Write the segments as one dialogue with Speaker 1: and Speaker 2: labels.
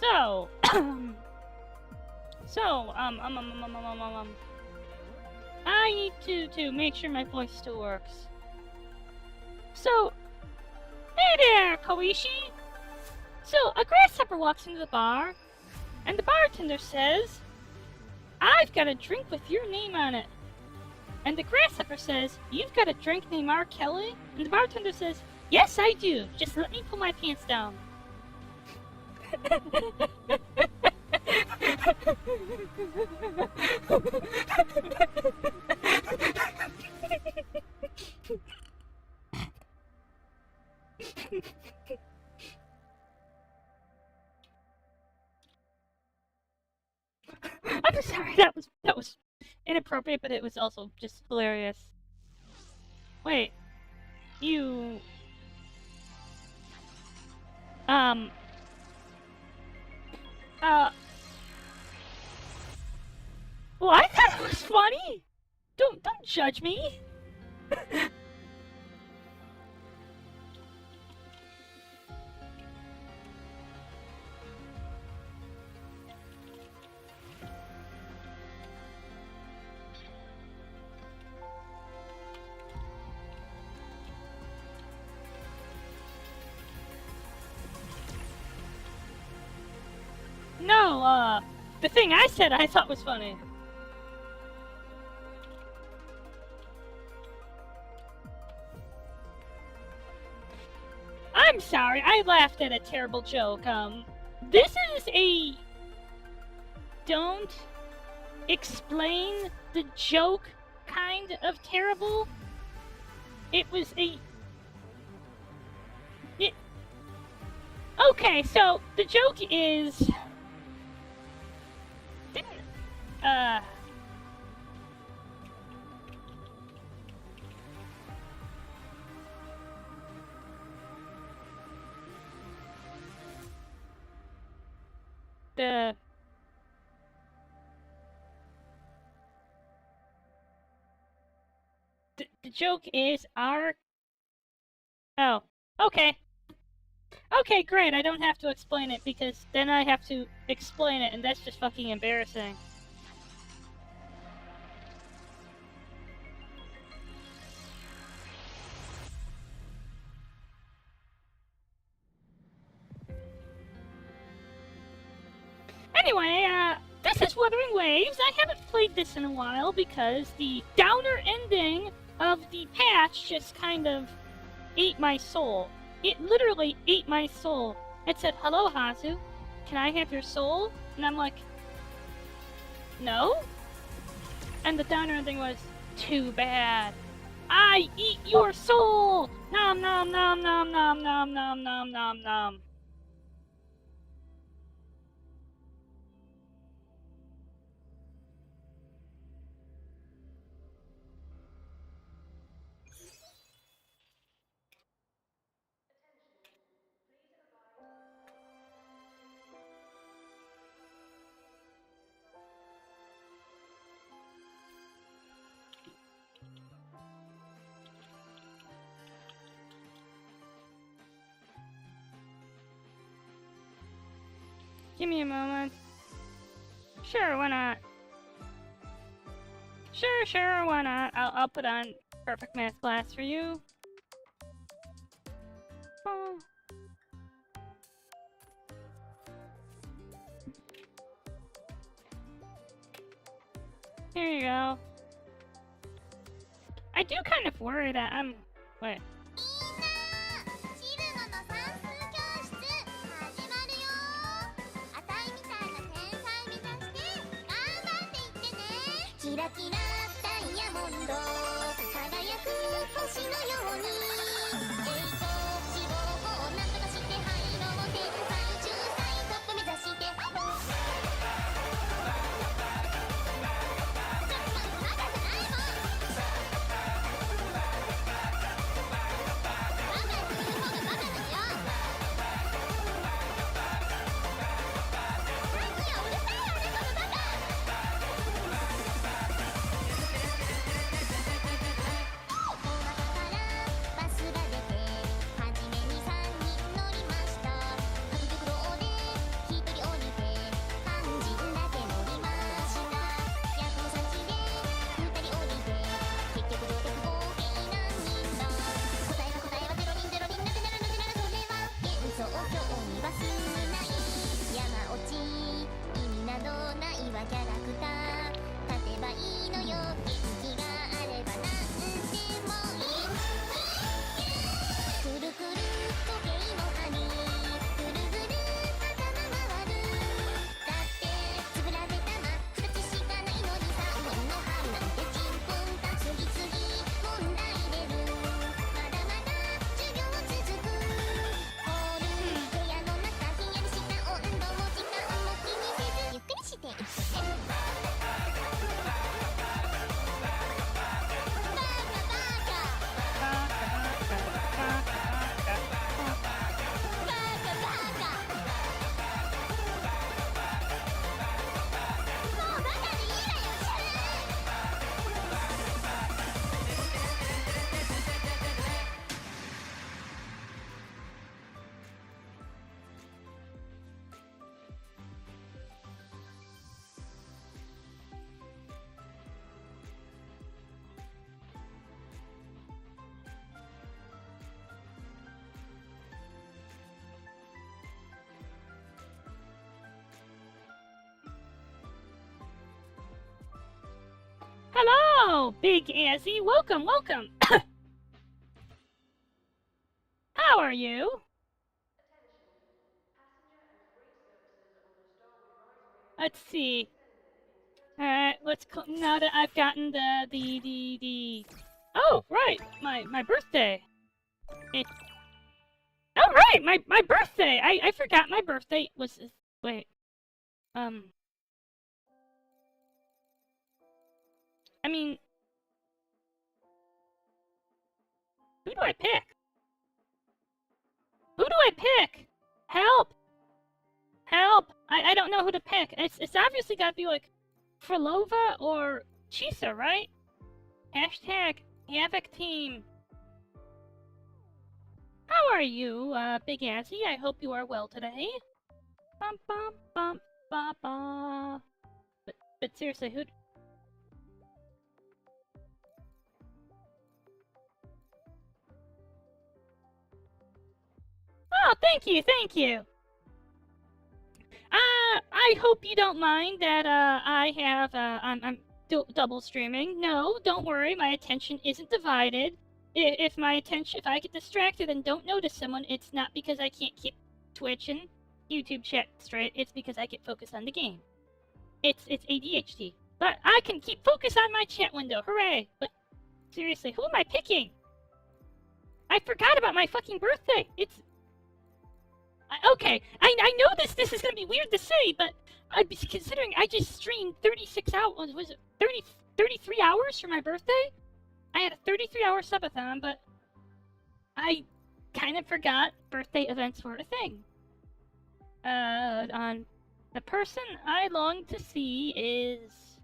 Speaker 1: So, I need to make sure my voice still works. So, hey there, Koishi! So, a grasshopper walks into the bar, and the bartender says, I've got a drink with your name on it. And the grasshopper says, you've got a drink named R. Kelly? And the bartender says, yes, I do. Just let me pull my pants down. I'm sorry, that was inappropriate, but it was also just hilarious. Wait, you... Well, I thought it was funny! Don't judge me! No, the thing I said I thought was funny. I'm sorry, I laughed at a terrible joke. This is a... Don't explain the joke kind of terrible. It was a... Okay, so the joke is... The joke is our... Oh, okay. Okay, great, I don't have to explain it, because then I have to explain it, and that's just fucking embarrassing. Anyway, this is Wuthering Waves. I haven't played this in a while because the downer ending of the patch just kind of ate my soul. It literally ate my soul. It said, hello, Hazu. Can I have your soul? And I'm like, no? And the downer ending was, too bad. I eat your soul! Nom nom nom nom nom nom nom nom nom nom. Give me a moment. Sure, why not? Sure, why not? I'll put on perfect math class for you. Oh. Here you go. I do kind of worry that I'm... Wait. Hello, Big Azzy. Welcome, welcome. How are you? Let's see. Alright, now that I've gotten the... Oh, right, my birthday. Oh, right, my birthday! I forgot my birthday was... Wait. I mean... Who do I pick? Who do I pick? Help! Help! I don't know who to pick. It's obviously gotta be like Frolova or Chisa, right? Hashtag Havoc Team. How are you, Big Azzy? I hope you are well today. Bum bum bum ba ba. But seriously, who? Oh, thank you, thank you. I hope you don't mind that I have I'm double streaming. No, don't worry, my attention isn't divided. If I get distracted and don't notice someone, it's not because I can't keep Twitch and YouTube chat straight. It's because I get focused on the game. It's ADHD. But I can keep focus on my chat window. Hooray! But seriously, who am I picking? I forgot about my fucking birthday. Okay, I know this is gonna be weird to say, but I'd be considering I just streamed 36 hours. Was it 33 hours for my birthday? I had a 33-hour subathon, but I kind of forgot birthday events were a thing. On the person I long to see is...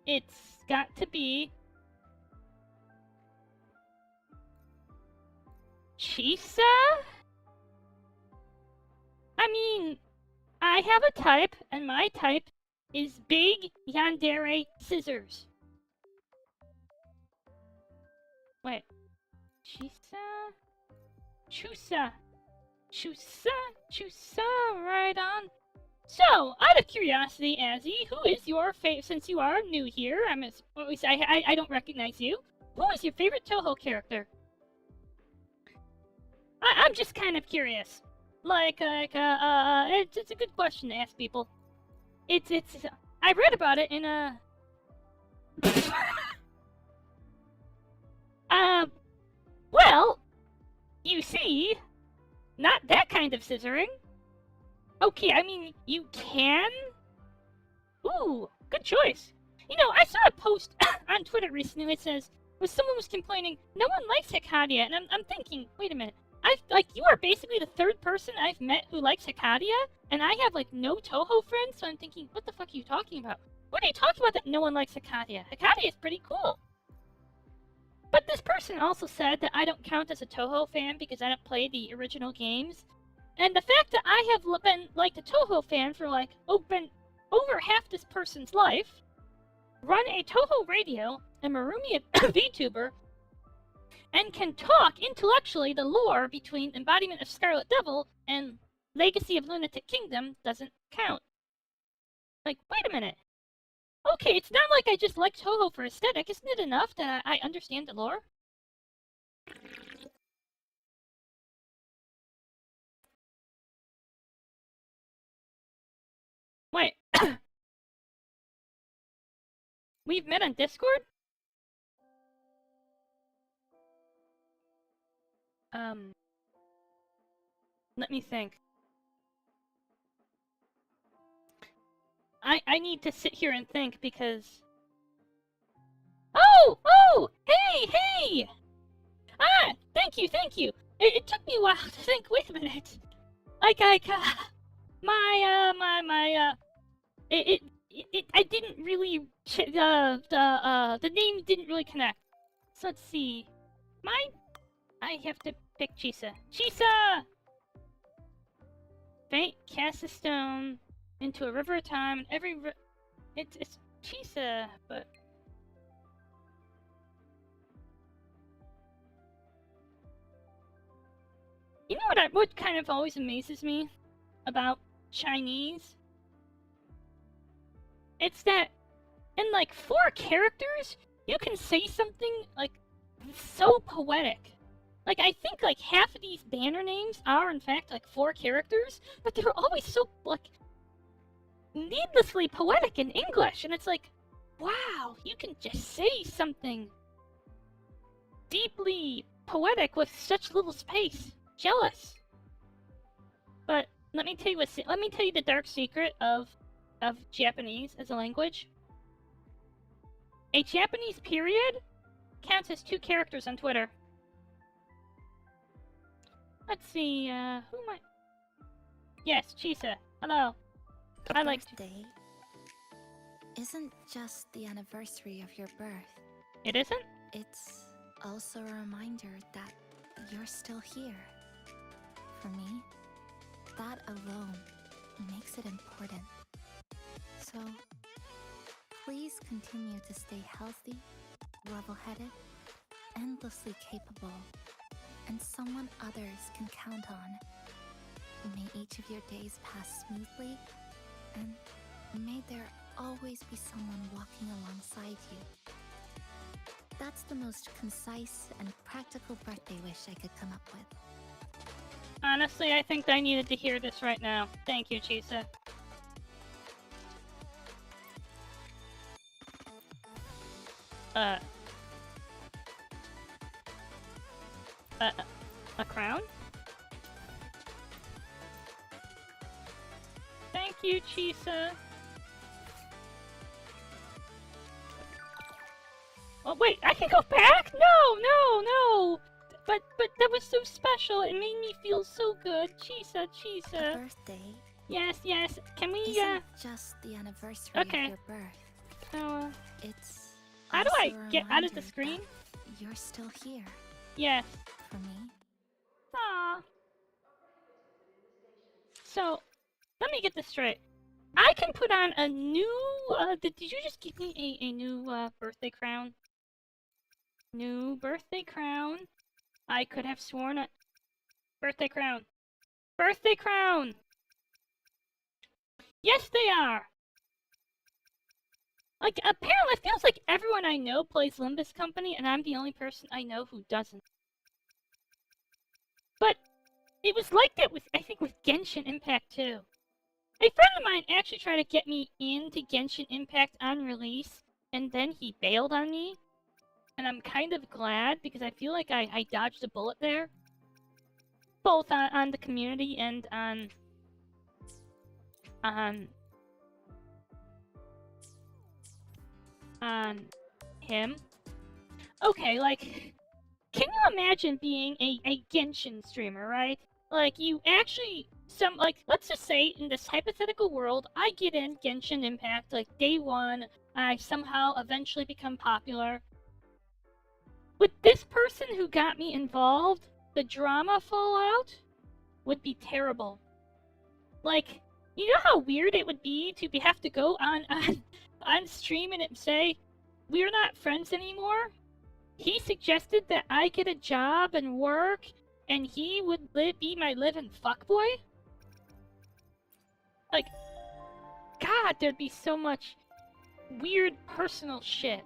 Speaker 1: It's got to be... Chisa? I mean, I have a type, and my type is big yandere scissors. Wait. Chisa? Chusa. Right on. So, out of curiosity, Azzy, who is your favorite, since you are new here, I don't recognize you, who is your favorite Toho character? I'm just kind of curious. It's a good question to ask people. I read about it in a... well, you see, not that kind of scissoring. Okay, I mean, you can? Ooh, good choice. You know, I saw a post on Twitter recently that says, someone was complaining, no one likes Hikadia, and I'm thinking, wait a minute, you are basically the third person I've met who likes Hikadia, and I have, no Toho friends, so I'm thinking, what the fuck are you talking about? What are you talking about that no one likes Hikadia? Hikadia is pretty cool. But this person also said that I don't count as a Toho fan because I don't play the original games. And the fact that I have been, a Toho fan for, over half this person's life, run a Toho radio, am a Rumia VTuber, and can talk intellectually the lore between Embodiment of Scarlet Devil and Legacy of Lunatic Kingdom doesn't count. Wait a minute. Okay, it's not like I just like Toho for aesthetic. Isn't it enough that I understand the lore? Wait. We've met on Discord? Let me think. I need to sit here and think because... Oh! Hey! Ah, thank you. It took me a while to think, wait a minute. I didn't really, the name didn't really connect. So let's see. I have to pick Chisa. Chisa! Fate cast a stone into a river of time, and every it's Chisa, but... You know what kind of always amazes me about Chinese? It's that in like 4 characters, you can say something like so poetic. Like, I think like half of these banner names are in fact like 4 characters, but they're always so like needlessly poetic in English, and it's like, wow, you can just say something deeply poetic with such little space. Jealous. But let me tell you the dark secret of Japanese as a language. A Japanese period counts as 2 characters on Twitter. Let's see, who am I? Yes, Chisa. Hello.
Speaker 2: A
Speaker 1: I like
Speaker 2: birthday isn't just the anniversary of your birth.
Speaker 1: It isn't?
Speaker 2: It's also a reminder that you're still here. For me, that alone makes it important. So, please continue to stay healthy, level-headed, endlessly capable, and someone others can count on. May each of your days pass smoothly, and may there always be someone walking alongside you. That's the most concise and practical birthday wish I could come up with.
Speaker 1: Honestly, I think I needed to hear this right now. Thank you, Chisa. A crown? Thank you, Chisa. Oh, wait, I can go back? No! But that was so special. It made me feel so good. Chisa.
Speaker 2: A birthday
Speaker 1: Yes. Can we,
Speaker 2: isn't just the anniversary of your birth.
Speaker 1: So,
Speaker 2: It's
Speaker 1: how do
Speaker 2: also
Speaker 1: I
Speaker 2: a
Speaker 1: get out of the
Speaker 2: reminder
Speaker 1: screen?
Speaker 2: that you're still here.
Speaker 1: Yes.
Speaker 2: For me.
Speaker 1: Aww. So, let me get this straight. I can put on a new, did you just give me a new, birthday crown? New birthday crown. I could have sworn it. Birthday crown. Birthday crown! Yes, they are! Like, apparently it feels like everyone I know plays Limbus Company, and I'm the only person I know who doesn't. But it was like that with, I think, with Genshin Impact too. A friend of mine actually tried to get me into Genshin Impact on release, and then he bailed on me. And I'm kind of glad, because I feel like I dodged a bullet there. Both on the community and on him. Okay, like, can you imagine being a Genshin streamer, right? Like, you actually, let's just say, in this hypothetical world, I get in Genshin Impact, like, day 1, I somehow eventually become popular. With this person who got me involved, the drama fallout would be terrible. Like, you know how weird it would be to have to go on stream and say, we're not friends anymore? He suggested that I get a job and work, and he would be my live-in fuckboy? Like, God, there'd be so much weird personal shit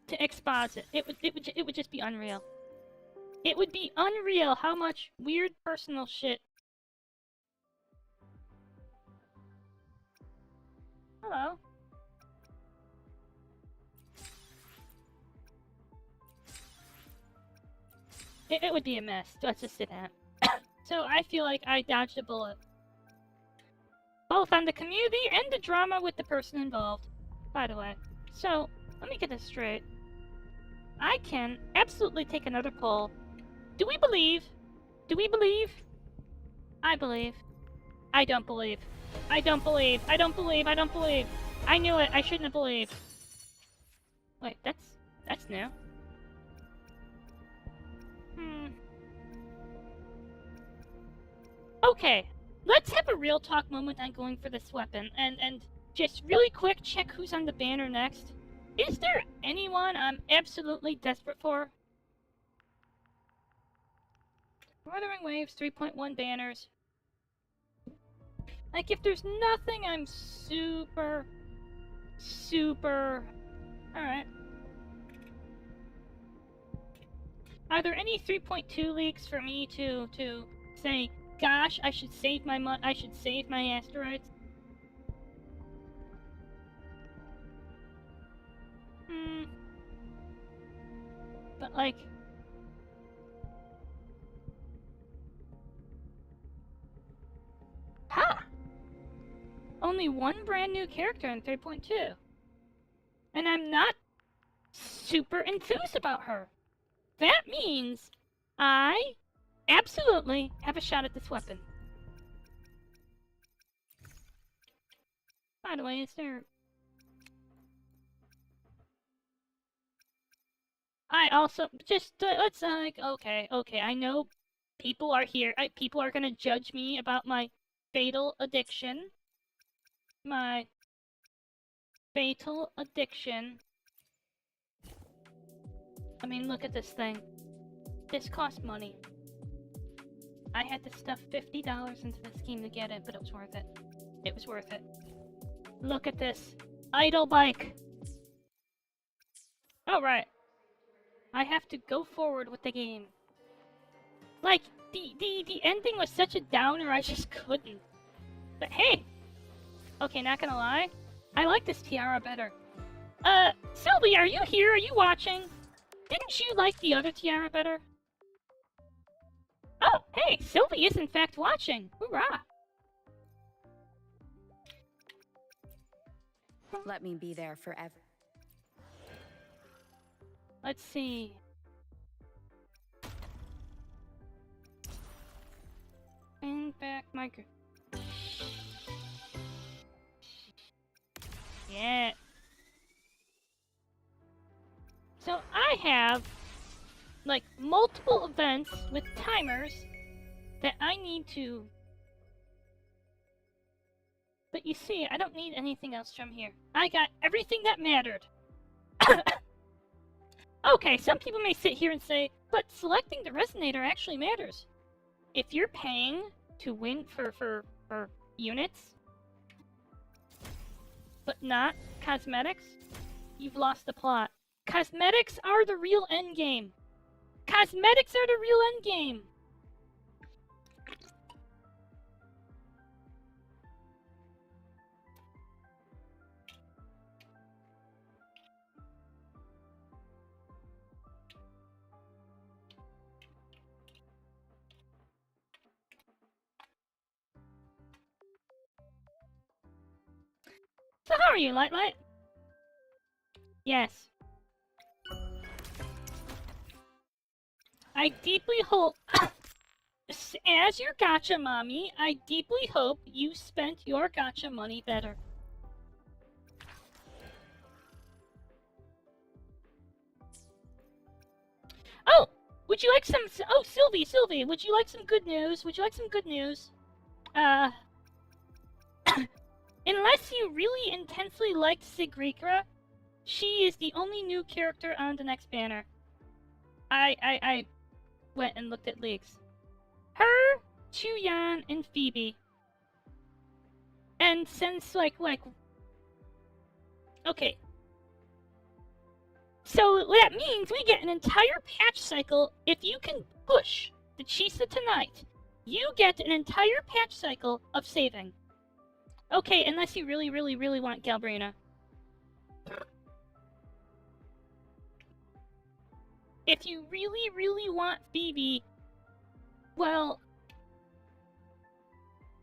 Speaker 1: to exposit. It would just be unreal. It would be unreal how much weird personal shit. Hello. It would be a mess. Let's just sit down. So I feel like I dodged a bullet. Both on the community and the drama with the person involved, by the way. So, let me get this straight. I can absolutely take another poll. Do we believe? Do we believe? I believe. I don't believe. I don't believe. I don't believe. I don't believe. I knew it. I shouldn't have believed. Wait, that's new. Okay, let's have a real talk moment on going for this weapon, and just really quick check who's on the banner next. Is there anyone I'm absolutely desperate for? Wuthering Waves 3.1 banners. Like, if there's nothing I'm super... Alright. Are there any 3.2 leaks for me to say, gosh, I should save my I should save my asteroids? But like... Ha! Only one brand new character in 3.2. And I'm not super enthused about her. That means I absolutely have a shot at this weapon. By the way, is there... I also just let's like okay, I know people are here. People are gonna judge me about my fatal addiction. My fatal addiction. I mean, look at this thing. This cost money. I had to stuff $50 into this game to get it, but it was worth it. It was worth it. Look at this. Idle bike. Alright. I have to go forward with the game. Like, the ending was such a downer, I just couldn't. But hey! Okay, not gonna lie. I like this tiara better. Sylvie, are you here? Are you watching? Didn't you like the other tiara better? Oh, hey, Sylvie is in fact watching. Hoorah!
Speaker 3: Let me be there forever.
Speaker 1: Let's see. Bring back my... Yeah. So I have, like, multiple events with timers that I need to... But you see, I don't need anything else from here. I got everything that mattered. Okay, some people may sit here and say, but selecting the resonator actually matters. If you're paying to win for units, but not cosmetics, you've lost the plot. Cosmetics are the real endgame. Cosmetics are the real endgame. So how are you, Light Light? Yes. I deeply hope, as your gacha mommy, I deeply hope you spent your gacha money better. Oh, would you like some, oh, Sylvie, would you like some good news? Would you like some good news? Unless you really intensely liked Sigrikra, she is the only new character on the next banner. I went and looked at leaks. Her, Chuyan, and Phoebe. And since, okay. So that means we get an entire patch cycle. If you can push the Chisa tonight, you get an entire patch cycle of saving. Okay, unless you really, really, really want Galbrina. If you really, really want Phoebe, well,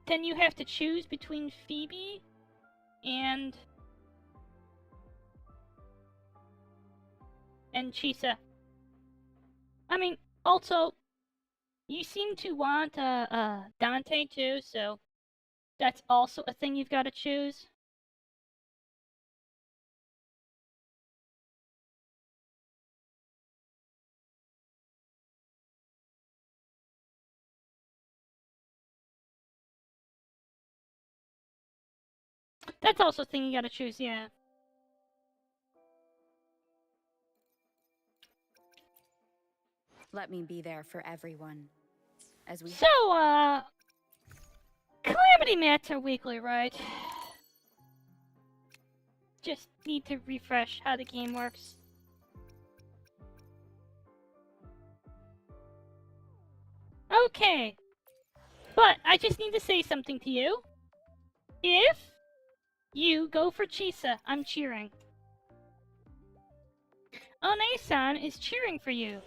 Speaker 1: then you have to choose between Phoebe and Chisa. I mean, also, you seem to want Dante too, so that's also a thing you've got to choose. That's also a thing you gotta choose, yeah.
Speaker 3: Let me be there for everyone. As we...
Speaker 1: So, Clam Gravity mats are weekly, right? Just need to refresh how the game works. Okay. But I just need to say something to you. If you go for Chisa, I'm cheering. One-san is cheering for you.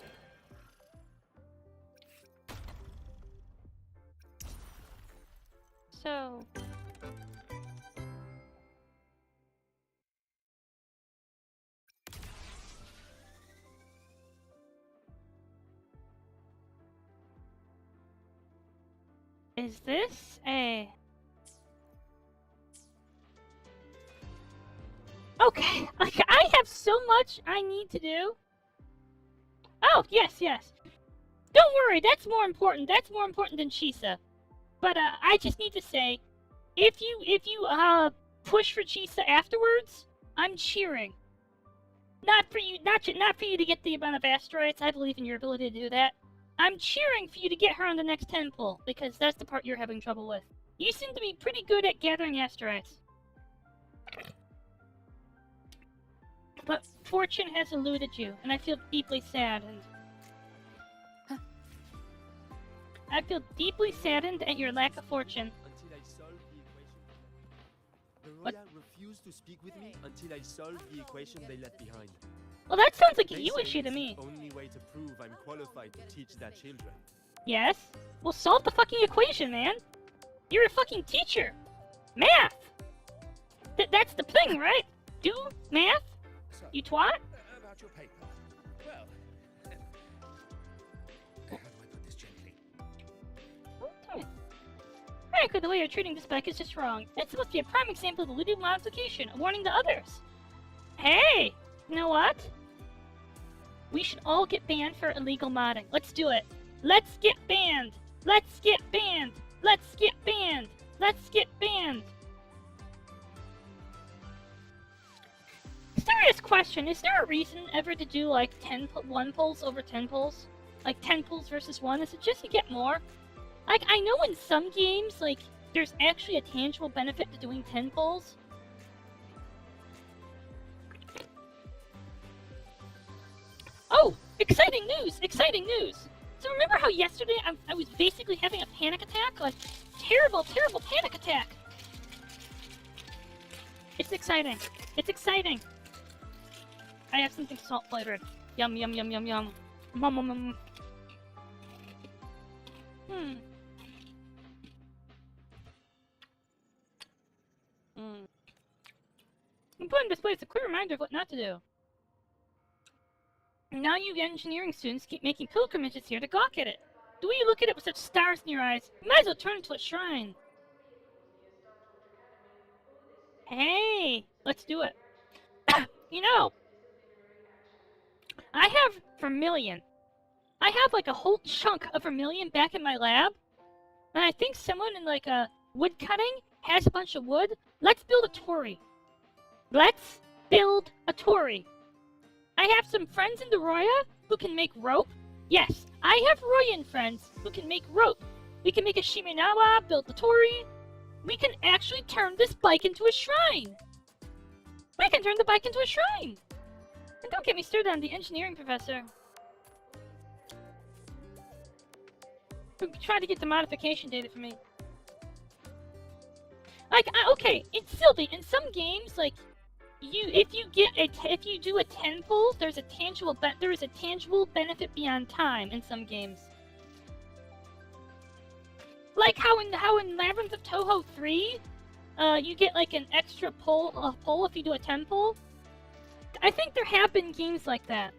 Speaker 1: So... is this a... Okay, like, I have so much I need to do. Oh, yes, yes. Don't worry, that's more important. That's more important than Chisa. But, I just need to say, if you push for Chisa afterwards, I'm cheering. Not for you to get the amount of asteroids. I believe in your ability to do that. I'm cheering for you to get her on the next temple, because that's the part you're having trouble with. You seem to be pretty good at gathering asteroids. But fortune has eluded you, and I feel deeply sad, and... I feel deeply saddened at your lack of fortune.
Speaker 4: Until I solve the equation.
Speaker 1: What?
Speaker 4: Rumia refused to speak with me until I solved the equation they left behind.
Speaker 1: Well, that sounds like a
Speaker 4: They
Speaker 1: you
Speaker 4: say
Speaker 1: issue to
Speaker 4: it's
Speaker 1: me.
Speaker 4: the only way to prove I'm qualified to teach their children.
Speaker 1: Yes? Well, solve the fucking equation, man! You're a fucking teacher! Math! That's the thing, right? Do math?
Speaker 5: So,
Speaker 1: You twat?
Speaker 5: about your paper. Well, how do I put this gently?
Speaker 1: Frankly, the way you're treating this bike is just wrong. It's supposed to be a prime example of eluding modification, a warning to others. Hey! You know what? We should all get banned for illegal modding. Let's do it. Let's get banned! Let's get banned! Let's get banned! Let's get banned! Serious question, is there a reason ever to do like 1 pulls over 10 pulls? Like 10 pulls versus 1? Is it just to get more? Like, I know in some games, like, there's actually a tangible benefit to doing 10 pulls. Oh! Exciting news! Exciting news! So remember how yesterday I was basically having a panic attack? Like, terrible, terrible panic attack! It's exciting. It's exciting! I have something salt flavored. Yum, yum, yum, yum, yum. Mum, mum, mum. Important displays a clear reminder of what not to do. Now you engineering students keep making pilgrimages here to gawk at it. The way you look at it with such stars in your eyes, you might as well turn it into a shrine. Hey, let's do it. You know, I have vermilion. I have like a whole chunk of vermilion back in my lab. And I think someone in like a wood cutting has a bunch of wood. Let's build a torii. Let's build a torii. I have some friends in Roya who can make rope. Yes, I have Royan friends who can make rope. We can make a shimenawa, build the torii. We can actually turn this bike into a shrine. We can turn the bike into a shrine. And don't get me started on the engineering professor. Who tried to get the modification data for me. Like, okay, it's silly. In some games, like, if you do a 10 pull, there is a tangible benefit beyond time in some games. Like how in Labyrinth of Toho 3, you get like an extra pull if you do a 10 pull. I think there have been games like that.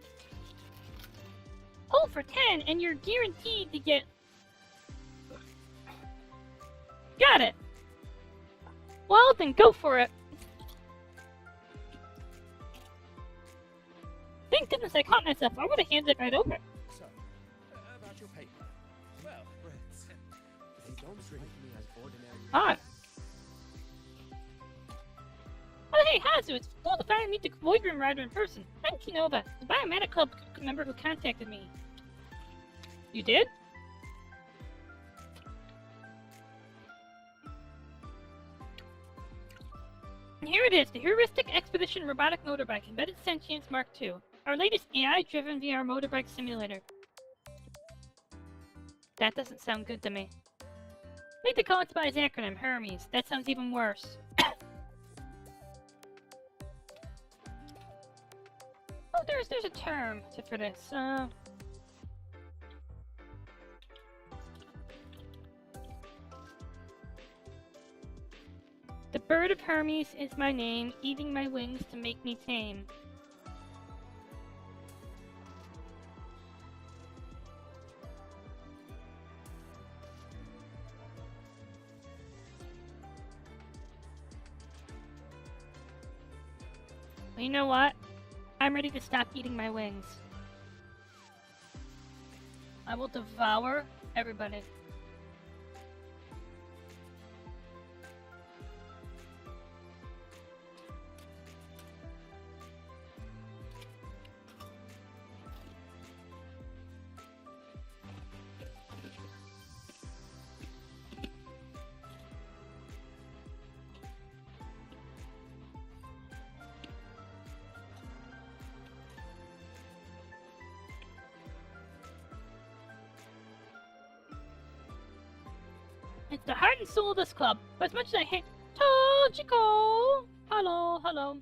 Speaker 1: Pull for 10 and you're guaranteed to get... Got it! Well, then go for it. Thank goodness I caught myself. I would have handed it right over.
Speaker 5: So, about your paper. Well,
Speaker 4: Brits. They don't treat me as ordinary.
Speaker 1: Hi. Oh, hey, Hazu, it's cool to finally meet the Void Room Rider in person. I'm Kinova, the Biomatic Club member who contacted me. You did? Here it is, the Heuristic Expedition Robotic Motorbike, Embedded Sentience Mark II. Our latest AI-driven VR motorbike simulator. That doesn't sound good to me. I like to call it by his acronym, Hermes. That sounds even worse. Oh, there's a term for this. The bird of Hermes is my name, eating my wings to make me tame. Well, you know what? I'm ready to stop eating my wings. I will devour everybody. It's the heart and soul of this club. But as much as I hate Tojiko! Hello, hello.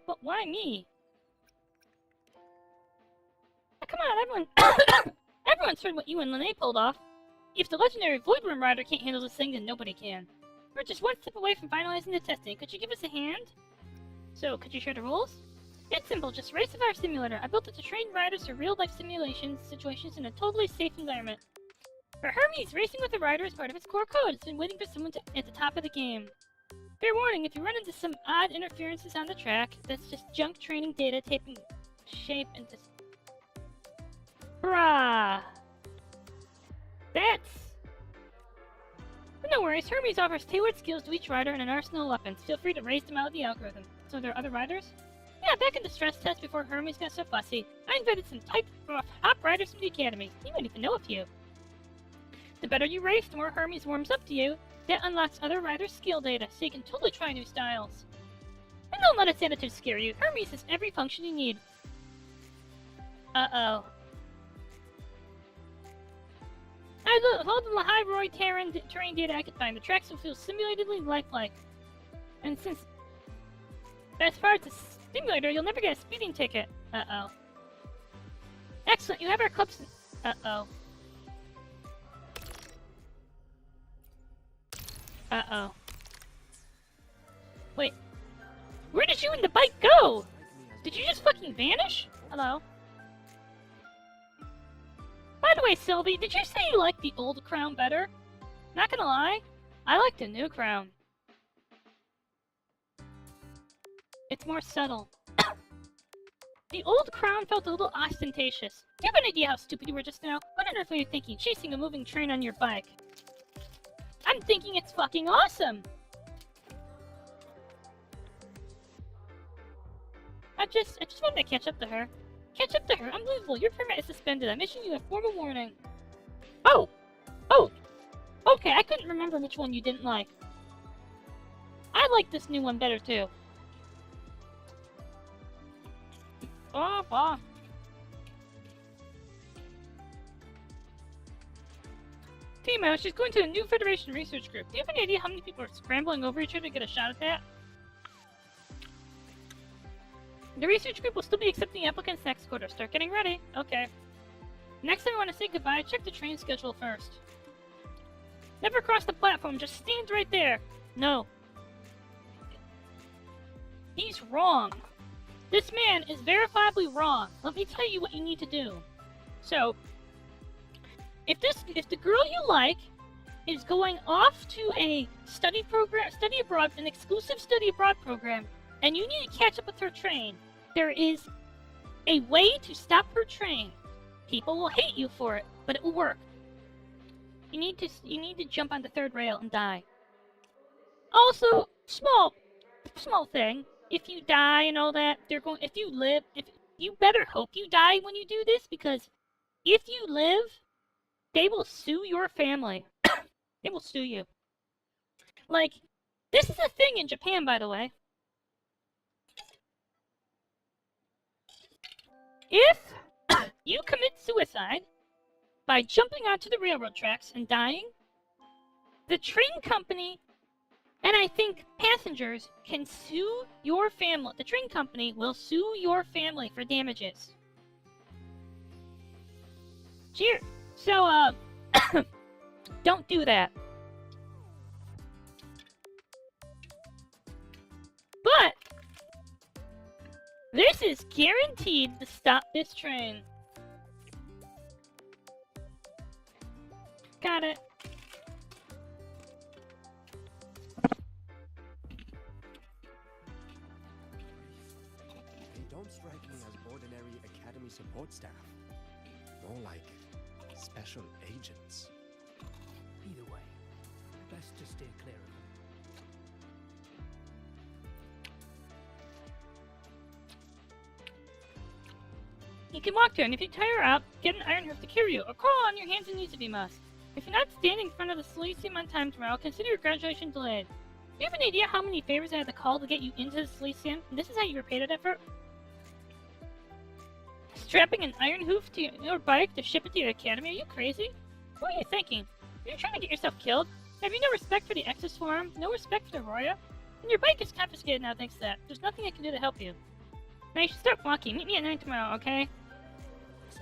Speaker 1: But why me? Oh, come on, everyone. Everyone's heard what you and Lene pulled off. If the legendary Voidworm Rider can't handle this thing, then nobody can. We're just one step away from finalizing the testing. Could you give us a hand? So, could you share the rules? It's simple, just race with our simulator. I built it to train riders for real-life situations in a totally safe environment. For Hermes, racing with a rider is part of its core code. It's been waiting for someone at the top of the game. Fair warning, if you run into some odd interferences on the track, that's just junk training data taking shape into... Bruh! That's... But no worries, Hermes offers tailored skills to each rider and an arsenal of weapons. Feel free to raise them out of the algorithm. So there are other riders? Yeah, back in the stress test before Hermes got so fussy, I invited some top riders from the academy. You might even know a few. The better you race, the more Hermes warms up to you. That unlocks other riders' skill data, so you can totally try new styles. And don't let its attitude scare you. Hermes has every function you need. Uh-oh. I looked all the high Roy terrain data I could find. The tracks will feel simulatedly lifelike. And since... as far as the simulator, you'll never get a speeding ticket. Uh-oh. Excellent, you have our club's... Uh-oh. Uh-oh. Wait. Where did you and the bike go? Did you just fucking vanish? Hello? By the way, Sylvie, did you say you liked the old crown better? Not gonna lie, I like the new crown. It's more subtle. The old crown felt a little ostentatious. Do you have an idea how stupid you were just now? What on earth were you thinking, chasing a moving train on your bike? I'm thinking it's fucking awesome! I just wanted to catch up to her. Catch up to her? Unbelievable, your permit is suspended. I'm issuing you a formal warning. Oh! Oh! Okay, I couldn't remember which one you didn't like. I like this new one better, too. Oh, bah. Timo, she's going to a new Federation research group. Do you have any idea how many people are scrambling over each other to get a shot at that? The research group will still be accepting applicants next quarter. Start getting ready. Okay. Next time I want to say goodbye, check the train schedule first. Never cross the platform, just stand right there. No. He's wrong. This man is verifiably wrong. Let me tell you what you need to do. So, if the girl you like is going off to a study abroad, an exclusive study abroad program, and you need to catch up with her train, there is a way to stop her train. People will hate you for it, but it will work. You need to jump on the third rail and die. Also, small thing. If you die and all that, if you live, if you better hope you die when you do this, because if you live, they will sue your family. They will sue you. Like, this is a thing in Japan, by the way. If you commit suicide by jumping onto the railroad tracks and dying, the train company, and I think passengers, can sue your family. The train company will sue your family for damages. Cheers. So, don't do that. But this is guaranteed to stop this train. Got it.
Speaker 4: They don't strike me as ordinary academy support staff. More like special agents.
Speaker 5: Either way, best to steer clear of them.
Speaker 1: You can walk to her, and if you tire her out, get an iron hoof to carry you, or crawl on your hands and knees if you must. If you're not standing in front of the Silesium on time tomorrow, consider your graduation delayed. Do you have an idea how many favors I had to call to get you into the Silesium? And this is how you repaid that effort? Strapping an iron hoof to your bike to ship it to your academy? Are you crazy? What are you thinking? Are you trying to get yourself killed? Have you no respect for the Exus Forum? No respect for the Roya? And your bike is confiscated now thanks to that. There's nothing I can do to help you. Now you should start walking. Meet me at 9 tomorrow, okay?
Speaker 5: So,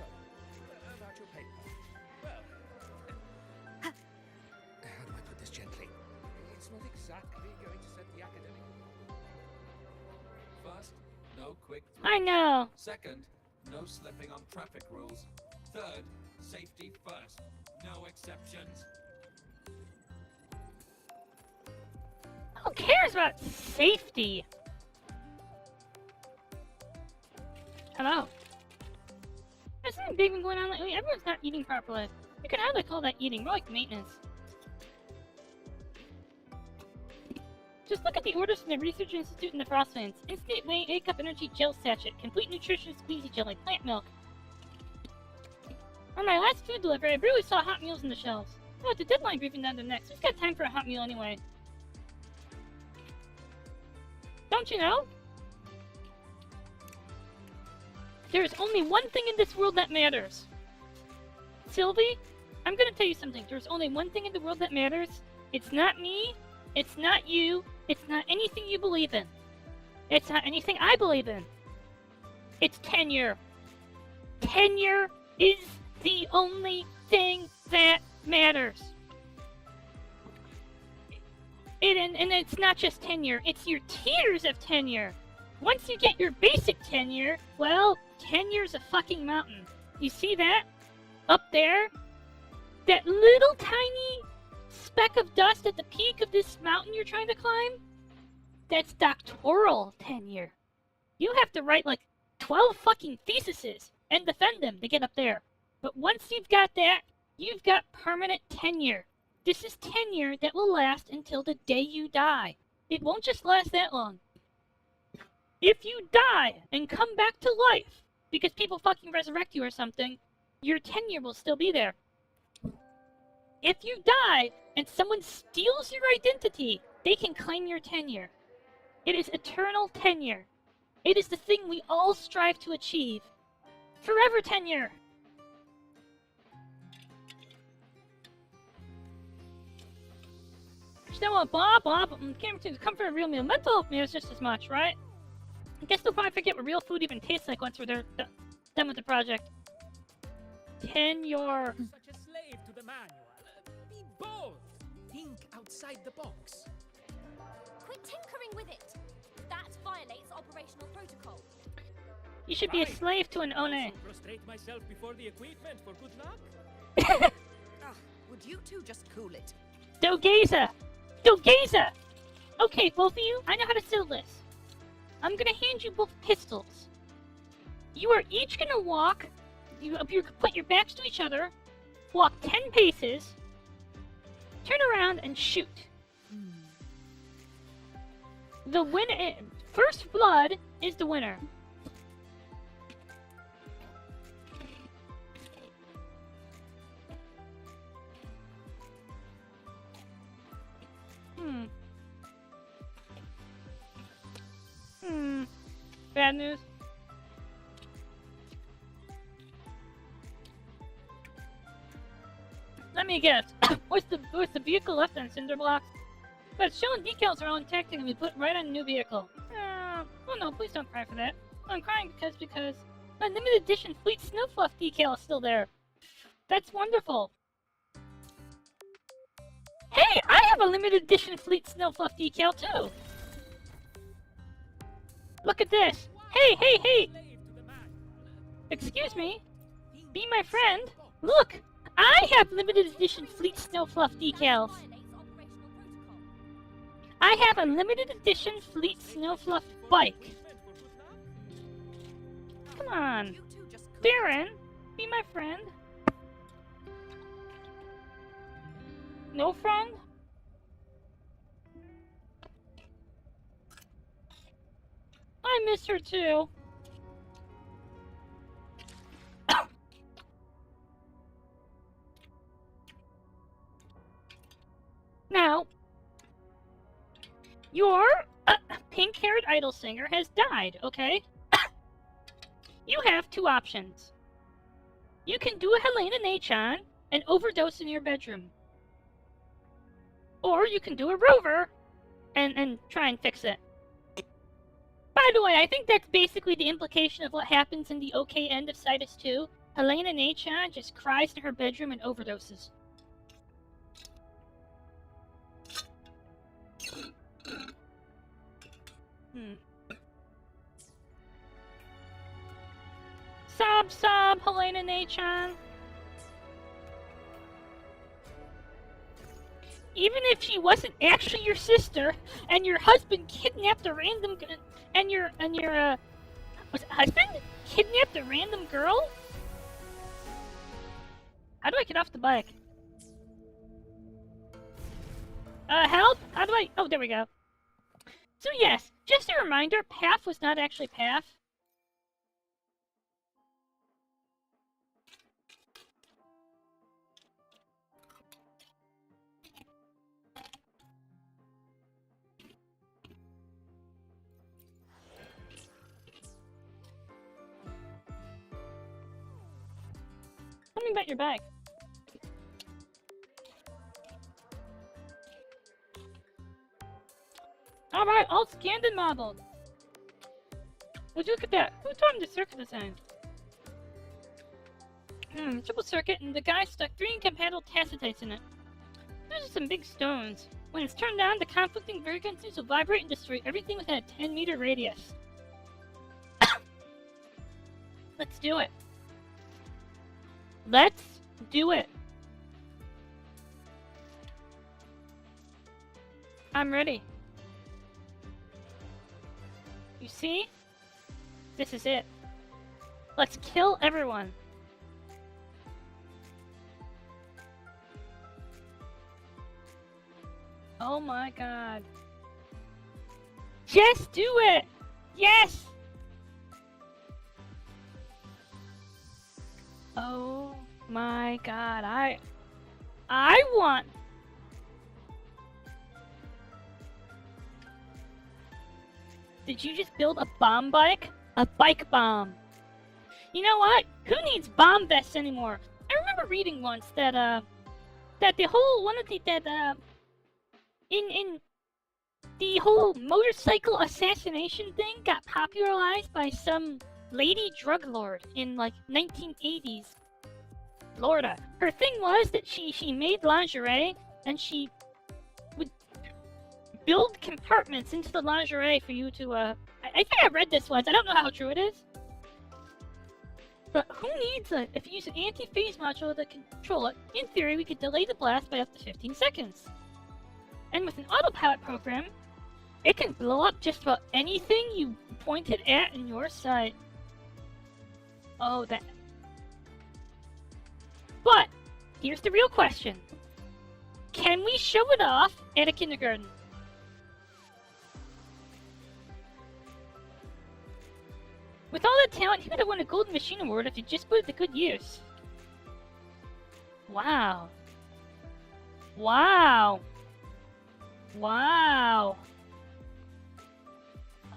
Speaker 5: about your paper. Well, how do I put this gently? It's not exactly going to set the academy.
Speaker 6: First, no quick
Speaker 1: I know.
Speaker 6: Second, no slipping on traffic rules. Third, safety first. No exceptions.
Speaker 1: Who cares about safety? Hello. There's something big been going on lately. Everyone's not eating properly. You can hardly call that eating, more like maintenance. Just look at the orders from the Research Institute and the Frostlands. Instant wake up energy gel sachet, complete nutrition squeezy jelly, plant milk. On my last food delivery, I barely saw hot meals in the shelves. Oh, it's a deadline briefing down to next. Who's got time for a hot meal anyway? Don't you know? There is only one thing in this world that matters. Sylvie, I'm gonna tell you something. There's only one thing in the world that matters. It's not me. It's not you. It's not anything you believe in. It's not anything I believe in. It's tenure. Tenure is the only thing that matters. And it's not just tenure. It's your tiers of tenure. Once you get your basic tenure, well, tenure's a fucking mountain. You see that? Up there? That little tiny speck of dust at the peak of this mountain you're trying to climb? That's doctoral tenure. You have to write like 12 fucking theses and defend them to get up there. But once you've got that, you've got permanent tenure. This is tenure that will last until the day you die. It won't just last that long. If you die and come back to life because people fucking resurrect you or something, your tenure will still be there. If you die and someone steals your identity, they can claim your tenure. It is eternal tenure. It is the thing we all strive to achieve. Forever tenure! Still blah blah, but come for a real meal. Mental health matters just as much, right? I guess they'll probably forget what real food even tastes like once they're done with the project. Tenure.
Speaker 5: Such a slave to the manual. Be bold. Think outside the box.
Speaker 7: Quit tinkering with it. That violates operational protocol.
Speaker 1: You should be a slave to an one.
Speaker 5: Also prostrate myself before the equipment for good luck.
Speaker 8: Would you two just cool it?
Speaker 1: Dogeza! Dogeza! Okay, both of you, I know how to settle this. I'm gonna hand you both pistols. You are each gonna walk. You put your backs to each other, walk 10 paces, turn around and shoot. The winner, first blood is the winner. Bad news. Let me guess. what's the vehicle left on cinder blocks? But it's showing decals are all intact and we put right on a new vehicle. Oh no, please don't cry for that. I'm crying because my limited edition Fleet Snowfluff decal is still there. That's wonderful. Hey, I have a limited edition Fleet Snowfluff decal too. Look at this. Hey! Excuse me? Be my friend? Look! I have limited edition Fleet Snowfluff decals. I have a limited edition Fleet Snowfluff bike. Come on. Baron, be my friend. No friend? I miss her too. Now, your pink-haired idol singer has died, okay? You have two options. You can do a Helena-neechan and overdose in your bedroom. Or you can do a rover and try and fix it. By the way, I think that's basically the implication of what happens in the OK end of Sidus 2. Helena-neechan just cries in her bedroom and overdoses. Sob, Helena-neechan. Even if she wasn't actually your sister, and your husband kidnapped a random was it husband kidnapped a random girl? How do I get off the bike? Help? How do I? Oh, there we go. So yes, just a reminder, Path was not actually Path. Tell me about your bag. Alright, all scanned and modeled. Would you look at that? Who taught him the circuit design? Triple circuit, and the guy stuck 3 incompatible tacitites in it. Those are some big stones. When it's turned on, the conflicting frequencies will vibrate and destroy everything within a 10-meter radius. Let's do it. Let's do it. I'm ready. You see? This is it. Let's kill everyone. Oh my god. Just do it! Yes! Oh my god, I want... Did you just build a bomb bike? A bike bomb. You know what? Who needs bomb vests anymore? I remember reading once that, that the whole, in the whole motorcycle assassination thing got popularized by some lady drug lord in, like, 1980s Florida. Her thing was that she made lingerie, and she would build compartments into the lingerie for you to, I think I read this once, I don't know how true it is. But who needs a, if you use an anti-phase module to control it, in theory we could delay the blast by up to 15 seconds. And with an autopilot program, it can blow up just about anything you point it at in your sight. Oh, that. But here's the real question: can we show it off at a kindergarten? With all that talent, he would have won a Golden Machine Award if he just put it to good use. Wow. Wow. Wow.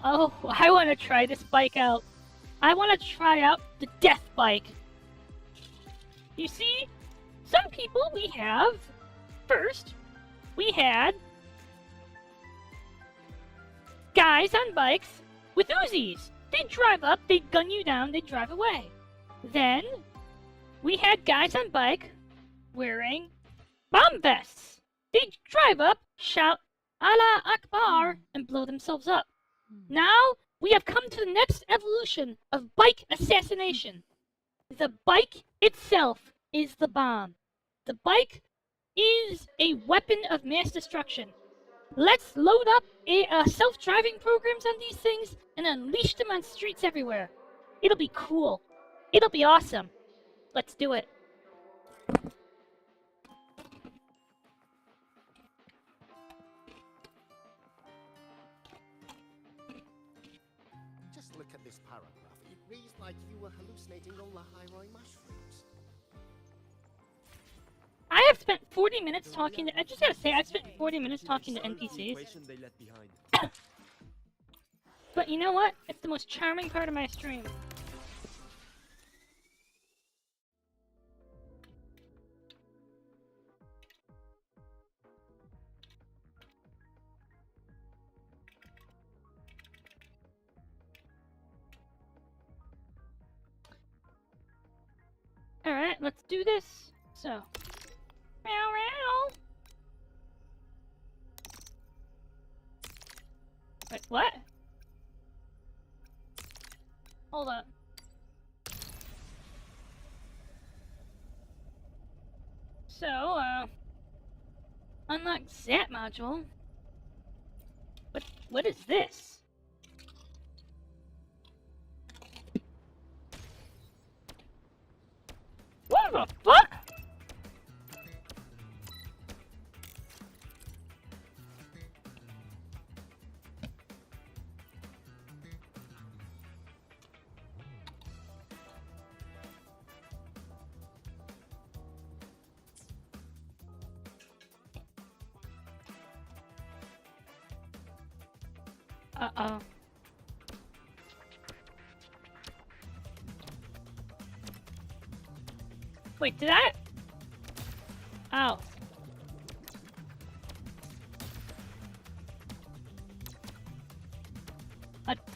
Speaker 1: Oh, I want to try this bike out. I want to try out the death bike. You see, some people we have. First, we had guys on bikes with Uzis. They'd drive up, they'd gun you down, they'd drive away. Then, we had guys on bike wearing bomb vests. They'd drive up, shout, Allah Akbar, and blow themselves up. Now, we have come to the next evolution of bike assassination. The bike itself is the bomb. The bike is a weapon of mass destruction. Let's load up self-driving programs on these things and unleash them on streets everywhere. It'll be cool. It'll be awesome. Let's do it.
Speaker 9: Just look at this paragraph. It reads like you were hallucinating on the high mushrooms.
Speaker 1: I have spent 40 minutes talking to... I just gotta say, I've spent 40 minutes talking to NPCs. But you know what? It's the most charming part of my stream. Alright, let's do this. So... Meow meow. Wait, what? Hold up. So, unlock Zap module. What is this? What the fuck? Uh-oh. Wait, did I? Oh.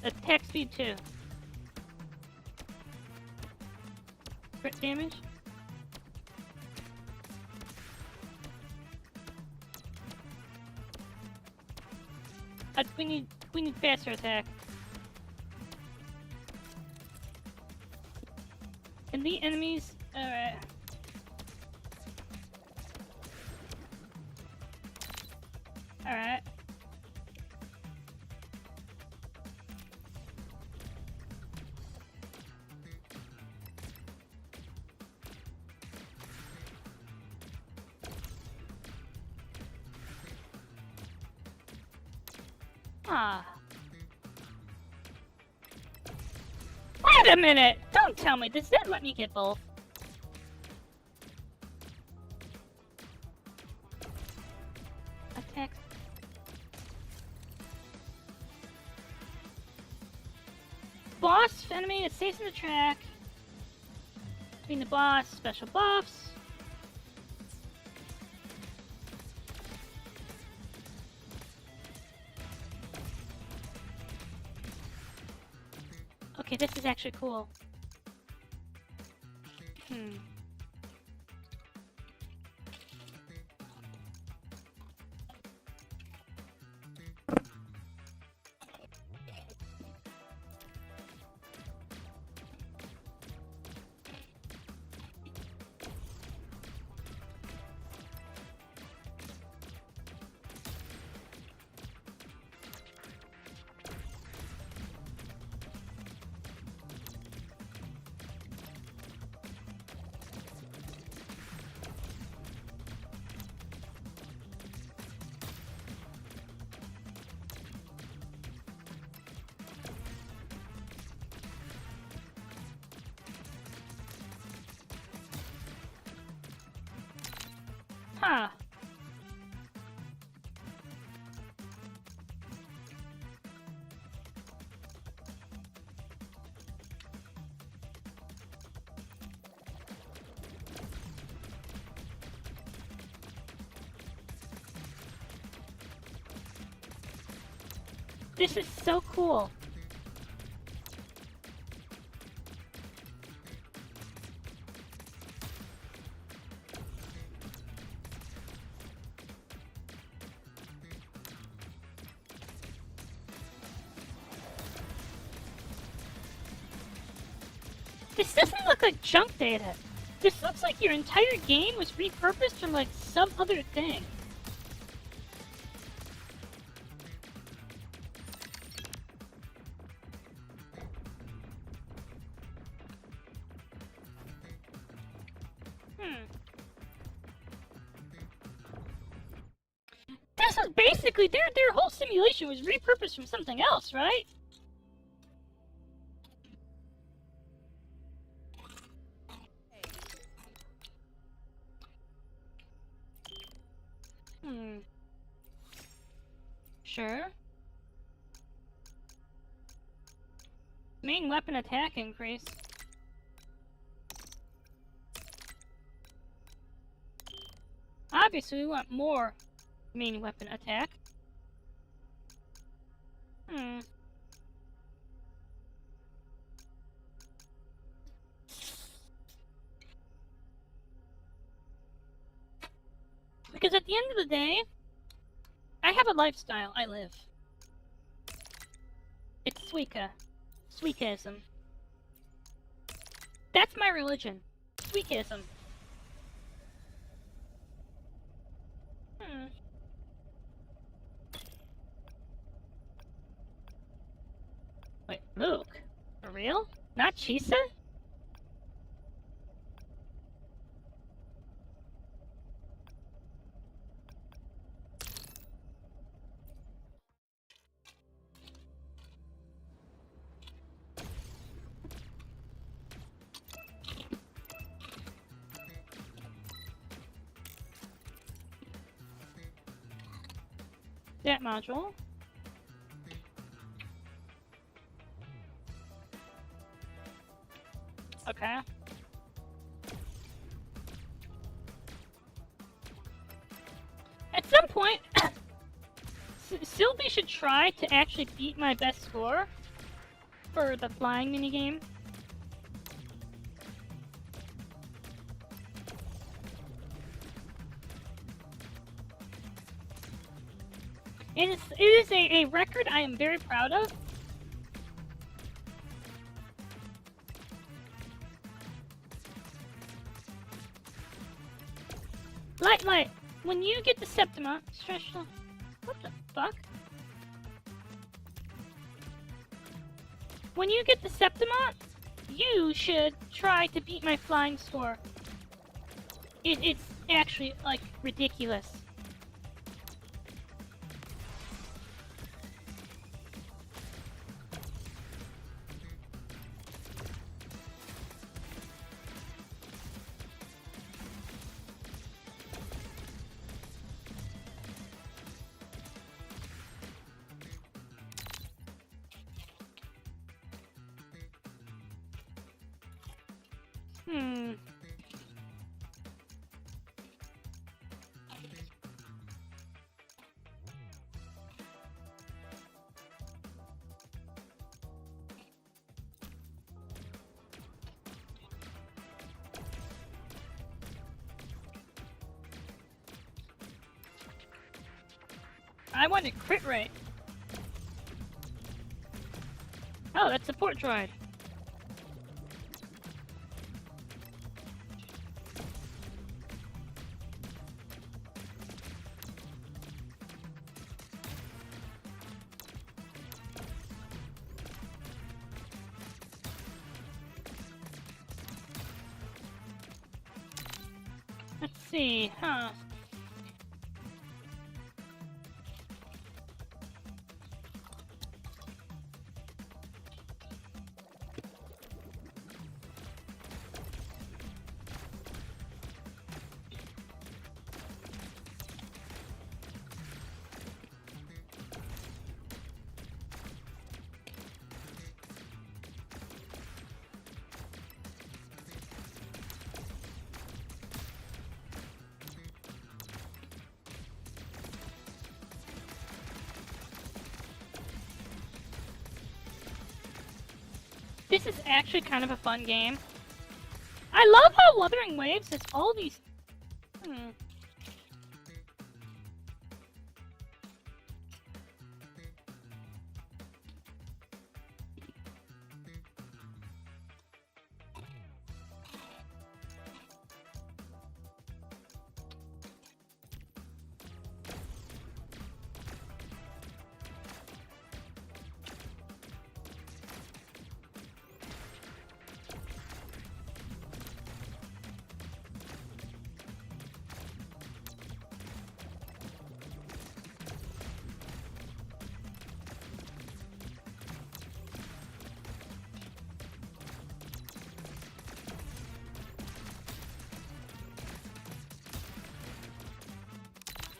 Speaker 1: Attack speed 2. Crit damage? We need faster attack. And the enemies... Alright. Alright. Ah. Wait a minute! Don't tell me, does that let me get both? Attack. Boss enemy that stays in the track. Between the boss, special buffs. Okay, this is actually cool. Huh. This is so cool. This doesn't look like junk data. This looks like your entire game was repurposed from like some other thing. This was basically their whole simulation was repurposed from something else, right? Sure. Main weapon attack increase. Obviously, we want more main weapon attack. Because at the end of the day, I have a lifestyle I live. It's Suika. Suikism. That's my religion. Suikism. Wait, Luke? For real? Not Chisa? That module. Okay. At some point, Sylvie should try to actually beat my best score for the flying minigame. It is a record I am very proud of. Light, when you get the Septima, what the fuck? When you get the Septima, you should try to beat my flying score. It's actually, like, ridiculous. I wanted crit rate. Oh, that's support droid. Let's see, huh? This is actually kind of a fun game. I love how Wuthering Waves has all these...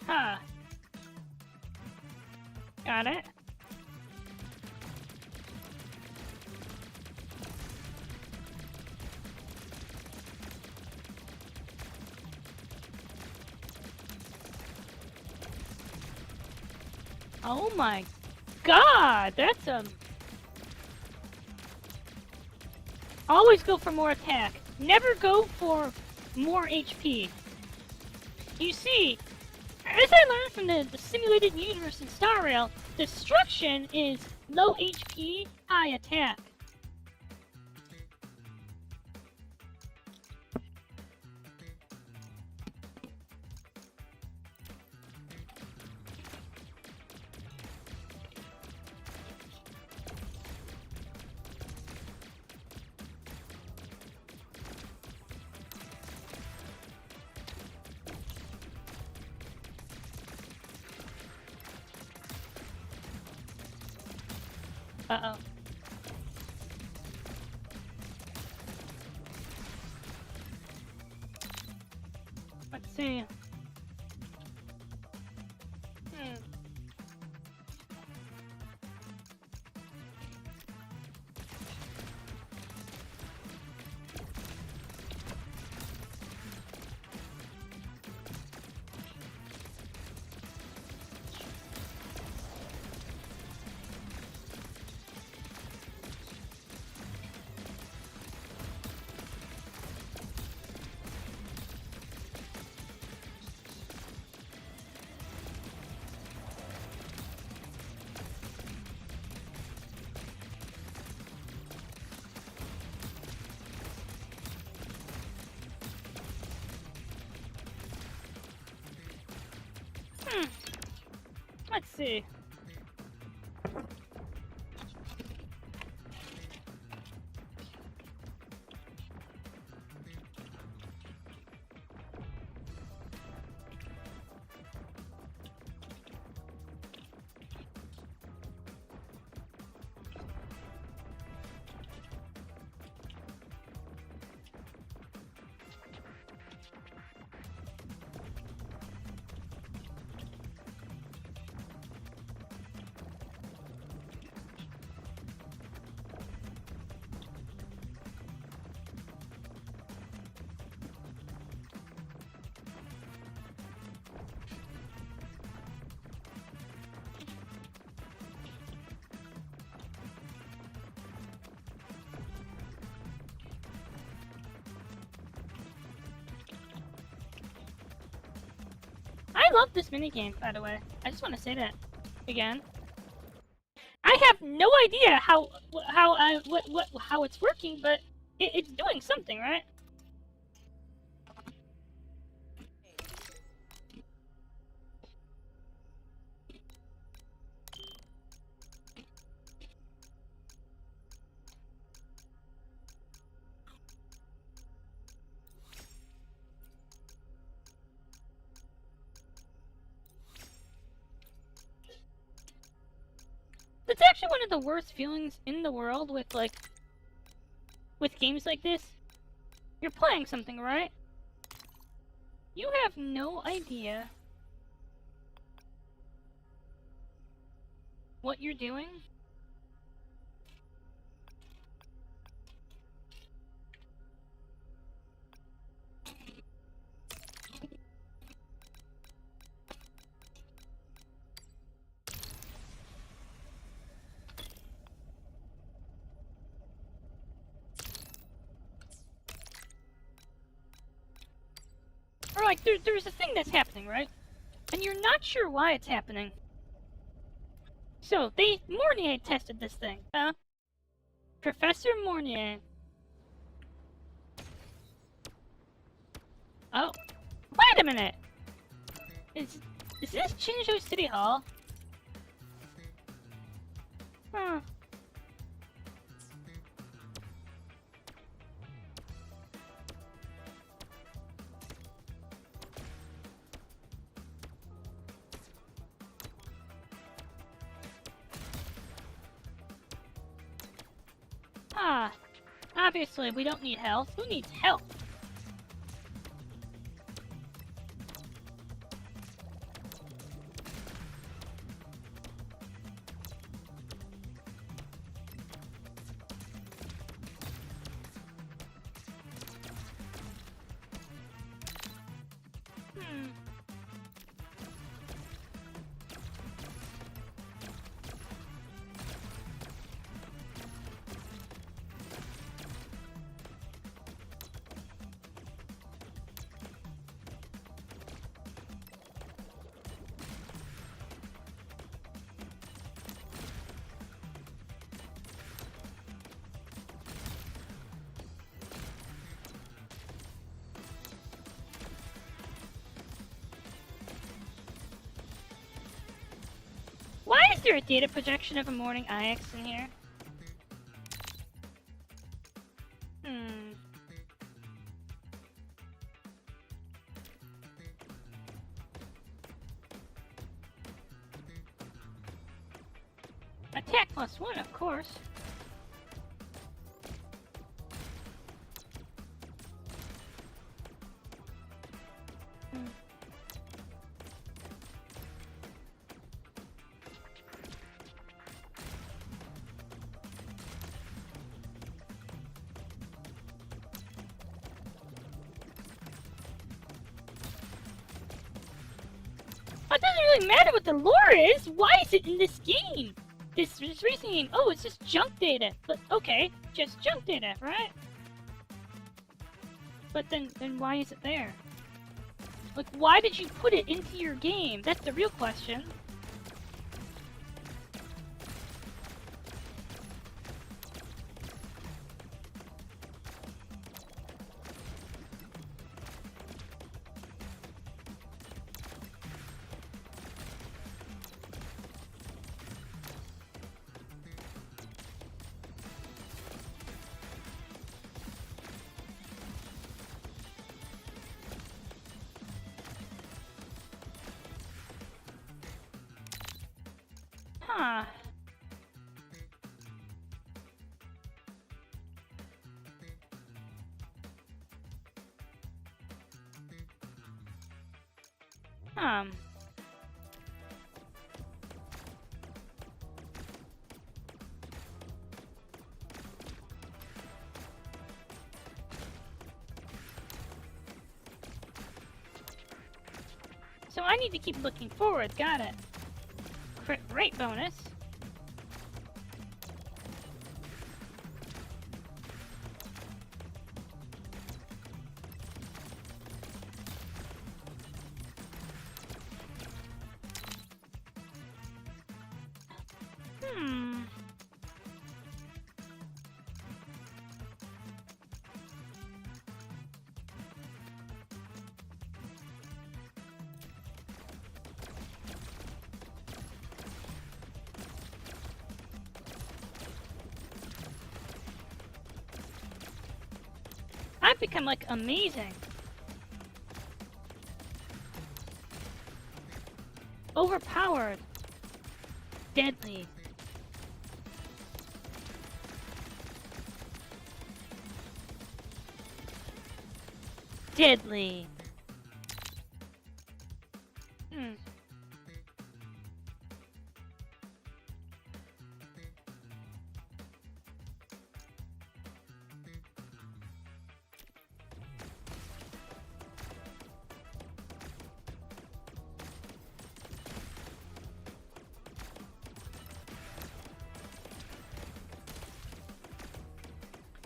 Speaker 1: Huh. Got it. Oh my god, that's always go for more attack. Never go for more HP. You see, as I learned from the simulated universe in Star Rail, destruction is low HP, high attack. Uh-oh. Let's see. Let's see. I love this minigame, by the way. I just want to say that again. I have no idea how it's working, but it's doing something, right? That's actually one of the worst feelings in the world with games like this. You're playing something, right? You have no idea what you're doing. like, there's a thing that's happening, right? And you're not sure why it's happening. So, Mournier tested this thing, huh? Professor Mournier. Oh. Wait a minute! Is this Chinjo City Hall? Huh. Ah. Obviously, we don't need health. Who needs health? Why is there a data projection of a morning IX in here? Attack +1, of course. It doesn't really matter what the lore is. Why is it in this game? This reasoning. Oh, it's just junk data. But okay, just junk data, right? But then why is it there? Like, why did you put it into your game? That's the real question. Huh. So I need to keep looking forward, got it. Crit rate bonus. I've become, like, amazing. Overpowered. Deadly. Deadly.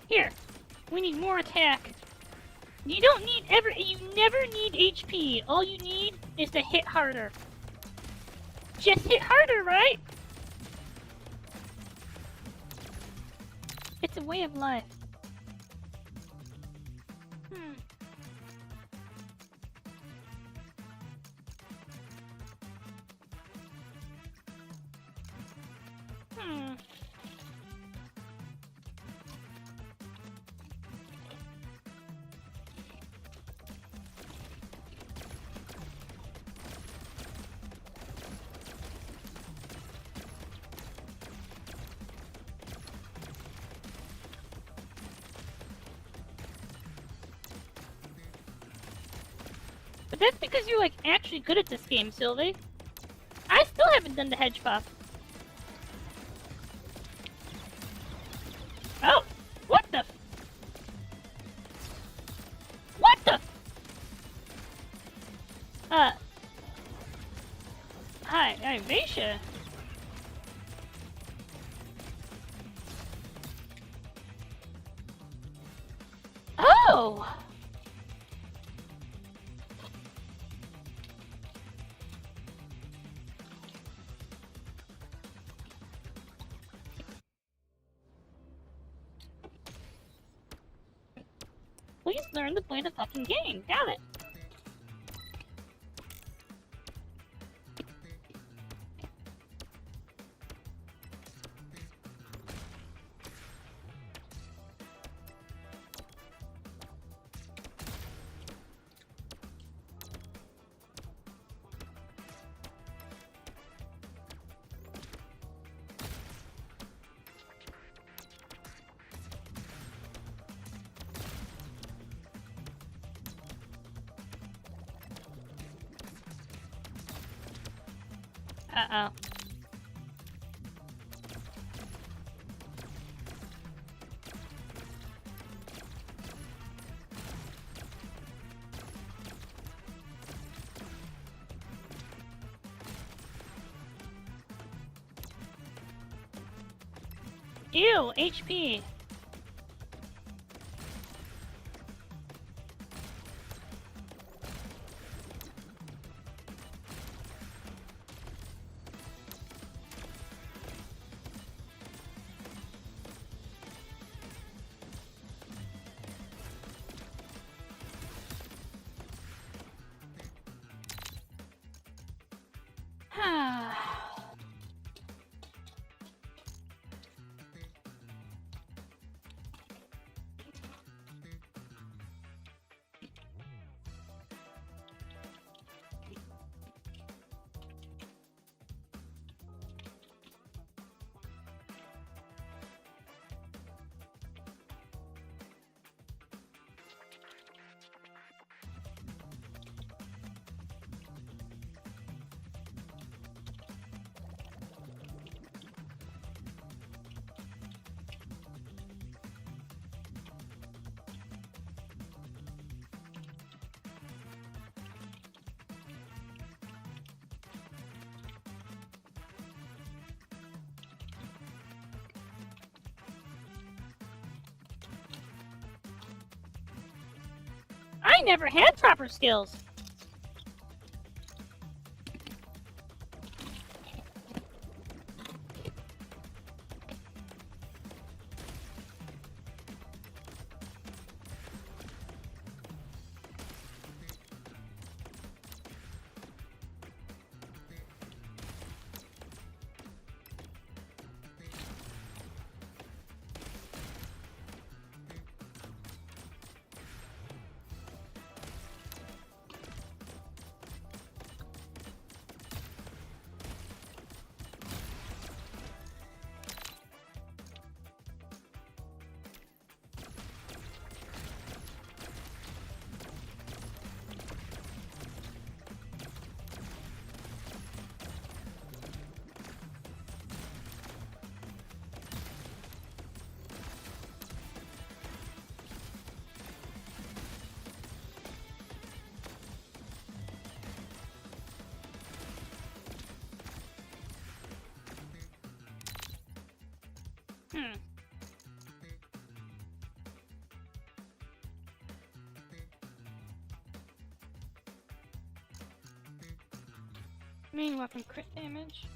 Speaker 1: Here, we need more attack. You don't need you never need HP. All you need is to hit harder. Just hit harder, right? It's a way of life. Hmm. Hmm. But that's because you're like actually good at this game, Sylvie. I still haven't done the hedge pop. Oh! What the? What the? Hi, Vaisha. Oh! Please learn to play the fucking game. Got it. Uh-oh. Ew, HP. I never had proper skills. Main weapon crit damage.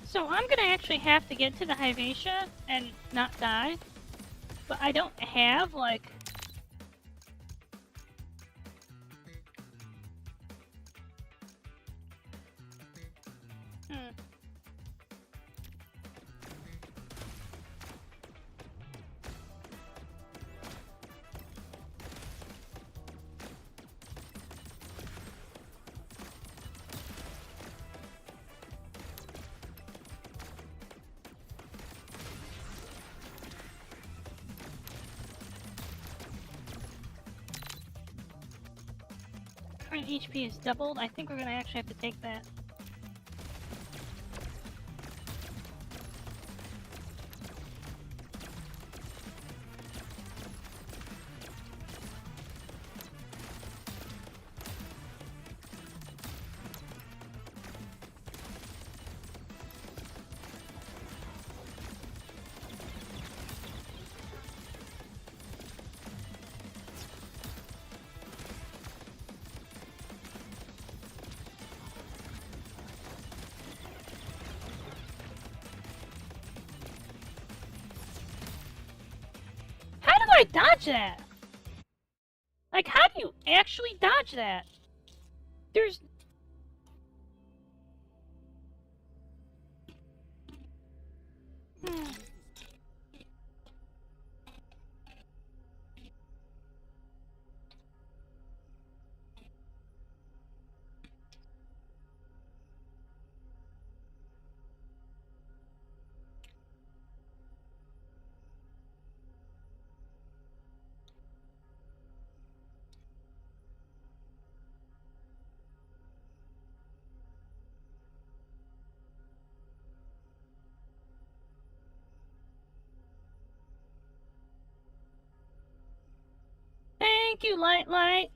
Speaker 1: So I'm gonna actually have to get to the Hyvatia and not die, but I don't have, like... Current HP is doubled. I think we're gonna actually have to take that. I dodge that? Like, how do you actually dodge that? There's... Thank you, Light.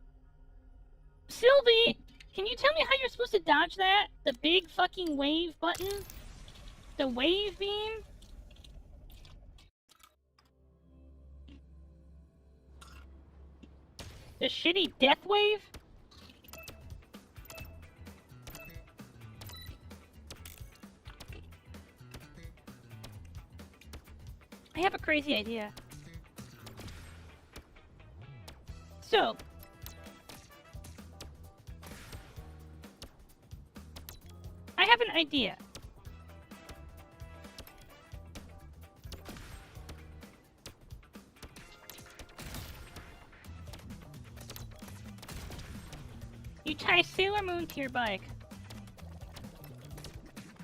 Speaker 1: Sylvie, can you tell me how you're supposed to dodge that? The big fucking wave button? The wave beam? The shitty death wave? I have a crazy idea. So, I have an idea. You tie Sailor Moon to your bike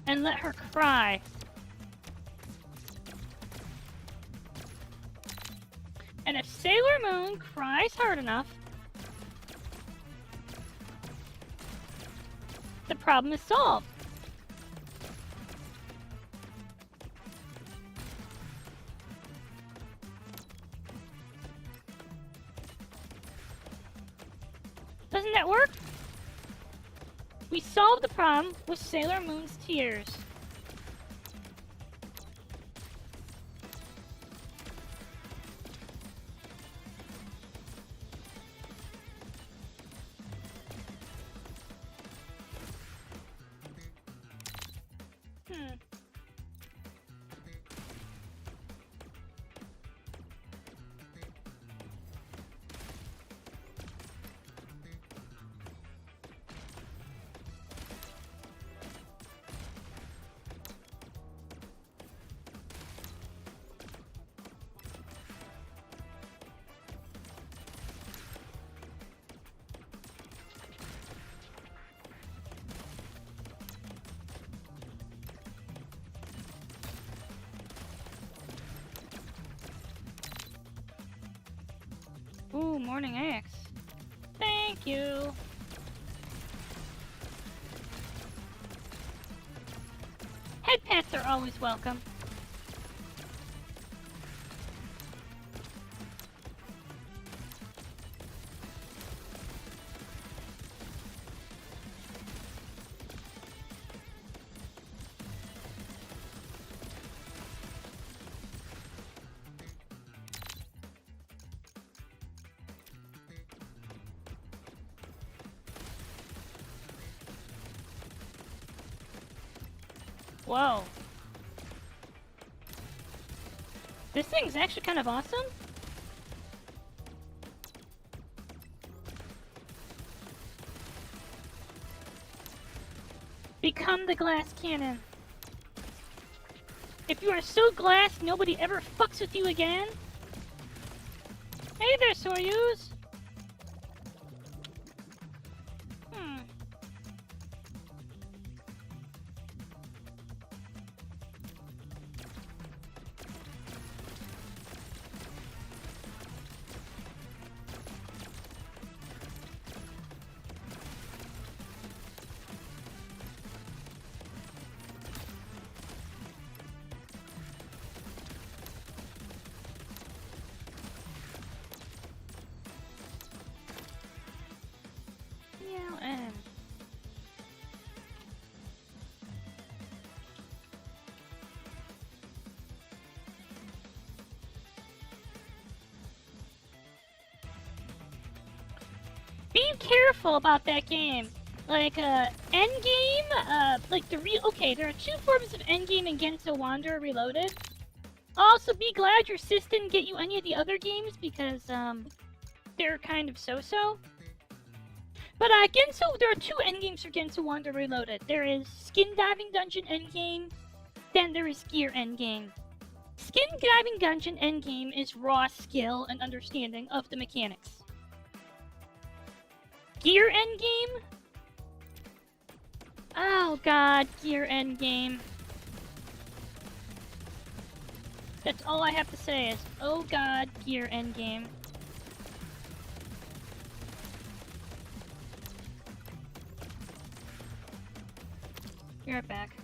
Speaker 1: and let her cry. And if Sailor Moon cries hard enough, the problem is solved. Doesn't that work? We solved the problem with Sailor Moon's tears. Ooh, morning axe. Thank you. Head pats are always welcome. Whoa. This thing's actually kind of awesome. Become the glass cannon. If you are so glass, nobody ever fucks with you again. Hey there, Soyuz. Be careful about that game. Like, endgame, like the real. Okay, there are two forms of endgame in Genso Wanderer Reloaded. Also, be glad your sis didn't get you any of the other games because, they're kind of so-so. But, Genso, there are two endgames for Genso Wanderer Reloaded. There is Skin Diving Dungeon endgame, then there is Gear endgame. Skin Diving Dungeon endgame is raw skill and understanding of the mechanics. Gear endgame? Oh god, Gear endgame. That's all I have to say is, oh god, Gear endgame. You're back.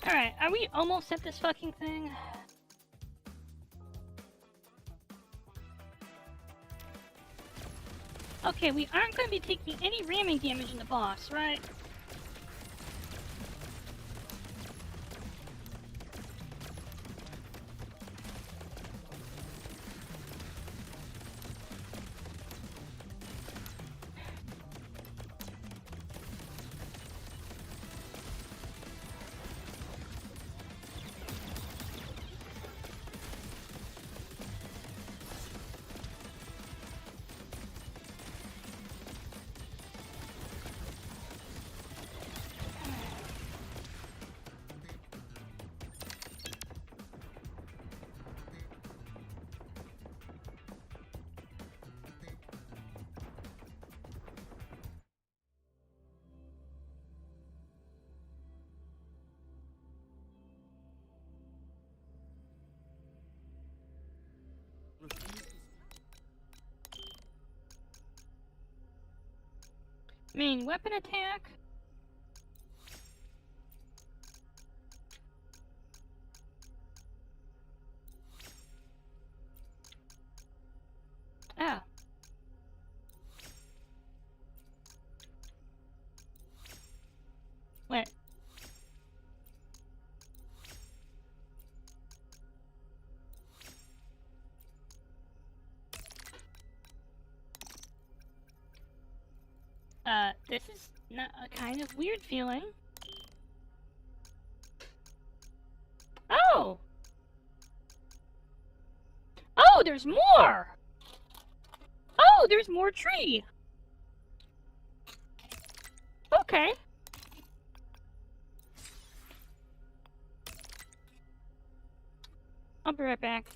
Speaker 1: Alright, are we almost at this fucking thing? Okay, we aren't going to be taking any ramming damage in the boss, right? Main weapon attack. Ah. Wait. This is not a kind of weird feeling. Oh! Oh, there's more! Oh, there's more tree! Okay. I'll be right back.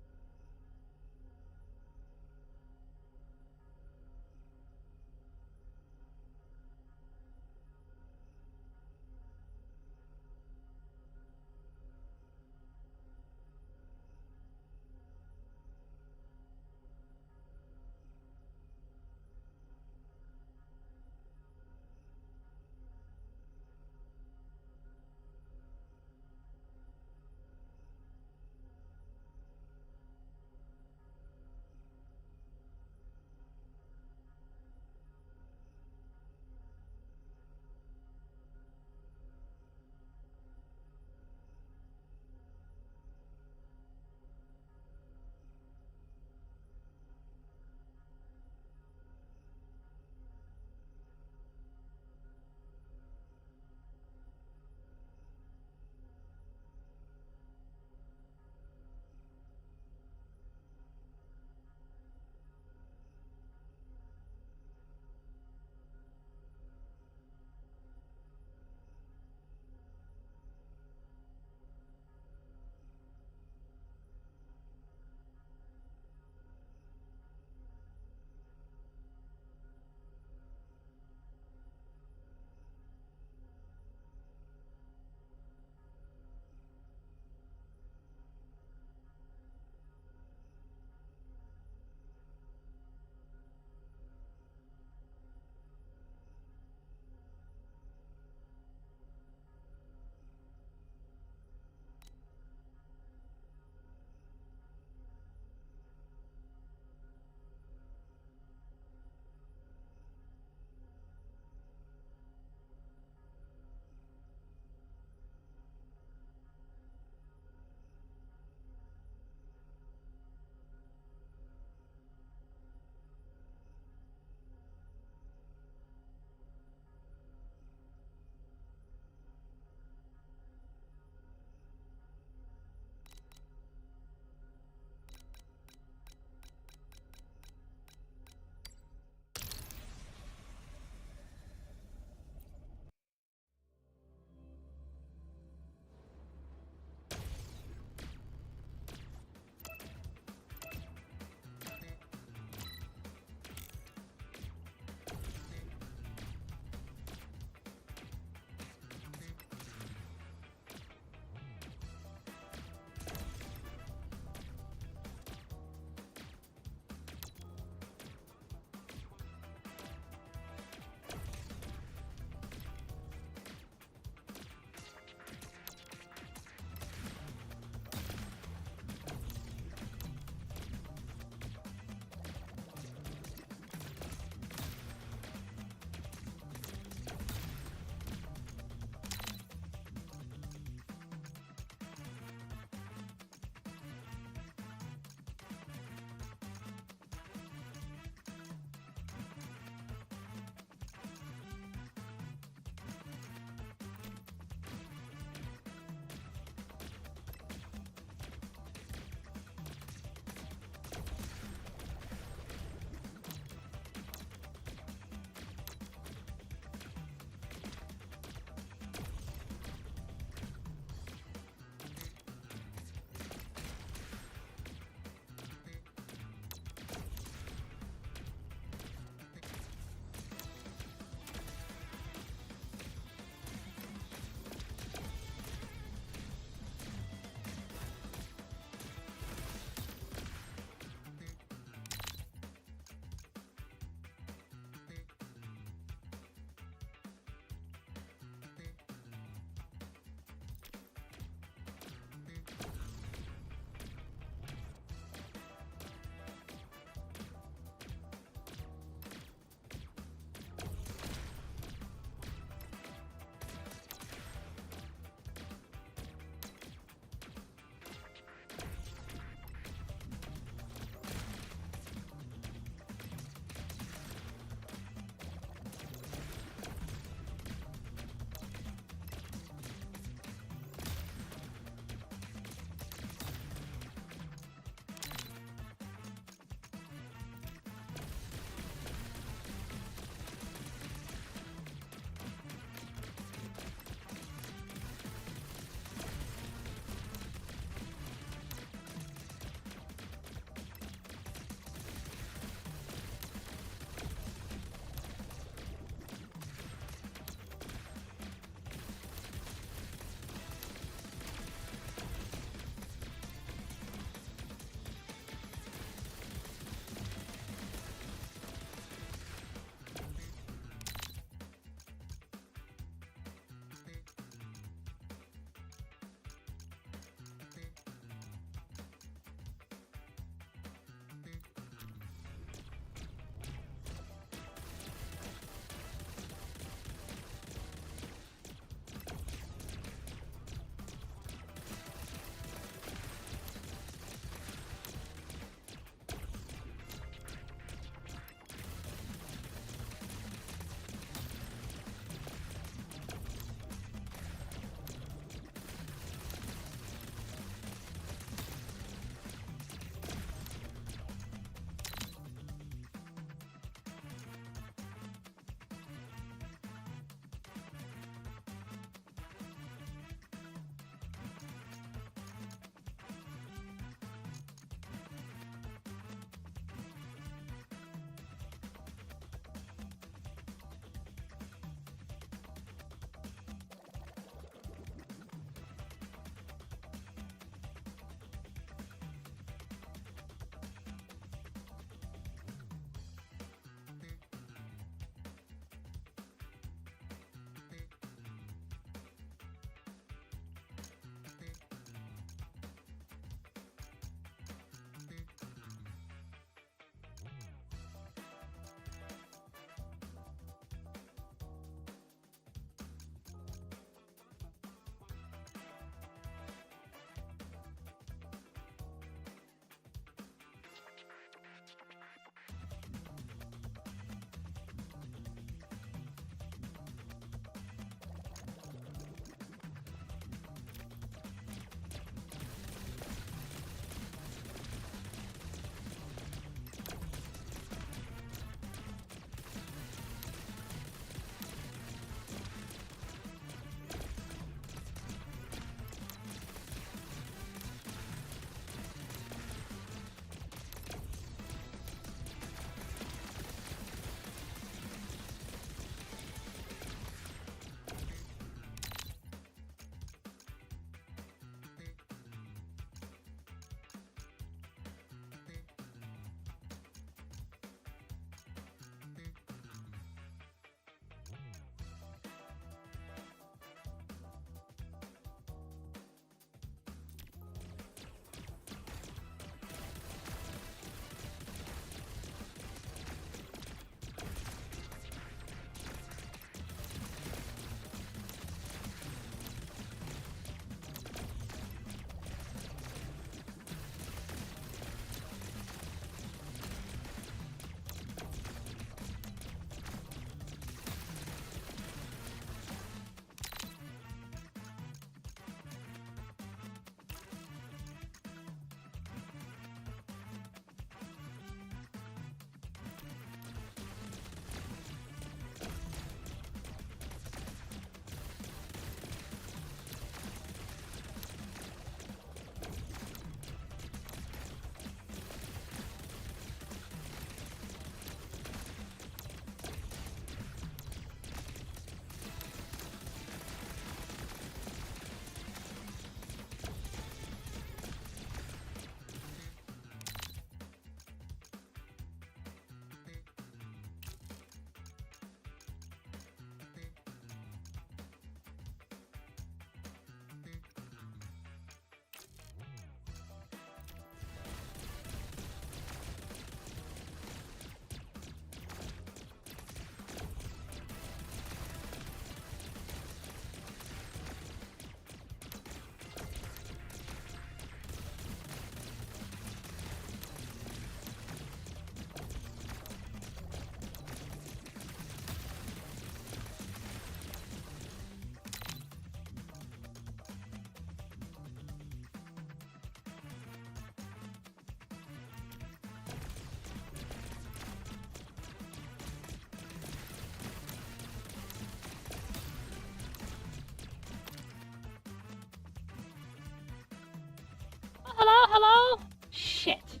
Speaker 1: Hello? Shit.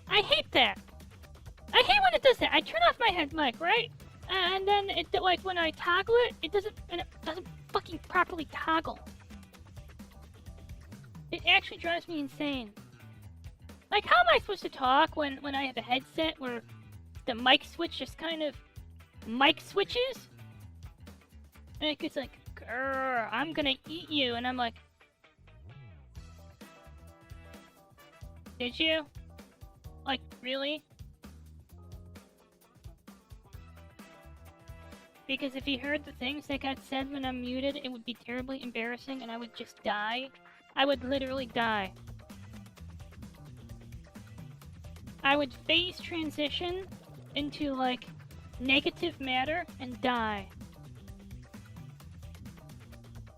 Speaker 1: I hate that. I hate when it does that. I turn off my head mic, right? And then it like when I toggle it, it doesn't fucking properly toggle. It actually drives me insane. Like, how am I supposed to talk when I have a headset where the mic switch just kind of mic switches? And it's like, grrr, I'm gonna eat you, and I'm like, did you? Like, really? Because if you heard the things that got said when I'm muted, it would be terribly embarrassing and I would just die. I would literally die. I would phase transition into, like, negative matter and die.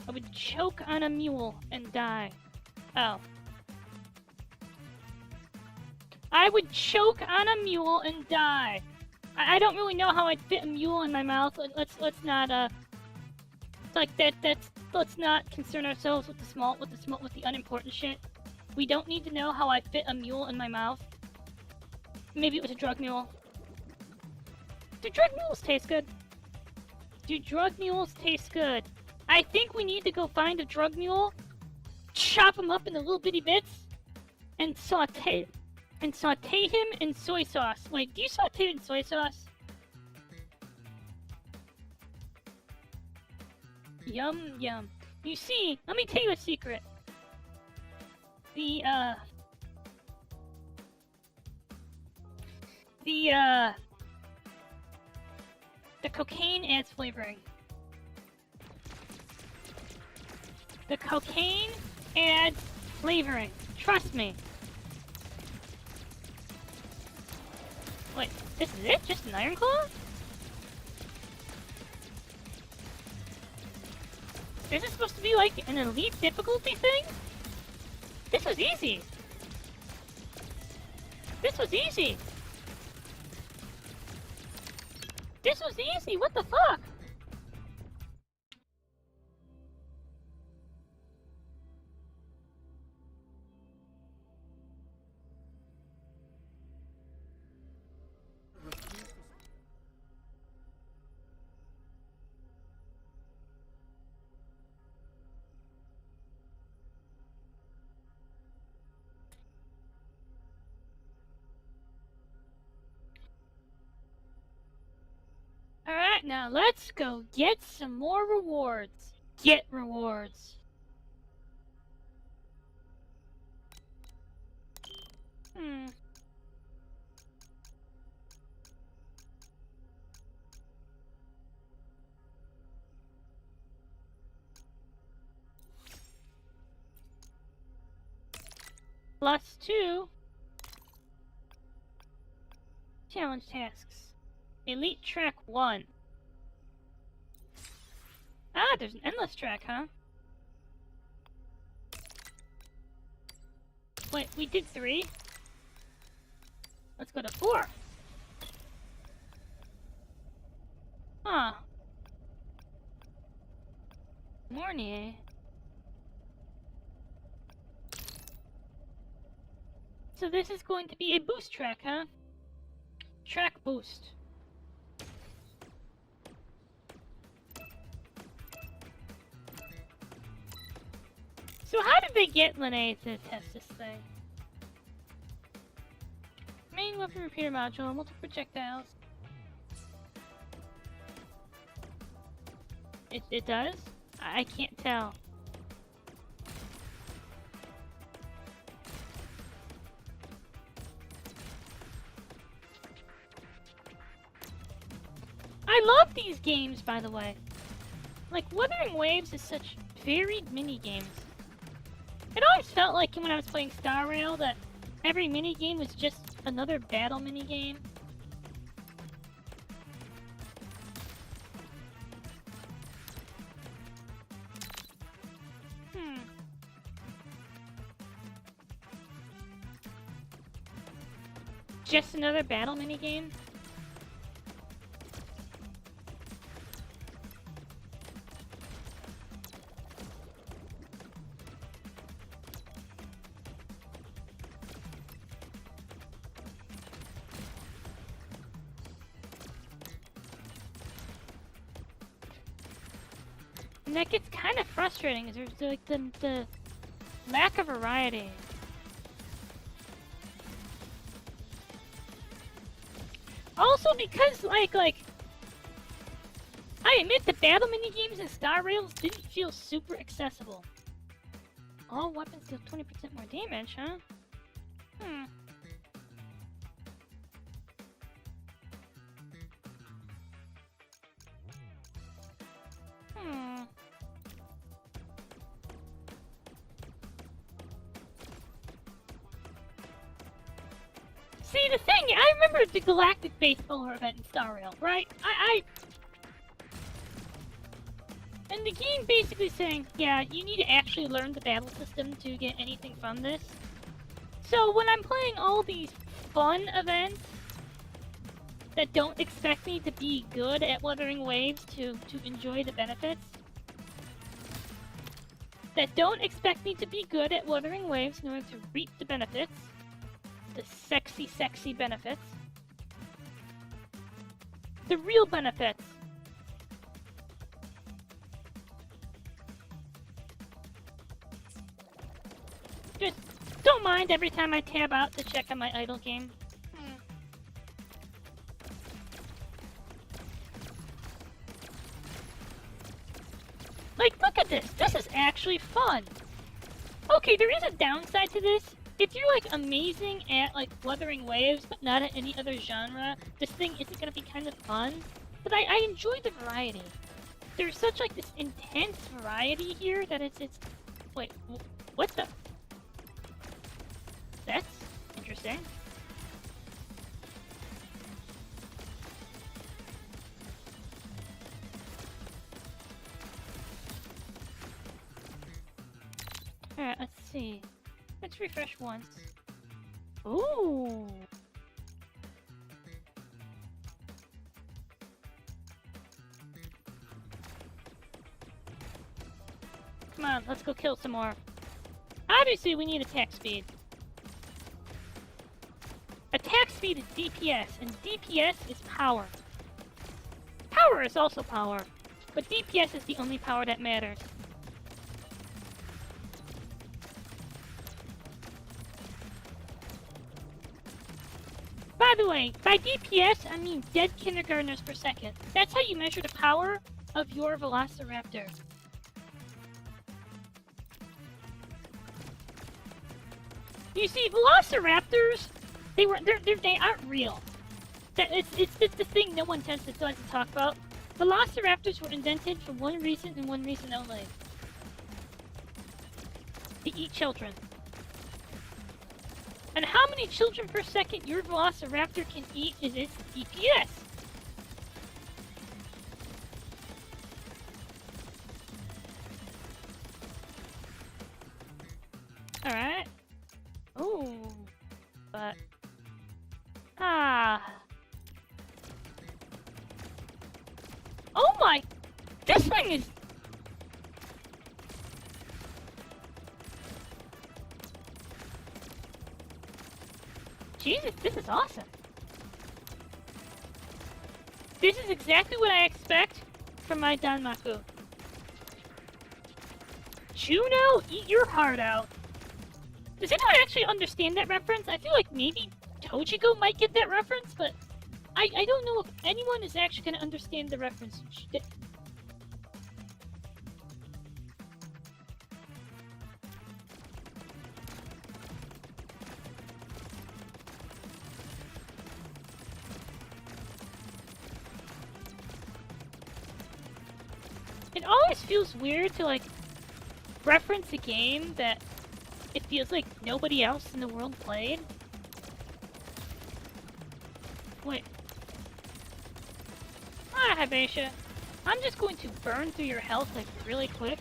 Speaker 1: I would choke on a mule and die. Oh. I would choke on a mule and die. I don't really know how I'd fit a mule in my mouth. Let's not like let's not concern ourselves with the unimportant shit. We don't need to know how I fit a mule in my mouth. Maybe it was a drug mule. Do drug mules taste good? Do drug mules taste good? I think we need to go find a drug mule, chop him up into little bitty bits, and saute him in soy sauce. Wait, do you saute in soy sauce? Yum, yum. You see, let me tell you a secret. The cocaine adds flavoring. The cocaine adds flavoring. Trust me. Wait, this is it? Just an Iron Claw? Is this supposed to be like an elite difficulty thing? This was easy. This was easy. This was easy, what the fuck? Alright, now let's go get some more rewards. Get rewards. +2. Challenge tasks. Elite track 1. Ah, there's an endless track, huh? Wait, we did 3. Let's go to 4. Huh. Mourned. So this is going to be a boost track, huh? Track boost. So how did they get Helena to test this thing? Main weapon repeater module, multiple projectiles. It does? I can't tell. I love these games, by the way. Like, Wuthering Waves is such varied mini-games. It always felt like when I was playing Star Rail that every mini-game was just another battle mini-game. Just another battle minigame? And that gets kind of frustrating, is there's like the lack of variety. Also because like I admit the battle minigames in Star Rails didn't feel super accessible. All weapons deal 20% more damage, huh? See, the thing, I remember the Galactic Baseball event in Star Rail, right? And the game basically saying, yeah, you need to actually learn the battle system to get anything from this. So when I'm playing all these fun events that don't expect me to be good at Wuthering Waves to enjoy the benefits, that don't expect me to be good at Wuthering Waves in order to reap the benefits, the sexy, sexy benefits, the real benefits. Just don't mind every time I tab out to check on my idle game. Like, look at this! This is actually fun! Okay, there is a downside to this. If you're, like, amazing at, like, Wuthering Waves, but not at any other genre, this thing isn't gonna be kind of fun. But I enjoy the variety. There's such, like, this intense variety here that it's... Wait, what the... That's interesting. Alright, let's see. Let's refresh once. Ooh! Come on, let's go kill some more. Obviously, we need attack speed. Attack speed is DPS, and DPS is power. Power is also power, but DPS is the only power that matters. By the way, by DPS, I mean dead kindergartners per second. That's how you measure the power of your Velociraptor. You see, Velociraptors, they aren't real. It's the thing no one tends to talk about. Velociraptors were invented for one reason and one reason only. To eat children. And how many children per second your Velociraptor can eat is its DPS. Alright. Ooh. But... Oh my... This thing is... Jesus, this is awesome. This is exactly what I expect from my Danmaku. Juno, eat your heart out. Does anyone actually understand that reference? I feel like maybe Tojigo might get that reference, but I don't know if anyone is actually going to understand the reference. It always feels weird to, like, reference a game that it feels like nobody else in the world played. Wait. Ah, Hibatia. I'm just going to burn through your health, like, really quick.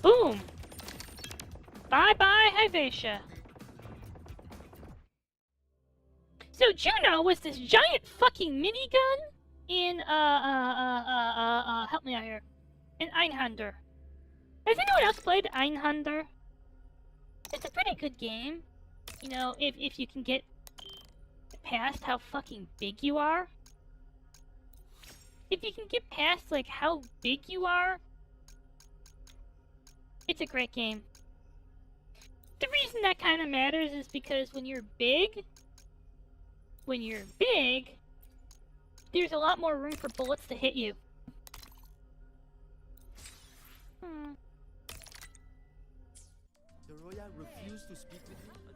Speaker 1: Boom! Bye-bye, Hibatia. So Juno was this giant fucking minigun in, help me out here. In Einhander. Has anyone else played Einhander? It's a pretty good game. You know, if you can get past how fucking big you are. If you can get past, like, how big you are, it's a great game. The reason that kind of matters is because when you're big, there's a lot more room for bullets to hit you.
Speaker 9: The Roya refused to speak with you until...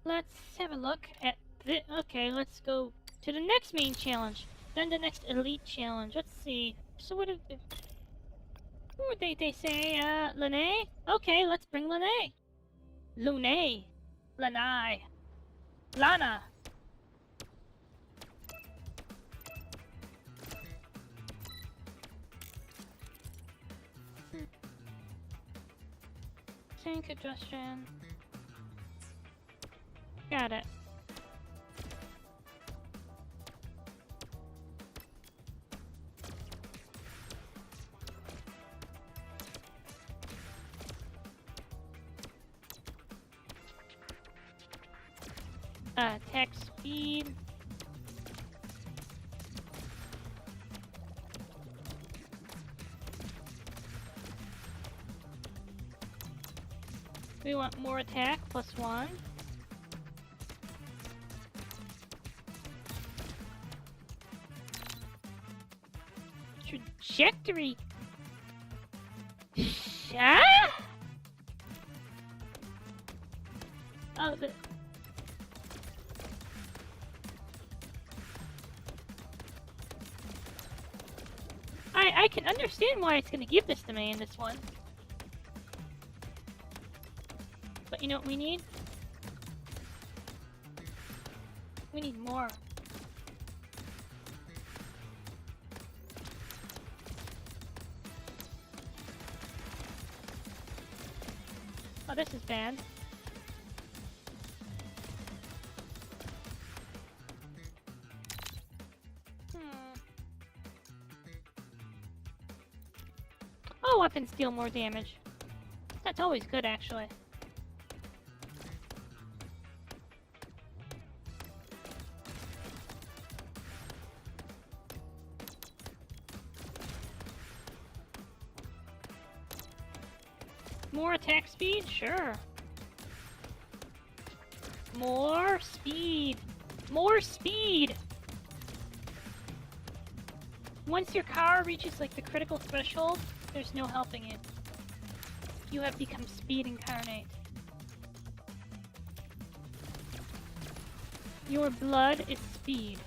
Speaker 1: Let's have a look at this. Okay, let's go to the next main challenge. Then the next elite challenge. Let's see. So what did who would they say? Lene? Okay, let's bring Lene. Lune. Lanai. Lana. Same congestion. Got it. Attack speed. We want more attack, +1. Trajectory. Oh, I can understand why it's gonna give this to me in this one. But you know what we need? We need more. Oh, this is bad. Oh, weapons deal more damage. That's always good, actually. More attack speed? Sure. More speed! More speed! Once your car reaches, like, the critical threshold, there's no helping it. You have become speed incarnate. Your blood is speed.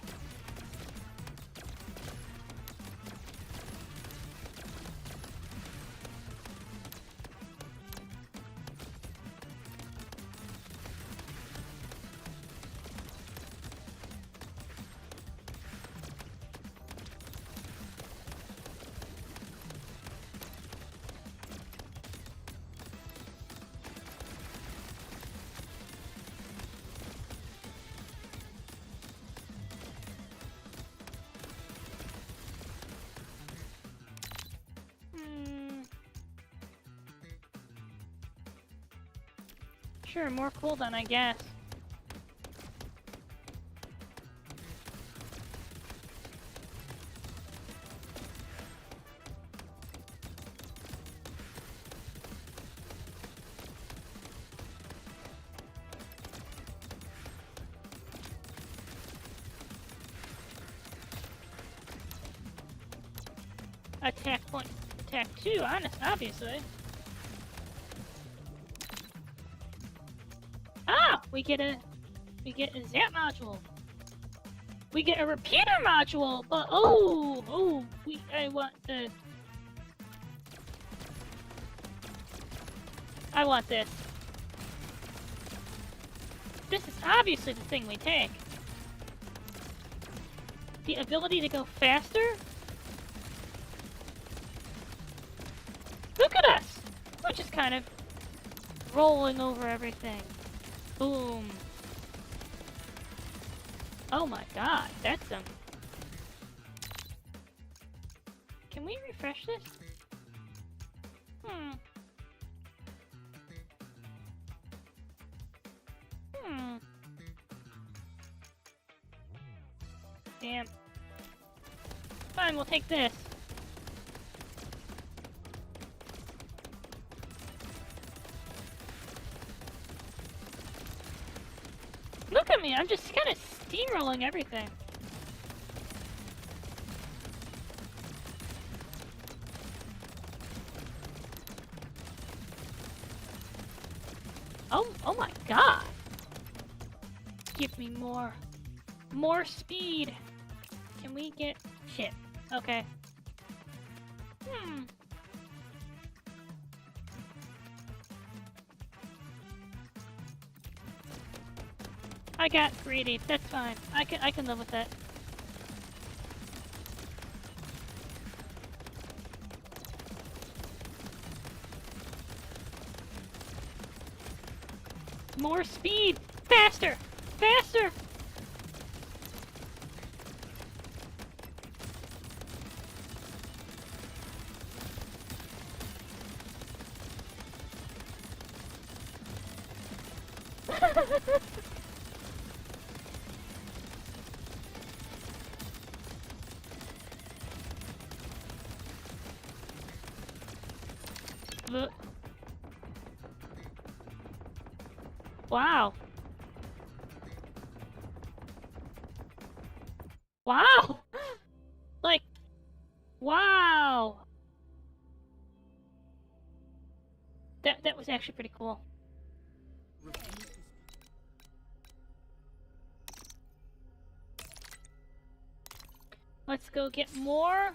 Speaker 1: Sure, more cooldown, I guess. Attack point, attack 2, obviously. Ah! We get a zap module. We get a repeater module, but I want this. This is obviously the thing we take. The ability to go faster? Look at us! We're just kind of rolling over everything. Boom. Oh my god, that's some... Can we refresh this? Damn. Fine, we'll take this. Look at me, I'm just kind of steamrolling everything. Oh my god! Give me more. More speed! Can we get... shit. Okay. I got greedy. That's fine. I can live with that. More speed! Faster! Faster! Wow. Wow! Like, wow! That was actually pretty cool. Let's go get more.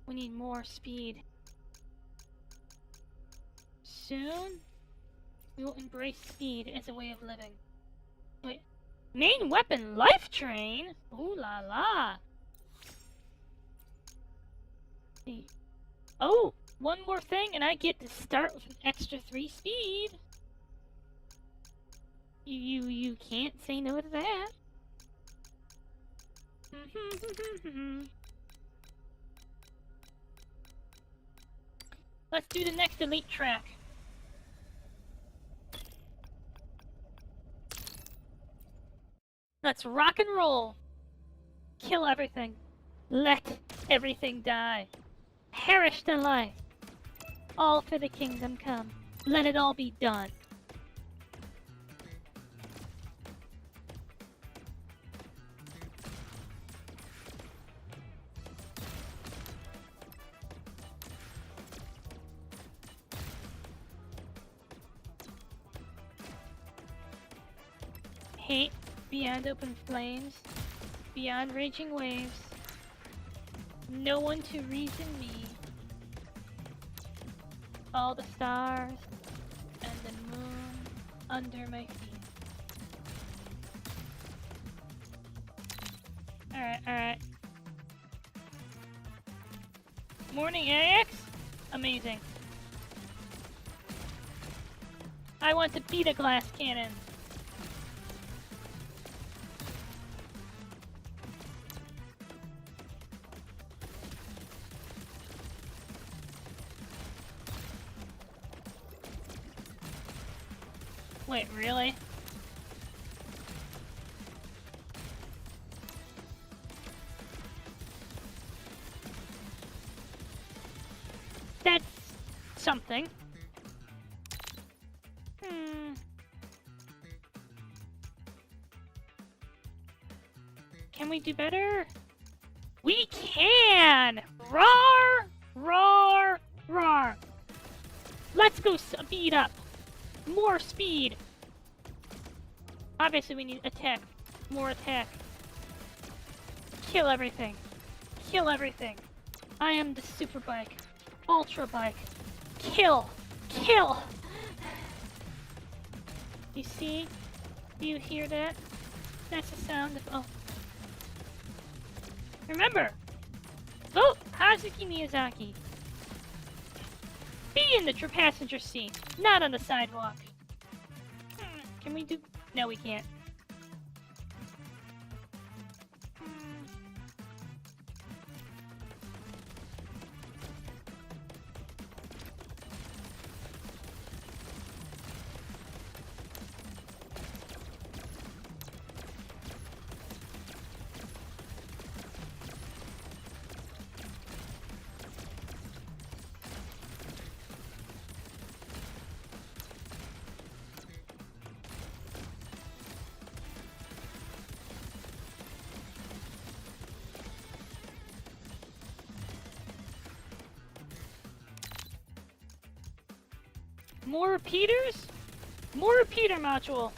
Speaker 1: We need more speed. Soon, we will embrace speed as a way of living. Wait. Main weapon, life train? Ooh la la. See. Oh, one more thing and I get to start with an extra 3 speed. You can't say no to that. Let's do the next elite track. Let's rock and roll. Kill everything. Let everything die. Perish the life. All for the kingdom come. Let it all be done. Hate beyond open flames, beyond raging waves, no one to reason me. All the stars and the moon under my feet. Alright. Morning AX? Amazing. I want to beat a glass cannon. Wait, really? That's something. Can we do better? We can! Roar! Roar! Roar! Let's go speed up! More speed! Obviously we need attack. More attack. Kill everything. Kill everything. I am the super bike. Ultra bike. Kill! Kill! You see? Do you hear that? That's the sound of... oh. Remember! Vote Hazuki Miyazaki. Be in the passenger seat, not on the sidewalk. Can we do... No, we can't. More repeaters? More repeater module.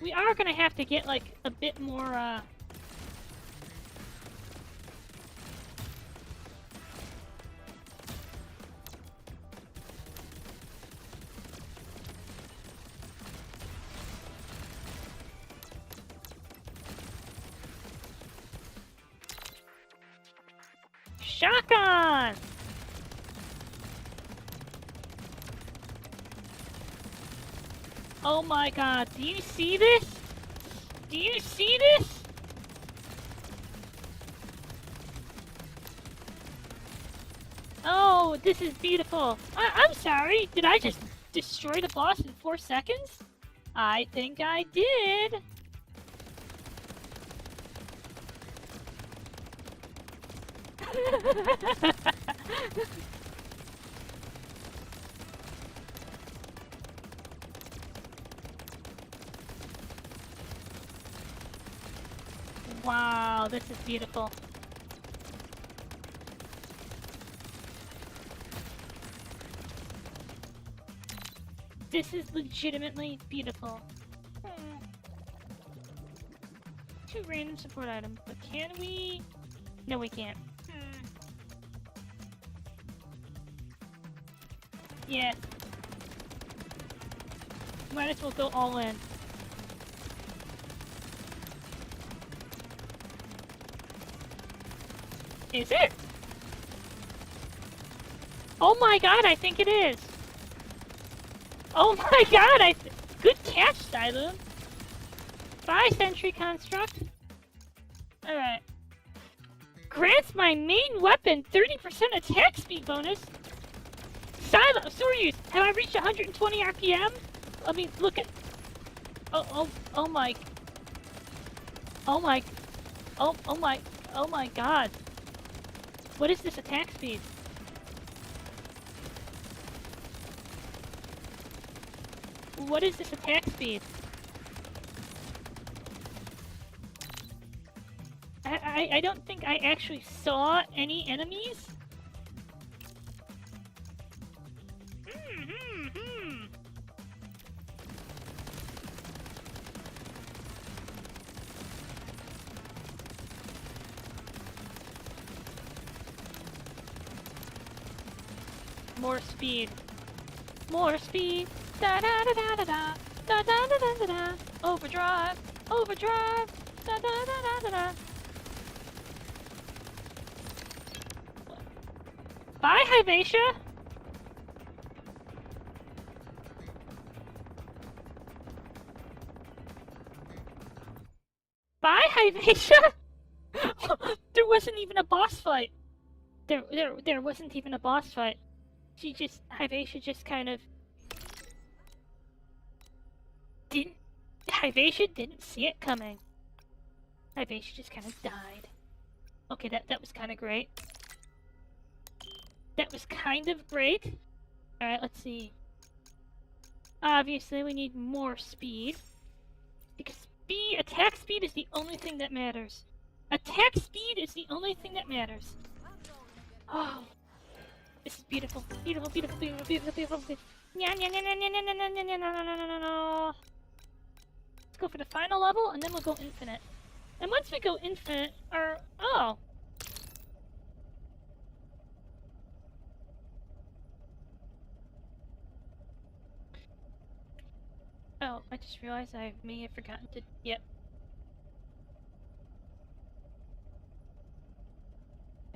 Speaker 1: We are gonna have to get like a bit more shotgun! Oh my god, do you see this? Do you see this? Oh, this is beautiful. I'm sorry, did I just destroy the boss in 4 seconds? I think I did. Wow, this is beautiful. This is legitimately beautiful. 2 random support items, but can we? No, we can't. Yeah. Might as well go all in. Is it? Oh my god, I think it is. Oh my god, good catch, Styloon. Bye, Sentry Construct. Alright. Grants my main weapon 30% attack speed bonus. Soryus, have I reached 120 RPM? Let me look at... Oh my... Oh my god. What is this attack speed? What is this attack speed? I don't think I actually saw any enemies. More speed. More speed. Da da da da da da. Da da da da da da. Overdrive. Overdrive. Da da da da da da. Bye, Hyvatia. Bye, Hyvatia. There wasn't even a boss fight. There wasn't even a boss fight. Hyvatia just kind of didn't. Hyvatia didn't see it coming. Hyvatia just kind of died. Okay, that was kind of great. That was kind of great. Alright, let's see. Obviously, we need more speed. Because attack speed is the only thing that matters. Attack speed is the only thing that matters. Oh. This is beautiful. Beautiful, beautiful, beautiful, beautiful, beautiful. Let's go for the final level, and then we'll go infinite. And once we go infinite, oh. Oh, I just realized I may have forgotten to... Yep.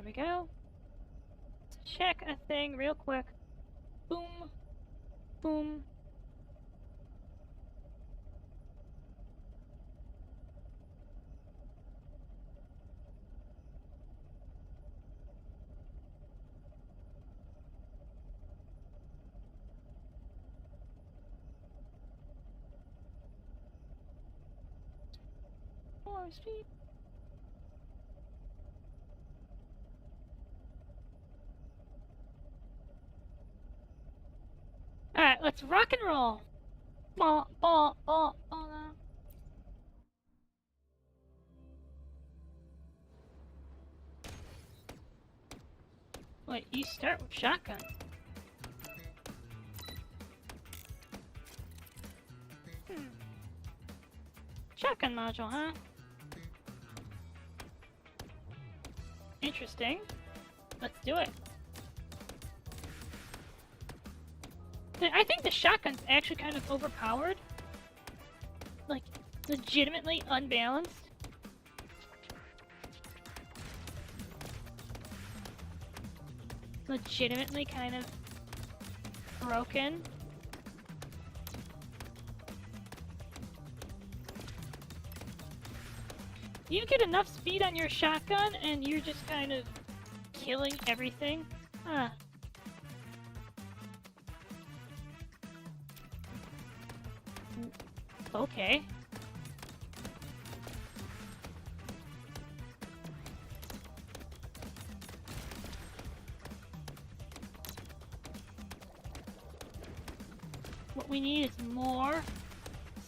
Speaker 1: we go. Let's check a thing real quick. Boom. Boom. More speed. Alright, let's rock and roll. Ball, ball, ball, ball now. Wait, you start with shotgun. Shotgun module, huh? Interesting. Let's do it. I think the shotgun's actually kind of overpowered. Like, legitimately unbalanced. Legitimately kind of broken. You get enough speed on your shotgun and you're just kind of killing everything? Huh. Okay. What we need is more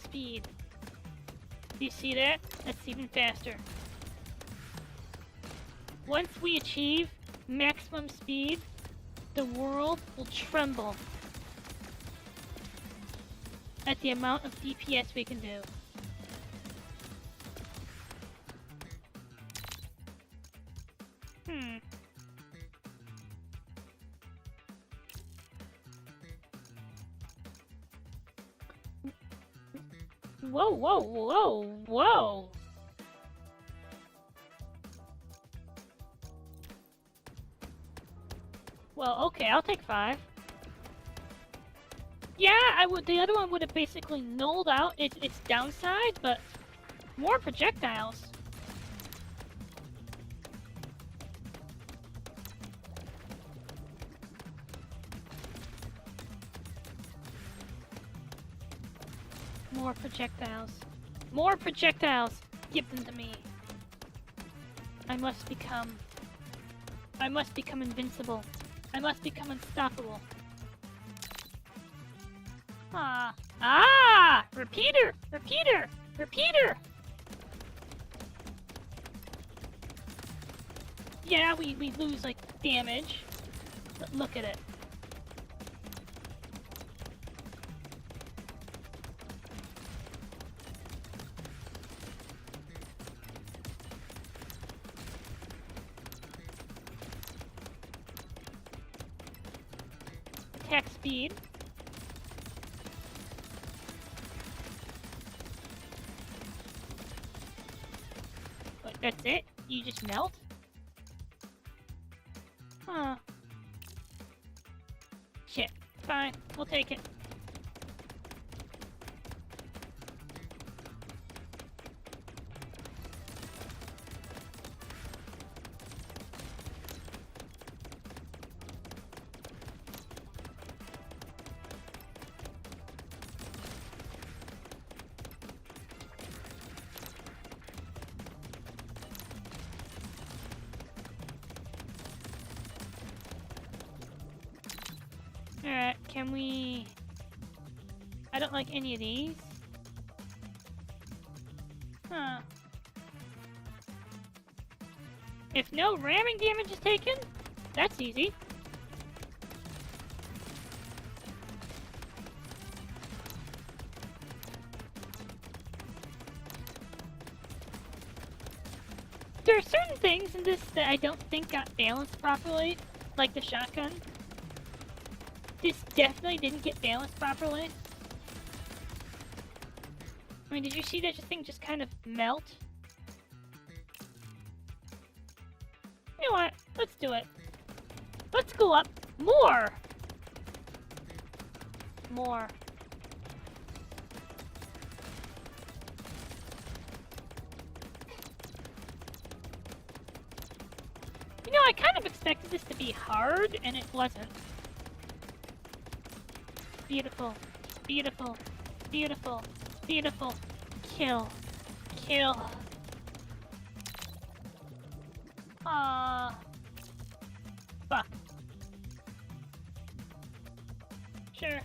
Speaker 1: speed. Do you see that? That's even faster. Once we achieve maximum speed, the world will tremble at the amount of DPS we can do. Whoa, whoa, whoa, whoa! Well, okay, I'll take 5. Yeah, I would. The other one would have basically nulled out its downside, but more projectiles. More projectiles. More projectiles! Give them to me. I must become invincible. I must become unstoppable. Ah! Ah! Repeater! Repeater! Repeater! Yeah, we lose, like, damage. But look at it. Attack speed. But that's it? You just melt? Huh. Shit. Fine. We'll take it. Alright, can we... I don't like any of these. Huh. If no ramming damage is taken, that's easy. There are certain things in this that I don't think got balanced properly, like the shotgun. This definitely didn't get balanced properly. I mean, did you see that thing just kind of melt? You know what? Let's do it. Let's go up more. More. You know, I kind of expected this to be hard, and it wasn't. Beautiful. Beautiful. Beautiful. Beautiful. Kill. Kill. Fuck. Sure.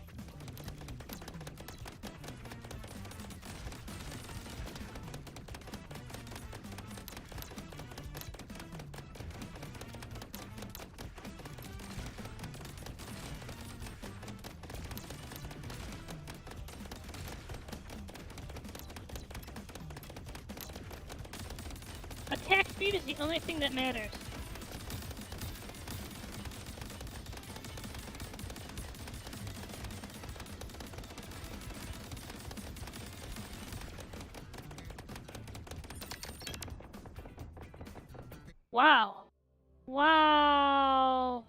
Speaker 1: Attack speed is the only thing that matters. Wow. Wow.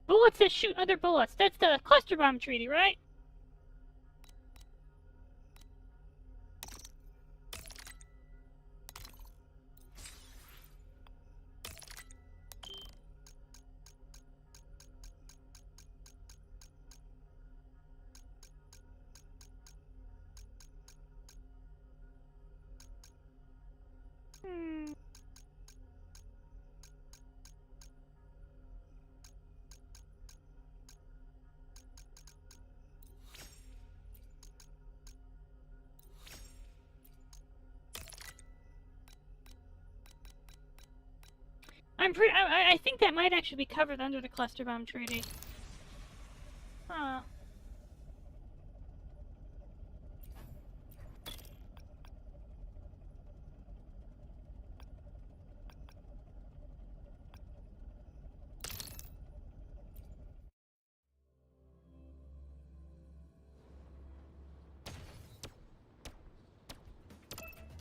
Speaker 1: Bullets that shoot other bullets. That's the cluster bomb treaty, right? I think that might actually be covered under the cluster bomb treaty. Huh.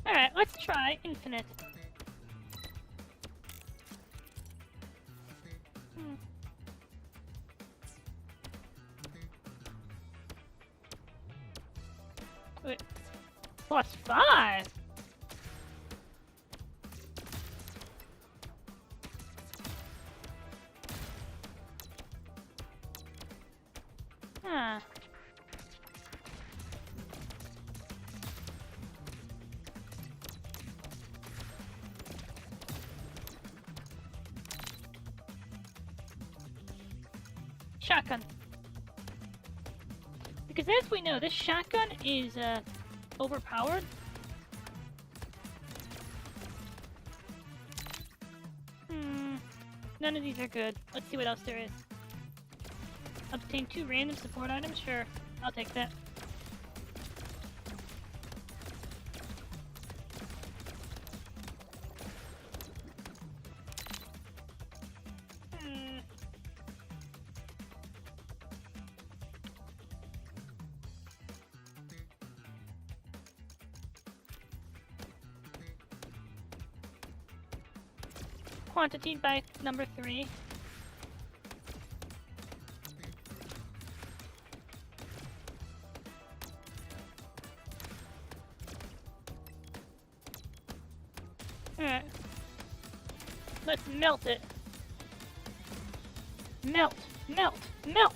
Speaker 1: Alright, let's try infinite. Wait. +5? Huh. Shotgun. Because as we know, this shotgun is, overpowered. None of these are good. Let's see what else there is. Obtain 2 random support items? Sure. I'll take that. Quantity by number 3. Alright. Let's melt it. Melt! Melt! Melt!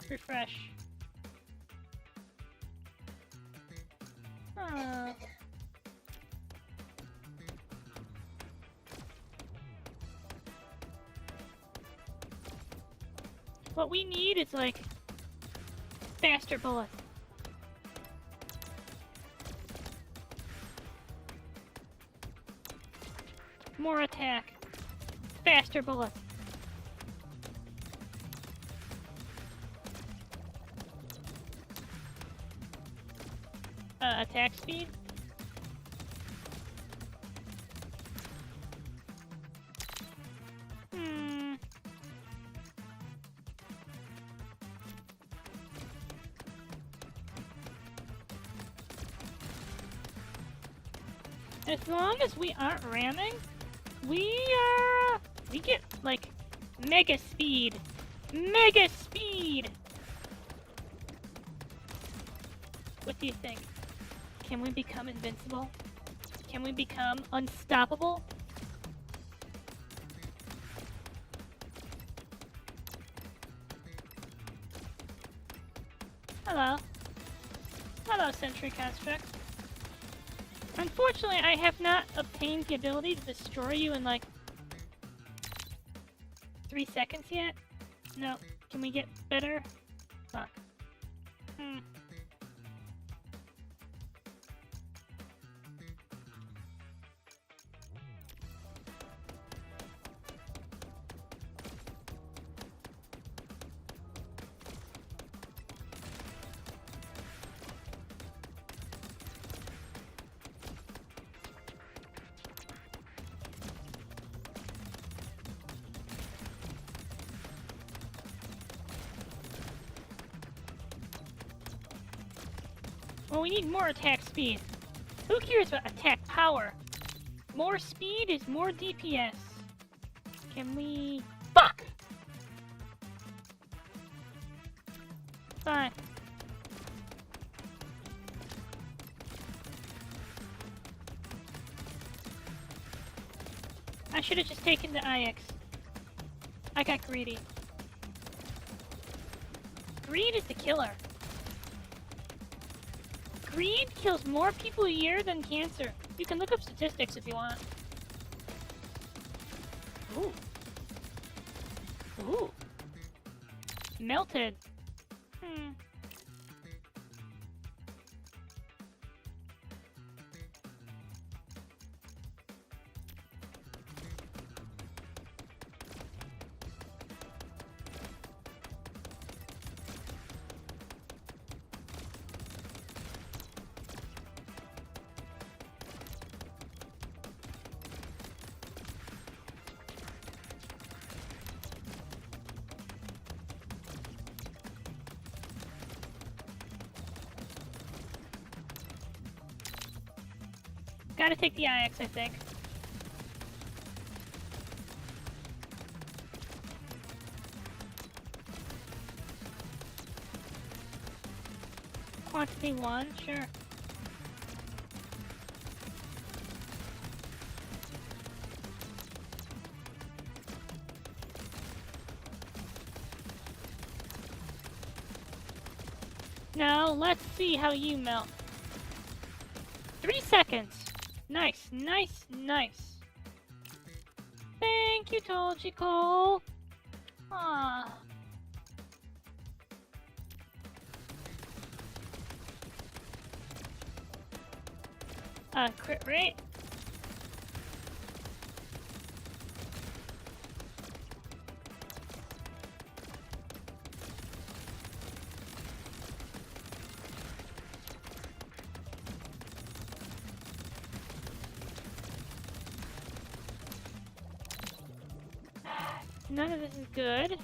Speaker 1: Refresh. What we need is, like, faster bullets. More attack. Faster bullets. Attack speed? As long as we aren't ramming, we get, like, mega speed. Mega speed! What do you think? Can we become invincible? Can we become unstoppable? Hello. Hello, Sentry Construct. Unfortunately, I have not obtained the ability to destroy you in, like, 3 seconds yet. No. Can we get better? Fuck. Well, we need more attack speed. Who cares about attack power? More speed is more DPS. Can we... Fuck! Fine. I should have just taken the IX. I got greedy. Greed is the killer. Greed kills more people a year than cancer. You can look up statistics if you want. Ooh. Ooh. Melted. Gotta take the IX, I think. Quantity 1, sure. Now, let's see how you melt. 3 seconds. Nice, nice, nice. Thank you, Tojico. Ah. Crit rate. None of this is good.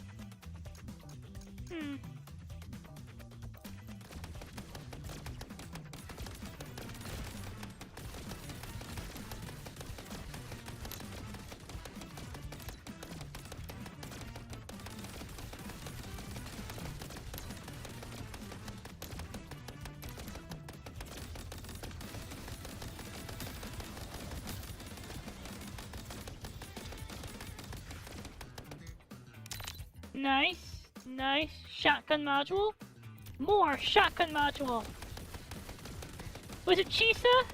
Speaker 1: Nice, nice. Shotgun module. More shotgun module. Was it Chisa?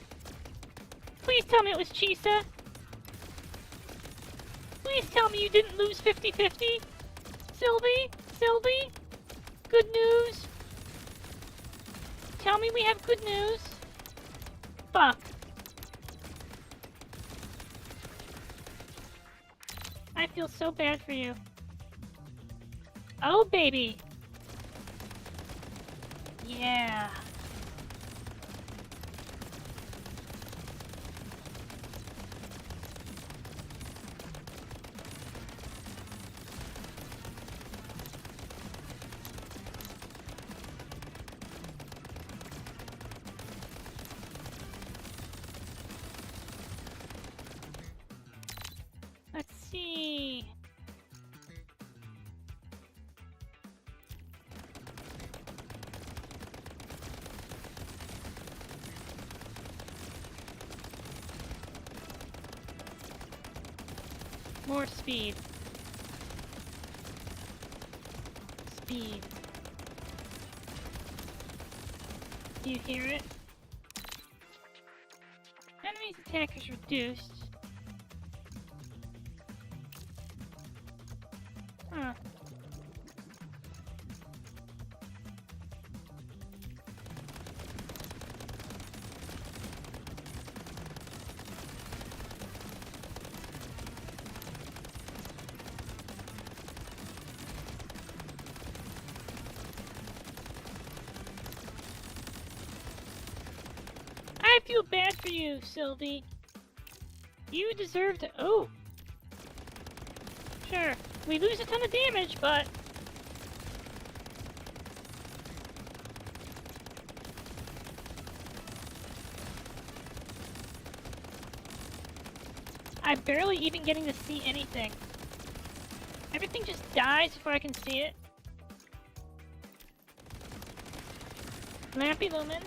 Speaker 1: Please tell me it was Chisa. Please tell me you didn't lose 50-50. Sylvie? Sylvie? Good news? Tell me we have good news. Fuck. I feel so bad for you. Oh, baby. Yeah. More speed. Speed. Do you hear it? Enemy's attack is reduced. Huh. I feel bad for you, Sylvie. You deserve to— oh! Sure, we lose a ton of damage, but... I'm barely even getting to see anything. Everything just dies before I can see it. Lampy Lumen.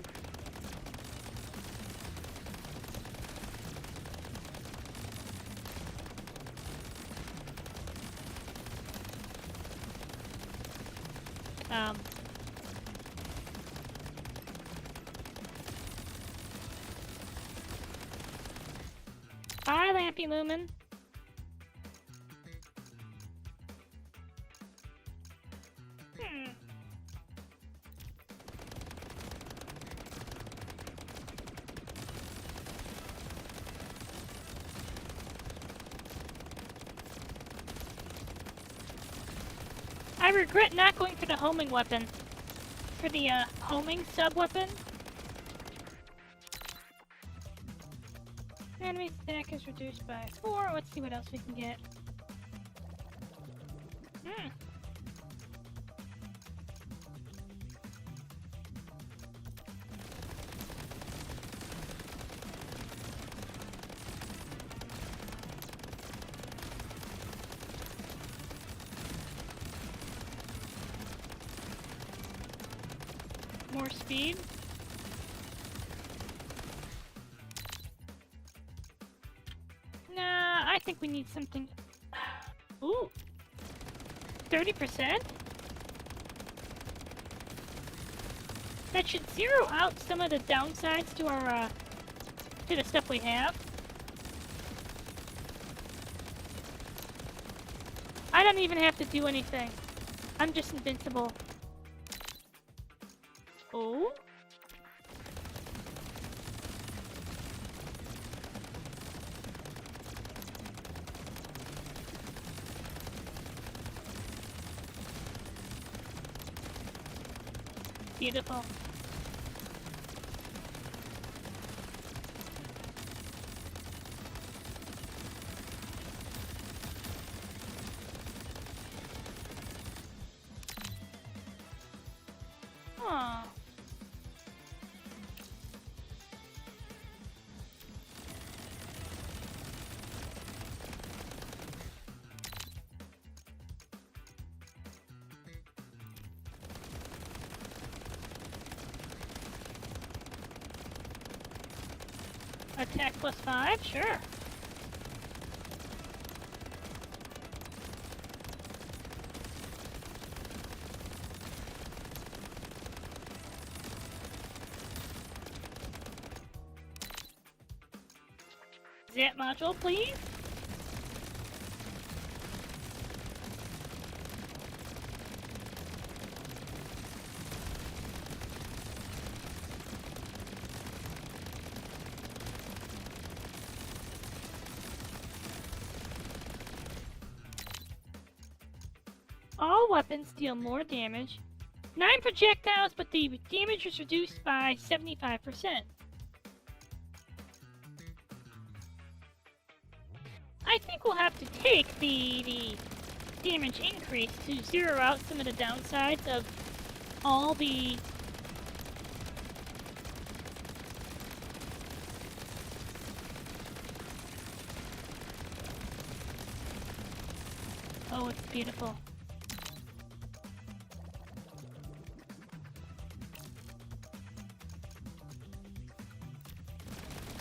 Speaker 1: Bye, Lampy Lumen. I regret not going for the homing weapon. For the, homing sub-weapon. Enemy's attack is reduced by 4. Let's see what else we can get. More speed. Nah, I think we need something. Ooh. 30%? That should zero out some of the downsides to our, to the stuff we have. I don't even have to do anything. I'm just invincible. Oh? Beautiful. Aww. Attack plus 5, sure. Zap module, please. All weapons deal more damage. 9 projectiles, but the damage is reduced by 75%. I think we'll have to take the damage increase to zero out some of the downsides of all the... Oh, it's beautiful.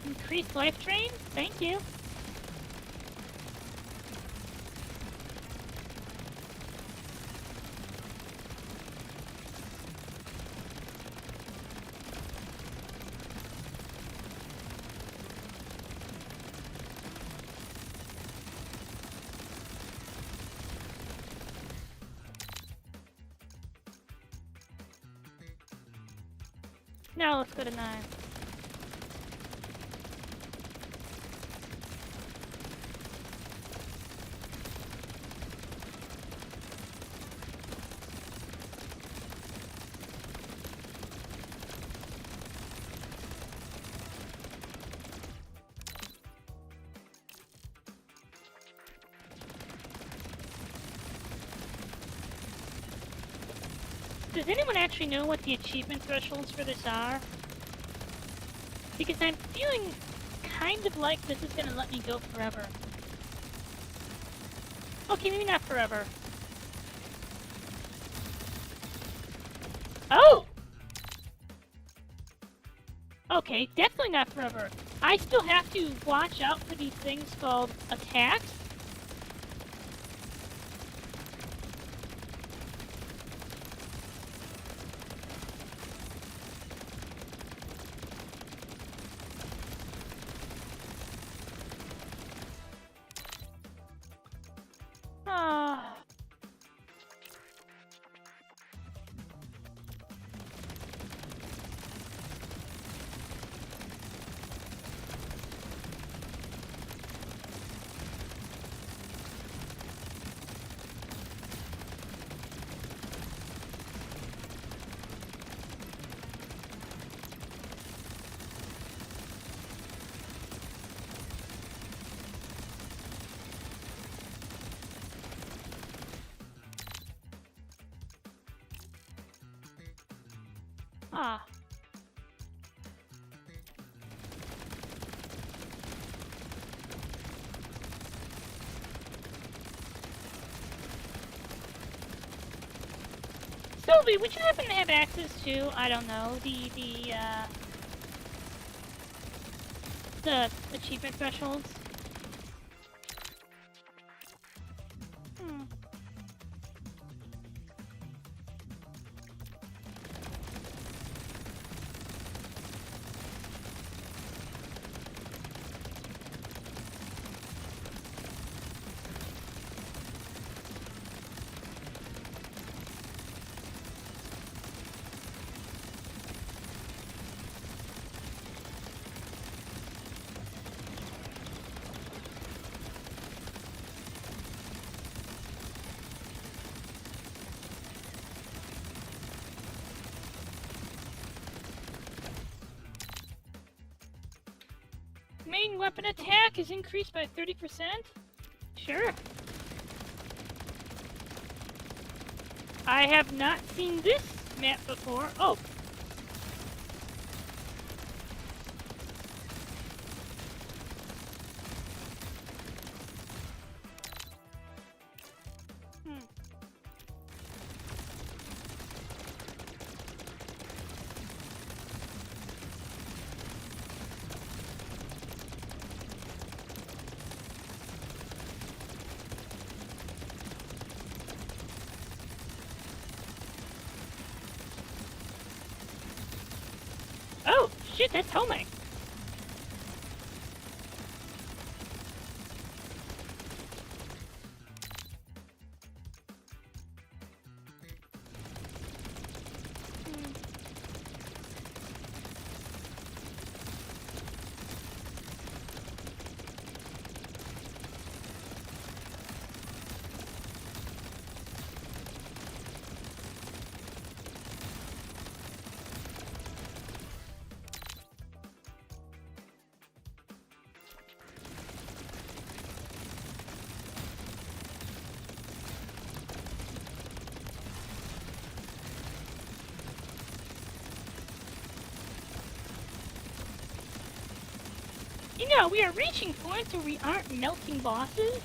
Speaker 1: Increased life drain? Thank you. Now let's go to 9. Does anyone actually know what the achievement thresholds for this are? Because I'm feeling kind of like this is gonna let me go forever. Okay, maybe not forever. Oh! Okay, definitely not forever. I still have to watch out for these things called attacks. Ah. Ah. Sylvie, would you happen to have access to, I don't know, the achievement thresholds? Hmm. Main weapon attack is increased by 30%? Sure. I have not seen this map before. Oh. Hmm. Oh, shit, that's homing. You know, we are reaching points where we aren't melting bosses.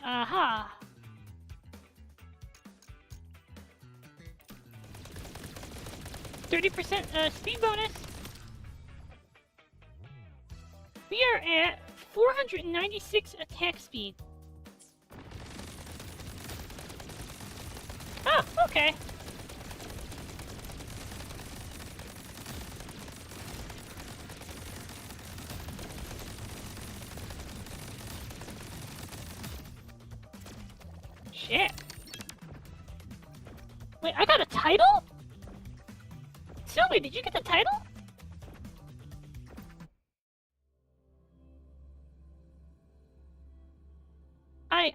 Speaker 1: Aha. 30% speed bonus. We are at 496 attack speed. Oh, okay. shit. Wait, I got a title? Sylvie, did you get the title?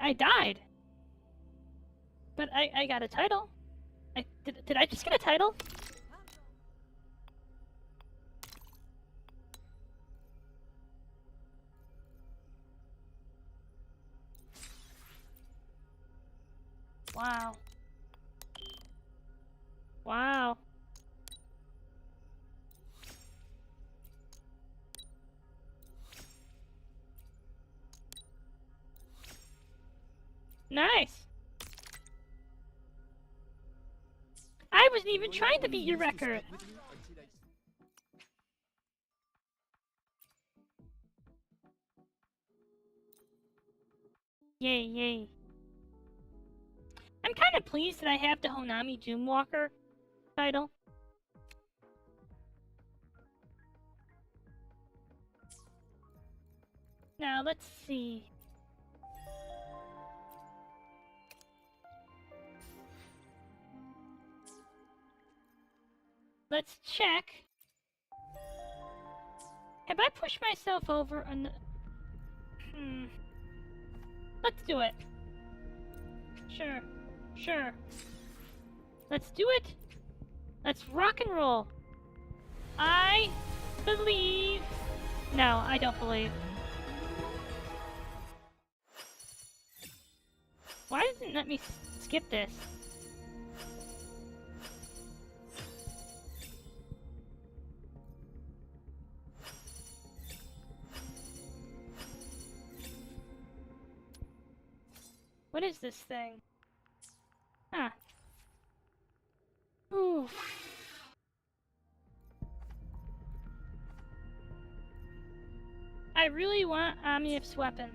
Speaker 1: I died. But I got a title. Did I just get a title? Wow. Wow. Nice. I wasn't even trying to beat your record. Yay, yay. I'm kind of pleased that I have the Honami Doomwalker title. Now, let's see. Let's check. Have I pushed myself over on... Let's do it. Sure. Sure. Let's do it. Let's rock and roll. I believe... No, I don't believe. Why doesn't it let me skip this? What is this thing? Huh. Ooh. I really want Omniup's weapon.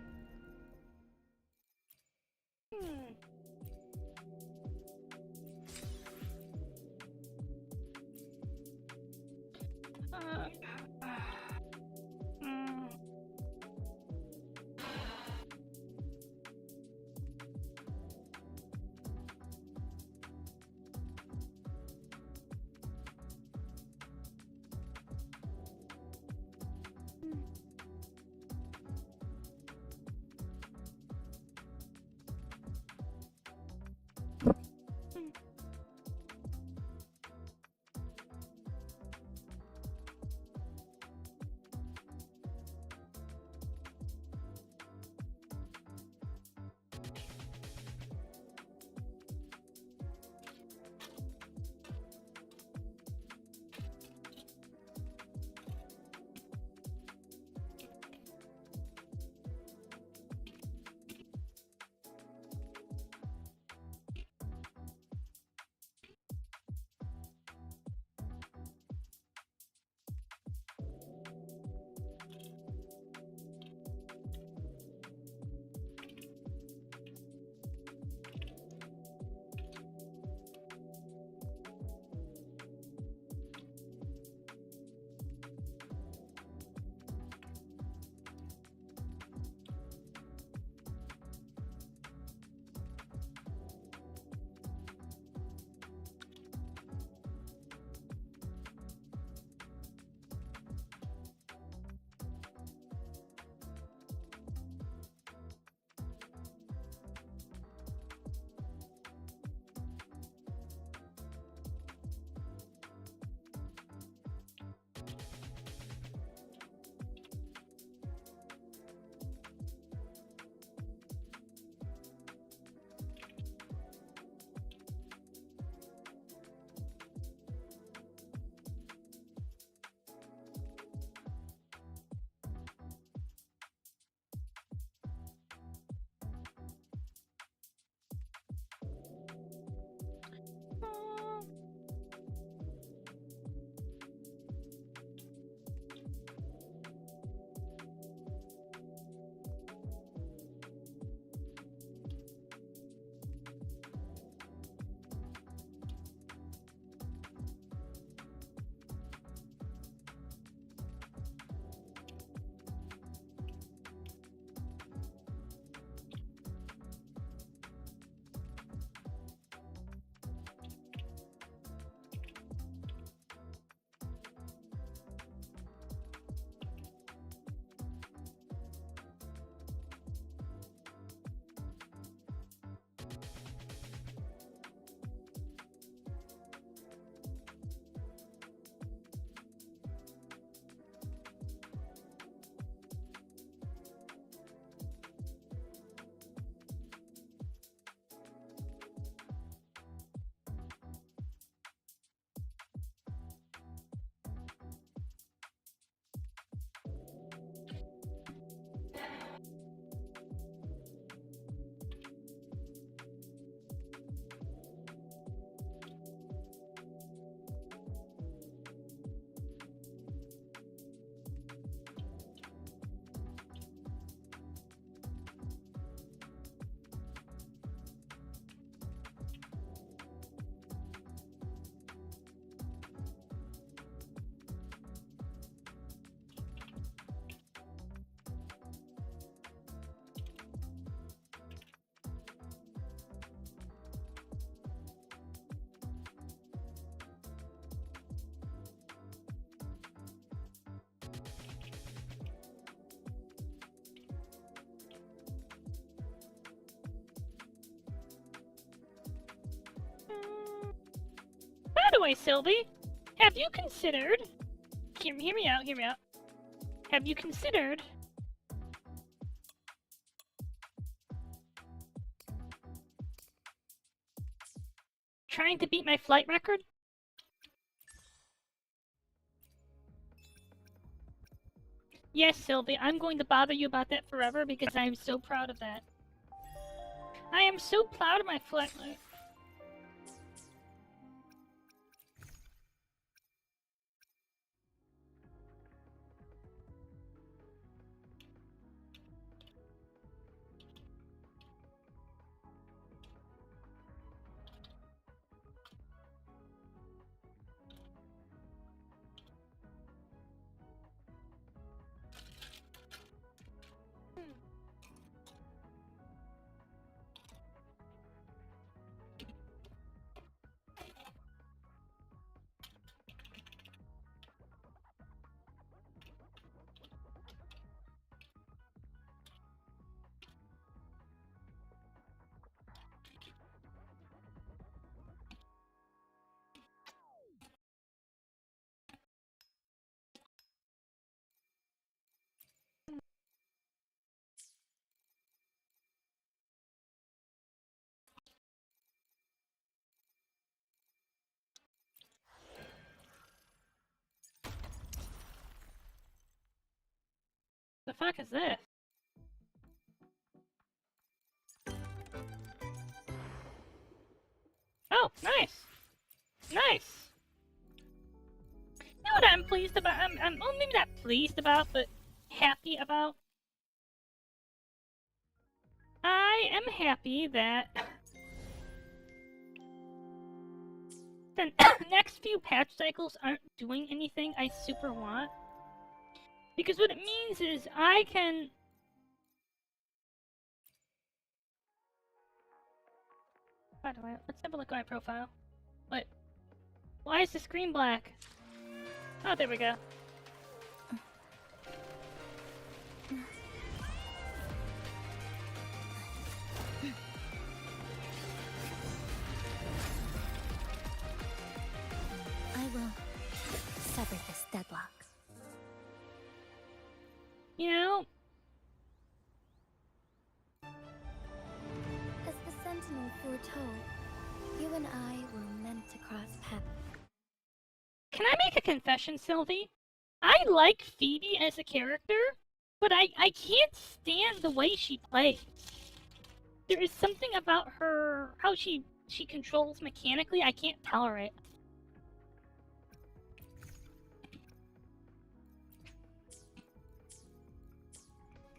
Speaker 1: way, Sylvie, have you considered... Hear me out, hear me out. Have you considered... trying to beat my flight record? Yes, Sylvie, I'm going to bother you about that forever because I am so proud of that. I am so proud of my flight record. The fuck is this? Oh, nice! Nice! You know what I'm pleased about? I'm well, maybe not pleased about, but happy about? I am happy that the next few patch cycles aren't doing anything I super want. Because what it means is I can... By the way, let's have a look at my profile. What? Why is the screen black? Oh, there we go.
Speaker 2: I will sever this deadlock.
Speaker 1: You know,
Speaker 2: As the Sentinel foretold, you and I were meant to cross paths.
Speaker 1: can I make a confession, Sylvie? I like Phoebe as a character, but I can't stand the way she plays. There is something about her, how she controls mechanically, I can't tolerate.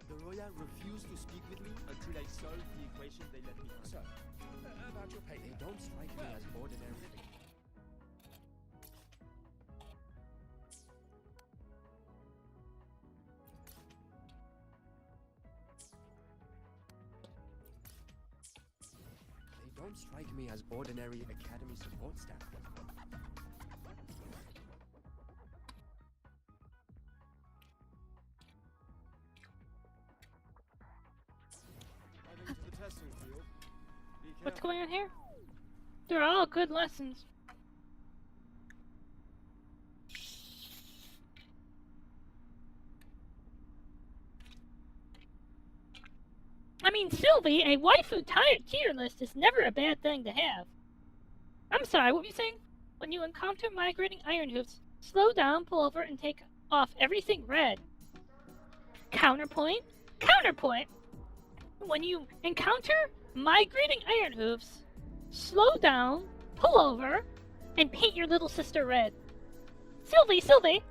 Speaker 4: The Roya refused to speak with me until I solved the equation they let me on.
Speaker 5: So, about your paper.
Speaker 4: They don't strike me as ordinary. They don't strike me as ordinary academy support staff.
Speaker 5: Heading to the testing field. Be
Speaker 1: What's
Speaker 5: careful.
Speaker 1: going on here? They're all good lessons. I mean, Sylvie, a waifu tier list is never a bad thing to have. I'm sorry, what were you saying? When you encounter migrating iron hoofs, slow down, pull over, and take off everything red. Counterpoint? Counterpoint! When you encounter migrating iron hoofs, slow down, pull over, and paint your little sister red. Sylvie,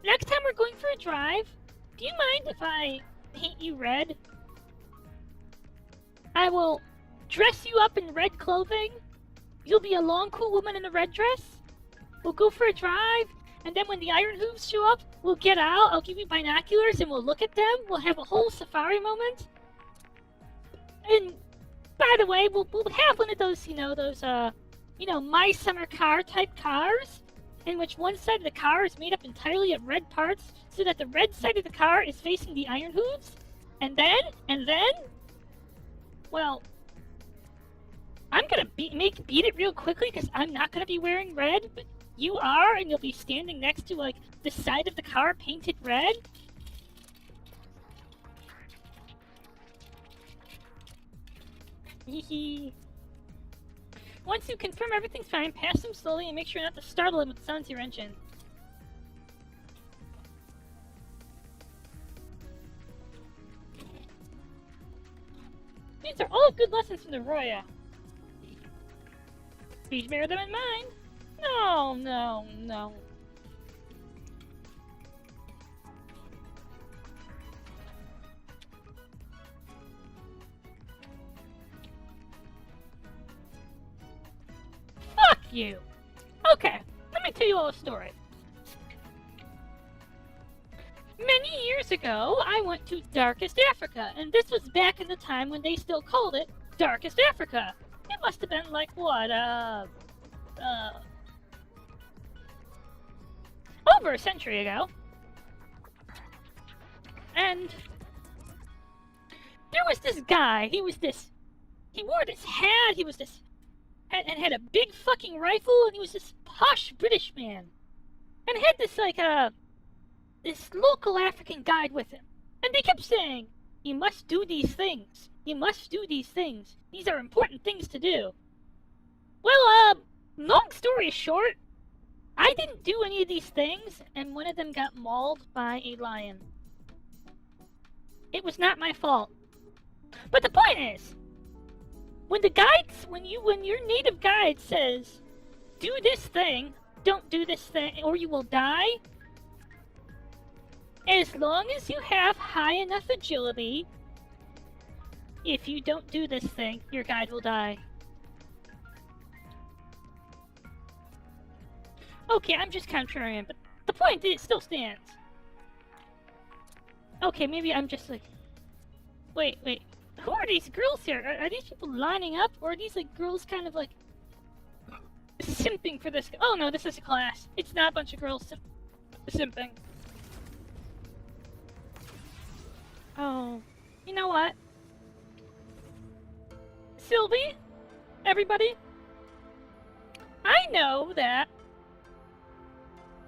Speaker 1: next time we're going for a drive, do you mind if I paint you red? I will dress you up in red clothing. You'll be a long, cool woman in a red dress. We'll go for a drive, and then when the iron hooves show up, we'll get out, I'll give you binoculars, and we'll look at them. We'll have a whole safari moment. And, by the way, we'll have one of those, my summer car type cars, in which one side of the car is made up entirely of red parts, so that the red side of the car is facing the iron hooves. And then, well, I'm gonna beat it real quickly because I'm not gonna be wearing red, but you are, and you'll be standing next to like the side of the car painted red. Hehe. Once you confirm everything's fine, pass them slowly and make sure not to startle him with the sounds of your engine. These are all good lessons from the Roya. Please bear them in mind. No, no, no. Fuck you. Okay, let me tell you all a story. Many years ago, I went to Darkest Africa, and this was back in the time when they still called it Darkest Africa. It must have been like, what, over a century ago. And there was this guy, he wore this hat, and had a big fucking rifle, and he was this posh British man. And had this, like, this local African guide with him. And they kept saying, you must do these things. You must do these things. These are important things to do. Well, long story short, I didn't do any of these things, and one of them got mauled by a lion. It was not my fault. But the point is, when your native guide says, do this thing, don't do this thing, or you will die, as long as you have high enough agility, if you don't do this thing, your guide will die. Okay, I'm just contrarian, but the point still stands. Okay, maybe I'm just like... Wait. Who are these girls here? Are these people lining up? Or are these like girls kind of like... simping for this? Oh no, this is a class. It's not a bunch of girls simping. Oh, you know what? Sylvie? Everybody? I know that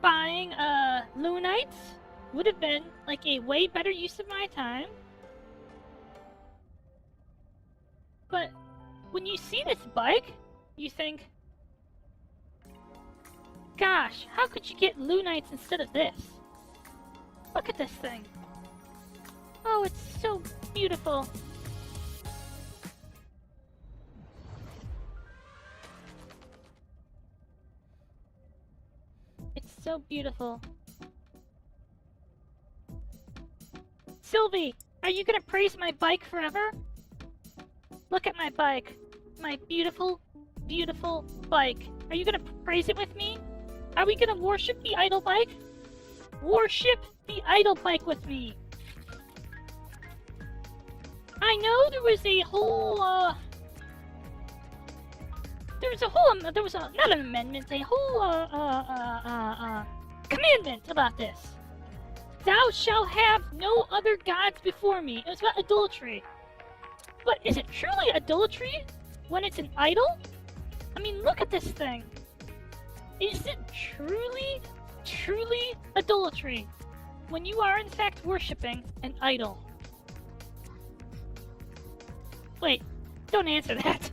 Speaker 1: buying Loonites would have been like a way better use of my time. But when you see this bike, you think, gosh, how could you get Loonites instead of this? Look at this thing. Oh, it's so beautiful. It's so beautiful. Sylvie, are you gonna praise my bike forever? Look at my bike. My beautiful, beautiful bike. Are you gonna praise it with me? Are we gonna worship the idol bike? Worship the idol bike with me. I know there was a whole, not an amendment, a whole, commandment about this. Thou shalt have no other gods before me. It was about adultery. But is it truly adultery when it's an idol? I mean, look at this thing. Is it truly adultery when you are in fact worshipping an idol? Wait, don't answer that.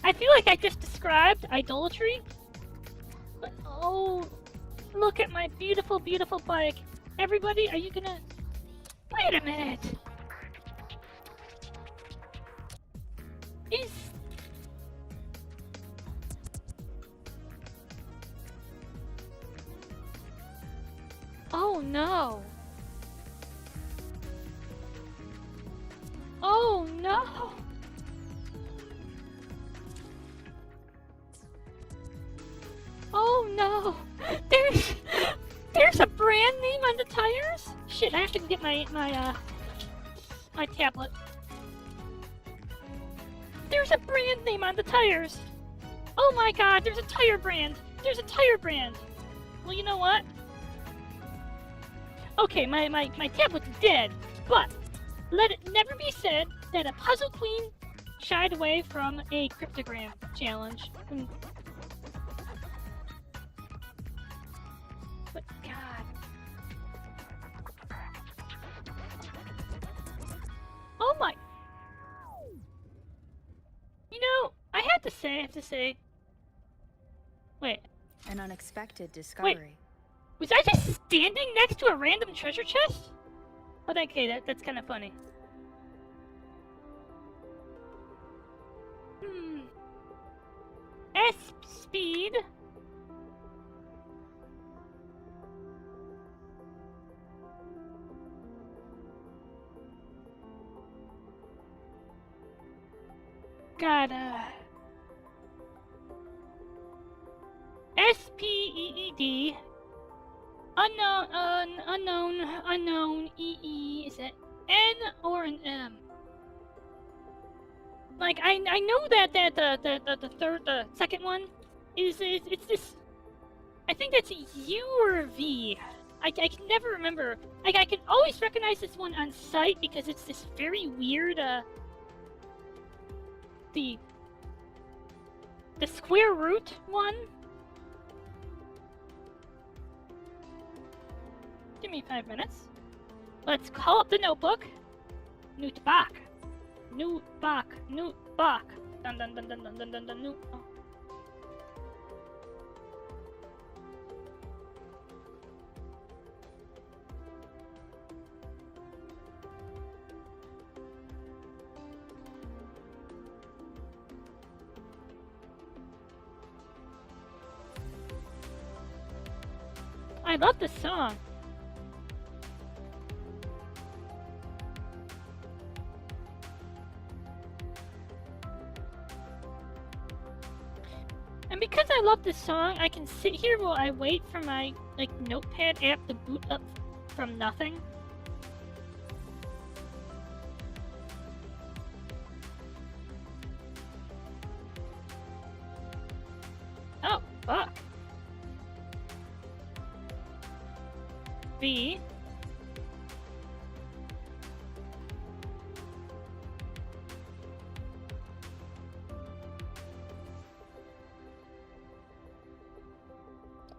Speaker 1: I feel like I just described idolatry. But, oh, look at my beautiful, beautiful bike. Everybody, are you gonna... Wait a minute. Oh no. Oh no. Oh no. There's a brand name on the tires? Shit, I have to get my tablet. There's a brand name on the tires. Oh my god, there's a tire brand. There's a tire brand. Well, you know what? Okay, my tablet's dead, but let it never be said that a puzzle queen shied away from a cryptogram challenge. But God. Oh my. You know, I have to say. Wait.
Speaker 3: An unexpected discovery.
Speaker 1: Was I just standing next to a random treasure chest? Oh, okay, that's kind of funny. S speed. God, SPEED. Unknown, EE. Is it N or an M? Like, I know that the second one it's this. I think that's a U or a V. I can never remember. Like, I can always recognize this one on sight because it's this very weird, the square root one. Give me 5 minutes. Let's call up the notebook. Notebook. Dun dun dun dun dun dun dun dun. Oh. I love this song. And because I love this song, I can sit here while I wait for my, like, notepad app to boot up from nothing. Oh, fuck. B.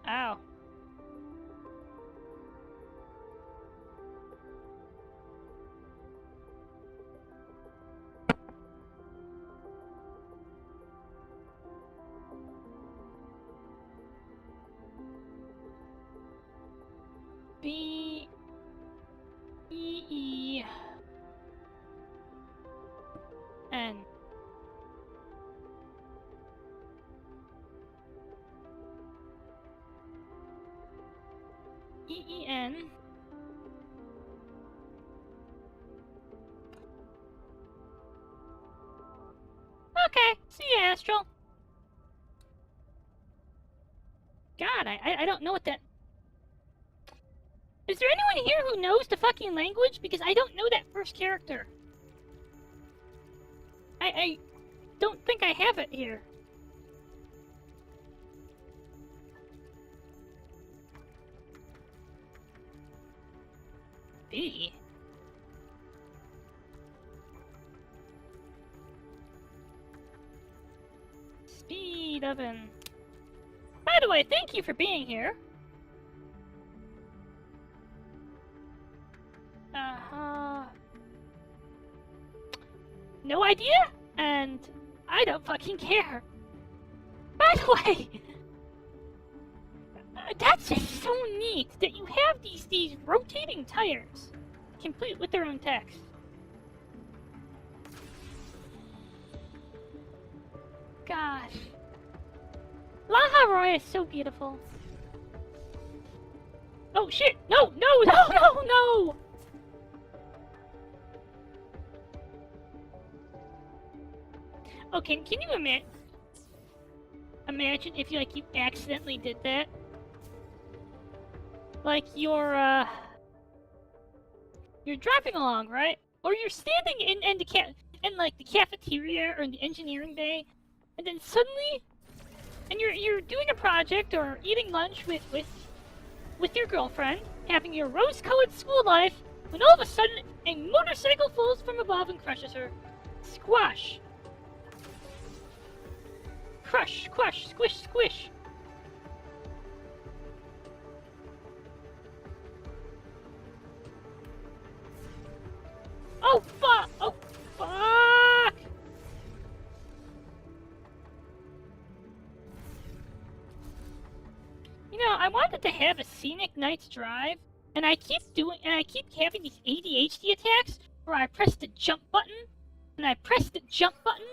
Speaker 1: Ow. B E N. E-E-N. Okay, see you, Astral. God, I don't know what that... Is there anyone here who knows the fucking language? Because I don't know that first character. I don't think I have it here. B. Speed oven. By the way, thank you for being here. No idea, and I don't fucking care. By the way, that's just so neat that you have these rotating tires, complete with their own text. Gosh. Laha Roy is so beautiful. Oh shit! No! Okay, can you imagine if you accidentally did that? Like you're driving along, right? Or you're standing in the cafeteria or in the engineering bay, and then suddenly, and you're doing a project or eating lunch with your girlfriend, having your rose-colored school life, when all of a sudden a motorcycle falls from above and crushes her. Squash. Crush, crush, squish, squish. Oh, fuck! Oh, fuck! You know, I wanted to have a scenic night's drive, and I keep having these ADHD attacks where I press the jump button, and I press the jump button,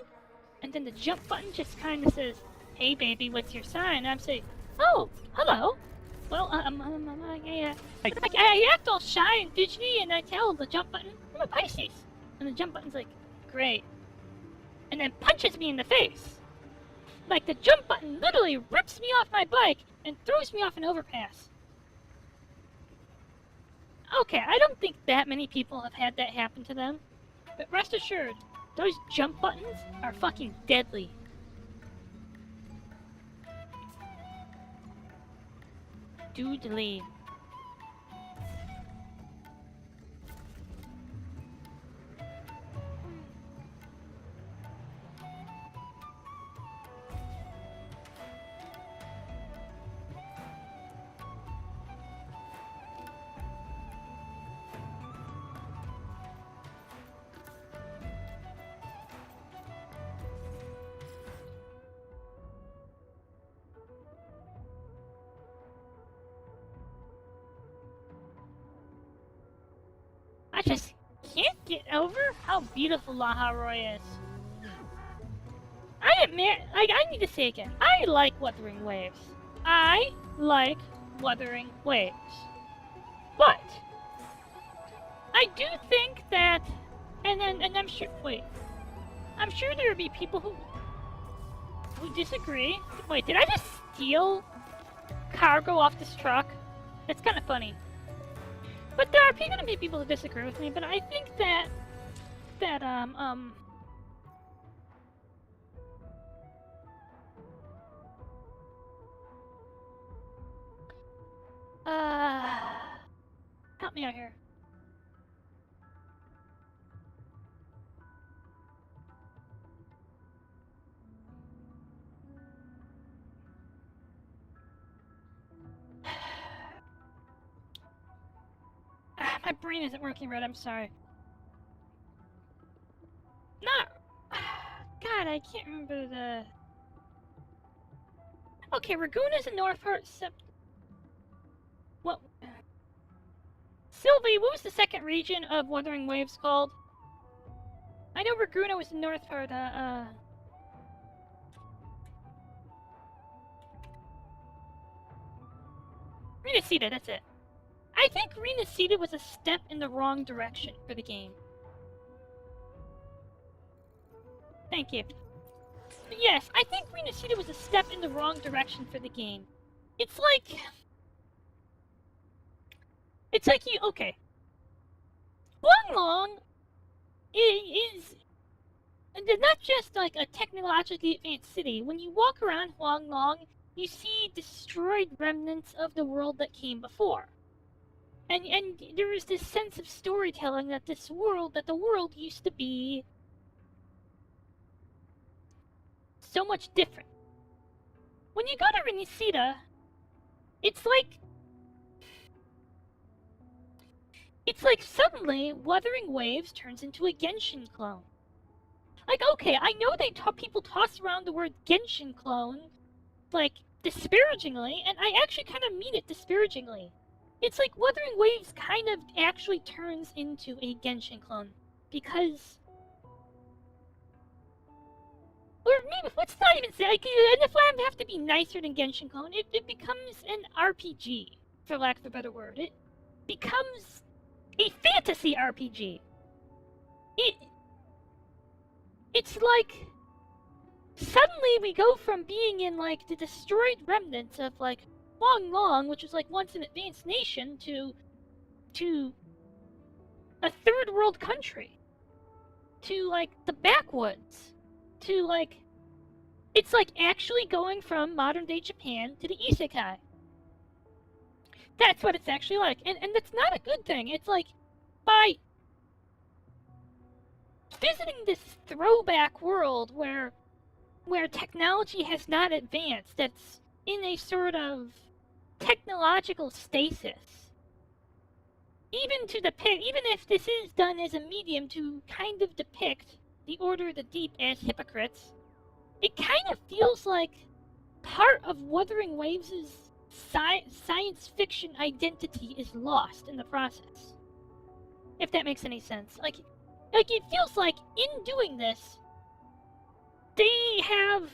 Speaker 1: and then the jump button just kind of says, "Hey, baby, what's your sign?" And I'm saying, "Oh, hello." Well, yeah. I act all shy and fidgety, and I tell the jump button, "I'm a Pisces," and the jump button's like, "Great," and then punches me in the face. Like the jump button literally rips me off my bike and throws me off an overpass. Okay, I don't think that many people have had that happen to them, but rest assured, those jump buttons are fucking deadly. Doodly. I just can't get over how beautiful Laharoy is. I admit, I need to say again, I like Wuthering Waves. I like Wuthering Waves. But I do think that, and I'm sure, I'm sure there would be people who disagree. Wait, did I just steal cargo off this truck? It's kind of funny. But there are going to be people who disagree with me, but I think that help me out here. My brain isn't working right, I'm sorry. No! God, I can't remember the... Okay, Ragoon is a north part, what? Sylvie, what was the second region of Wuthering Waves called? I know Raguna was the north part, Renacida, that's it. I think Renacida was a step in the wrong direction for the game. Thank you. But yes, I think Renacida was a step in the wrong direction for the game. It's like you, okay. Huanglong is not just like a technologically advanced city. When you walk around Huanglong, you see destroyed remnants of the world that came before. And there is this sense of storytelling that the world used to be so much different. When you go to Renacida, it's like suddenly Wuthering Waves turns into a Genshin clone. Like, okay, I know people toss around the word Genshin clone, like, disparagingly, and I actually kind of mean it disparagingly. It's like Wuthering Waves kind of actually turns into a Genshin clone, because... Or maybe, let's not even say, like, and if I have to be nicer than Genshin clone, it becomes an RPG, for lack of a better word. It becomes a fantasy RPG. It's like... Suddenly we go from being in, like, the destroyed remnants of, like, Huanglong, which was, like, once an advanced nation, to a third world country. To, like, the backwoods. To, like... It's, like, actually going from modern-day Japan to the Isekai. That's what it's actually like. And that's not a good thing. It's like, by visiting this throwback world where where technology has not advanced, that's in a sort of technological stasis. Even if this is done as a medium to kind of depict the Order of the Deep as hypocrites, it kind of feels like part of Wuthering Waves' science fiction identity is lost in the process. If that makes any sense. Like it feels like in doing this, they have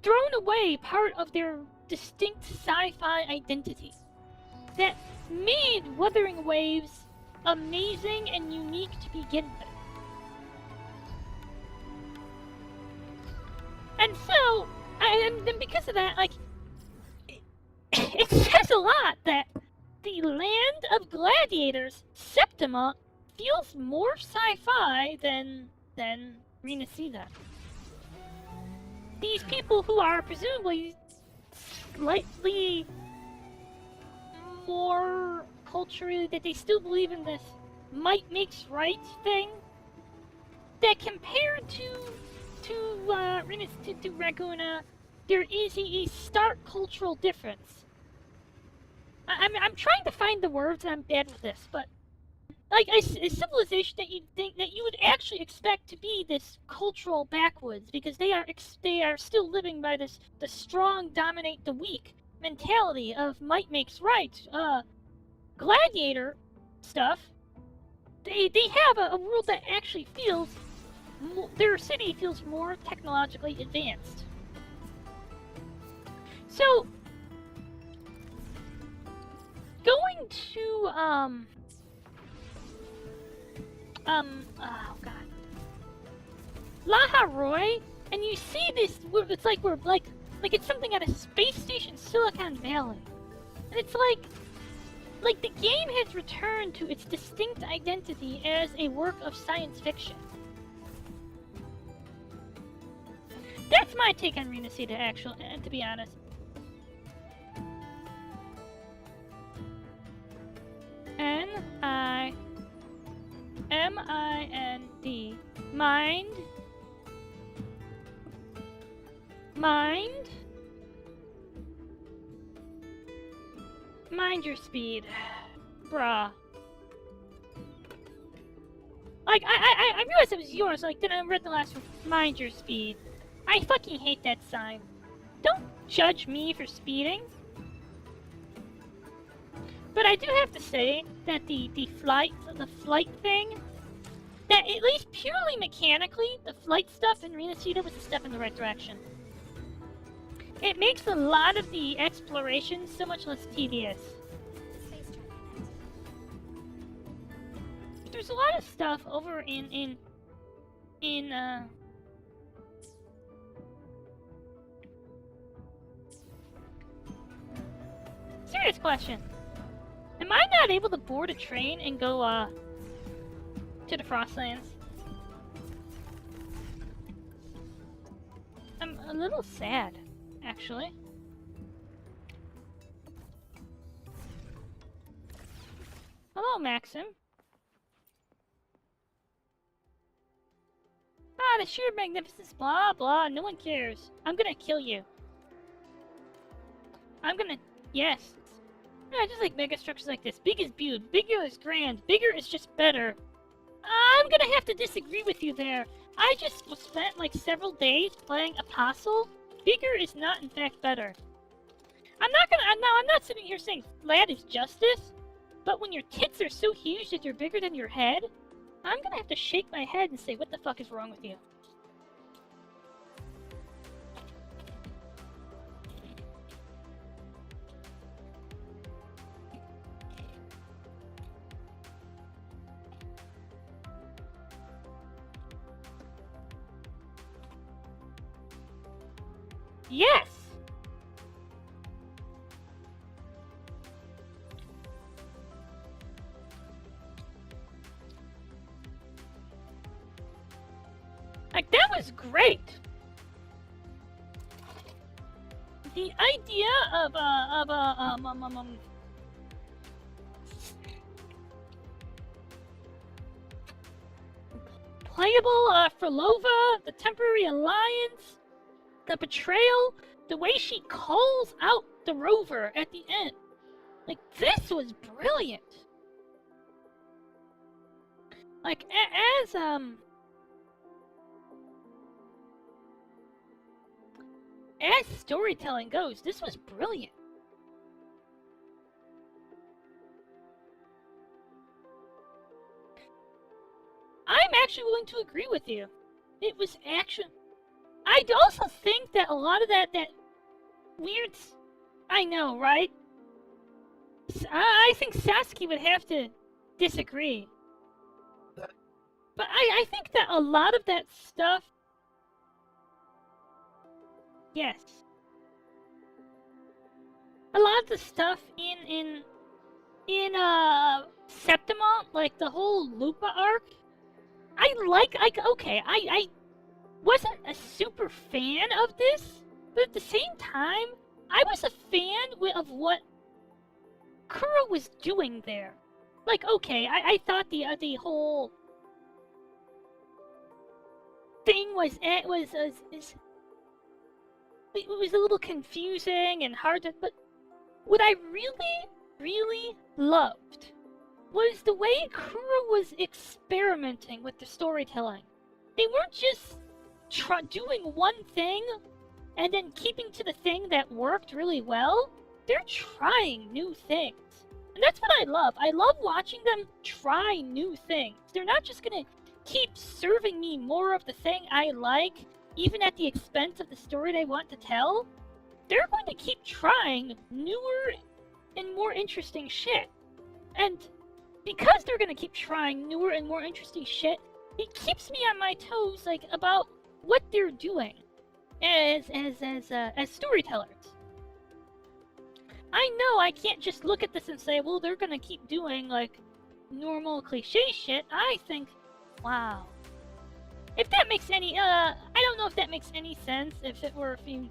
Speaker 1: thrown away part of their distinct sci-fi identity that made Wuthering Waves amazing and unique to begin with. And so, and because of that, like, it says a lot that the land of gladiators, Septima, feels more sci-fi than Renacida. These people who are presumably slightly more culturally, that they still believe in this might makes right thing, that compared to Raguna, there is a stark cultural difference. I'm trying to find the words, and I'm bad with this, but like a civilization that you would actually expect to be this cultural backwoods, because they are still living by the strong dominate the weak mentality of might makes right. Gladiator stuff. They have a world that actually feels their city feels more technologically advanced. So, going to, oh god. Laha Roy, and you see this, it's like we're like it's something at a space station, Silicon Valley. And it's like the game has returned to its distinct identity as a work of science fiction. That's my take on Renacida, actually, to be honest. N-I-M-I-N-D. Mind. Mind your speed. Bruh. Like, I realized it was yours, like, then I read the last one. Mind your speed. I fucking hate that sign. Don't judge me for speeding. But I do have to say that the flight thing, that at least purely mechanically, the flight stuff in Renacida was a step in the right direction. It makes a lot of the exploration so much less tedious. There's a lot of stuff over in serious question. Am I not able to board a train and go, to the Frostlands? I'm a little sad, actually. Hello, Maxim. Ah, the sheer magnificence, blah, blah, no one cares. I'm gonna kill you. Yes. Yeah, just like mega structures like this. Big is beautiful, bigger is grand, bigger is just better. I'm gonna have to disagree with you there. I just spent like several days playing Apostle. Bigger is not in fact better. I'm not sitting here saying flat is justice, but when your tits are so huge that they're bigger than your head, I'm gonna have to shake my head and say, what the fuck is wrong with you? Yes! Like, that was great! The idea of unplayable, Frolova, the temporary alliance, the betrayal, the way she calls out the rover at the end. Like, this was brilliant. Like, as storytelling goes, this was brilliant. I'm actually willing to agree with you. It was action. I also think that a lot of that weird... I know, right? I think Sasuke would have to disagree. But I think that a lot of that stuff... Yes. A lot of the stuff in Septima, like the whole Lupa arc, I wasn't a super fan of this, but at the same time, I was a fan of what Kuro was doing there. Like, okay, I thought the whole thing was a little confusing and hard to, but what I really loved was the way Kuro was experimenting with the storytelling. They weren't just doing one thing and then keeping to the thing that worked really well. They're trying new things. And that's what I love. I love watching them try new things. They're not just gonna keep serving me more of the thing I like, even at the expense of the story they want to tell. They're going to keep trying newer and more interesting shit. And because they're going to keep trying newer and more interesting shit, it keeps me on my toes, like, about what they're doing as storytellers. I know I can't just look at this and say, well, they're going to keep doing, like, normal cliche shit. I think, wow. If that makes any, I don't know if that makes any sense, if it were a few...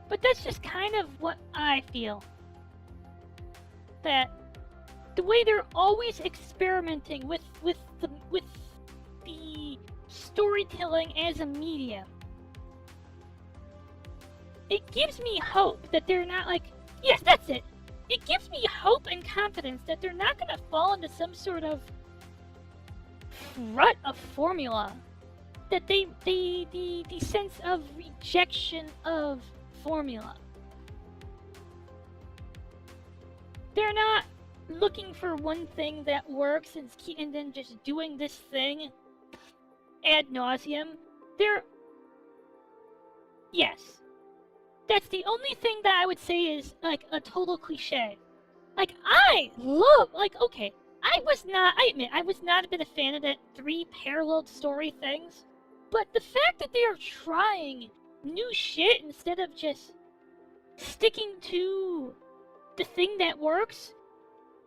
Speaker 1: But that's just kind of what I feel. That the way they're always experimenting with the storytelling as a medium, it gives me hope that they're not like, yes, that's it. It gives me hope and confidence that they're not going to fall into some sort of rut of formula. That the sense of rejection of formula. They're not looking for one thing that works and then just doing this thing ad nauseum. Yes. That's the only thing that I would say is, like, a total cliche. Like, I love, like, okay, I admit, I was not a bit a fan of that 3 parallel story things, but the fact that they are trying new shit instead of just sticking to the thing that works,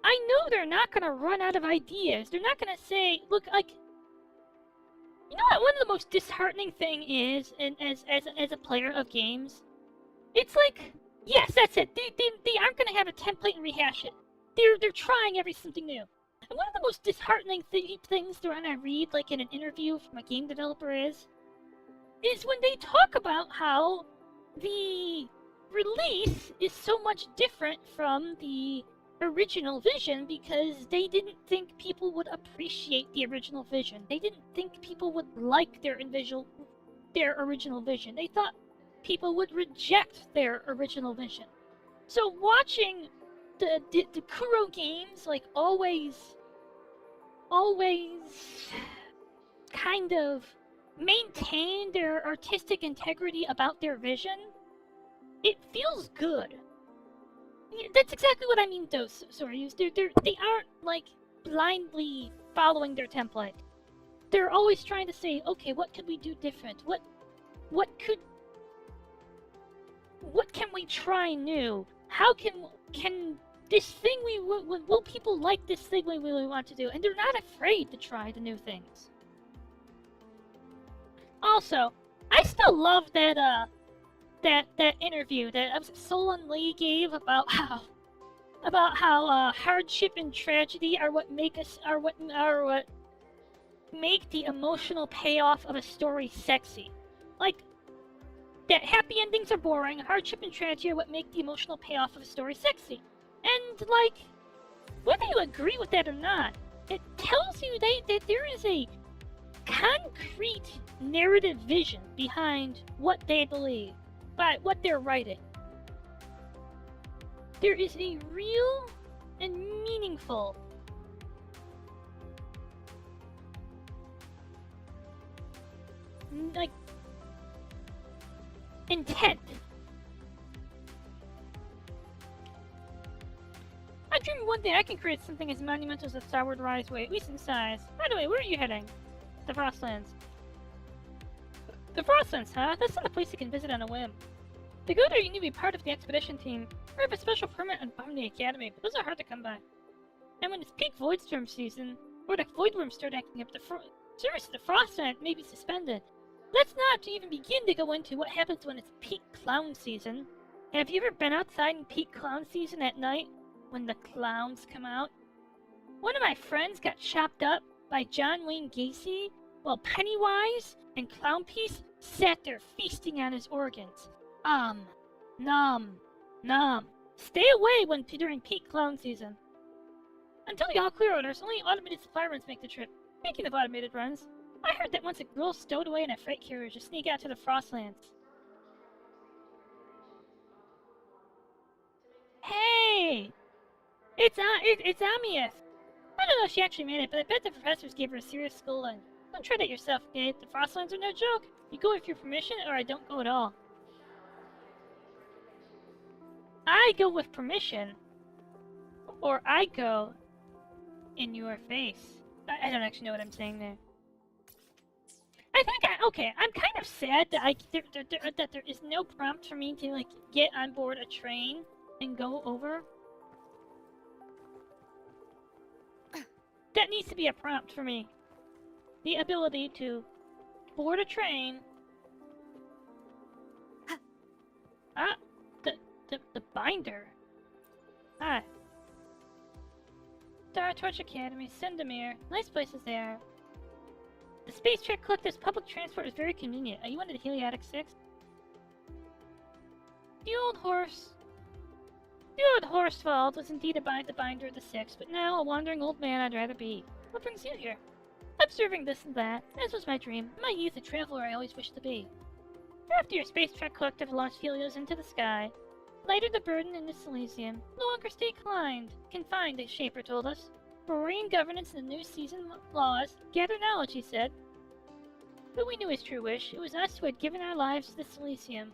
Speaker 1: I know they're not gonna run out of ideas. They're not gonna say, look, like, you know what one of the most disheartening thing is, and as a player of games? It's like, yes, that's it. They aren't gonna have a template and rehash it. They're trying something new. And one of the most disheartening things when I read, like, in an interview from a game developer is when they talk about how the release is so much different from the original vision because they didn't think people would appreciate the original vision. They didn't think people would like their original vision. They thought people would reject their original vision. So watching the Kuro games, like, always kind of maintain their artistic integrity about their vision, it feels good. That's exactly what I mean, though, sorry. They aren't, like, blindly following their template. They're always trying to say, okay, what could we do different? What can we try new? How can this thing will people like this thing we really want to do? And they're not afraid to try the new things. Also, I still love that interview that Solon Lee gave about how hardship and tragedy are what make the emotional payoff of a story sexy. Like, that happy endings are boring, hardship and tragedy are what make the emotional payoff of a story sexy. And, like, whether you agree with that or not, it tells you that there is a concrete narrative vision behind what they believe, by what they're writing. There is a real and meaningful like intent. I dream one day I can create something as monumental as a Starward Riseway, at least in size. By the way, where are you heading? The Frostlands. The Frostlands, huh? That's not a place you can visit on a whim. To go there, you need to be part of the expedition team, or have a special permit on the academy, but those are hard to come by. And when it's peak Voidstorm season, or the Voidworms start acting up, the service to the Frostland may be suspended. That's not to even begin to go into what happens when it's peak clown season. Have you ever been outside in peak clown season at night, when the clowns come out? One of my friends got chopped up by John Wayne Gacy, while Pennywise and Clownpiece sat there feasting on his organs. Nom. Stay away during peak clown season. Until the all-clear orders, only automated supply runs make the trip. Speaking of automated runs, I heard that once a girl stowed away in a freight carrier to sneak out to the Frostlands. Hey! It's Amieth! I don't know if she actually made it, but I bet the professors gave her a serious scolding. Don't try that yourself, kid. The Frostlands are no joke. You go with your permission, or I don't go at all. I go with permission, or I go in your face. I don't actually know what I'm saying there. I think I'm kind of sad that that there is no prompt for me to like get on board a train and go over. That needs to be a prompt for me. The ability to board a train. The binder. Hi. Star Torch Academy, Sendamir. Nice places there. The Space Trek Collective's public transport is very convenient. Are you under the Heliotic 6? The old Horsfald was indeed the binder of the 6, but now a wandering old man I'd rather be. What brings you here? Observing this and that, as was my dream. In my youth, a traveler I always wished to be. After your Space Trek Collective launched Helios into the sky, lighter the burden in the Elysium, no longer stay confined, the Shaper told us. Marine governance and the new season laws gather knowledge, he said. But we knew his true wish. It was us who had given our lives to this Elysium.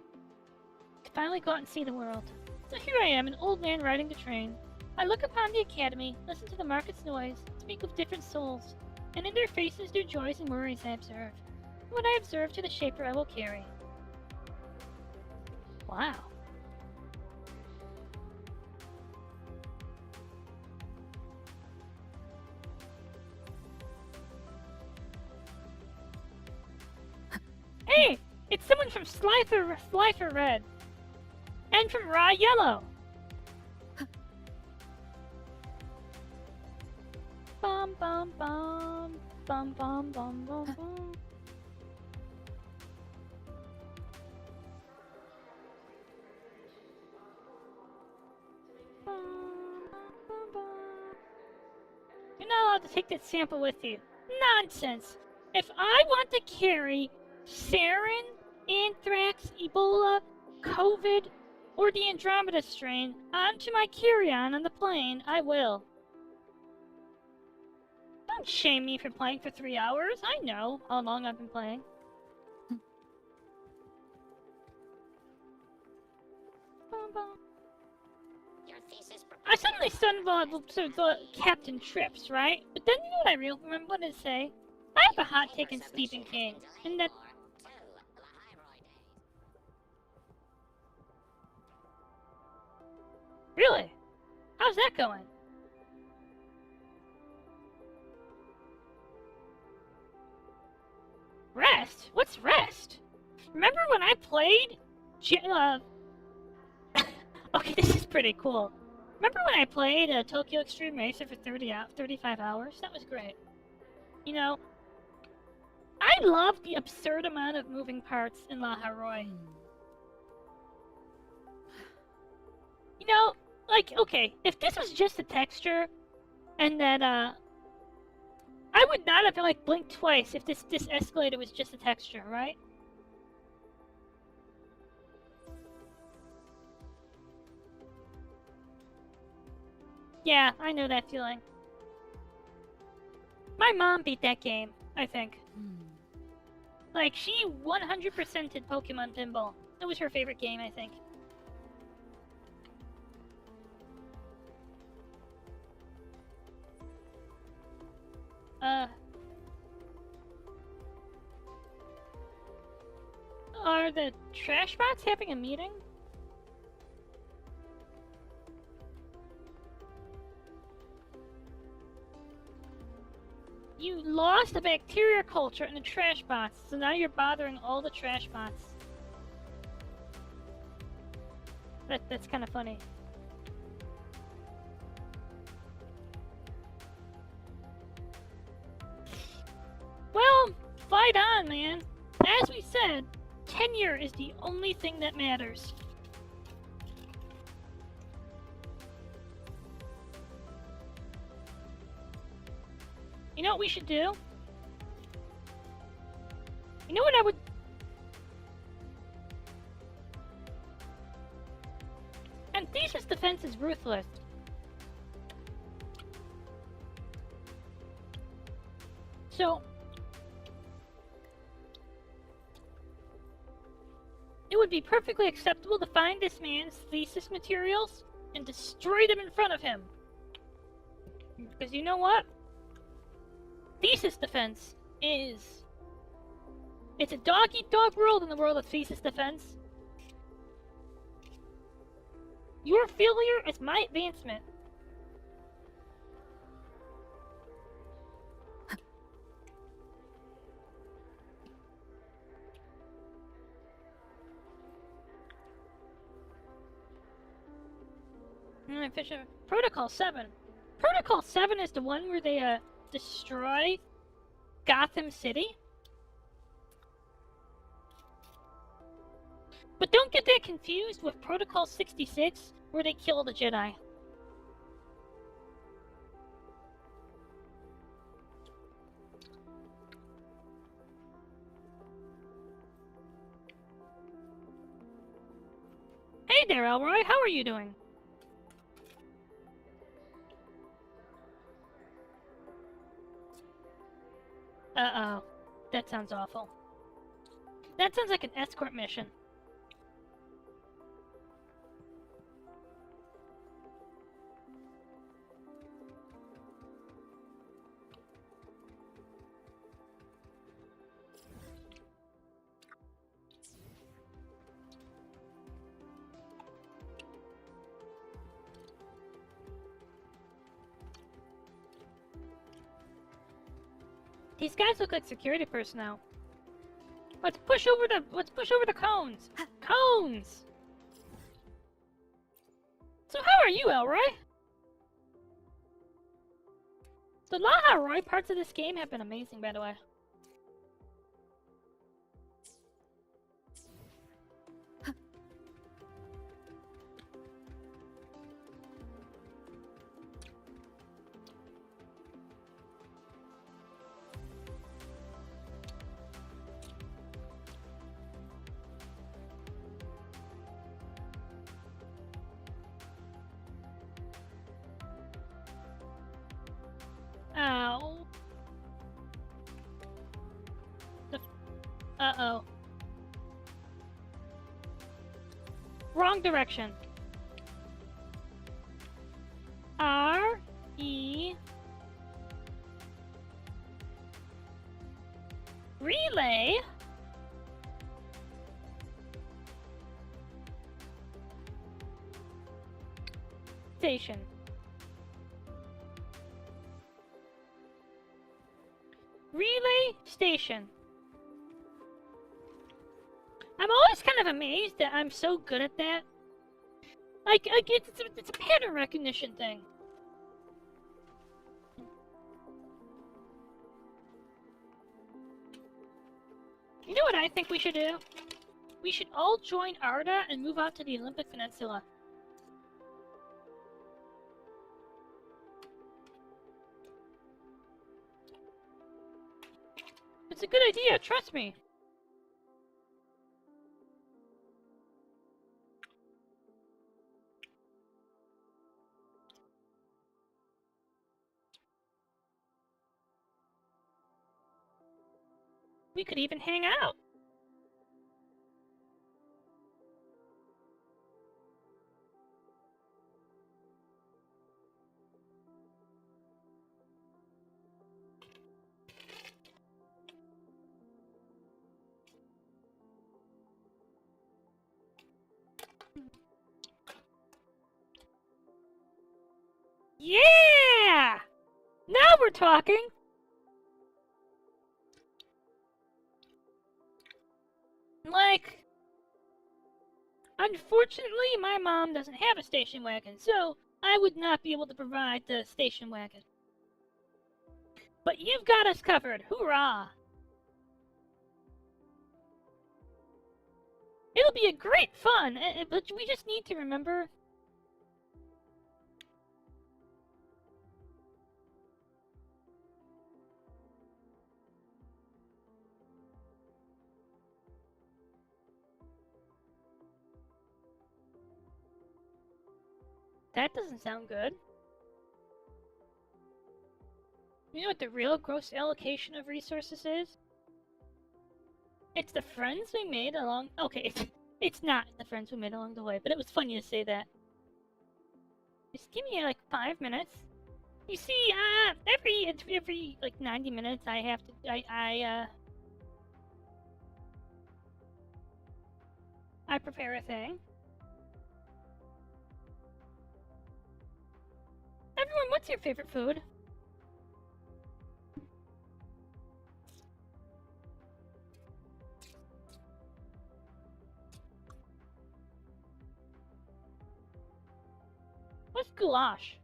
Speaker 1: To finally go out and see the world. So here I am, an old man riding the train. I look upon the academy, listen to the market's noise, speak with different souls, and in their faces their joys and worries I observe. What I observe to the Shaper I will carry. Wow. Hey! It's someone from Slifer Red! And from Raw Yellow! Bum bum bum. Bum bum bum bum bum. You're not allowed to take that sample with you. Nonsense! If I want to carry sarin, anthrax, Ebola, COVID, or the Andromeda strain onto my carry-on on the plane, I will. Don't shame me for playing for 3 hours. I know how long I've been playing. I suddenly thought Captain Trips, right? But then you know what I remember what it say? I have a hot take on Stephen King, and that... Really? How's that going? Rest? What's rest? Remember when I played... Okay, this is pretty cool. Remember when I played Tokyo Extreme Racer for 35 hours? That was great. You know, I love the absurd amount of moving parts in La Haroi. You know, like, okay, if this was just a texture, and that, I would not have, like, blinked twice if this escalator was just a texture, right? Yeah, I know that feeling. My mom beat that game, I think. Like, she 100%ed Pokemon Pinball. It was her favorite game, I think. Are the trash bots having a meeting? You lost a bacteria culture in the trash bots, so now you're bothering all the trash bots. That's kind of funny. Well, fight on, man. As we said, tenure is the only thing that matters. You know what we should do? You know what I would... Anthesis defense is ruthless. So... it would be perfectly acceptable to find this man's thesis materials and destroy them in front of him. Because you know what? Thesis defense is... it's a dog-eat-dog world in the world of thesis defense. Your failure is my advancement. Protocol 7. Protocol 7 is the one where they, destroy Gotham City? But don't get that confused with Protocol 66, where they kill the Jedi. Hey there, Elroy. How are you doing? Uh-oh. That sounds awful. That sounds like an escort mission. These guys look like security personnel. Let's push over the cones. Cones. So how are you, Elroy? The La Haroi parts of this game have been amazing, by the way. Ow. Uh-oh. Wrong direction. R-E... Relay? Station. Relay station. I'm always kind of amazed that I'm so good at that. Like it's a pattern recognition thing. You know what I think we should do? We should all join Arda and move out to the Olympic Peninsula. It's a good idea, trust me. We could even hang out. Yeah! Now we're talking! Like, unfortunately, my mom doesn't have a station wagon, so I would not be able to provide the station wagon. But you've got us covered, hoorah! It'll be a great fun, but we just need to remember... That doesn't sound good. You know what the real gross allocation of resources is? It's the friends we made along... Okay, it's not the friends we made along the way, but it was funny to say that. Just give me like 5 minutes. You see, every like 90 minutes I have to... I prepare a thing. Everyone, what's your favorite food? What's goulash?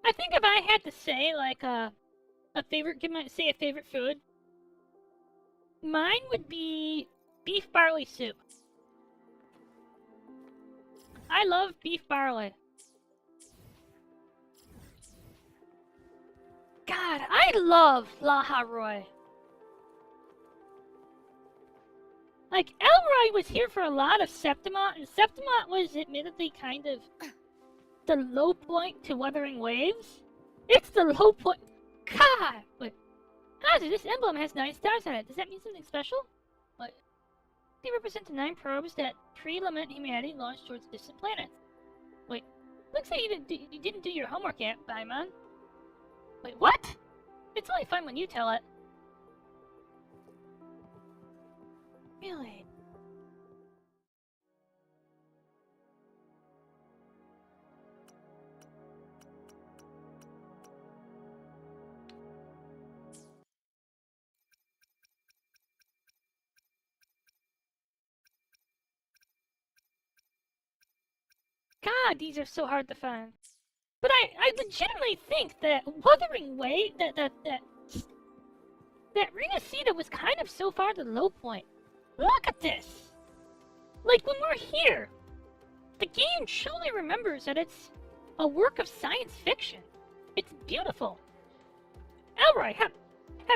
Speaker 1: I think if I had to say like a favorite, say a favorite food, mine would be beef barley soup. I love beef barley. God, I love Laharoy. Like, Elroy was here for a lot of Septimont, and Septimont was admittedly kind of the low point to Wuthering Waves. It's the low point. God! Wait. Hazard, this emblem has 9 stars on it. Does that mean something special? What? They represent the 9 probes that pre-lament humanity launched towards distant planets. Wait. Looks like you didn't do your homework yet, Baimon. Wait, what? It's only fun when you tell it. Really? God, these are so hard to find. But I legitimately think that Wuthering Way, that Renacita was kind of so far the low point. Look at this! Like, when we're here, the game truly remembers that it's a work of science fiction. It's beautiful. Elroy, have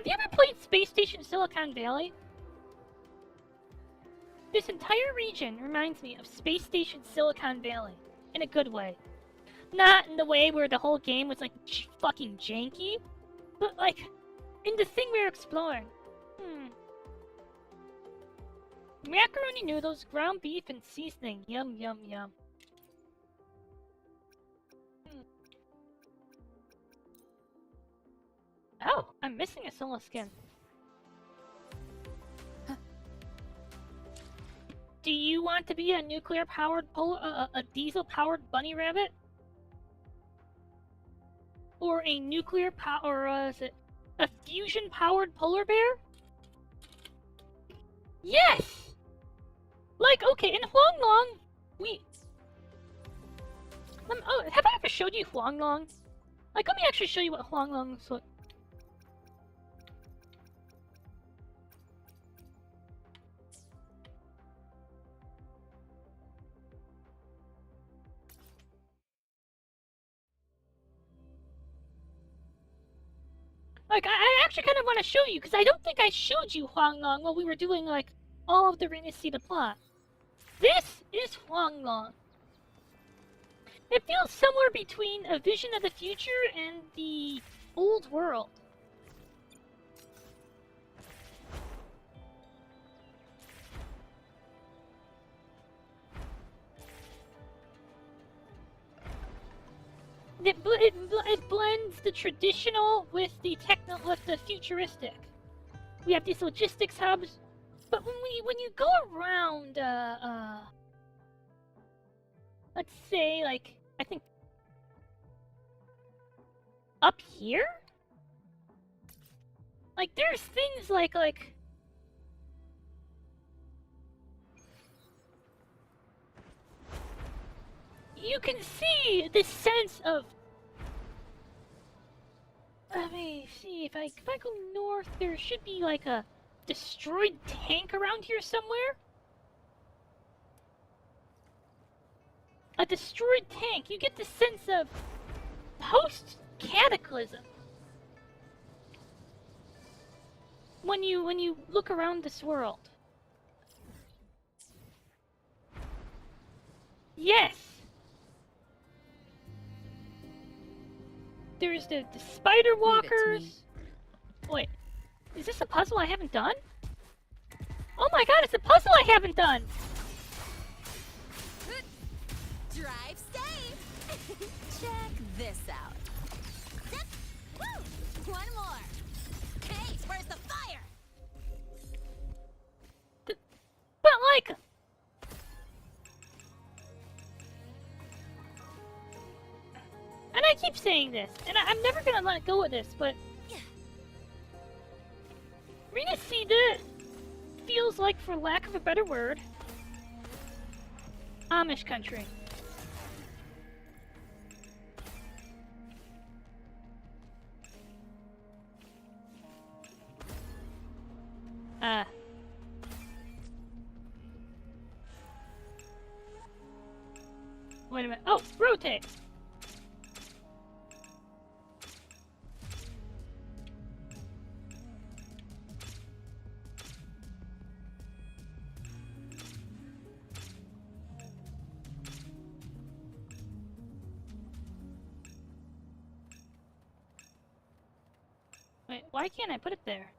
Speaker 1: you ever played Space Station Silicon Valley? This entire region reminds me of Space Station Silicon Valley, in a good way. Not in the way where the whole game was like fucking janky, but like in the thing we were exploring. Macaroni noodles, ground beef, and seasoning. Yum, yum, yum. Oh, I'm missing a solo skin. Do you want to be a nuclear-powered, a diesel-powered bunny rabbit? or a nuclear or is it a fusion-powered polar bear? Yes! Like, okay, in Huanglong, oh, have I ever showed you Huanglong? Like, let me actually show you what Huanglong looks like. Like, I actually kind of want to show you, because I don't think I showed you Huanglong while we were doing, like, all of the Renacida plot. This is Huanglong. It feels somewhere between a vision of the future and the old world. It blends the traditional with the futuristic. We have these logistics hubs, but when you go around, let's say, like, I think up here, like, there's things like you can see this sense of. Let me see, if I go north, there should be like a destroyed tank around here somewhere. A destroyed tank. You get the sense of post-cataclysm when you look around this world. Yes. There's the spider walkers. Wait, is this a puzzle I haven't done? Oh my god, it's a puzzle I haven't done!
Speaker 7: Drive safe! Check this out. Woo! One more! Hey, where's the fire?
Speaker 1: But like... And I keep saying this, and I'm never gonna let go of this, but... Renacida feels like, for lack of a better word, Amish country. Wait a minute. Oh, rotate! Wait, why can't I put it there?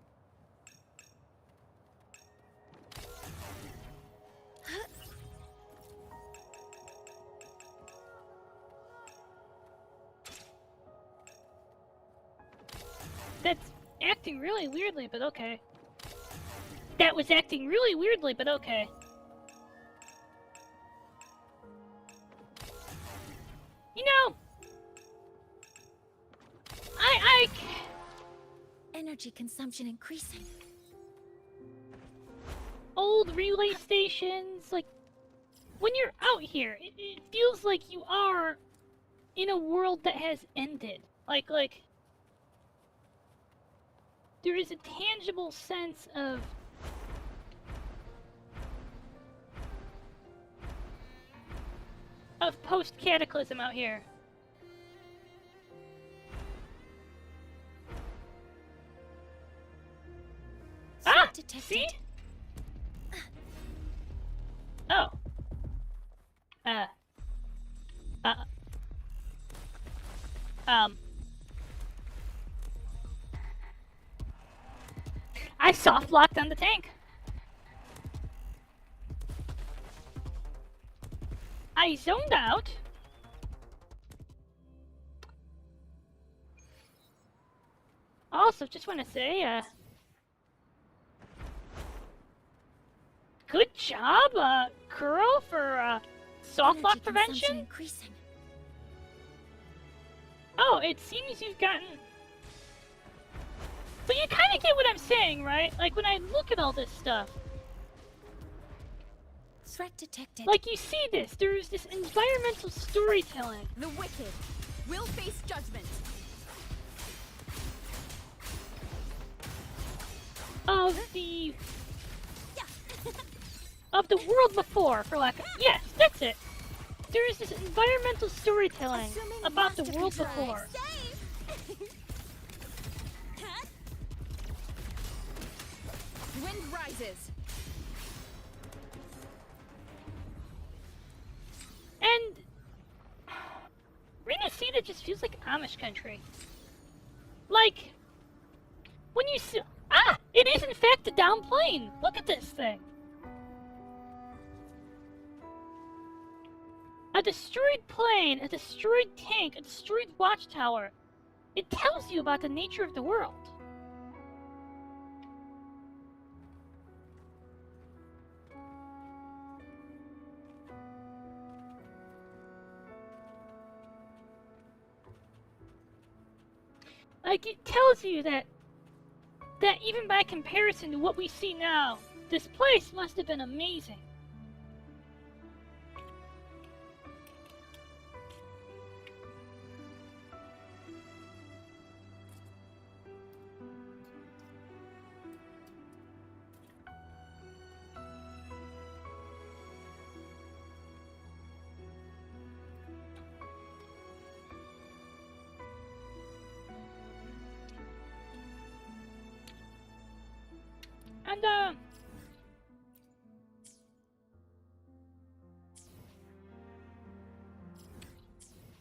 Speaker 1: That's acting really weirdly, but okay. That was acting really weirdly, but okay. You know,
Speaker 2: Energy consumption increasing.
Speaker 1: Old relay stations, like, when you're out here, it feels like you are in a world that has ended. Like, there is a tangible sense of post-cataclysm out here. Ah! See? Oh. I soft locked on the tank. I zoned out. Also, just want to say, good job, Kuro, for soft lock prevention.
Speaker 2: Increasing.
Speaker 1: Oh, it seems you've gotten... But you kind of get what I'm saying, right? Like, when I look at all this stuff...
Speaker 2: Threat detected.
Speaker 1: Like, you see this. There's this environmental storytelling.
Speaker 7: The wicked will face judgment.
Speaker 1: Of the... of the world before, for lack of... Yes, that's it. There is this environmental storytelling about the world before.
Speaker 7: Wind rises.
Speaker 1: And... Renacida just feels like Amish country. Like... When you see... Ah! It is in fact a down plane! Look at this thing! A destroyed plane, a destroyed tank, a destroyed watchtower. It tells you about the nature of the world. Like, it tells you that even by comparison to what we see now, this place must have been amazing. And,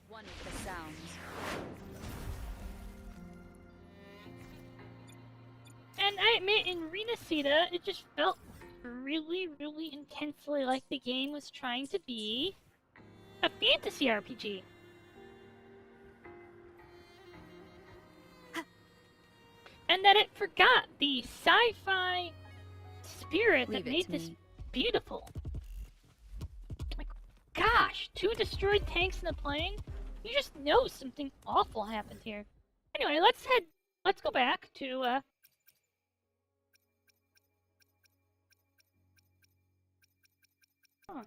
Speaker 3: One of the sounds.
Speaker 1: and I admit, in Renacida, it just felt really, really intensely like the game was trying to be a fantasy RPG. And that it forgot the sci-fi spirit that made this beautiful. Like, gosh, 2 destroyed tanks in a plane? You just know something awful happened here. Anyway, let's go back to, Huh.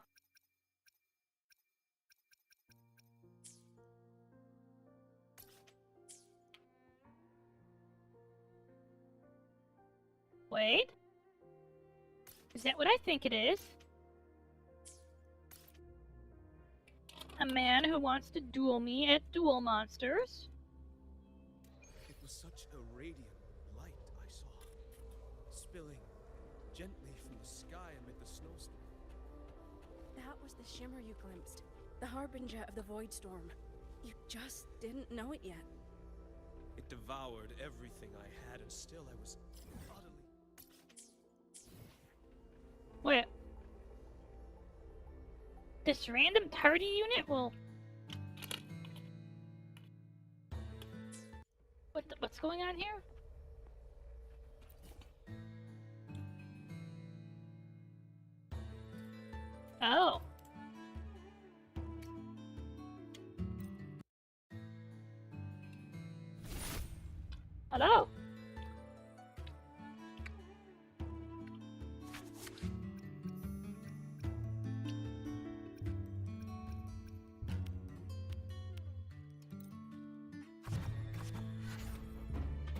Speaker 1: Wait. Is that what I think it is? A man who wants to duel me at Duel Monsters?
Speaker 4: It was such a radiant light I saw, spilling gently from the sky amid the snowstorm.
Speaker 10: That was the shimmer you glimpsed, the harbinger of the void storm. You just didn't know it yet.
Speaker 4: It devoured everything I had, and still I was utterly...
Speaker 1: Wait. This random tardy unit will... What's going on here? Oh. Hello.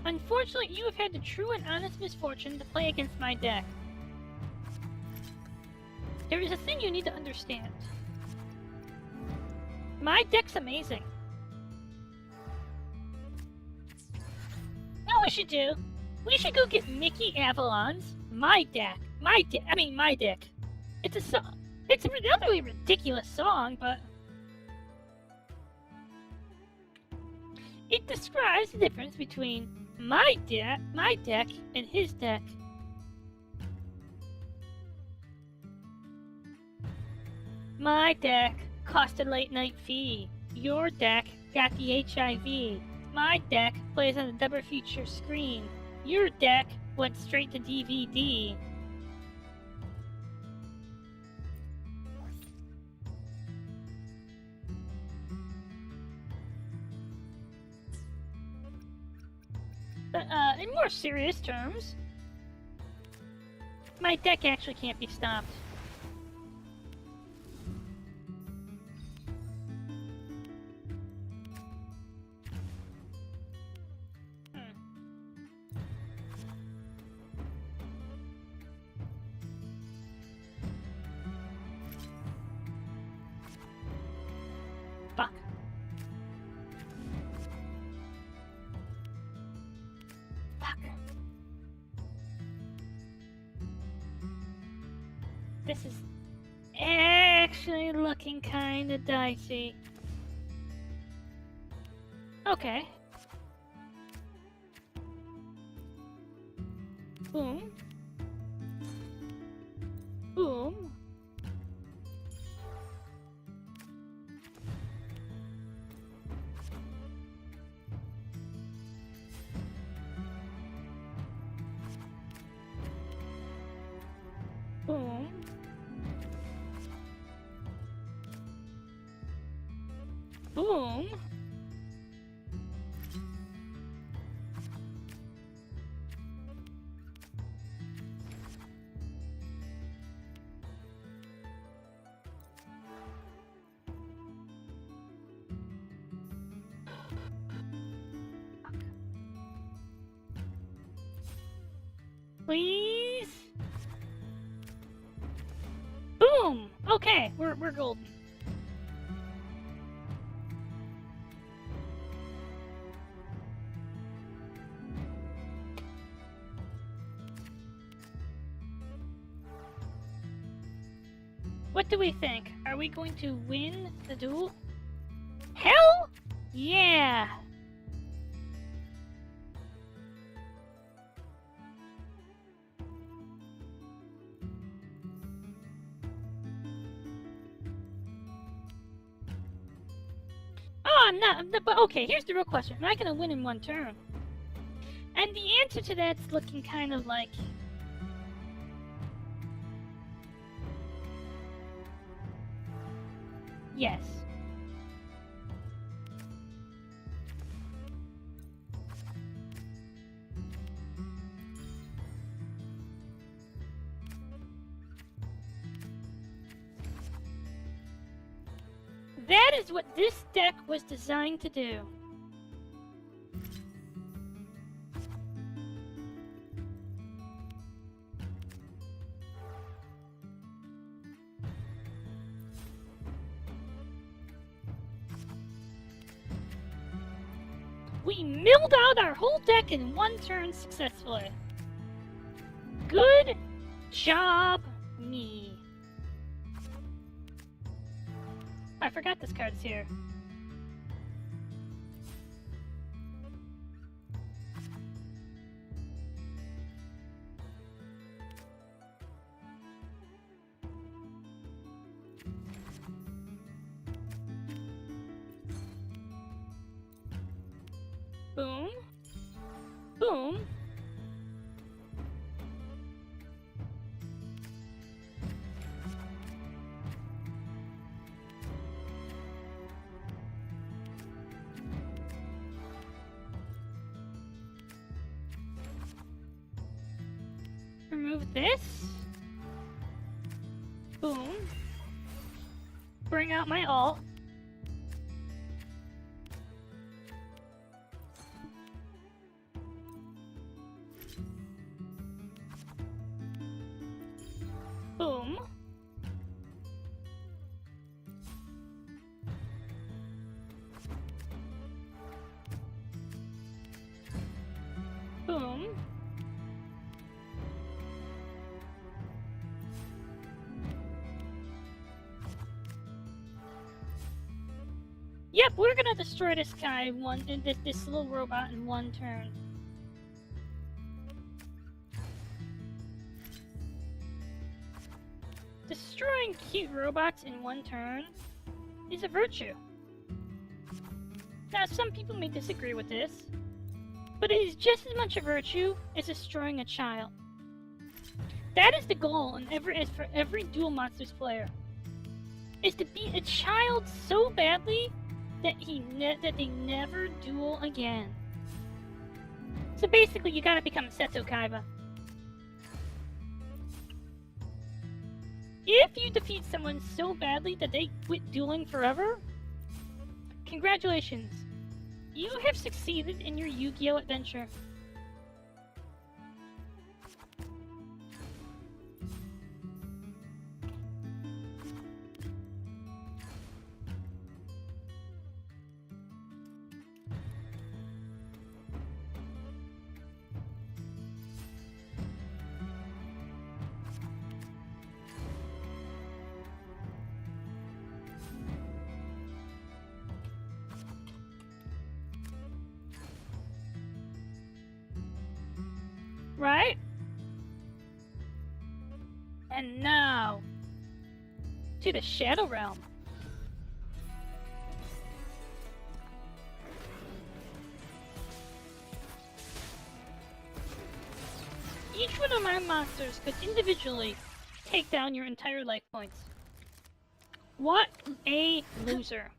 Speaker 1: Unfortunately, you have had the true and honest misfortune to play against my deck. There is a thing you need to understand. My deck's amazing. You know what we should do? We should go get Mickey Avalon's My Deck. My deck. It's a song. It's a really ridiculous song, but... it describes the difference between my deck, and his deck. My deck cost a late night fee. Your deck got the HIV. My deck plays on a double feature screen. Your deck went straight to DVD. But in more serious terms, my deck actually can't be stopped. Fuck. Fuck. This is actually looking kinda dicey. Okay. Boom. Boom. Boom. Boom. Please? Boom! Okay, we're golden. What do we think? Are we going to win the duel? Hell yeah! Oh, no, but okay, here's the real question. Am I gonna win in one turn? And the answer to that's looking kind of like... yes. That is what this deck was designed to do. We milled out our whole deck in one turn successfully. Good job, me. I forgot this card's here. Boom. Boom. Remove this. Boom. Bring out my ult. Boom. Boom. Yep, we're gonna destroy this guy this little robot in one turn. Destroying cute robots in one turn is a virtue. Now, some people may disagree with this, but it is just as much a virtue as destroying a child. That is the goal for every Duel Monsters player, is to beat a child so badly that they never duel again. So basically, you gotta become Seto Kaiba. If you defeat someone so badly that they quit dueling forever, congratulations. You have succeeded in your Yu-Gi-Oh! Adventure. Right? And now, to the Shadow Realm. Each one of my monsters could individually take down your entire life points. What a loser.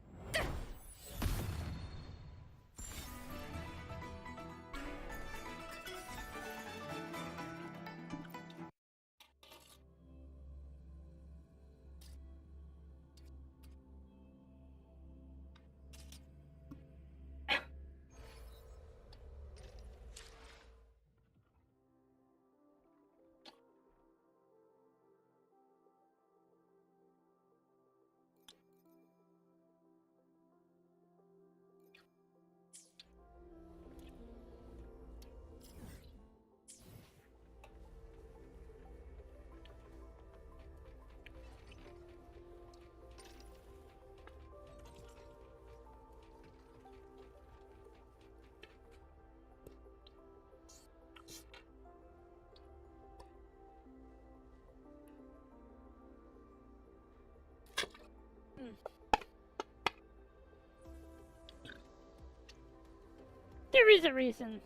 Speaker 1: There is a reason.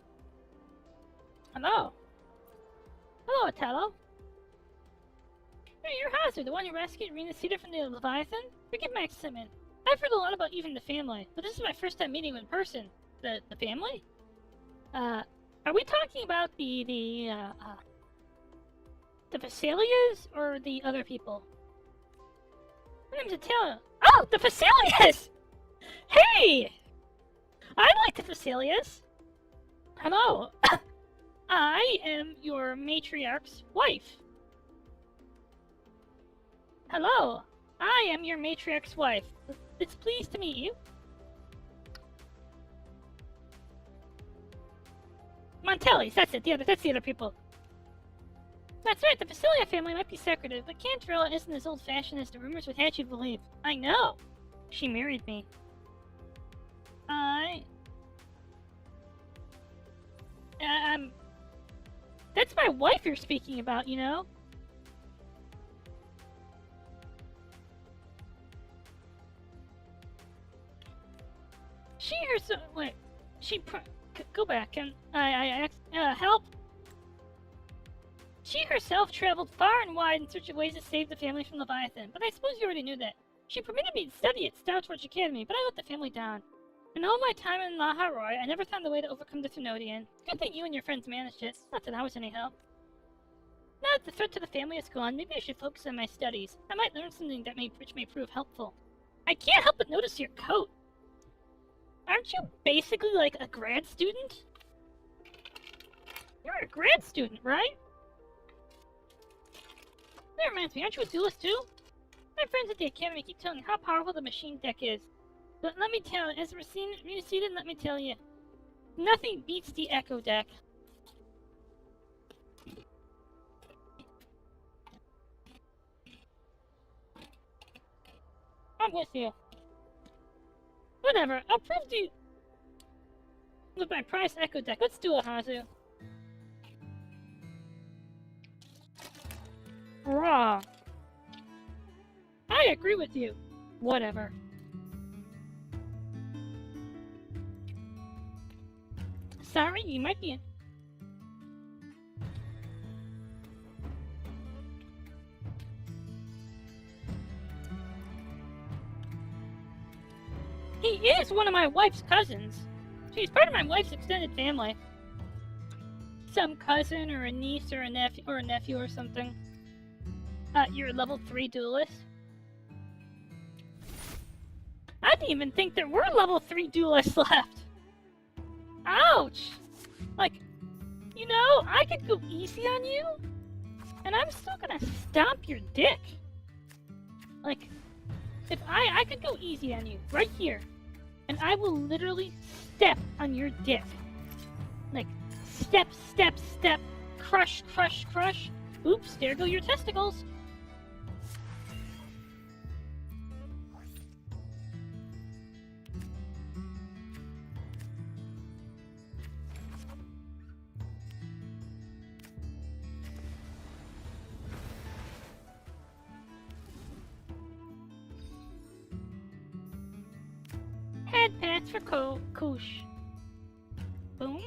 Speaker 1: Hello. Hello, Otello. Hey, you're Hazu, the one who rescued Rena-Cedar from the Leviathan? Forgive my excitement. I've heard a lot about you from the family, but this is my first time meeting you in person. The family? Are we talking about the Vesalias or the other people? My name's Otello. Oh, the Vesalias! Hey! I like the Vesalias. Hello. I am your matriarch's wife. Hello. I am your matriarch's wife. It's pleased to meet you. Montellis, that's it. That's the other people. That's right, the Vasilia family might be secretive, but Cantarella isn't as old-fashioned as the rumors would have you believe. I know. She married me. That's my wife you're speaking about, you know? She herself, wait, go back, and I help? She herself traveled far and wide in search of ways to save the family from Leviathan, but I suppose you already knew that. She permitted me to study at Startorch Academy, but I let the family down. In all my time in La Haroi, I never found a way to overcome the Thenodian. Good thing you and your friends managed it. Not that I was any help. Now that the threat to the family is gone, maybe I should focus on my studies. I might learn something which may prove helpful. I can't help but notice your coat. Aren't you basically like a grad student? You're a grad student, right? That reminds me, aren't you a duelist too? My friends at the academy keep telling me how powerful the machine deck is. But let me tell you, as Rena-Cedar, let me tell you, nothing beats the Echo deck. I'm with you. Whatever, I'll prove to you with my prize Echo deck. Let's do it, Hazu. Raw. I agree with you. Whatever. Sorry, you might be in. He is one of my wife's cousins. She's part of my wife's extended family. some cousin or a niece or a nephew or something. You're a level 3 duelist. I didn't even think there were level 3 duelists left. Ouch! Like, you know, I could go easy on you, and I'm still gonna stomp your dick. Like, if I could go easy on you, right here, and I will literally step on your dick. Like, step, step, step, crush, crush, crush. Oops, there go your testicles. Head pants for Koosh. Boom.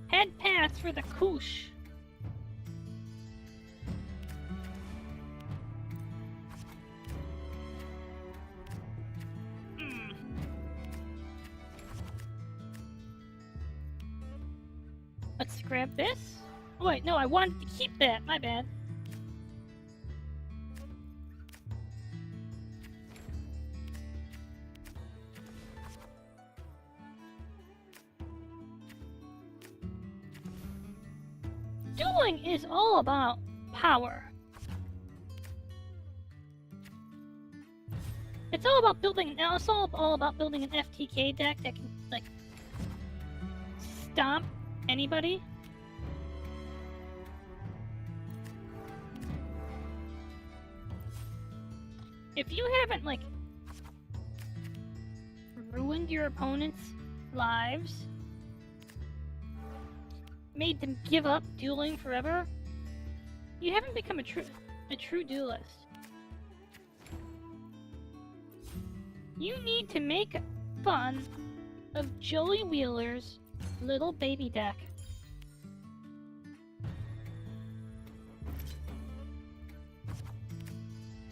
Speaker 1: Head pass for the Koosh. Let's grab this. Oh, wait, no, I wanted to keep that. My bad. Dueling is all about power. It's all about building. It's all about building an FTK deck that can like stomp anybody. If you haven't like ruined your opponent's lives, made them give up dueling forever, you haven't become a true duelist. You need to make fun of Joey Wheeler's little baby deck.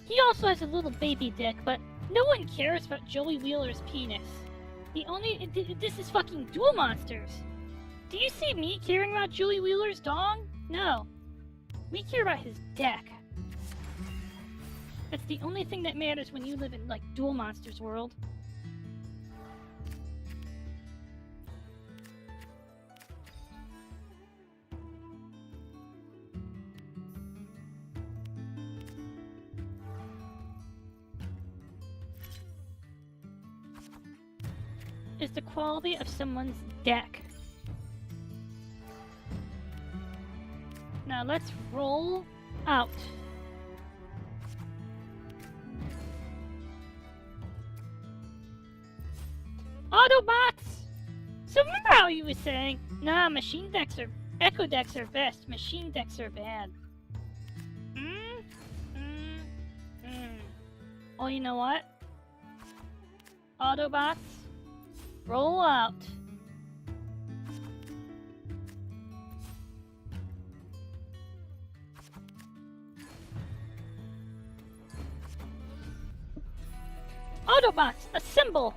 Speaker 1: He also has a little baby dick, but no one cares about Joey Wheeler's penis. This is fucking Duel Monsters. Do you see me caring about Joey Wheeler's dong? No. We care about his deck. That's the only thing that matters when you live in, like, Duel Monsters world. Is the quality of someone's deck. Now let's roll out. Autobots! So remember how you were saying, nah, machine decks are, echo decks are best, machine decks are bad. Oh, you know what? Autobots, roll out. Autobots, assemble!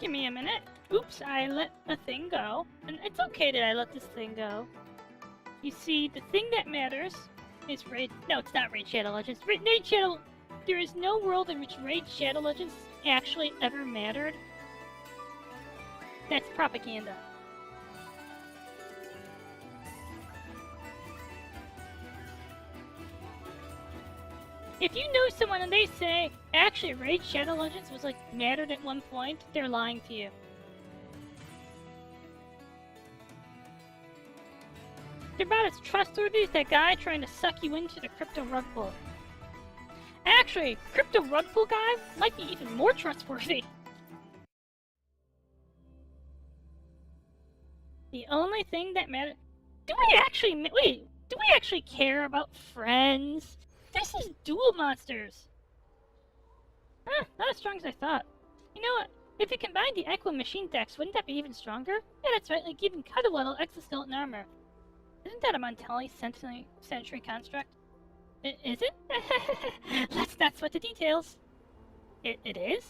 Speaker 1: Give me a minute. Oops, I let a thing go. And it's okay that I let this thing go. You see, the thing that matters is Raid... No, it's not Raid Shadow Legends. Raid Shadow... There is no world in which Raid Shadow Legends actually ever mattered. That's propaganda. If you know someone and they say, actually Raid Shadow Legends was like mattered at one point, they're lying to you. They're about as trustworthy as that guy trying to suck you into the crypto rug pull. Actually, crypto rug pull guy might be even more trustworthy. The only thing that matters... Do we actually care about friends? This is dual monsters! Huh, not as strong as I thought. You know what? If you combine the Aqua Machine decks, wouldn't that be even stronger? Yeah, that's right, like giving Cuddlewaddle exoskeleton armor. Isn't that a Montelli Century construct? Is it? Let's not sweat the details. It is?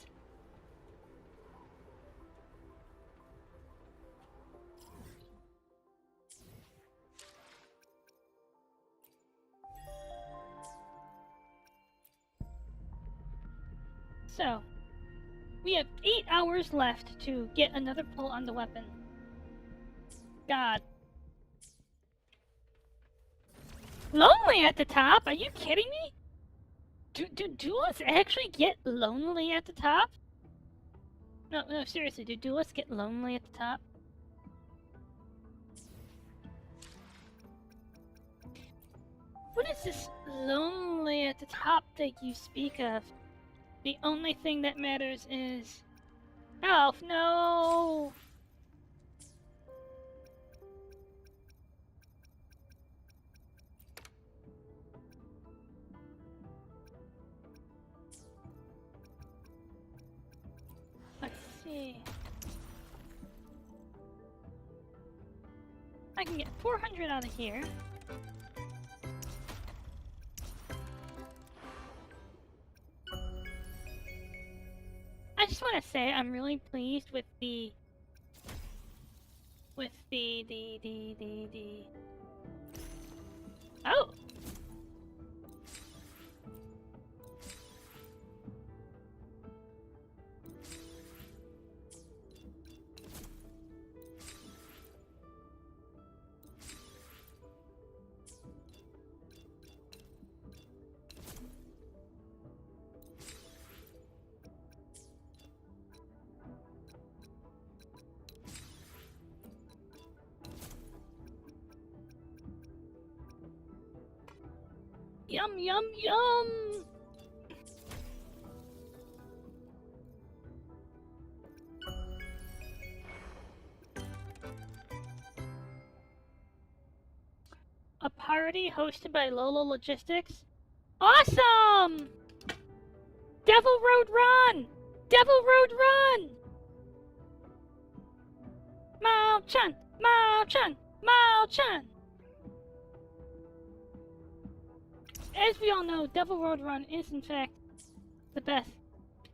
Speaker 1: So, we have 8 hours left to get another pull on the weapon. God. Lonely at the top? Are you kidding me? Do duelists actually get lonely at the top? No, seriously, do duelists get lonely at the top? What is this lonely at the top that you speak of? The only thing that matters is... Elf, no! Let's see... I can get 400 out of here. I just want to say I'm really pleased with the oh! Yum, yum, yum! A party hosted by Lolo Logistics? Awesome! Devil Road Run! Devil Road Run! Mao-chan! Mao-chan! Mao-chan! As we all know, Devil Road Run is in fact the best.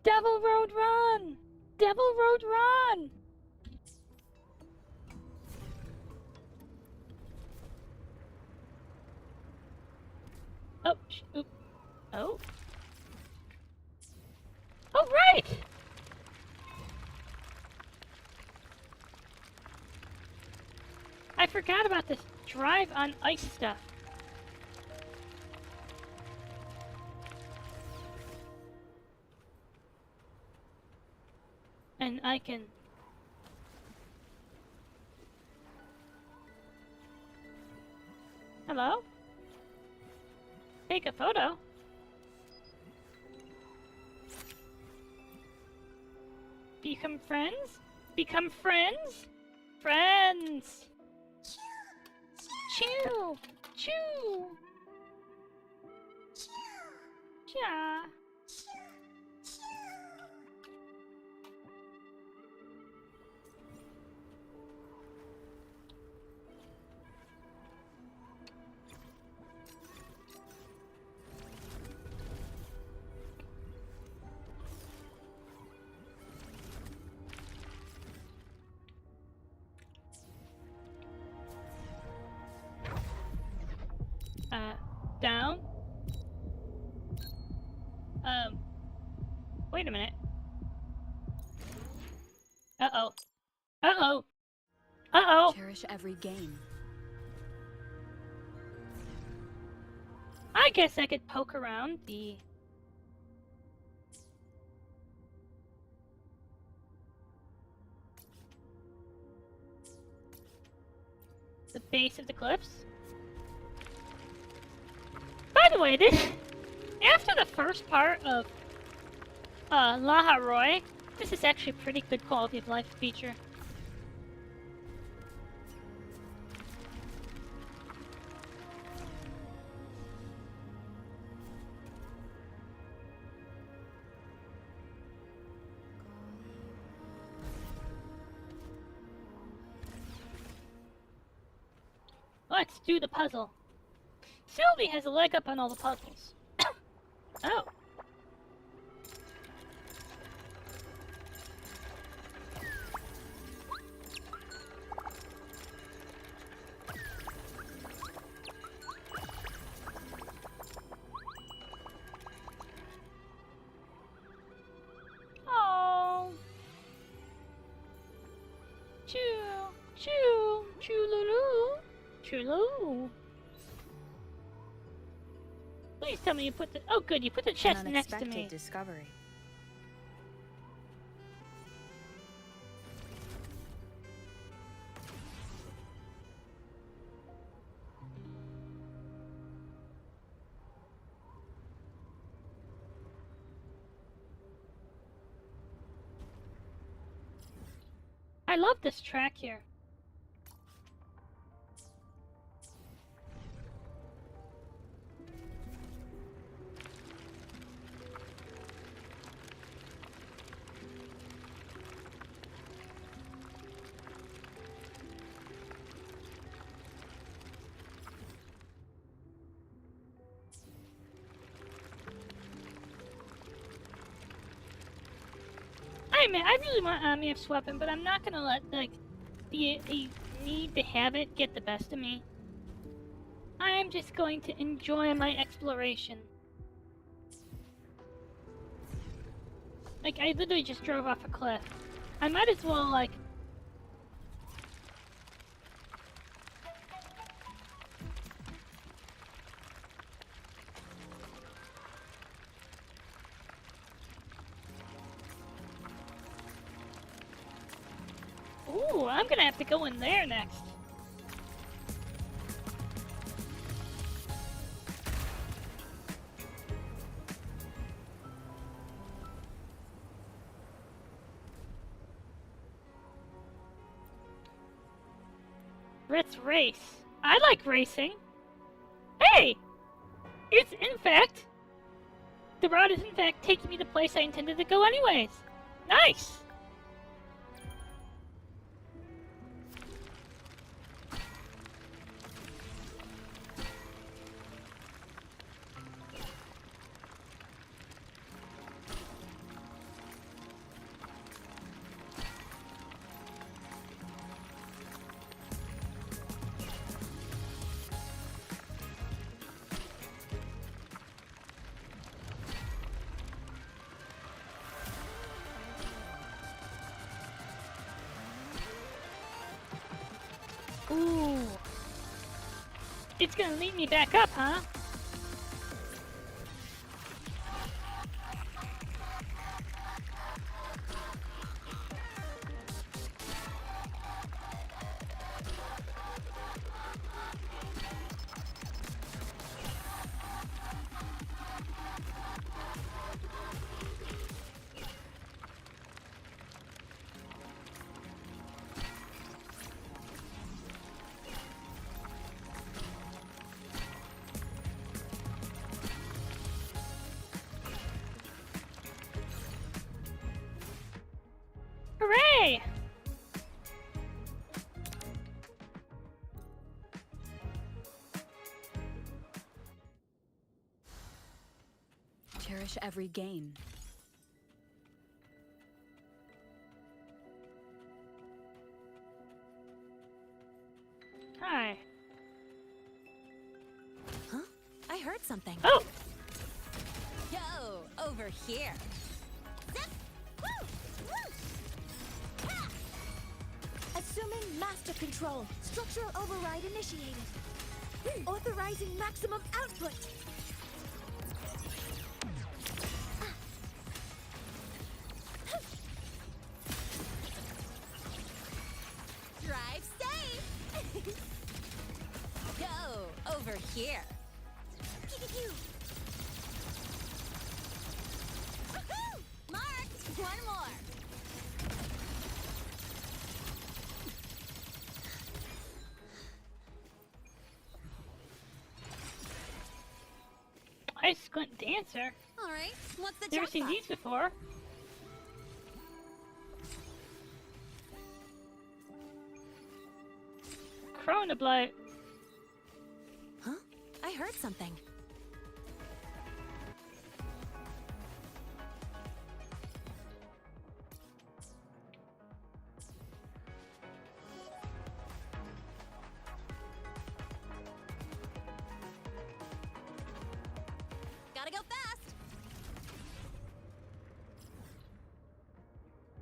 Speaker 1: Devil Road Run! Devil Road Run! Oh, oop. Oh. Oh, right! I forgot about this drive on ice stuff. And I can... Hello? Take a photo? Become friends? Become friends? Friends! Chew! Chew! Yeah. Down. Wait a minute. Uh-oh. Uh-oh. Uh-oh.
Speaker 3: Cherish every gain.
Speaker 1: I guess I could poke around the base of the cliffs. By the way, this after the first part of Laha Roy, this is actually a pretty good quality of life feature. Let's do the puzzle. Sylvie has a leg up on all the puzzles. Oh. Oh. Choo, choo, choo-loo-loo. Choo-loo. Please tell me you put the— oh good, you put the chest next to me.
Speaker 3: Discovery.
Speaker 1: I love this track here. I really want Amif's weapon, but I'm not gonna let, like, the need to have it get the best of me. I am just going to enjoy my exploration. Like, I literally just drove off a cliff. I might as well, like... Ooh, I'm gonna have to go in there next. Let's race. I like racing. Hey! It's in fact... the route is in fact taking me to the place I intended to go anyways. Nice! Ooh. It's gonna lead me back up, huh? Hooray!
Speaker 3: Cherish every gain.
Speaker 1: Hi.
Speaker 8: Huh?
Speaker 2: something.
Speaker 1: Oh!
Speaker 2: Yo, over here. Zip! Woo! Woo! Ha! Assuming master control. Structural override initiated. Authorizing maximum output. Drive safe! Go over here. Woohoo! Marked! One more.
Speaker 1: I squint dancer.
Speaker 2: All right, what's the
Speaker 1: Never seen
Speaker 2: jackpot?
Speaker 1: these before. Chronoblight.
Speaker 2: Huh? I heard something. Gotta go fast.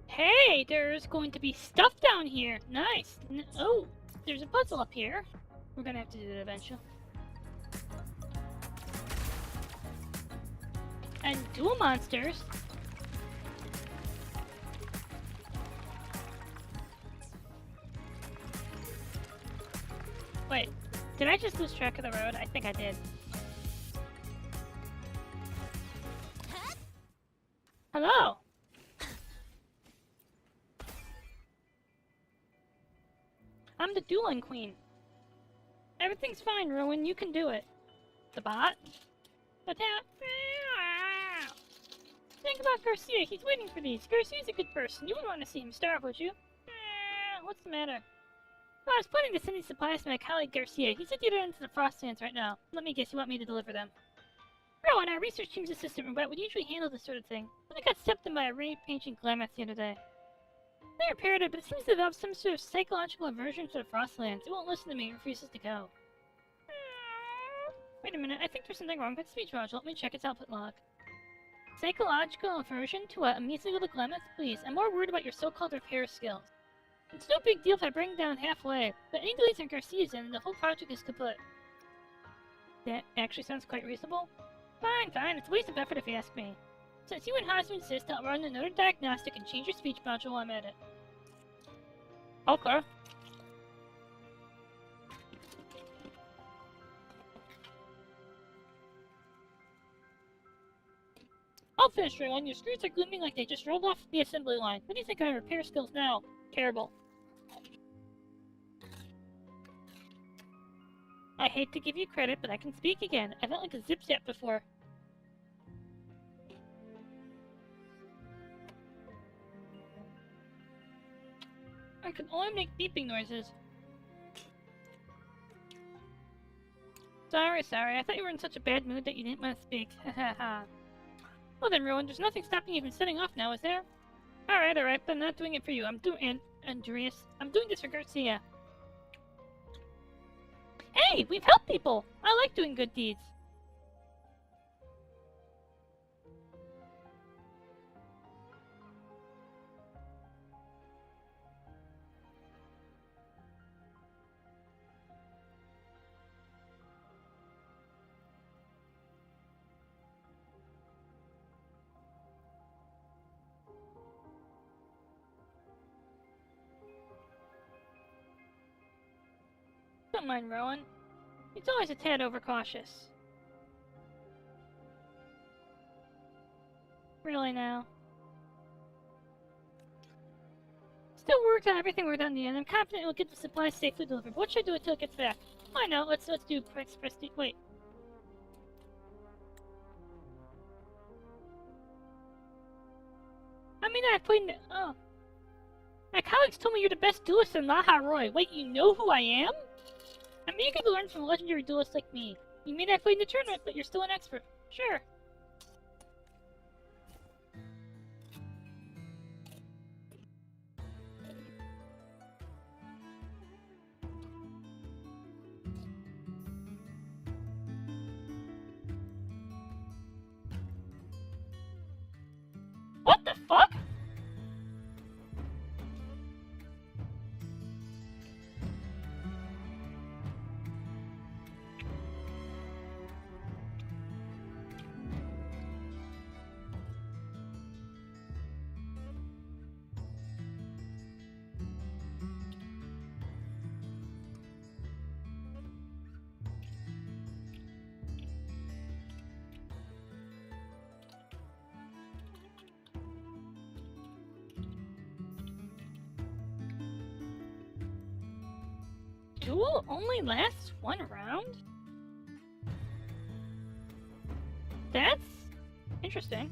Speaker 1: Hey, there's going to be stuff down here. Nice. Oh, there's a puzzle up here. We're gonna have to do it eventually. And dual monsters. Wait, did I just lose track of the road? I think I did. Hello. I'm the dueling queen. Everything's fine, Rowan. You can do it. The bot? The tap? Think about Garcia. He's waiting for these. Garcia's a good person. You wouldn't want to see him starve, would you? What's the matter? Well, I was planning to send these supplies to my colleague Garcia. He's at the other end of the Frostlands right now. Let me guess, you want me to deliver them? Rowan, our research team's assistant Robette would usually handle this sort of thing, but I got stepped in by a rain-painting Glamoth the other day. They repaired it, but it seems to develop some sort of psychological aversion to the Frostlands. It won't listen to me and refuses to go. Wait a minute, I think there's something wrong with the speech module. Let me check its output log. Psychological aversion to what? A measly little Glamoth? Please, I'm more worried about your so-called repair skills. It's no big deal if I bring it down halfway, but any delays on Garcia's end, the whole project is kaput. That actually sounds quite reasonable. Fine, it's a waste of effort if you ask me. Since you and Hasu insist, I'll run another diagnostic and change your speech module while I'm at it. Okay. I'll finish, Rowan. Your screws are gleaming like they just rolled off the assembly line. What do you think of my repair skills now? Terrible. I hate to give you credit, but I can speak again. I felt like a zip-zap before. I can only make beeping noises. Sorry. I thought you were in such a bad mood that you didn't want to speak. Hahaha. Well then, Rowan, there's nothing stopping you from setting off now, is there? Alright, but I'm not doing it for you. I'm doing this for Garcia. Hey, we've helped people! I like doing good deeds. Don't mind Rowan. He's always a tad overcautious. Really now. Still worked on everything worked on in the end. I'm confident we'll get the supplies safely delivered. What should I do until it gets back? I know. Let's do express. Wait. I mean, I've played. Oh. My colleagues told me you're the best duelist in Laha Roy. Wait, you know who I am? I'm eager to learn from a legendary duelist like me. You may not have played in the tournament, but you're still an expert. Sure. duel only lasts 1 round? That's interesting.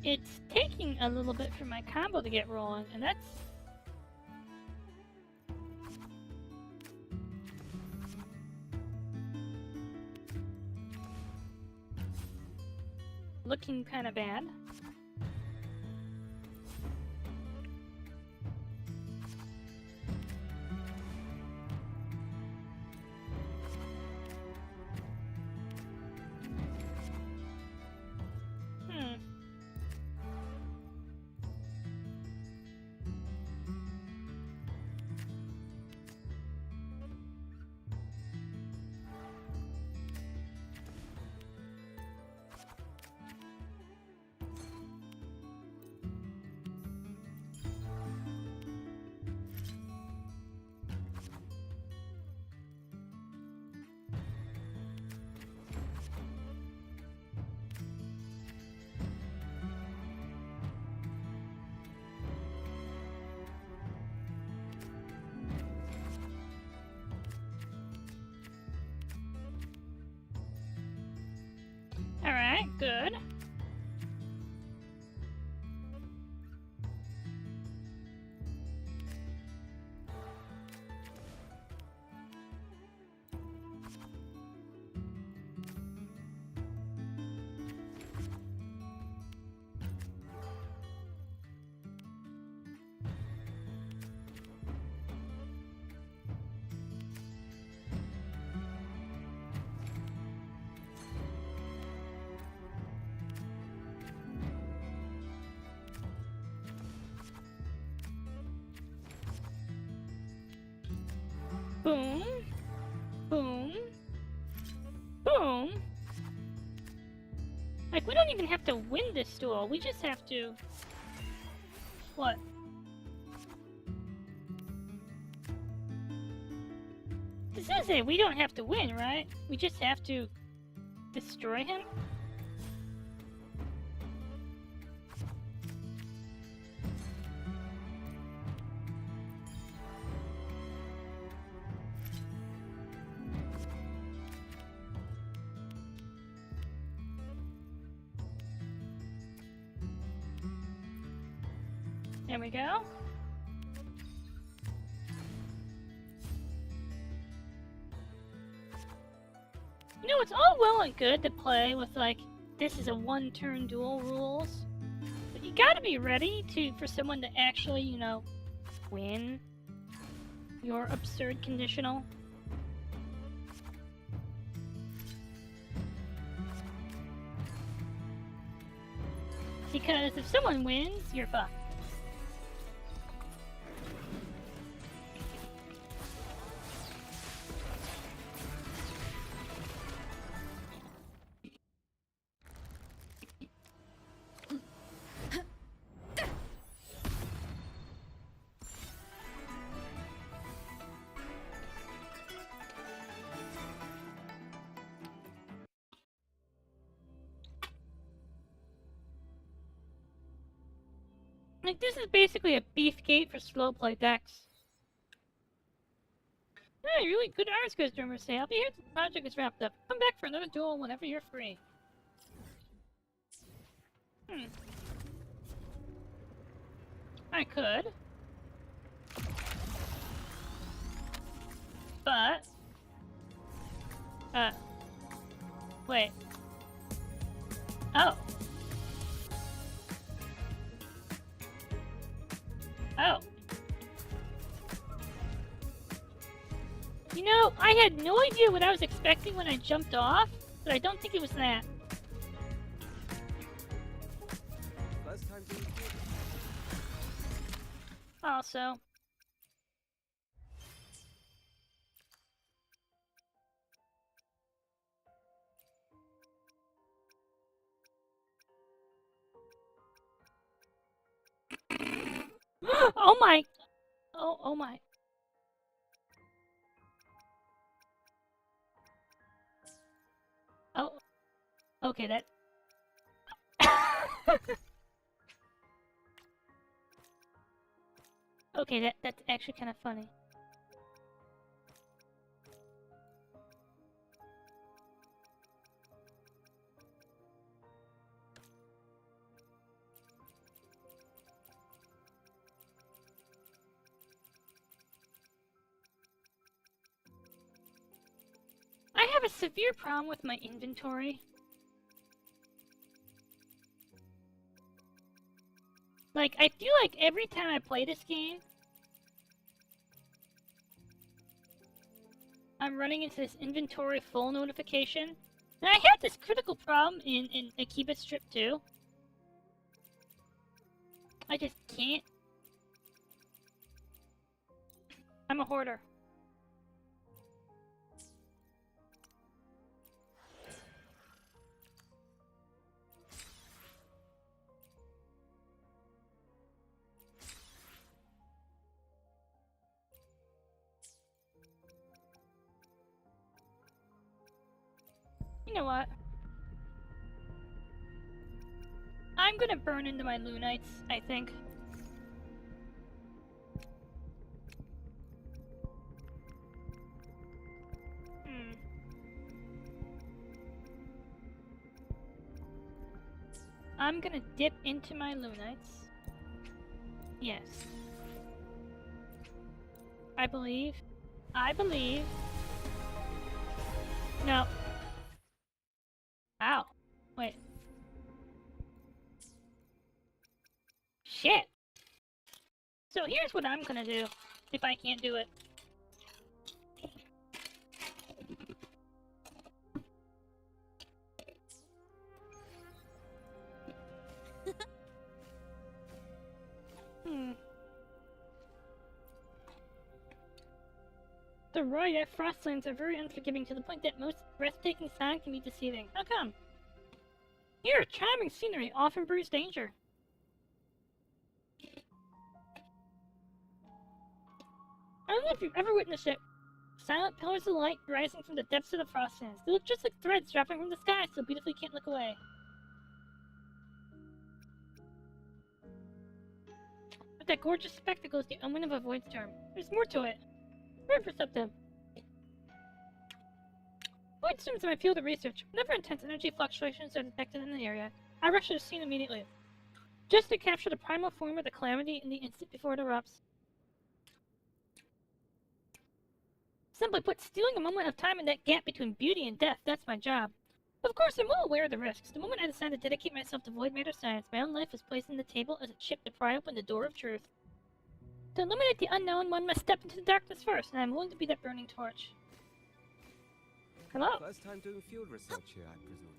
Speaker 1: It's taking a little bit for my combo to get rolling, and that's looking kind of bad. Alright, good. Boom. Boom. Boom. Like, we don't even have to win this duel. We just have to... What? This is it. We don't have to win, right? We just have to destroy him? There we go. You know, it's all well and good to play with, like, this is a one-turn duel rules, but you gotta be ready for someone to actually, you know, win your absurd conditional. Because if someone wins, you're fucked. Like, this is basically a beefcake for slow play decks. Hey, really good hours, guys, Drummer say. I'll be here till the project is wrapped up. Come back for another duel whenever you're free. I could. But... wait. Oh. Oh. You know, I had no idea what I was expecting when I jumped off, but I don't think it was that.
Speaker 4: First time doing field
Speaker 1: Also. Oh my! Oh my. Oh. Okay, that... okay, that's actually kind of funny. I have a severe problem with my inventory. Like, I feel like every time I play this game, I'm running into this inventory full notification. And I had this critical problem in Akiba Strip 2. I just can't. I'm a hoarder. You know what? I'm gonna burn into my Lunites, I think. I'm gonna dip into my Lunites. Yes. I believe. No. Ow. Wait. Shit! So here's what I'm gonna do, if I can't do it. The Roya Frostlands are very unforgiving to the point that most breathtaking sound can be deceiving. How come? Here, charming scenery often brews danger. I don't know if you've ever witnessed it. Silent pillars of light rising from the depths of the Frostlands. They look just like threads dropping from the sky, so beautifully you can't look away. But that gorgeous spectacle is the omen of a void storm. There's more to it. Very perceptive. Void storms are my field of research. Whenever intense energy fluctuations are detected in the area, I rush to the scene immediately, just to capture the primal form of the calamity in the instant before it erupts. Simply put, stealing a moment of time in that gap between beauty and death, that's my job. Of course, I'm well aware of the risks. The moment I decided to dedicate myself to void matter science, my own life was placed on the table as a chip to pry open the door of truth. To illuminate the unknown, one must step into the darkness first, and I'm willing to be that burning torch. Hello?
Speaker 4: First time doing field research here, I presume.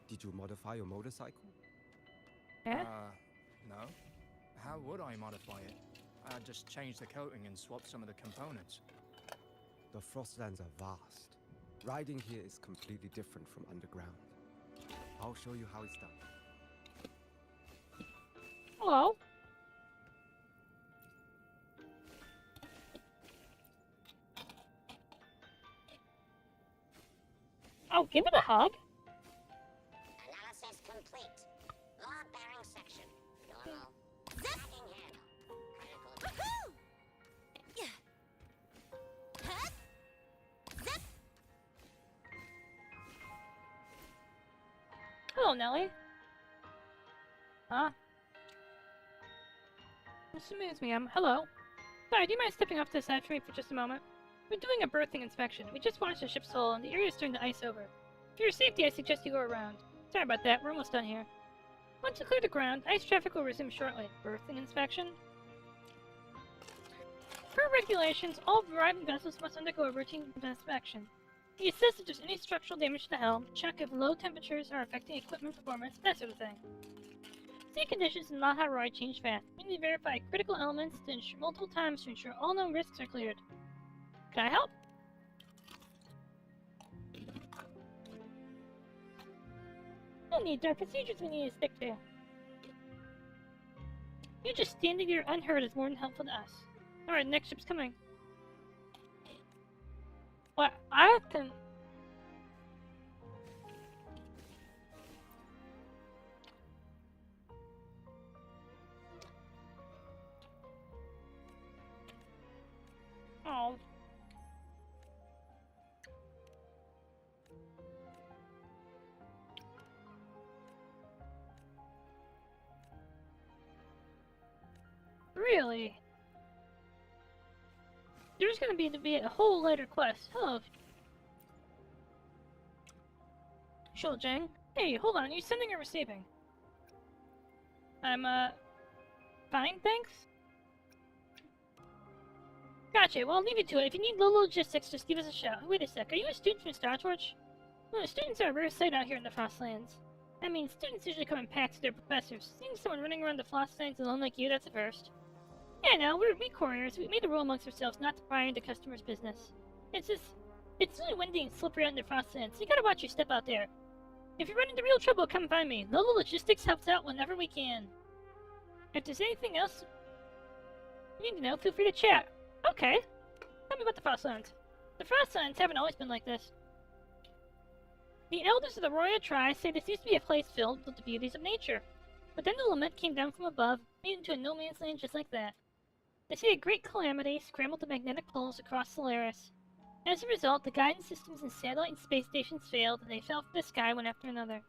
Speaker 4: Did you modify your motorcycle?
Speaker 1: Yeah?
Speaker 5: No. How would I modify it? I'd just change the coating and swap some of the components.
Speaker 4: The Frostlands are vast. Riding here is completely different from underground. I'll show you how it's done.
Speaker 1: Hello? Oh, give it a hug.
Speaker 11: Analysis complete. Log bearing section. Normal.
Speaker 1: Hello, Nelly. Huh? Excuse me, hello. Sorry, do you mind stepping off to the side for me for just a moment? We're doing a berthing inspection. We just watched the ship's hull, and the area is starting to ice over. For your safety, I suggest you go around. Sorry about that, we're almost done here. Once you clear the ground, ice traffic will resume shortly. Berthing inspection? Per regulations, all arriving vessels must undergo a routine inspection. He assess if there's any structural damage to the helm, check if low temperatures are affecting equipment performance, that sort of thing. Sea conditions in Laha Roy change fast. We need to verify critical elements to ensure multiple times to ensure all known risks are cleared. Can I help? No need, there are procedures we need to stick to. You just standing there unheard is more than helpful to us. Alright, next ship's coming. What? I can... Oh. Really? There's gonna be a whole later quest. Hello. Shuljang. Hey, hold on, are you sending or receiving? I'm, fine, thanks? Gotcha, well, I'll leave you to it. If you need low logistics, just give us a shout. Wait a sec, are you a student from Star Torch? Well, students are a rare sight out here in the Frostlands. I mean, students usually come in packs with their professors. Seeing someone running around the Frostlands alone like you, that's a first. Yeah, no, we're couriers. We made a rule amongst ourselves not to pry into customers' business. It's really windy and slippery out in the Frostlands, so you gotta watch your step out there. If you run into real trouble, come find me. Lola Logistics helps out whenever we can. If there's anything else you need to know, feel free to chat. Okay. Tell me about the Frostlands. The Frostlands haven't always been like this. The elders of the Roya Tribe say this used to be a place filled with the beauties of nature. But then the lament came down from above, made into a no-man's land just like that. They say a great calamity scrambled the magnetic poles across Solaris. As a result, the guidance systems in satellite and space stations failed, and they fell from the sky one after another.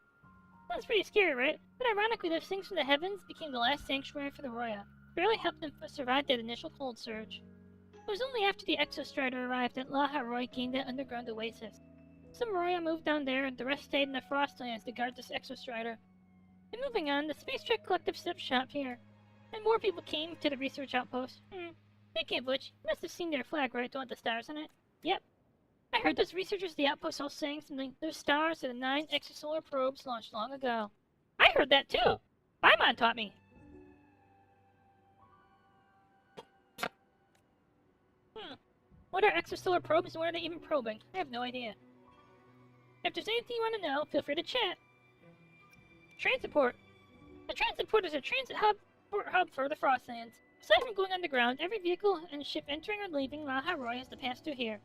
Speaker 1: That's pretty scary, right? But ironically, those things from the heavens became the last sanctuary for the Roya. Barely helped them survive that initial cold surge. It was only after the Exostrider arrived that Laha Roy gained that underground oasis. Some Roya moved down there, and the rest stayed in the Frostlands to guard this Exostrider. And moving on, the Space Trek Collective set up shop here. And more people came to the research outpost. Speaking of which, you must have seen their flag, right? The one with the stars on it? Yep. I heard those researchers at the outpost all saying something. Those stars are the 9 extrasolar probes launched long ago. I heard that too! Paimon taught me! What are extrasolar probes and what are they even probing? I have no idea. If there's anything you want to know, feel free to chat. Transit port. A transit port is a transit hub for the Frostlands. Aside from going underground, every vehicle and ship entering or leaving Laha Roy has to pass through here.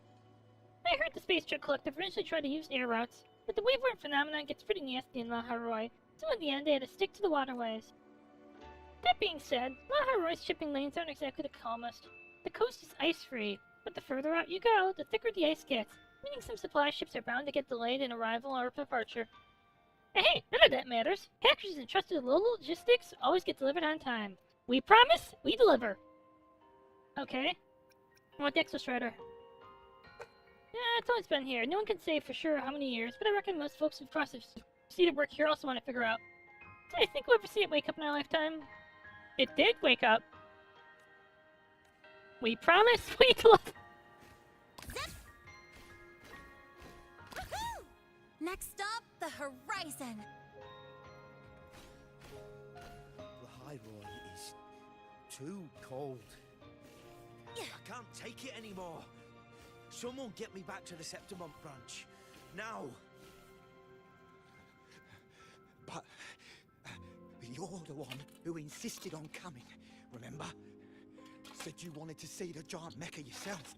Speaker 1: I heard the Space Trek Collective eventually tried to use air routes, but the waveform phenomenon gets pretty nasty in Laha Roy, so in the end they had to stick to the waterways. That being said, Laha Roy's shipping lanes aren't exactly the calmest. The coast is ice-free, but the further out you go, the thicker the ice gets, meaning some supply ships are bound to get delayed in arrival or departure. Hey, none of that matters. Packages entrusted to Lola Logistics always get delivered on time. We promise, we deliver. Okay. I want the Exostrider. Yeah, it's always been here. No one can say for sure how many years, but I reckon most folks who've proceeded work here also want to figure out. Did I think we'll ever see it wake up in our lifetime? It did wake up. We promise, we deliver.
Speaker 2: Next up, the horizon.
Speaker 9: The High Roy is too cold. I can't take it anymore. Someone get me back to the Septimont branch. Now! But you're the one who insisted on coming, remember? Said you wanted to see the giant mecha yourself.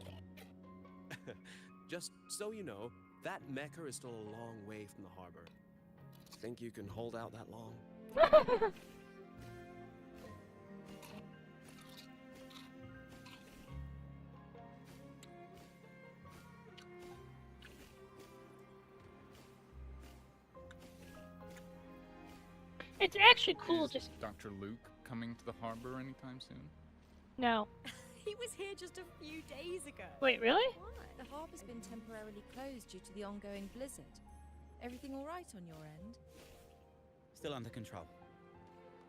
Speaker 4: Just so you know, that mecha is still a long way from the harbor. Think you can hold out that long?
Speaker 1: It's actually cool.
Speaker 11: Is
Speaker 1: Just
Speaker 11: Dr. Luke coming to the harbor anytime soon?
Speaker 1: no.
Speaker 12: He was here just a few days ago.
Speaker 1: Wait, really?
Speaker 12: Why? The harbor's been temporarily closed due to the ongoing blizzard. Everything all right on your end?
Speaker 13: Still under control.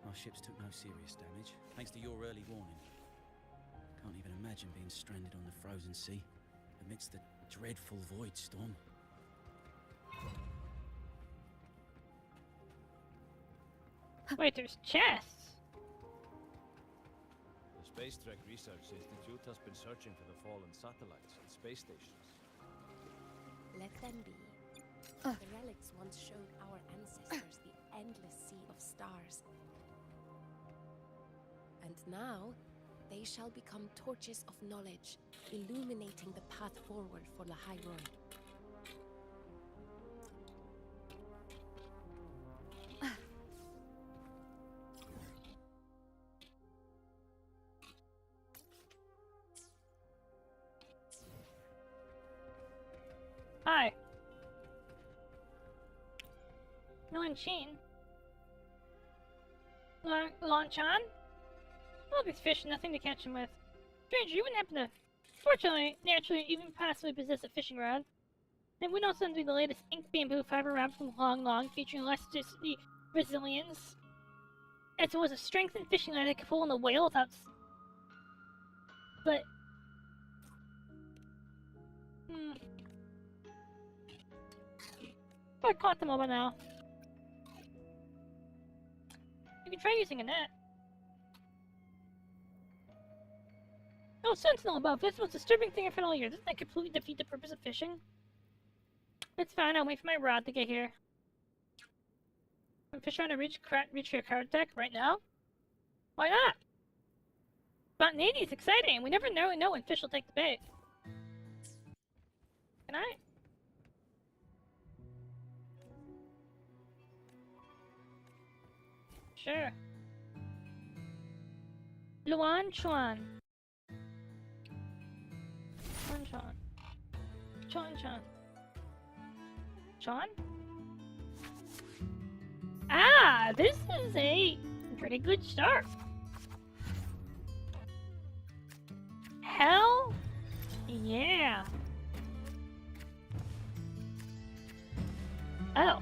Speaker 13: Our ships took no serious damage, thanks to your early warning. Can't even imagine being stranded on the frozen sea amidst the dreadful void storm.
Speaker 1: Wait, there's chests.
Speaker 14: The Space Trek Research Institute has been searching for the fallen satellites and space stations.
Speaker 7: Let them be. The relics once showed our ancestors the endless sea of stars. And now, they shall become torches of knowledge, illuminating the path forward for the High Road.
Speaker 1: Hi. Helena-neechan. Launch on? All these fish, nothing to catch them with. Stranger, you wouldn't happen to, fortunately, naturally, even possibly possess a fishing rod. Then we don't send through the latest ink bamboo fiber wrapped from Long, featuring elasticity, resilience. As it was a strengthened fishing line that could pull in the whale without. But. I caught them all by now. You can try using a net. Oh, sentinel above. This was a disturbing thing I've had all year. Doesn't that completely defeat the purpose of fishing? It's fine. I'll wait for my rod to get here. I'm fish trying to reach your card deck right now. Why not? Spontaneity is exciting. We never know when fish will take the bait. Can I? Sure. Luan Chuan. Chuan. Chuan? Ah, this is a pretty good start. Hell yeah. Oh.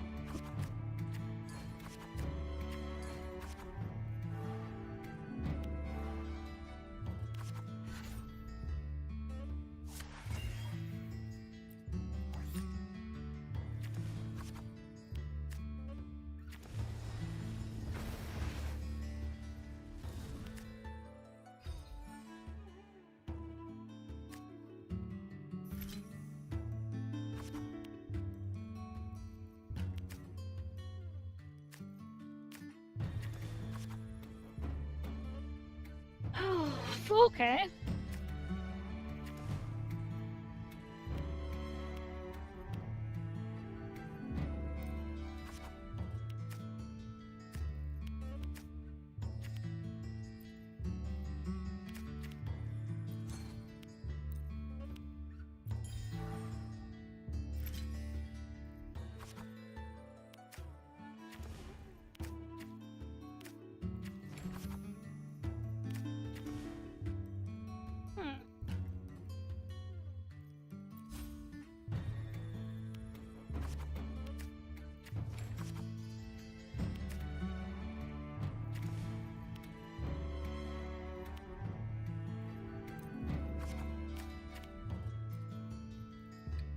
Speaker 1: Okay.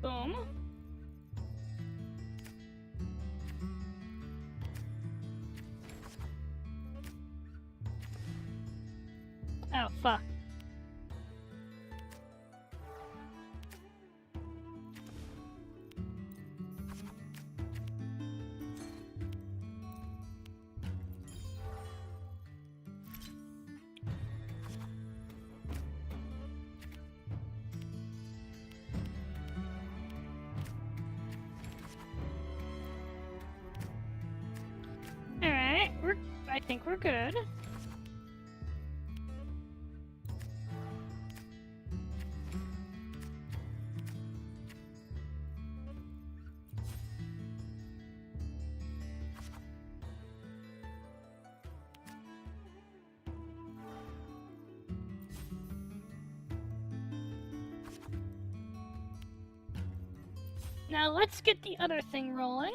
Speaker 1: Boom. Oh, fuck. Alright, I think we're good. Now let's get the other thing rolling.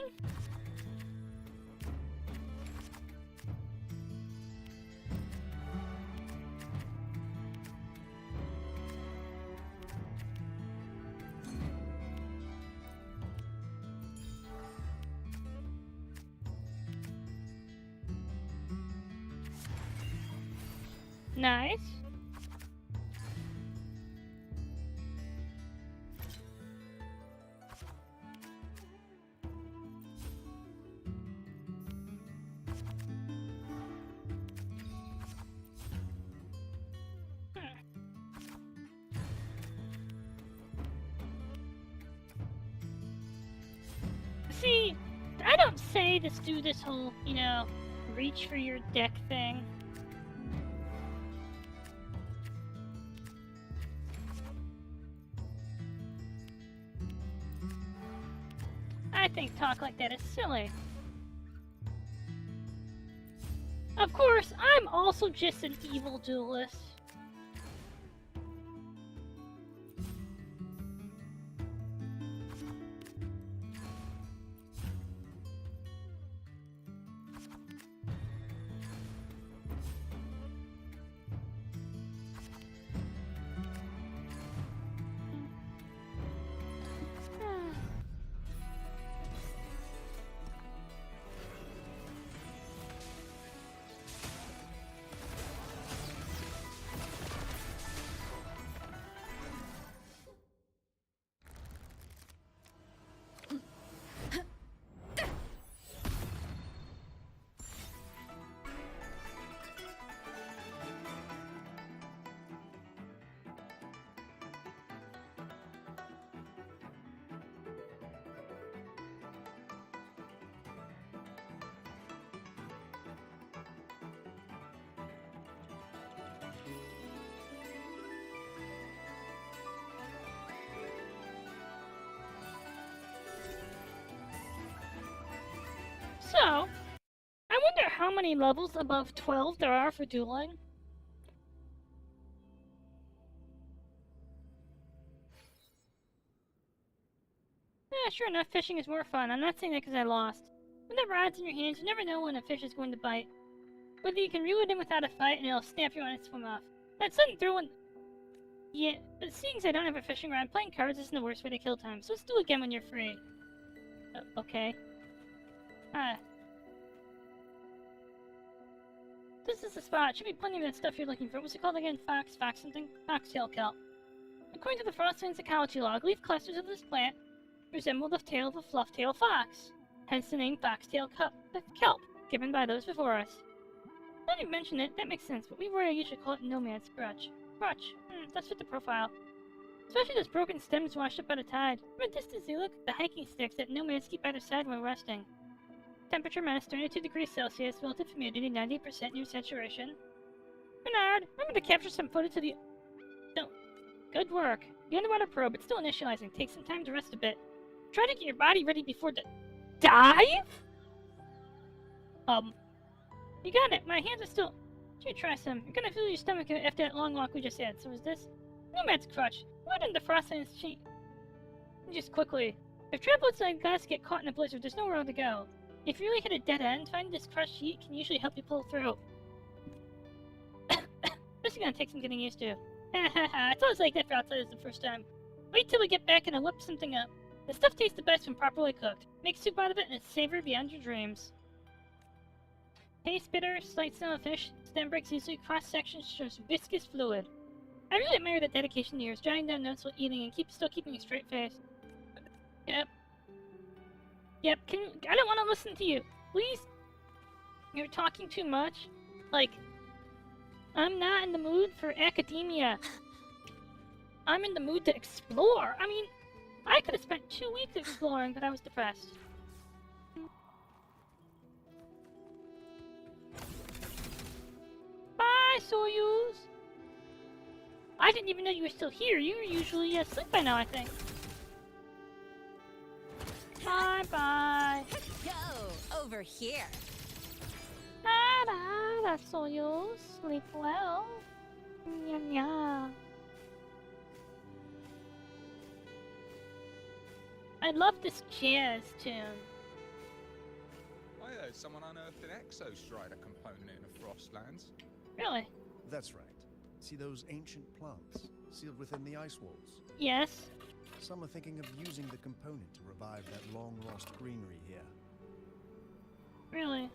Speaker 1: Nice. See, I don't say let's do this whole, you know, reach for your deck thing. I think talk like that is silly. Of course, I'm also just an evil duelist. So, I wonder how many levels above 12 there are for dueling. Yeah, sure enough, fishing is more fun. I'm not saying that because I lost. With the rods in your hands, you never know when a fish is going to bite. Whether you can reel it in without a fight and it'll snap you when it swim off. That sudden throw in... Yeah, but seeing as I don't have a fishing rod, playing cards isn't the worst way to kill time, so let's do it again when you're free. Okay. This is the spot. Should be plenty of that stuff you're looking for. What's it called again? Fox something? Foxtail kelp. According to the Frostland's ecology log, leaf clusters of this plant resemble the tail of a fluff-tailed fox. Hence the name foxtail kelp, given by those before us. Now you mention it, that makes sense, but we royal usually call it nomad's crutch. Crutch. That's fit the profile. Especially those broken stems washed up by the tide. From a distance they look like the hiking sticks that nomads keep by their side while resting. Temperature minus 32 degrees Celsius, relative humidity 90% near saturation. Bernard, remember to capture some footage of the... No. Good work. The underwater probe, it's still initializing. Take some time to rest a bit. Try to get your body ready before the... Dive? You got it. My hands are still... Should try some. You're gonna feel your stomach after that long walk we just had. So is this? Nomad's crutch. Why didn't the Frostland's cheat? Just quickly. If travel outside glass get caught in a blizzard, there's nowhere to go. If you really hit a dead end, finding this crushed sheet can usually help you pull through. This is gonna take some getting used to. I thought it was like that for outsiders the first time. Wait till we get back and I'll whip something up. The stuff tastes the best when properly cooked. Make soup out of it and it's savory beyond your dreams. Taste bitter, slight smell of fish, stem breaks easily, cross sections shows viscous fluid. I really admire that dedication to yours, jotting down notes while eating and still keeping a straight face. Yep. Yep, I don't want to listen to you. Please? You're talking too much. Like, I'm not in the mood for academia. I'm in the mood to explore. I mean, I could have spent 2 weeks exploring, but I was depressed. Bye, Soyuz! I didn't even know you were still here. You were usually asleep by now, I think. Bye-bye.
Speaker 8: Go over here.
Speaker 1: Da-da, Soyuz. Sleep well. Nya-nya. I love this jazz tune.
Speaker 11: I heard someone unearthed an exostrider component in the Frostlands.
Speaker 1: Really?
Speaker 15: That's right. See those ancient plants sealed within the ice walls?
Speaker 1: Yes.
Speaker 15: Some are thinking of using the component to revive that long-lost greenery here.
Speaker 1: Really?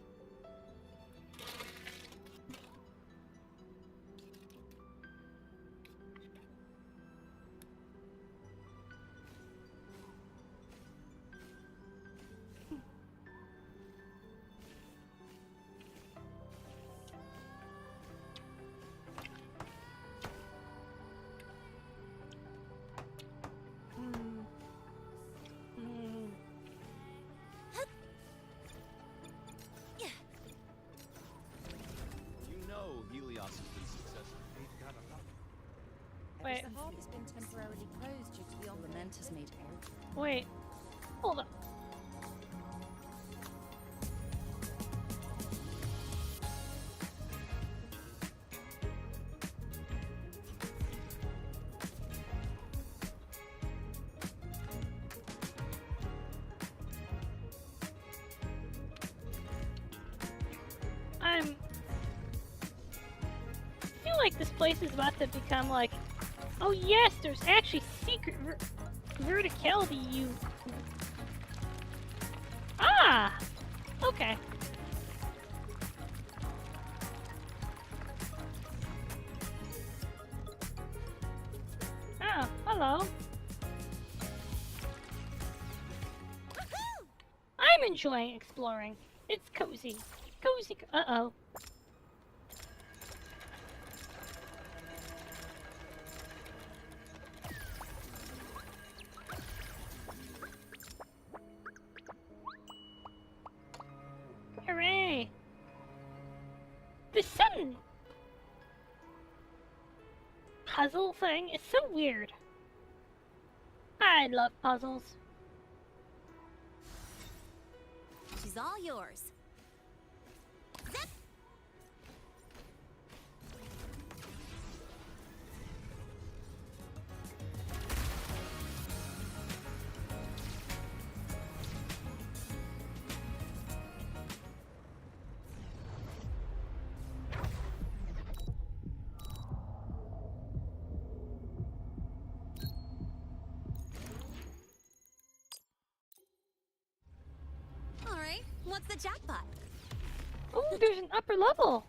Speaker 1: Wait.
Speaker 12: The harbor's been temporarily closed due to the Lamenter's made air.
Speaker 1: Wait. Hold up. I feel like this place is about to become like, oh yes, there's actually secret verticality, you... Ah! Okay. Oh, hello. I'm enjoying exploring. It's cozy. Cozy. Uh-oh. Hooray! The sun puzzle thing is so weird. I love puzzles.
Speaker 8: She's all yours. Zip! Alright, what's the jackpot?
Speaker 1: Oh, there's an upper level.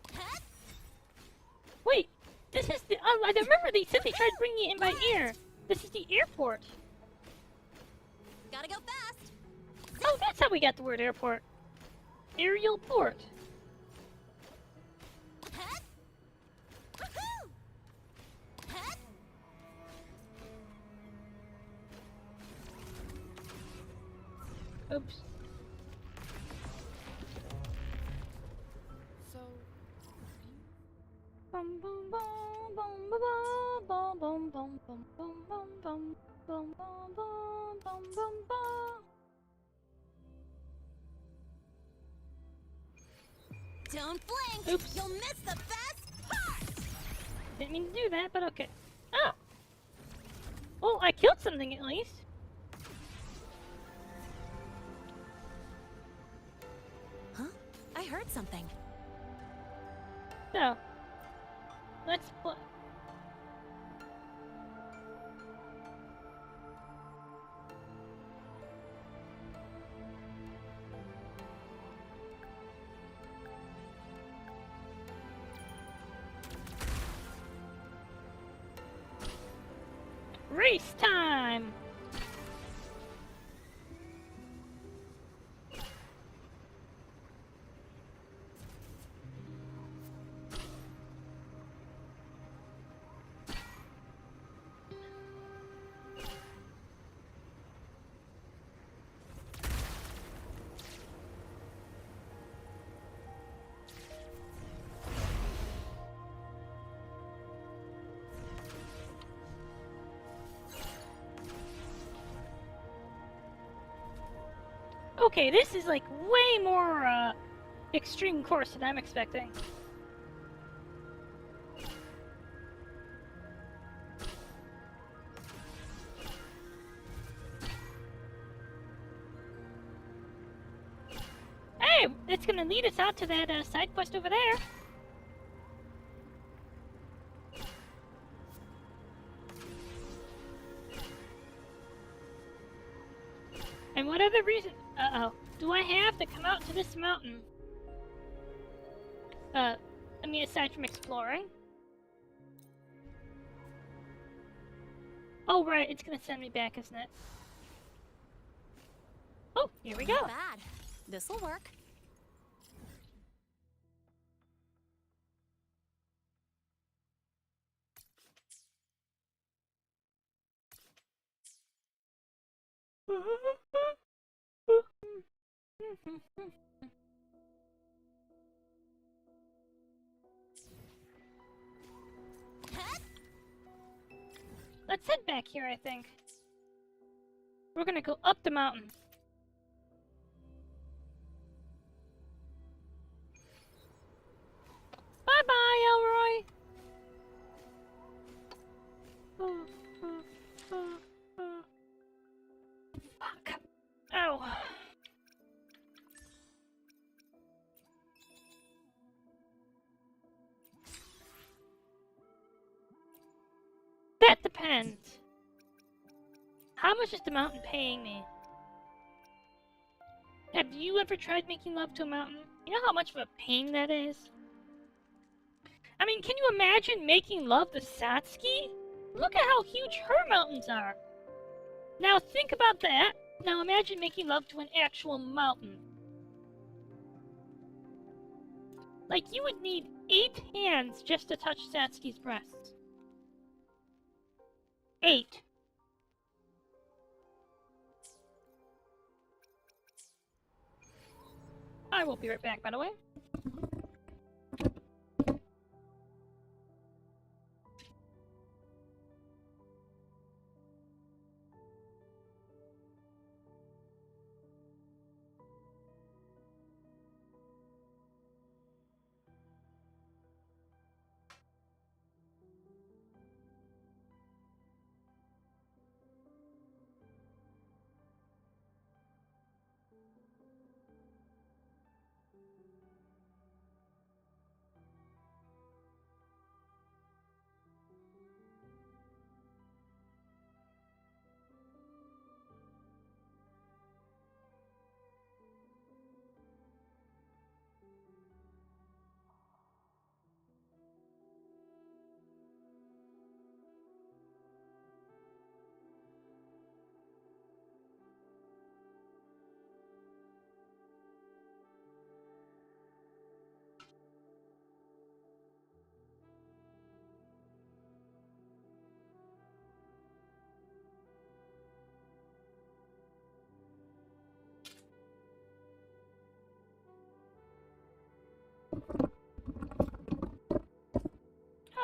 Speaker 1: Wait, this is the... I remember they said they tried bringing it in by air. This is the airport.
Speaker 8: Gotta go fast.
Speaker 1: Oh, that's how we got the word airport. Aerial port. Oops.
Speaker 10: So,
Speaker 1: Bum bum bum bum bum bum bum bum bum bum bum bum bum bum bum bum bum.
Speaker 8: Don't blink.
Speaker 1: Oops.
Speaker 8: You'll miss the best part.
Speaker 1: Didn't mean to do that, but okay. Oh. Well, I killed something at least.
Speaker 8: Huh? I heard something.
Speaker 1: So, let's play. Race time! Okay, this is like way more extreme course than I'm expecting. gonna lead us out to that side quest over there. And what other reason do I have to come out to this mountain? I mean, aside from exploring. Oh, right, it's gonna send me back, isn't it? Oh, here we go.
Speaker 8: Not bad. This'll work.
Speaker 1: Let's head back here, I think. We're gonna go up the mountain. Bye-bye, Elroy! Fuck. Ow. That depends. How much is the mountain paying me? Have you ever tried making love to a mountain? You know how much of a pain that is? I mean, can you imagine making love to Satsuki? Look at how huge her mountains are. Now think about that. Now imagine making love to an actual mountain. Like, you would need 8 hands just to touch Satsuki's breasts. 8. I will be right back, by the way.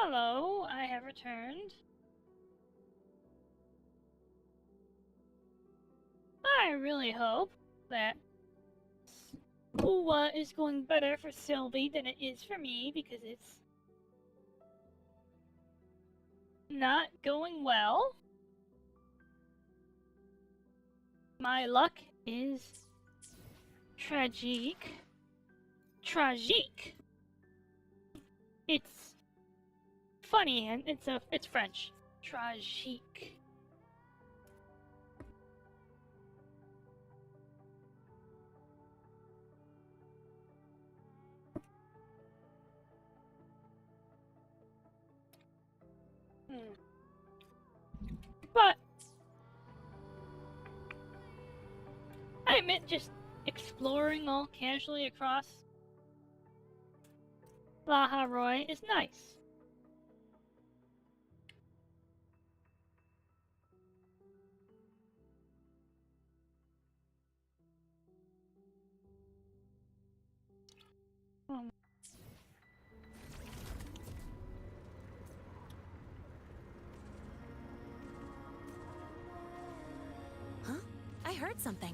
Speaker 1: Hello, I have returned. I really hope that WuWa is going better for Sylvie than it is for me, because it's not going well. My luck is tragique. Tragique. It's funny, and it's French. Tragique. But I admit, just exploring all casually across Laha Roy is nice.
Speaker 8: Huh? I heard something.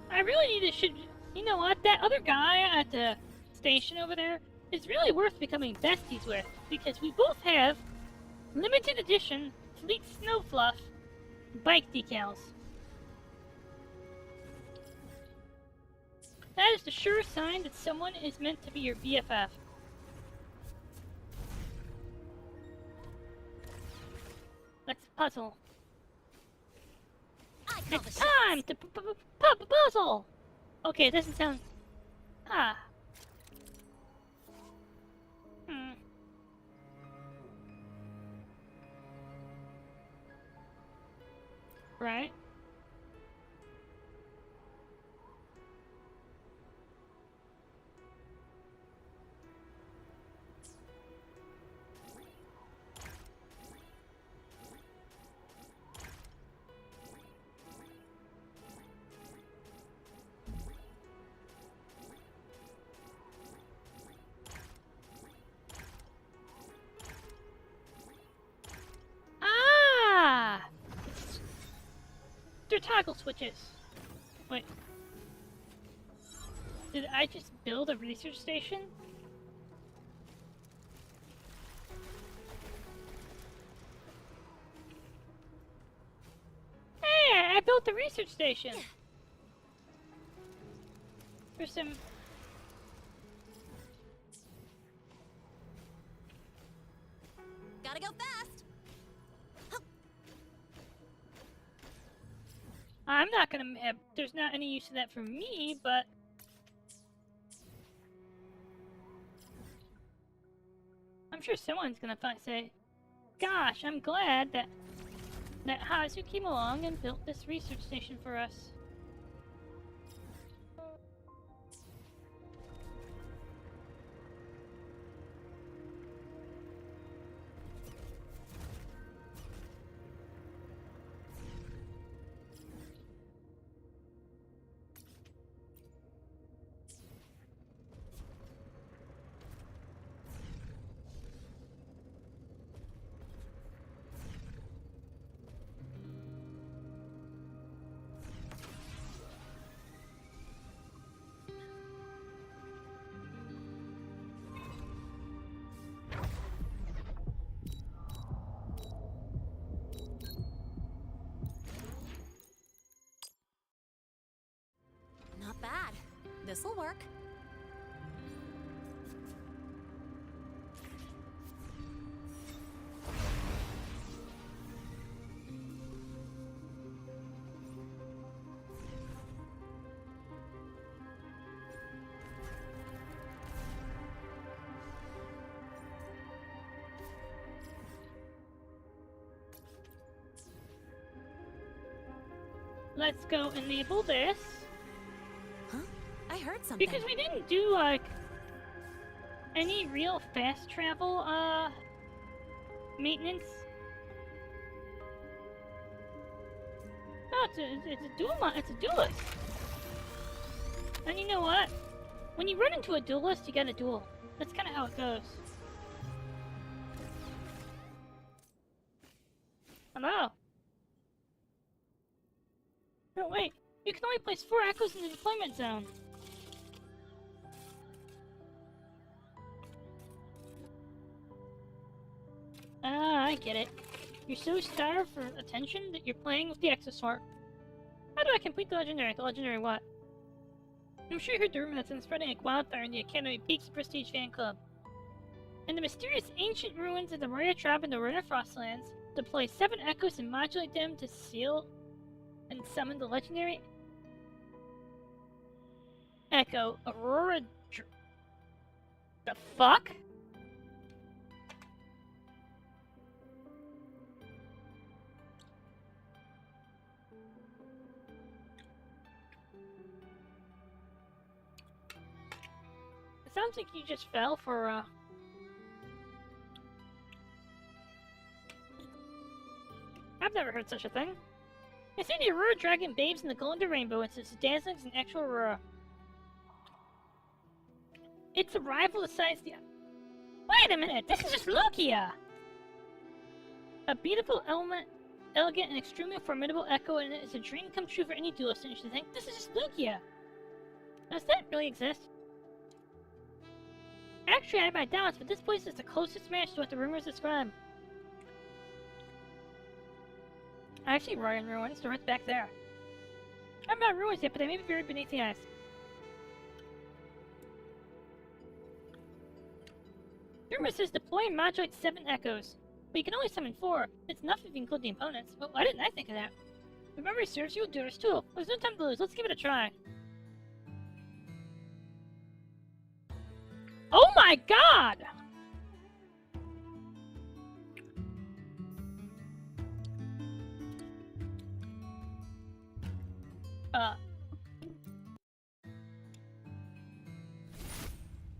Speaker 1: I really need to you know what? That other guy at the station over there is really worth becoming besties with, because we both have limited edition Fleet Snow Fluff bike decals. is the sure sign that someone is meant to be your BFF? That's a puzzle. It's time to pop a puzzle! Okay, it doesn't sound... Ah. Hmm. Right. Ah! They're toggle switches. Wait. Did I just build a research station? Hey, I built the research station. There's some...
Speaker 8: Gotta go fast.
Speaker 1: I'm not gonna have... There's not any use of that for me, but... I'm sure someone's gonna say, gosh, I'm glad that Hazu came along and built this research station for us.
Speaker 8: Not bad. This'll work.
Speaker 1: Let's go enable this.
Speaker 8: Huh? I heard something.
Speaker 1: Because we didn't do, like, any real fast travel, maintenance. Oh, it's a duelist. And you know what? When you run into a duelist, you get a duel. That's kind of how it goes. Hello. Oh wait, you can only place 4 echoes in the deployment zone. Ah, I get it. You're so starved for attention that you're playing with the Exosort. How do I complete the legendary? The legendary what? I'm sure you heard the rumor that's been spreading like wildfire in the Academy Peaks Prestige fan club. In the mysterious ancient ruins of the Moria tribe in the Ruiner Frostlands, deploy 7 echoes and modulate them to seal and summon the legendary Echo Aurora. The fuck? It sounds like you just fell for I've never heard such a thing. I see the Aurora Dragon babes in the golden rainbow. It's as dazzling as an actual Aurora. It's a rival the size the... Wait a minute! This is just Lugia! A beautiful, elegant, and extremely formidable echo, and it's a dream come true for any duelist, and you should think, this is just Lugia! Does that really exist? Actually, I have my doubts, but this place is the closest match to what the rumors describe. I see Roaring Ruins, they're right back there. I'm not ruins yet, but they may be buried beneath the ice. Rumor says deploy and modulate 7 echoes, but you can only summon 4. It's enough if you include the opponents. Well, why didn't I think of that? If memory serves, you'll do this too. There's no time to lose. Let's give it a try. Oh my god!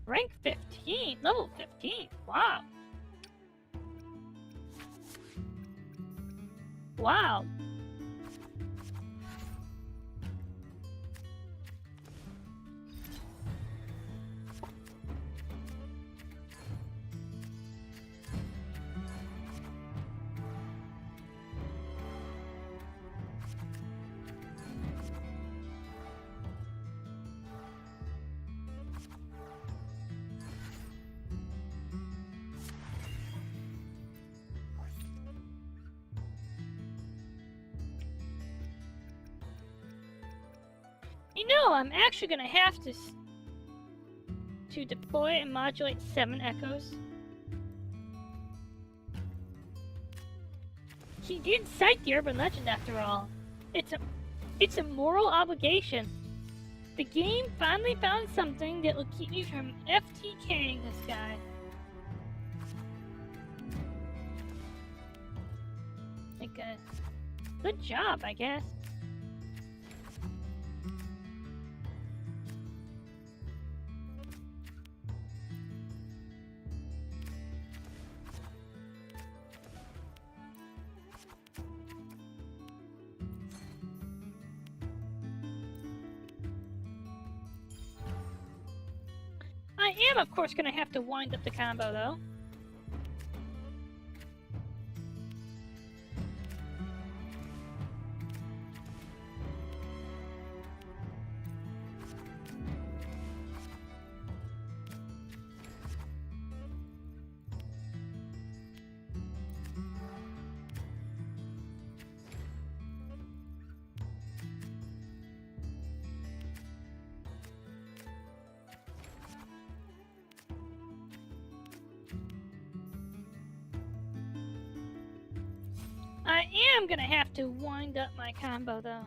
Speaker 1: Rank 15, level 15, wow. Wow. You know, I'm actually gonna have to deploy and modulate 7 echoes. He did cite the urban legend after all. It's a moral obligation. The game finally found something that will keep me from FTKing this guy. Like a good job, I guess. I am, of course, gonna have to wind up the combo, though. I am gonna have to wind up my combo, though.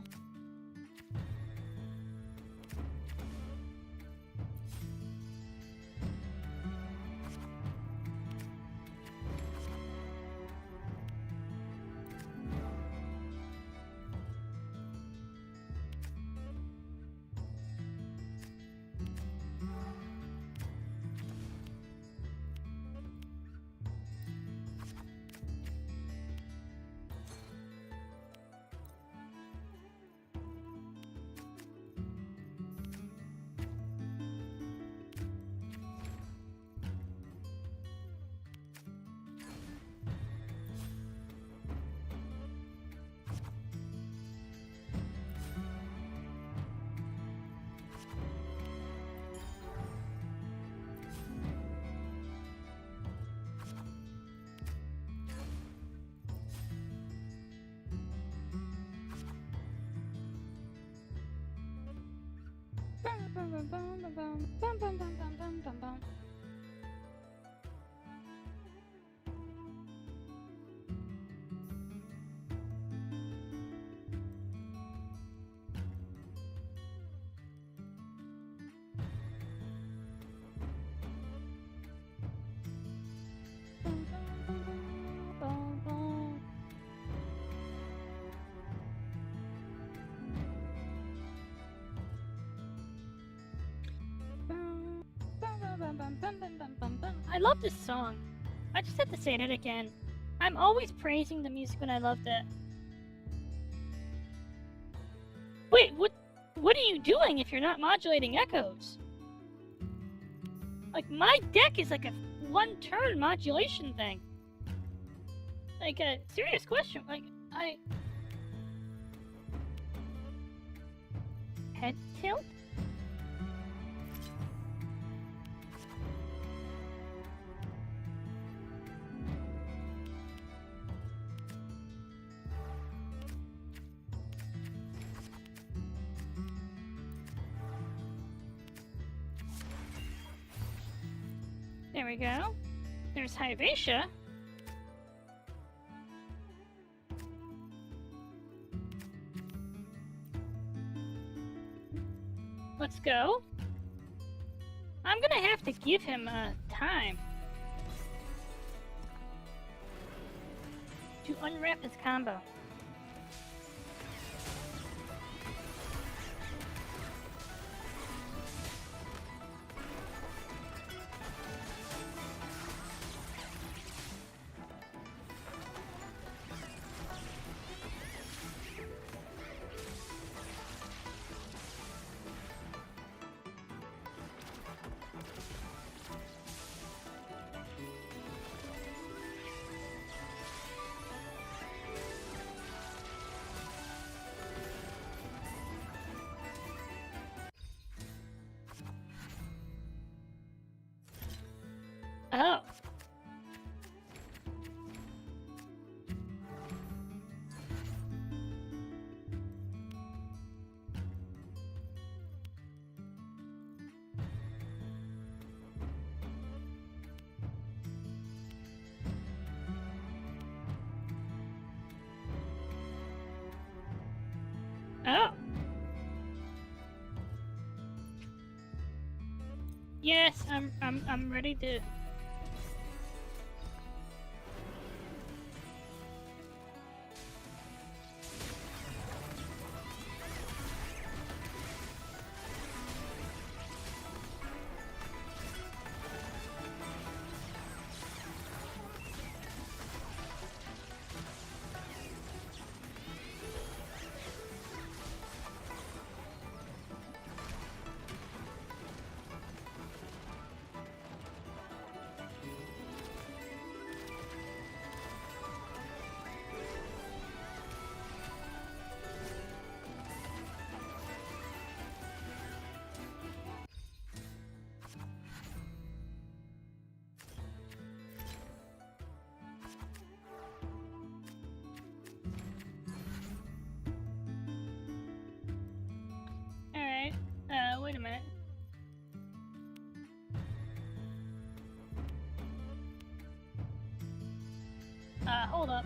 Speaker 1: I love this song. I just have to say it again. I'm always praising the music when I loved it. Wait, what are you doing if you're not modulating echoes? Like, my deck is like a one-turn modulation thing. Like, a serious question. Like, head tilt? There we go. There's Hyvatia. Let's go. I'm gonna have to give him time to unwrap his combo. Oh. Oh. Yes, I'm ready to. Alright, wait a minute. Hold up.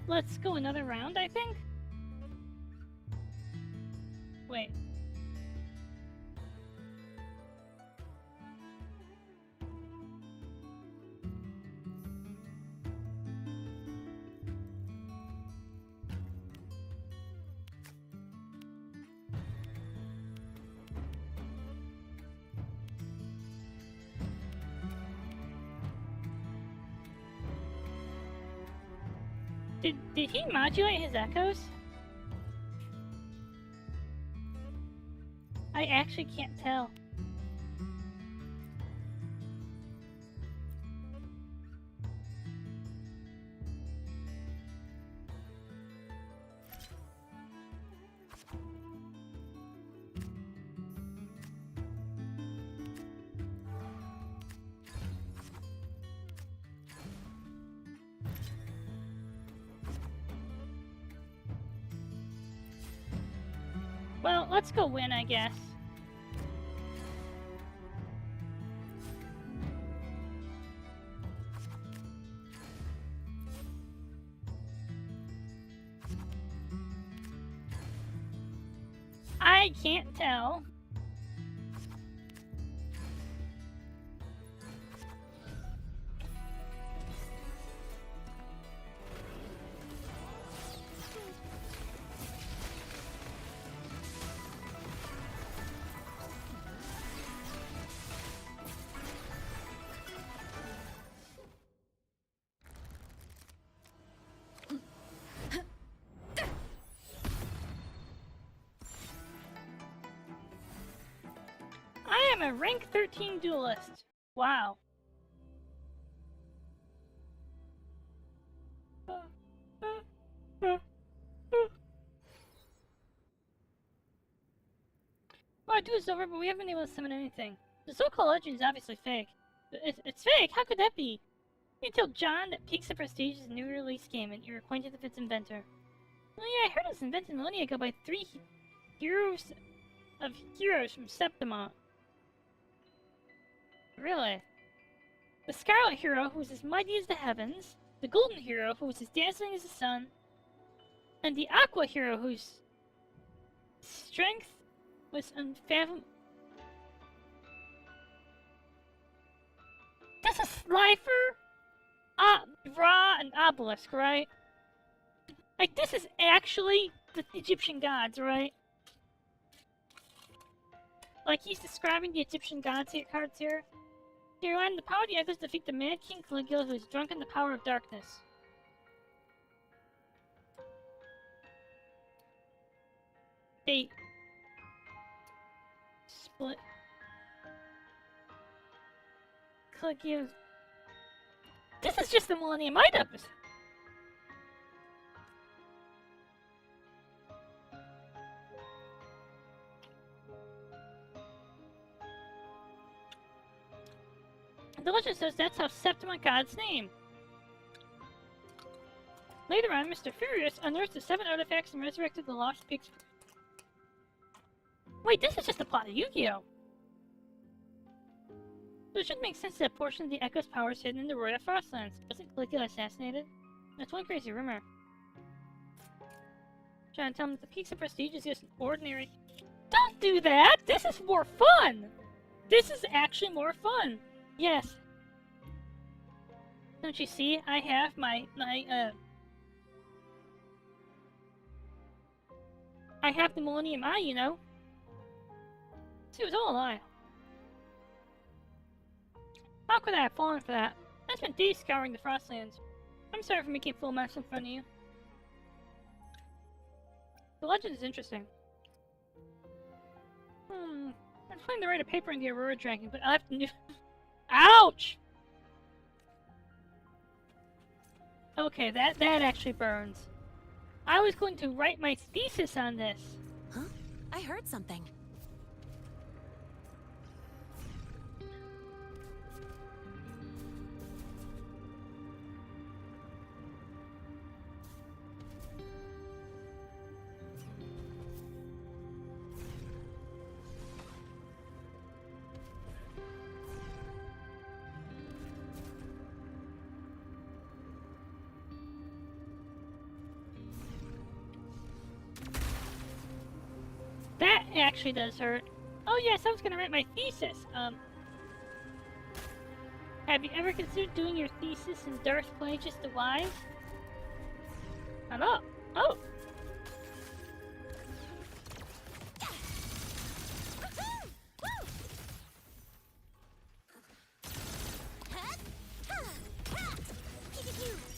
Speaker 1: Let's go another round, I think? Wait. Did he modulate his echoes? I actually can't tell. Well, let's go win, I guess. I can't tell. I am a rank 13 duelist. Wow. Well, our duel is over, but we haven't been able to summon anything. The so-called legend is obviously fake. It's fake? How could that be? You tell John that Peaks of Prestige is a new release game and you're acquainted with its inventor. Oh yeah, I heard it was invented millennia ago by 3 heroes from Septima. Really? The Scarlet Hero, who is as mighty as the heavens, the Golden Hero, who is as dazzling as the sun, and the Aqua Hero, whose strength was unfathomable. This is Slifer, Ra, and Obelisk, right? Like, this is actually the Egyptian gods, right? Like, he's describing the Egyptian gods here, cards here. Caroline, the power of the echoes defeat the Mad King Caligula, who is drunk in the power of darkness. They split. Caligula. This is just the Millennium items. The legend says that's how Septima got its name. Later on, Mr. Furious unearthed the 7 artifacts and resurrected the lost pigs. Wait, this is just the plot of Yu-Gi-Oh! So it should make sense that a portion of the Echo's power is hidden in the Royal Frostlands. Wasn't Caligula assassinated? That's one crazy rumor. Trying to tell him that the Peaks of Prestige is just an ordinary... Don't do that! This is more fun! This is actually more fun! Yes. Don't you see? I have I have the Millennium Eye, you know? See, it was all a lie. How could I have fallen for that? I spent days scouring the Frostlands. I'm sorry for making a full mess in front of you. The legend is interesting. I'm trying to write a paper in the Aurora Dragon, but I'll have to do... Ouch! Okay, that actually burns. I was going to write my thesis on this.
Speaker 8: Huh? I heard something.
Speaker 1: That actually does hurt. Oh yes, I was gonna write my thesis. Have you ever considered doing your thesis in Darth Plagueis the Wise? Hello. Oh.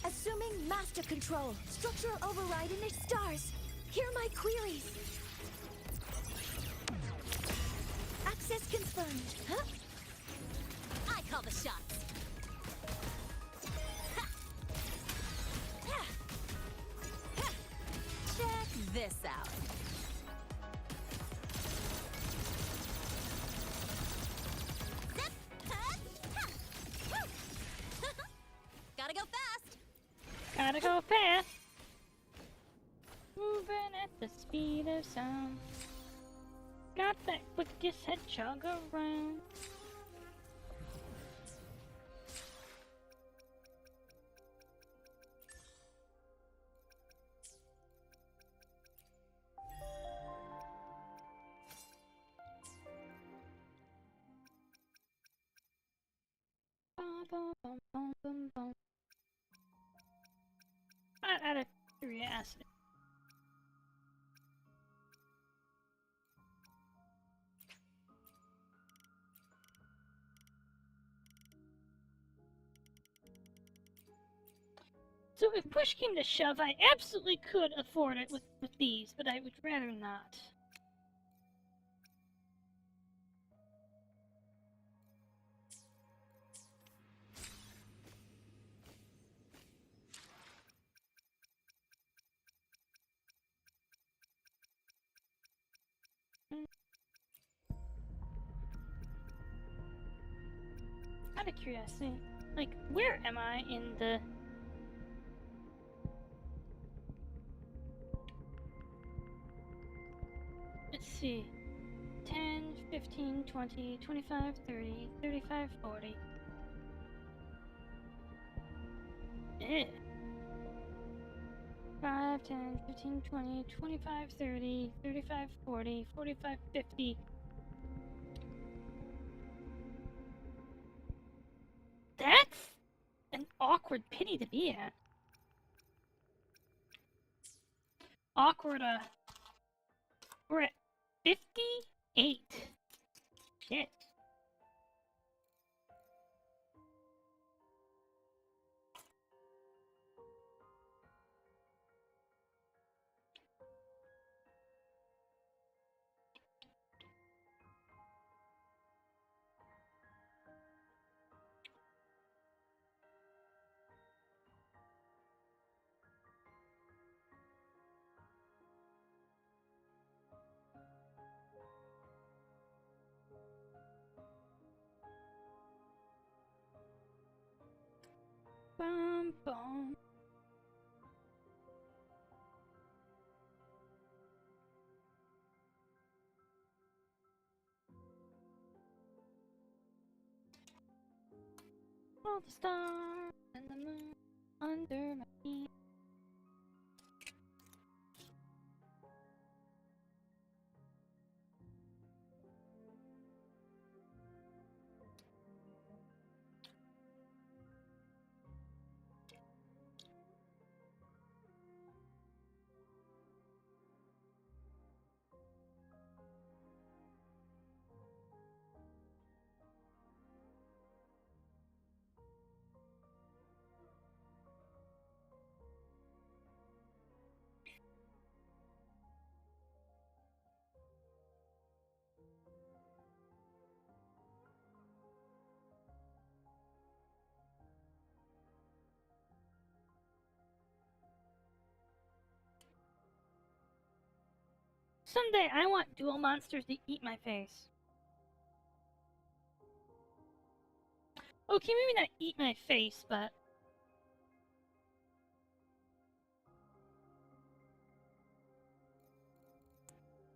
Speaker 16: Assuming master control. Structural override in their stars. Hear my queries. Access confirmed. Huh?
Speaker 8: I call the shots. Check this out. Gotta go fast.
Speaker 1: Gotta go fast. Moving at the speed of sound. Got that quickest hedgehog around. Out of curiosity. So if push came to shove, I absolutely could afford it with these, but I would rather not. Out of curiosity, Like, where am I in the... Let's see. 10, 15, 20, 25, 30, 35, 40. Eh. 5, 10, 15, 20, 25, 30, 35, 40, 45, 50. That's an awkward pity to be at. Awkward, we're at 58. Shit. Bum, bum. All the stars and the moon under my feet. Someday I want dual monsters to eat my face. Okay, maybe not eat my face, but...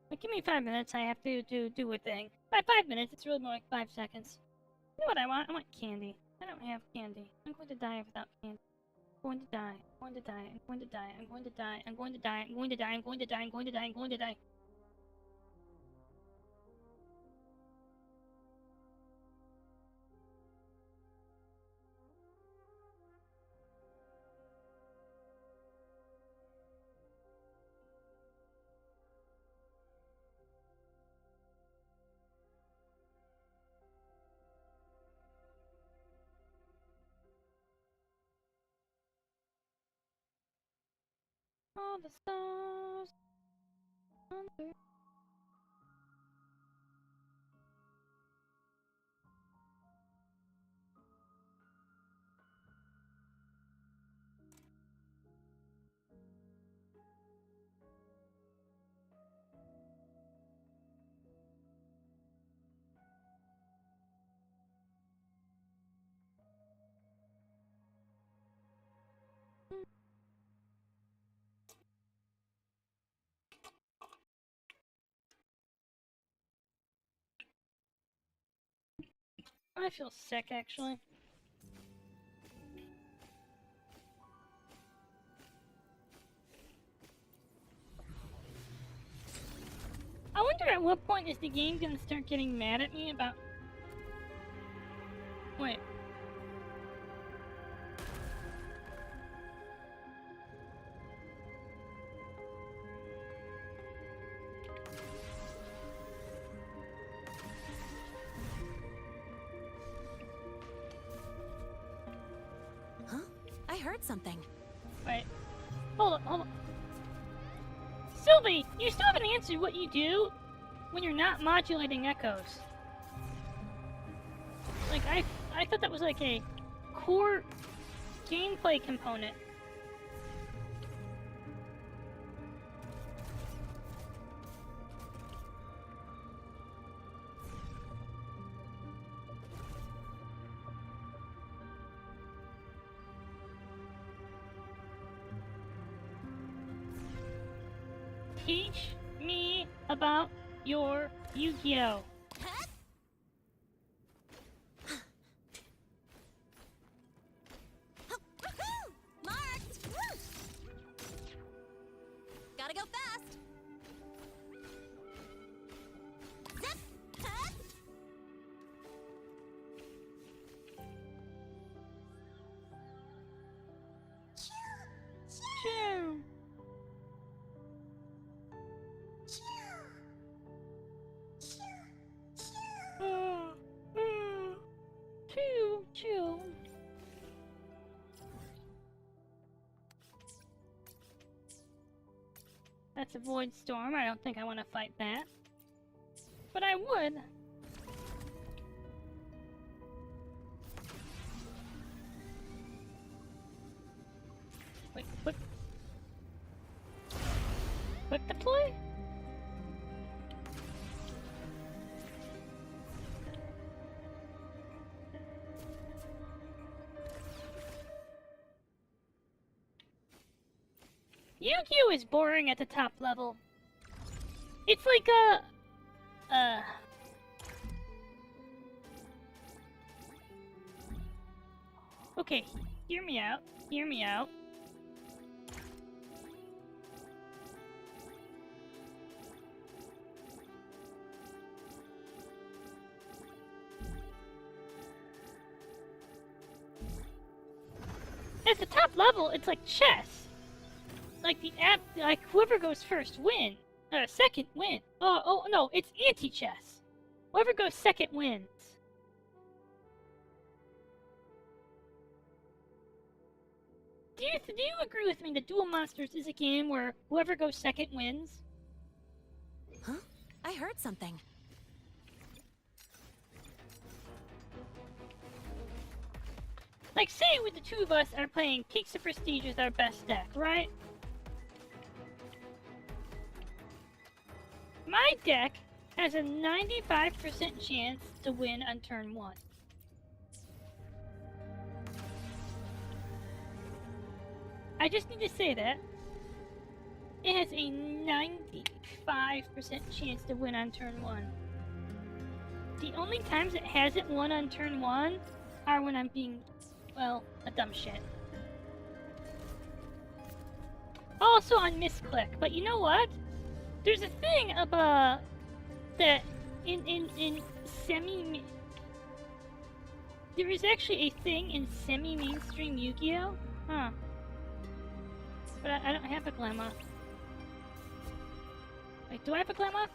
Speaker 1: Like, give me 5 minutes, I have to do a thing. By 5 minutes, it's really more like 5 seconds. You know what I want? I want candy. I don't have candy. I'm going to die without candy. I'm going to die. I'm going to die. I'm going to die. I'm going to die. I'm going to die. I'm going to die. I'm going to die. I'm going to die. I'm going to die. All the stars under. I feel sick, actually. I wonder at what point is the game gonna start getting mad at me about... Wait.
Speaker 8: Huh? I heard something.
Speaker 1: Wait. Hold on. Sylvie, you still haven't answered what you do when you're not modulating echoes. Like, I thought that was like a core gameplay component. teach me about your Yu-Gi-Oh?
Speaker 8: Marked! Gotta go fast! Zip! Huh?
Speaker 1: Chew. Chew, chew. That's a void storm. I don't think I want to fight that. But I would. Wait, quick. Quick deploy? Yu-Gi-Oh is boring at the top level. It's like okay, hear me out. Hear me out. At the top level, it's like chess. Like like whoever goes first wins. Second win. Oh no, it's anti-chess. Whoever goes second wins. Do you agree with me that Duel Monsters is a game where whoever goes second wins?
Speaker 8: Huh? I heard something.
Speaker 1: Like, say with the two of us are playing Peaks of Prestige as our best deck, right? My deck has a 95% chance to win on turn 1. I just need to say that. It has a 95% chance to win on turn 1. The only times it hasn't won on turn 1 are when I'm being, well, a dumb shit. Also on misclick, but you know what? There's a thing about that in semi. There is actually a thing in semi-mainstream Yu-Gi-Oh. Huh. But I don't have a Glamma. Wait, do I have a Glamma?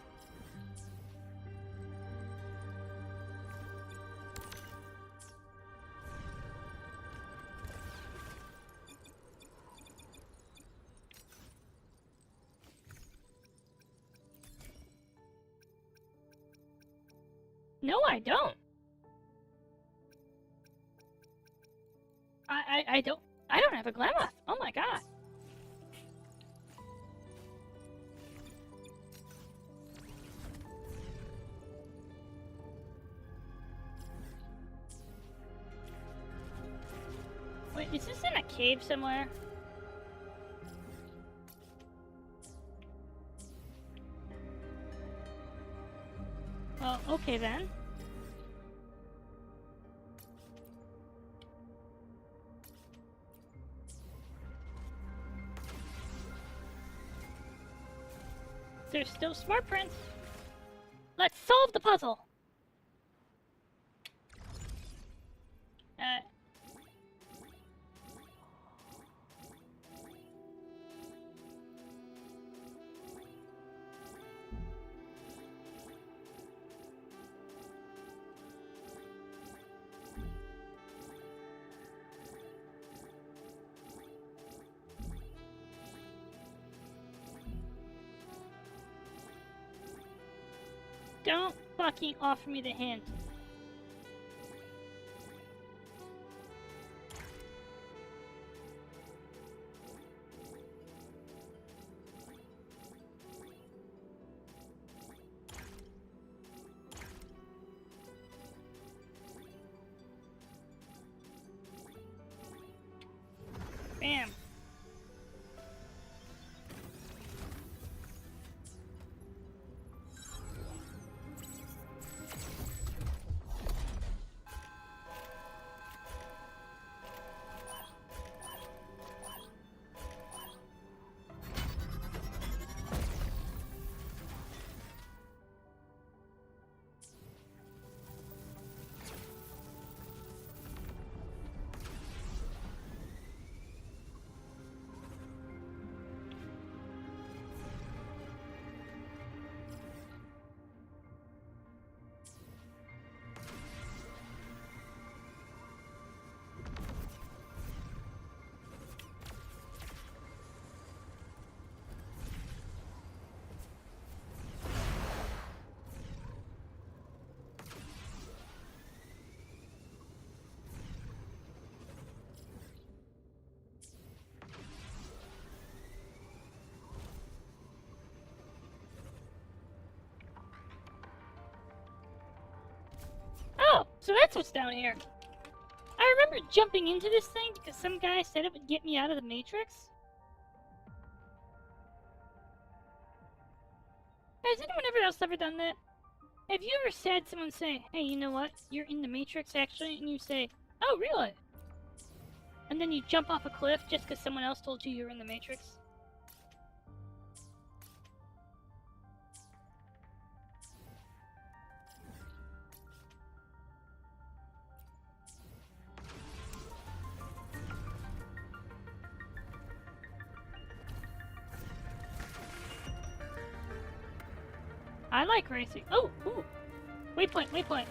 Speaker 1: No, I don't. I don't have a Glamma. Oh my god. Wait, is this in a cave somewhere? Well, okay then. There's still smart prints. Let's solve the puzzle. Don't fucking offer me the hint. Bam. So that's what's down here. I remember jumping into this thing because some guy said it would get me out of the Matrix. Has anyone else ever done that? Have you ever said someone say, hey, you know what? You're in the Matrix actually, and you say, oh, really? And then you jump off a cliff just because someone else told you you're in the Matrix? I like racing. Oh, ooh. Waypoint, waypoint.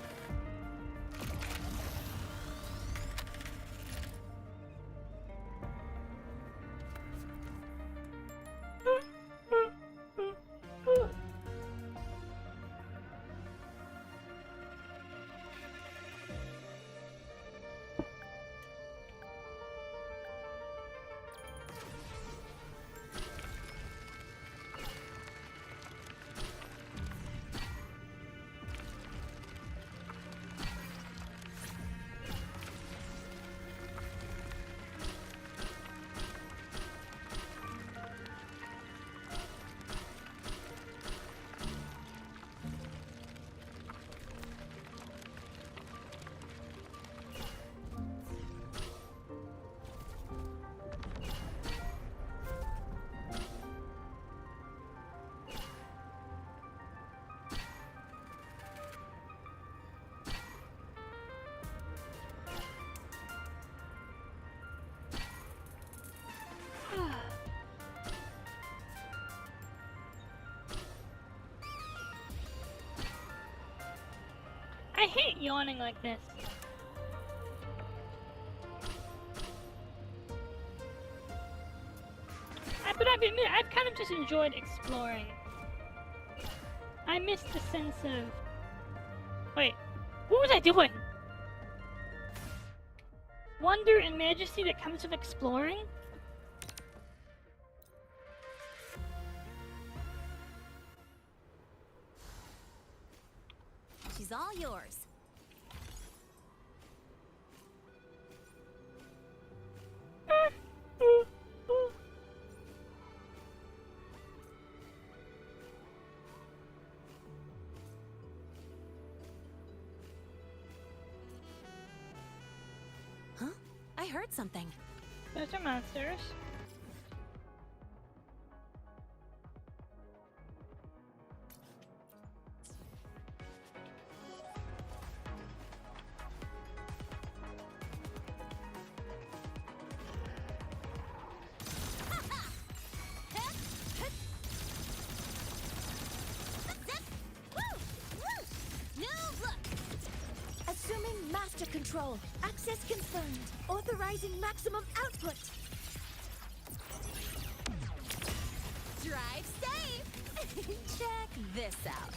Speaker 1: I hate yawning like this. But I've kind of just enjoyed exploring. I miss the sense of... Wait, what was I doing? Wonder and majesty that comes with exploring?
Speaker 8: She's all yours. Huh? I heard something.
Speaker 1: Those are monsters.
Speaker 16: Assuming master control. Access confirmed. Authorizing maximum output.
Speaker 8: Drive safe! Check this out.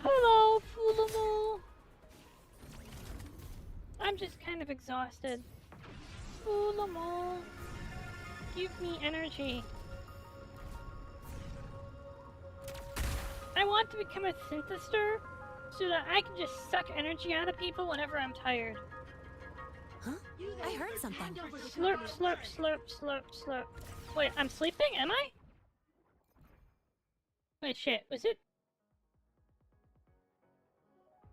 Speaker 1: Hello, Foolamo. I'm just kind of exhausted. Foolamo. Give me energy. I want to become a synthesizer so that I can just suck energy out of people whenever I'm tired.
Speaker 8: Huh? I heard something.
Speaker 1: Slurp, slurp, slurp, slurp, slurp. Wait, I'm sleeping? Am I? Wait, shit. Was it?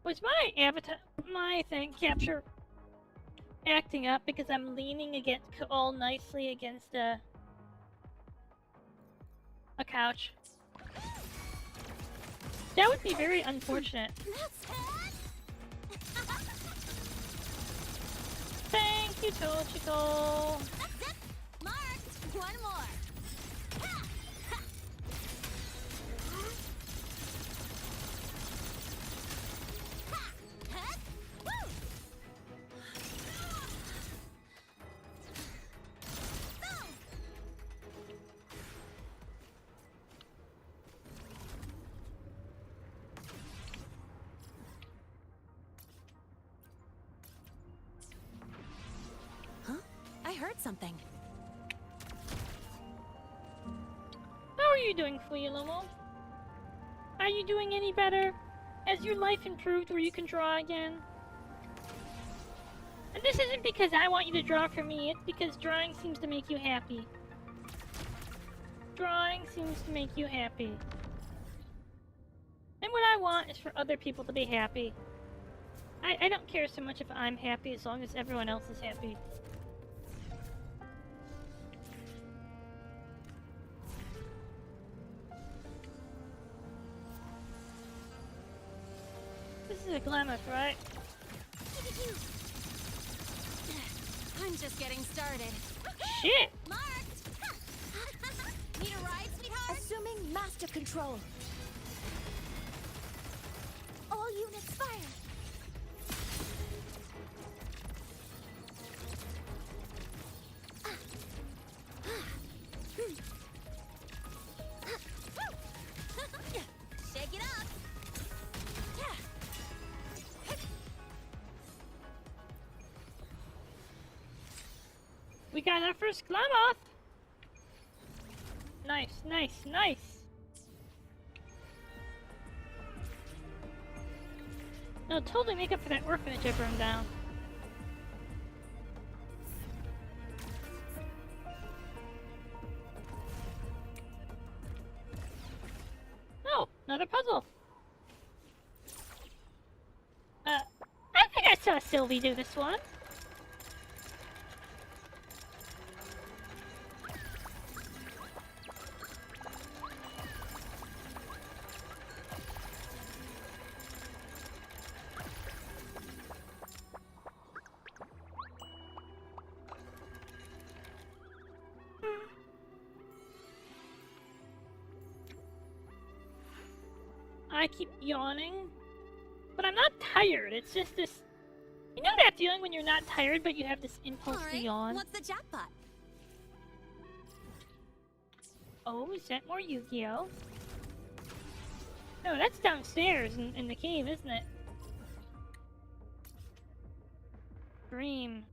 Speaker 1: Was my avatar, my thing, capture acting up because I'm leaning against, all nicely against a couch? That would be very unfortunate. Thank you, Tochiko.
Speaker 8: Marked! One more! something.
Speaker 1: How are you doing, Fuilomo? Are you doing any better? Has your life improved where you can draw again? And this isn't because I want you to draw for me, it's because drawing seems to make you happy. Drawing seems to make you happy. And what I want is for other people to be happy. I don't care so much if I'm happy as long as everyone else is happy. This is a Glamour, right?
Speaker 8: I'm just getting started.
Speaker 1: Shit!
Speaker 8: Marked! Need a ride, sweetheart?
Speaker 16: Assuming master control. All units fire.
Speaker 8: Shake it up.
Speaker 1: We got our first Glamoth! Nice, nice, nice! It'll totally make up for that orphanage I burned down. Oh, another puzzle! I think I saw Sylvie do this one. I keep yawning, but I'm not tired. It's just this... You know that feeling when you're not tired, but you have this impulse to yawn?
Speaker 8: What's the jackpot?
Speaker 1: Oh, is that more Yu-Gi-Oh? No, that's downstairs in the cave, isn't it? Dream.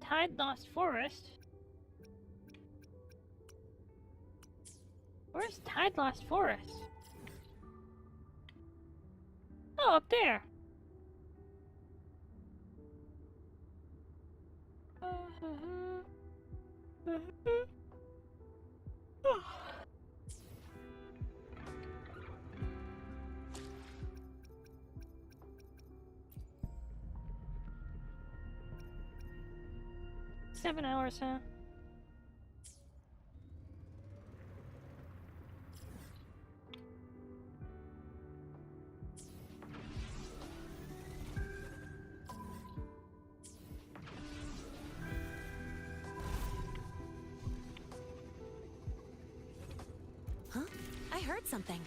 Speaker 1: Tide Lost Forest? Where's Tide Lost Forest? Oh, up there! Seven hours, huh?
Speaker 8: Huh? I heard something.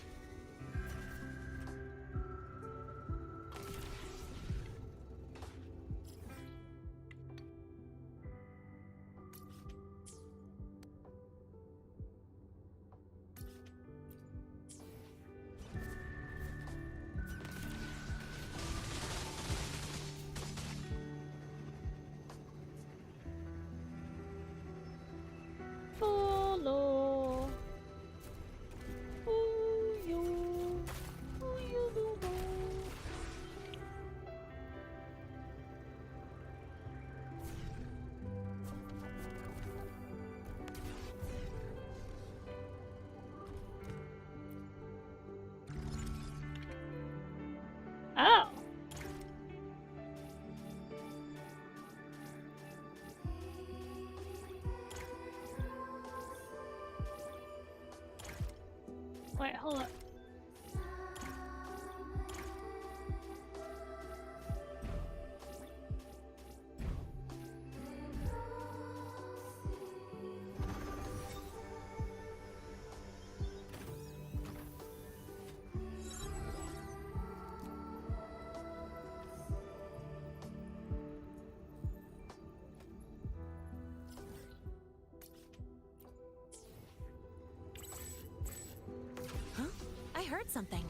Speaker 1: Follow. Oh. Wait, hold up.
Speaker 8: heard something.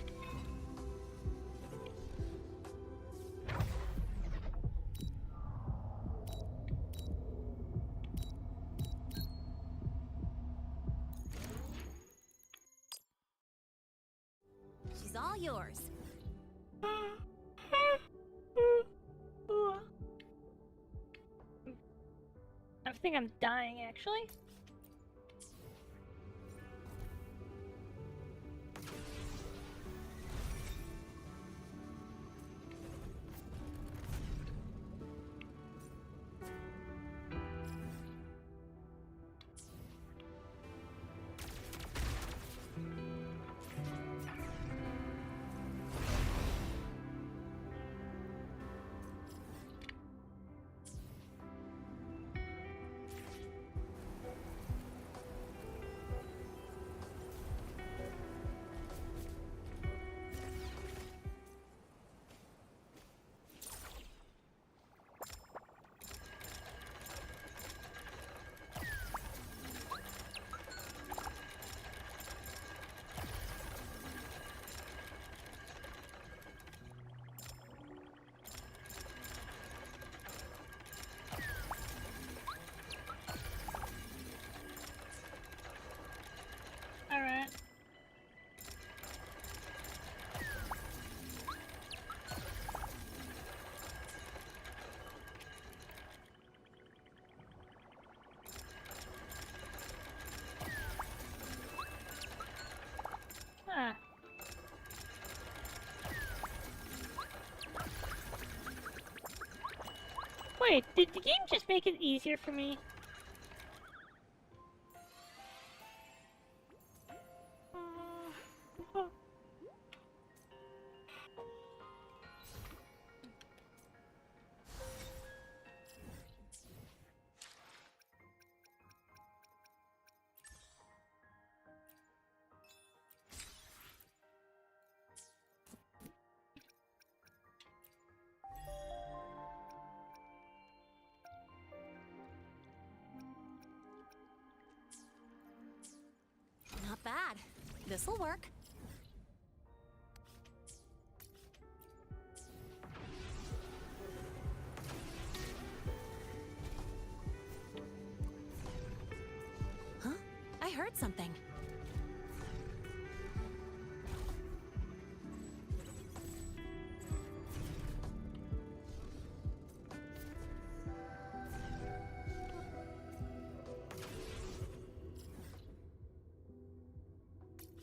Speaker 8: She's all yours.
Speaker 1: I think I'm dying, actually. Alright. Huh. Wait, did the game just make it easier for me?
Speaker 8: Not bad. This'll work. Huh? I heard something.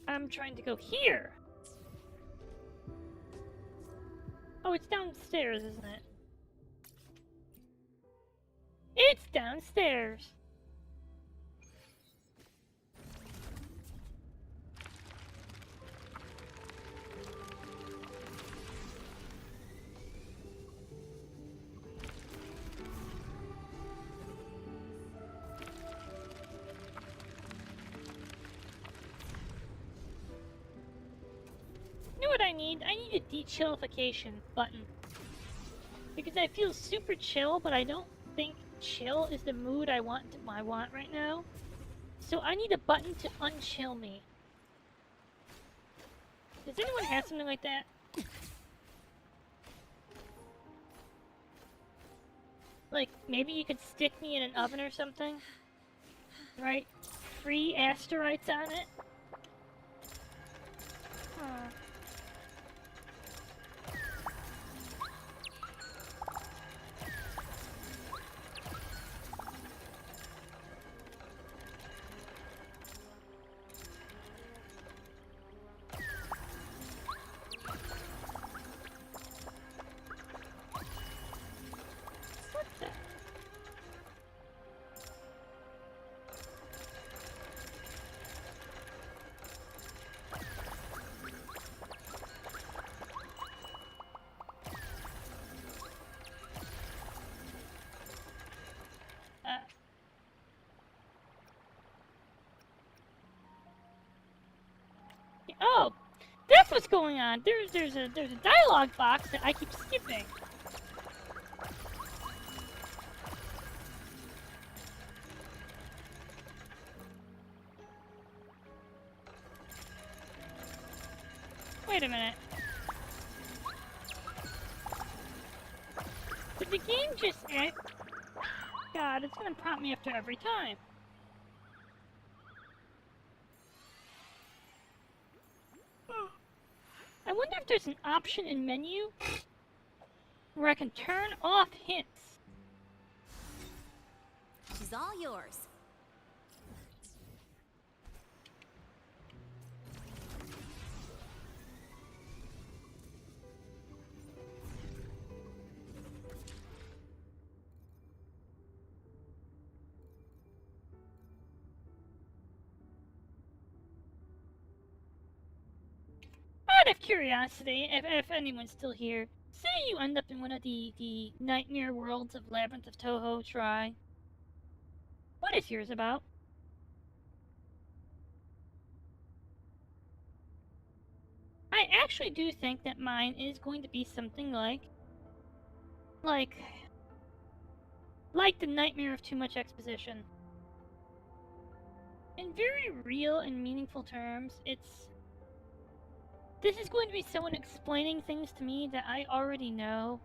Speaker 1: I'm trying to go here. Oh, it's downstairs, isn't it? It's downstairs. You know what I need? I need a de-chillification button. Because I feel super chill, but I don't think chill is the mood I want right now. So I need a button to unchill me. Does anyone have something like that? Like, maybe you could stick me in an oven or something? Right? Free asteroids on it? Huh. Oh, that's what's going on. There's a dialogue box that I keep skipping. Wait a minute. Did the game just act? God, it's gonna prompt me after every time. I wonder if there's an option in menu where I can turn off hints.
Speaker 8: She's all yours.
Speaker 1: Out of curiosity, if anyone's still here, say you end up in one of the nightmare worlds of Labyrinth of Toho, try. What is yours about? I actually do think that mine is going to be something like the nightmare of too much exposition. In very real and meaningful terms, this is going to be someone explaining things to me that I already know,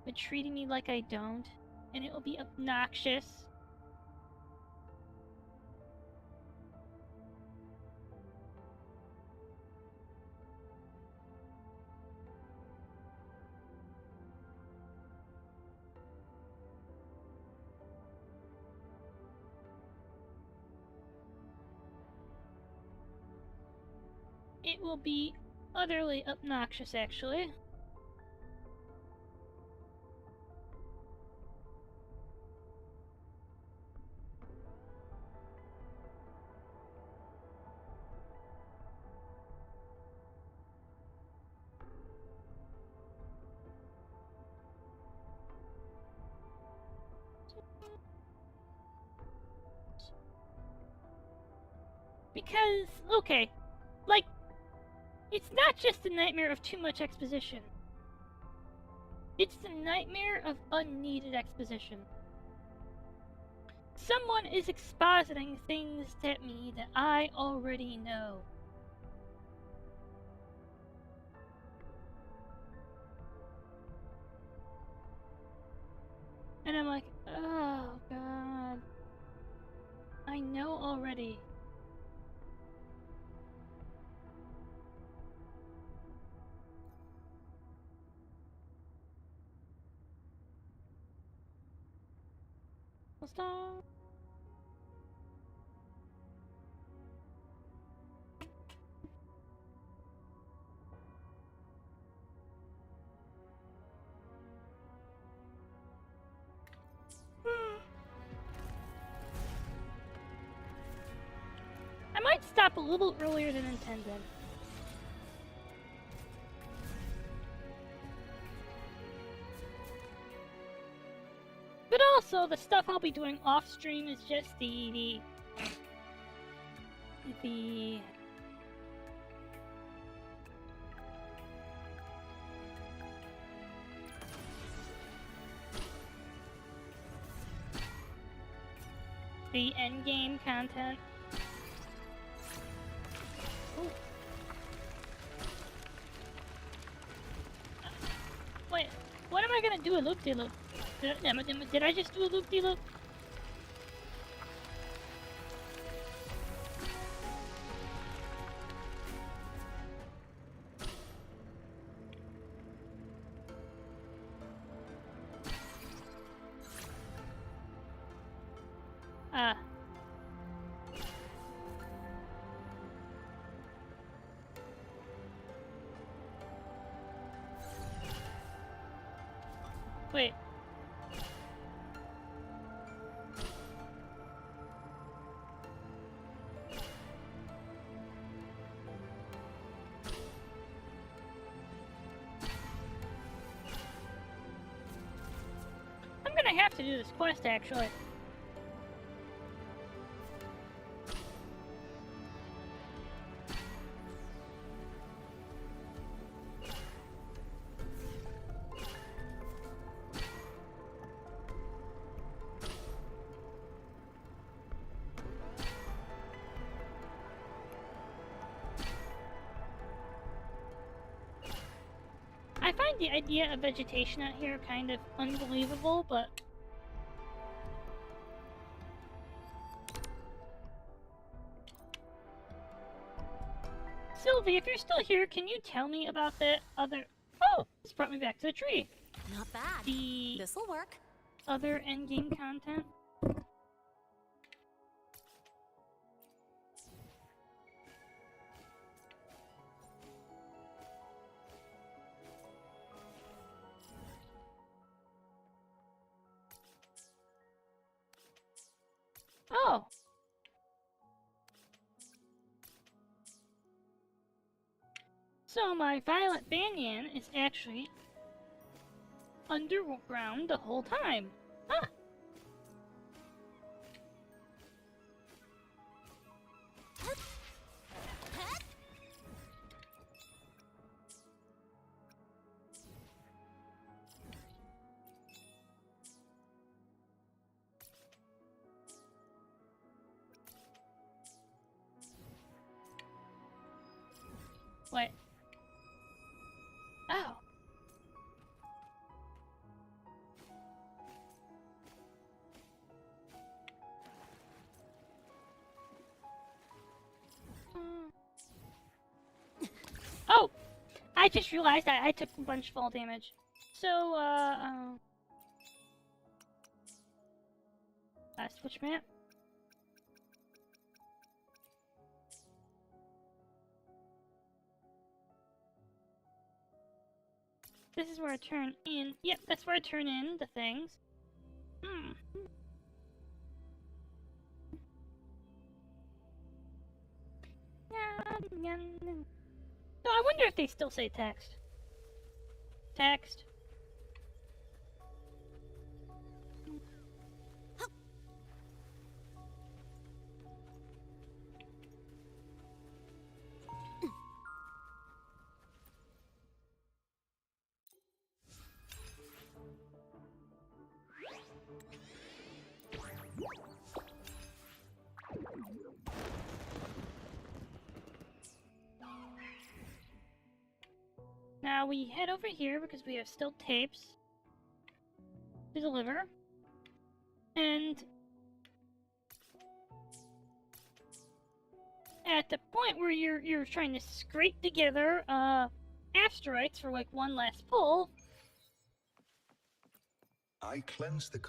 Speaker 1: but treating me like I don't, and it will be obnoxious. It will be utterly obnoxious, actually. Because, okay, like, it's not just the nightmare of too much exposition. It's the nightmare of unneeded exposition. Someone is expositing things at me that I already know. And I'm like, oh god. I know already. Stop. I might stop a little earlier than intended. But also, the stuff I'll be doing off stream is just the endgame content. Ooh. Wait, what am I gonna do a loop-de-loop? Did I just do a loop-de-loop? Wait. I'm gonna have to do this quest, actually. the idea of vegetation out here kind of unbelievable, but... Sylvie, if you're still here, can you tell me about the other... Oh! This brought me back to the tree.
Speaker 8: Not bad. This'll work.
Speaker 1: Other endgame content? Oh! So my violet banyan is actually underground the whole time. Huh! Wait. Oh. Oh! I just realized that I took a bunch of fall damage. So, switch map. This is where I turn in. Yep, that's where I turn in the things. Hmm. So I wonder if they still say text. Text. Now we head over here because we have still tapes to deliver. And at the point where you're trying to scrape together asteroids for like one last pull.
Speaker 17: I cleanse the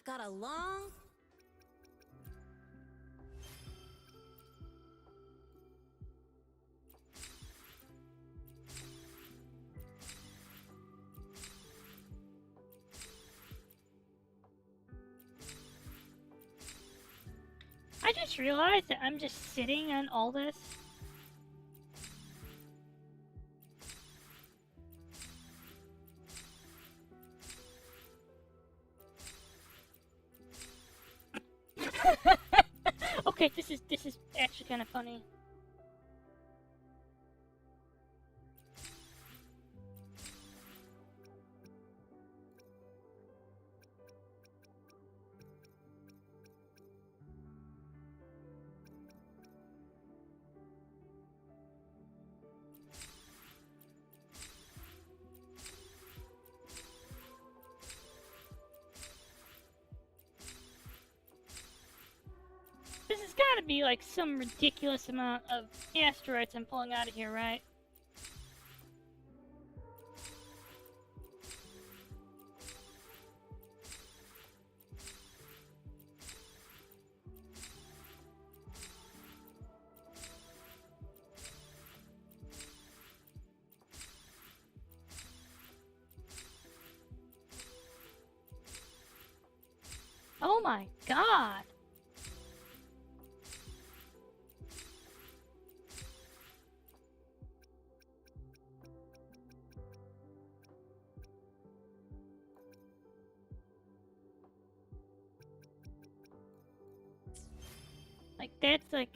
Speaker 8: Got a long...
Speaker 1: I just realized that I'm just sitting on all this. Okay, this is actually kind of funny. This has got to be like some ridiculous amount of asteroids I'm pulling out of here, right? Oh my god! Like, that's like...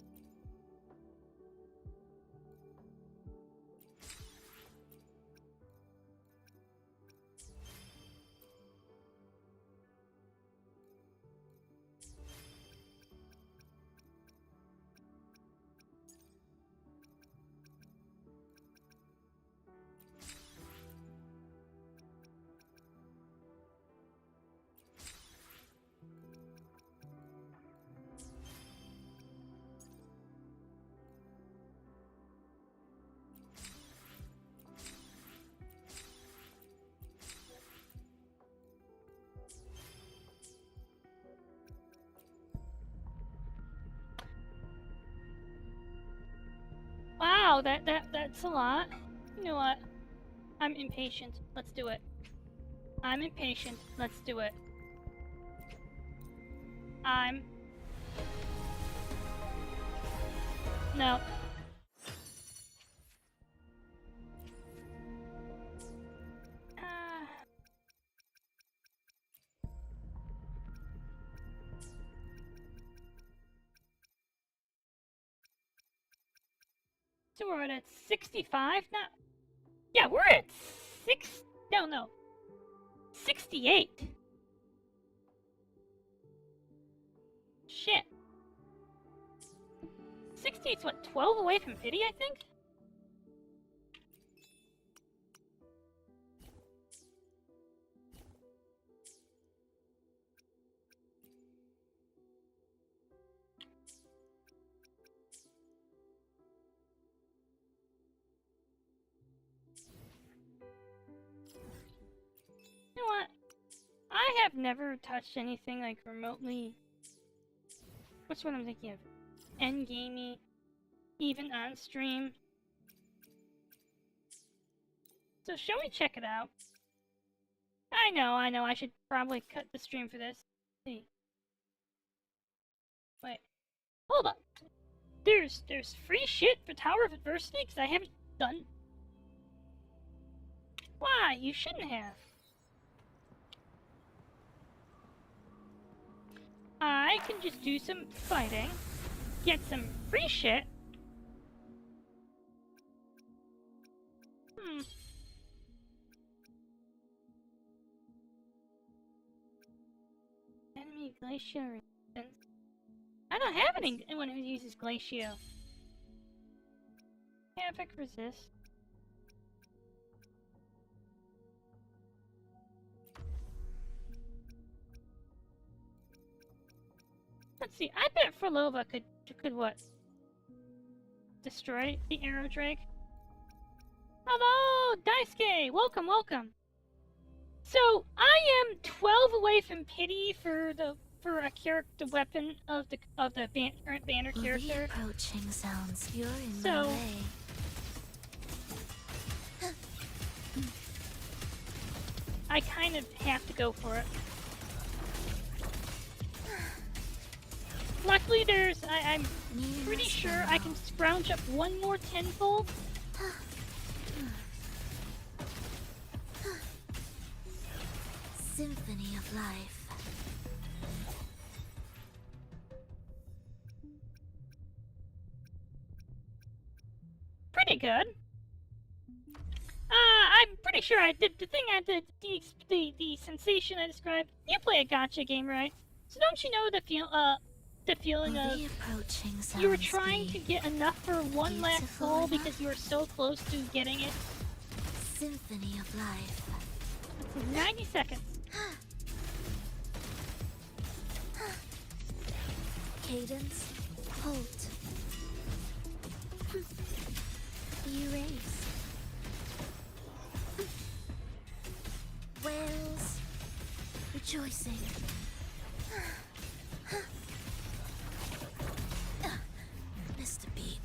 Speaker 1: Wow, that's a lot. You know what? I'm impatient. Let's do it. I'm impatient. Let's do it. No. So we're at 65 now? Yeah, we're at 68. Shit. 60 is what, 12 away from pity, I think? You know what? I have never touched anything like remotely... What's what I'm thinking of? Endgamey, even on stream. So shall we check it out? I know, I should probably cut the stream for this. Let's see. Wait. Hold up. There's free shit for Tower of Adversity because I haven't done... Why? You shouldn't have. I can just do some fighting, get some free shit. Enemy Glacial resistance. I don't have anyone who uses Glacial. Havoc resist. Let's see, I bet Frolova could what? Destroy the Arrow Drake? Hello, Daisuke! Welcome, welcome! So, I am 12 away from pity for a character weapon of the current banner character.
Speaker 2: Approaching sounds, you're in
Speaker 1: my
Speaker 2: way.
Speaker 1: I kind of have to go for it. Luckily, I'm pretty sure I can scrounge up one more tenfold.
Speaker 2: Symphony of life.
Speaker 1: Pretty good. I'm pretty sure I did the thing I did, the sensation I described. You play a gacha game, right? So don't you know the feeling of you were trying to get enough for one last soul because you were so close to getting it?
Speaker 2: Symphony of life.
Speaker 1: 90 seconds.
Speaker 2: Cadence, halt. Erase. Wails, rejoicing. Missed a beat.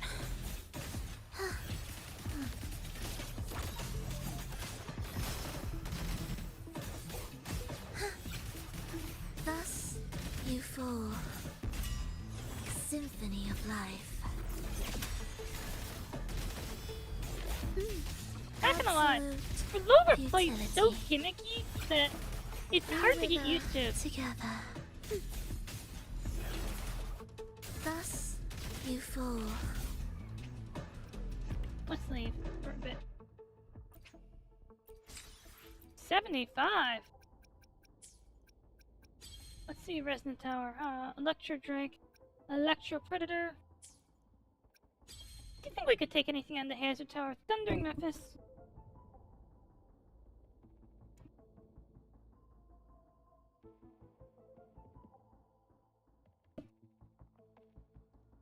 Speaker 2: Thus you fall. Symphony of life.
Speaker 1: Not gonna lie, Frolova plays so gimmicky that it's hard to get used to.
Speaker 2: Together. Thus
Speaker 16: You fool.
Speaker 1: Let's leave for a bit. 75. Let's see, Resonant Tower. Electro Drake, Electro Predator. Do you think we could take anything on the Hazard Tower? Thundering Memphis.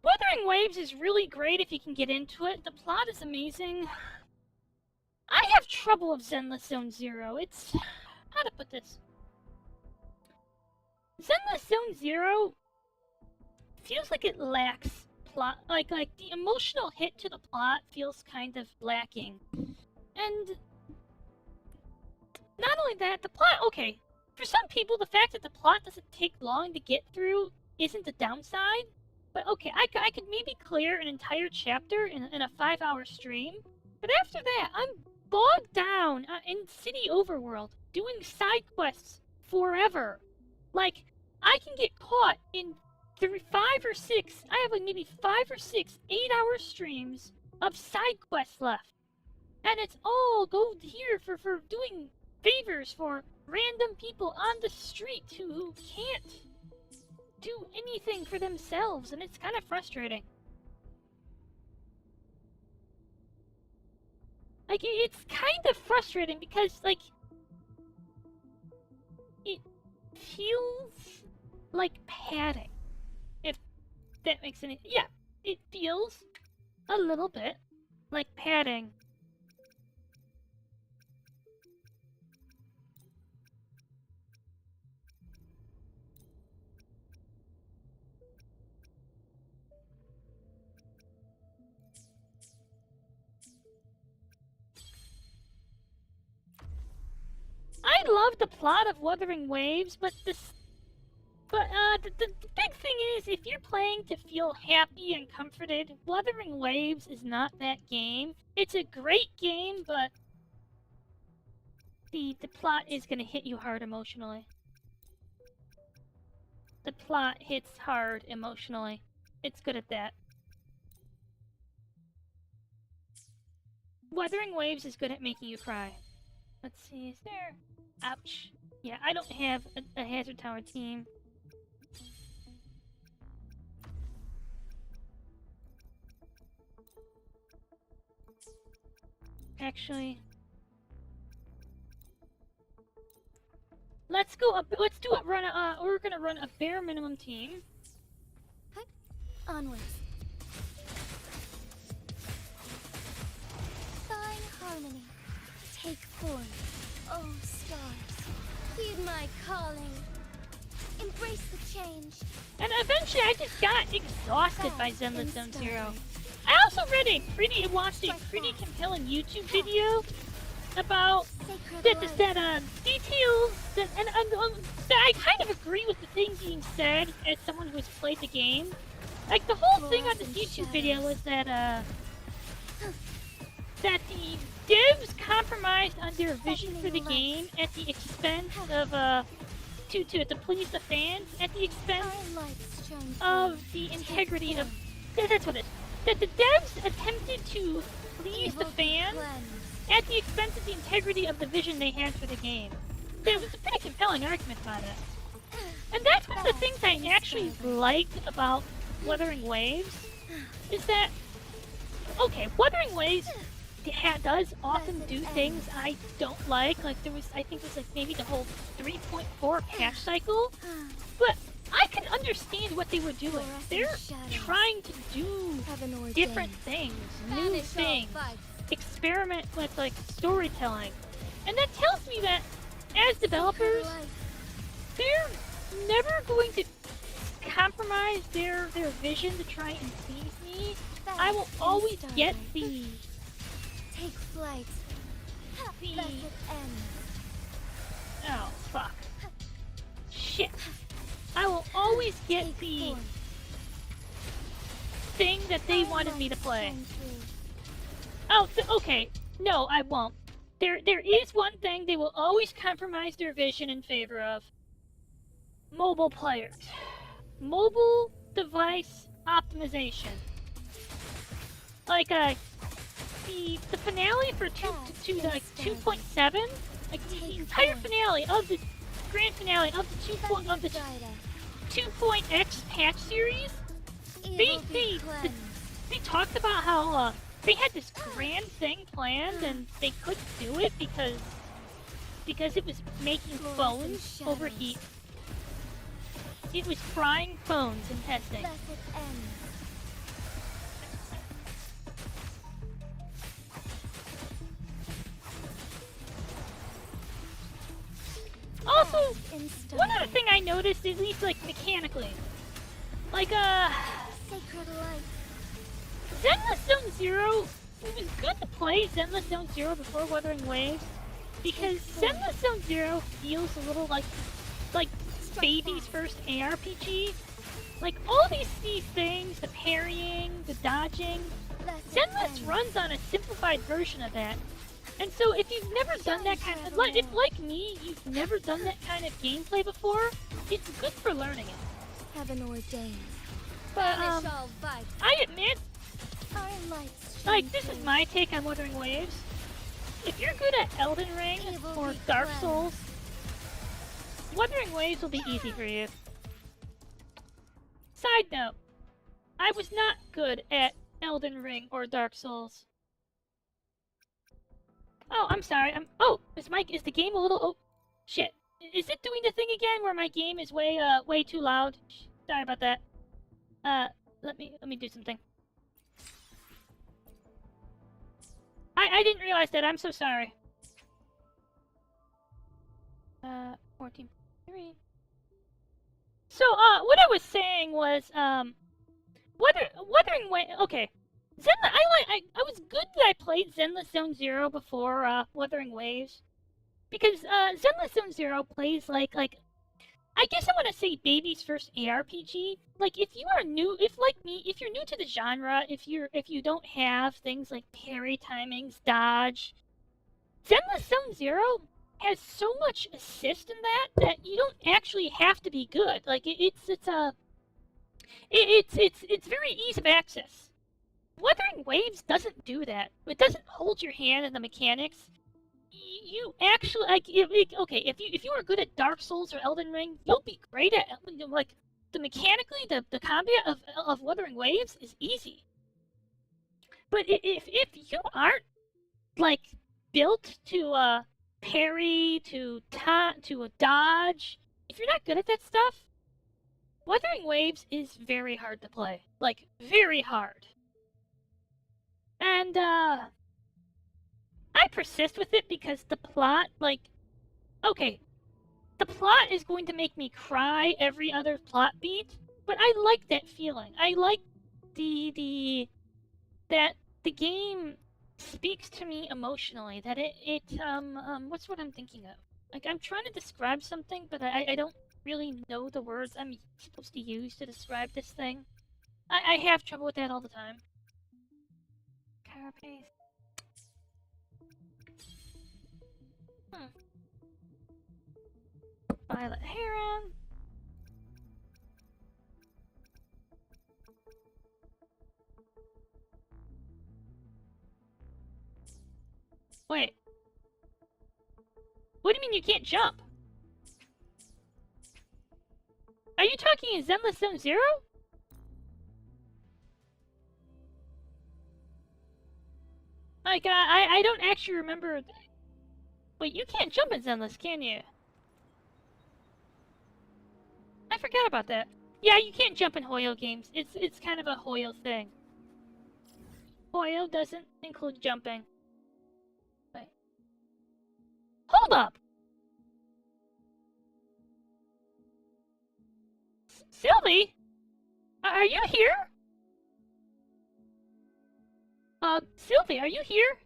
Speaker 1: Wuthering Waves is really great if you can get into it. The plot is amazing. I have trouble with Zenless Zone Zero. It's... how to put this? Zenless Zone Zero feels like it lacks plot. Like the emotional hit to the plot feels kind of lacking. And not only that, the plot, okay, for some people the fact that the plot doesn't take long to get through isn't a downside. But okay, I could maybe clear an entire chapter in a 5-hour stream. But after that, I'm bogged down in City Overworld, doing side quests forever. Like, I can get caught in 5 or 6, I have like maybe 5 or 6 8-hour streams of side quests left. And it's all go here for doing favors for random people on the street who can't do anything for themselves, and it's kind of frustrating. Like, it's kind of frustrating because, like, it feels like padding. If that makes any... yeah, it feels a little bit like padding. I love the plot of Wuthering Waves, but the big thing is, if you're playing to feel happy and comforted, Wuthering Waves is not that game. It's a great game, but the plot is gonna hit you hard emotionally. The plot hits hard emotionally. It's good at that. Wuthering Waves is good at making you cry. Let's see, is there... ouch. Yeah, I don't have a Hazard Tower team. Actually... let's go up, let's do it, we're gonna run a bare minimum team.
Speaker 16: Onwards. Fine harmony. Take form. Oh, stars. Heed my calling. Embrace the change.
Speaker 1: And eventually I just got exhausted by Zenless Zone Zero. I also watched a pretty compelling YouTube video about details that I kind of agree with the things being said as someone who has played the game. Like, the whole thing on this YouTube video was that that the devs compromised on their vision for the game at the expense of to please the fans, at the expense of the integrity of... that's what it is. That the devs attempted to please the fans at the expense of the integrity of the vision they had for the game. There was a pretty compelling argument about it. And that's one of the things I actually liked about Wuthering Waves, is that, okay, Wuthering Waves does often do things I don't like. Like, there was, I think it was like maybe the whole 3.4 patch cycle, but I could understand what they were doing. They're trying to do different things, new things, experiment with, like, storytelling. And that tells me that, as developers, they're never going to compromise their vision to try and please me. I will always get the...
Speaker 16: take flight.
Speaker 1: The... oh, fuck. Shit. I will always get the thing that they wanted me to play. Oh, okay. No, I won't. There is one thing they will always compromise their vision in favor of. Mobile players. Mobile device optimization. Like the finale for 2.7, like the entire finale of the grand finale of the 2.x patch series, they talked about how they had this grand thing planned and they couldn't do it because it was making phones overheat. It was frying phones in testing. Also, one other thing I noticed, at least like mechanically, like
Speaker 16: Sacred light.
Speaker 1: Zenless Zone Zero, it was good to play Zenless Zone Zero before Wuthering Waves, because Zenless Zone Zero feels a little like baby's first ARPG. Like all these things, the parrying, the dodging, Zenless runs on a simplified version of that. And so if you've never done that kind of, if like me, you've never done that kind of gameplay before, it's good for learning it.
Speaker 16: Heaven ordained.
Speaker 1: But I admit, like this is my take on Wuthering Waves. If you're good at Elden Ring or Dark Souls, Wuthering Waves will be easy for you. Side note, I was not good at Elden Ring or Dark Souls. Oh, I'm sorry. Is the game a little? Oh, shit. Is it doing the thing again where my game is way too loud? Sorry about that. Let me do something. I didn't realize that. I'm so sorry. 14.3. So, what I was saying was, Wuthering Waves. Okay, I was good that I played Zenless Zone Zero before Wuthering Waves, because Zenless Zone Zero plays like I guess I want to say baby's first ARPG. Like if you are new, if like me, if you're new to the genre, if you don't have things like parry timings, dodge, Zenless Zone Zero has so much assist in that you don't actually have to be good. Like it's very ease of access. Wuthering Waves doesn't do that. It doesn't hold your hand in the mechanics. You actually if you are good at Dark Souls or Elden Ring, you'll be great at like mechanically the combat of Wuthering Waves is easy. But if you aren't like built to parry, to dodge, if you're not good at that stuff, Wuthering Waves is very hard to play. Like very hard. And I persist with it because the plot, the plot is going to make me cry every other plot beat, but I like that feeling. I like that the game speaks to me emotionally, that what's what I'm thinking of? Like, I'm trying to describe something, but I don't really know the words I'm supposed to use to describe this thing. I have trouble with that all the time. Carapace. Violet Heron. Wait. What do you mean you can't jump? Are you talking in Zenless Zone Zero? Like, I don't actually remember... Wait, you can't jump in Zenless, can you? I forgot about that. Yeah, you can't jump in Hoyo games. It's kind of a Hoyo thing. Hoyo doesn't include jumping. Wait. Hold up! Sylvie? Are you here? Sylvie, are you here?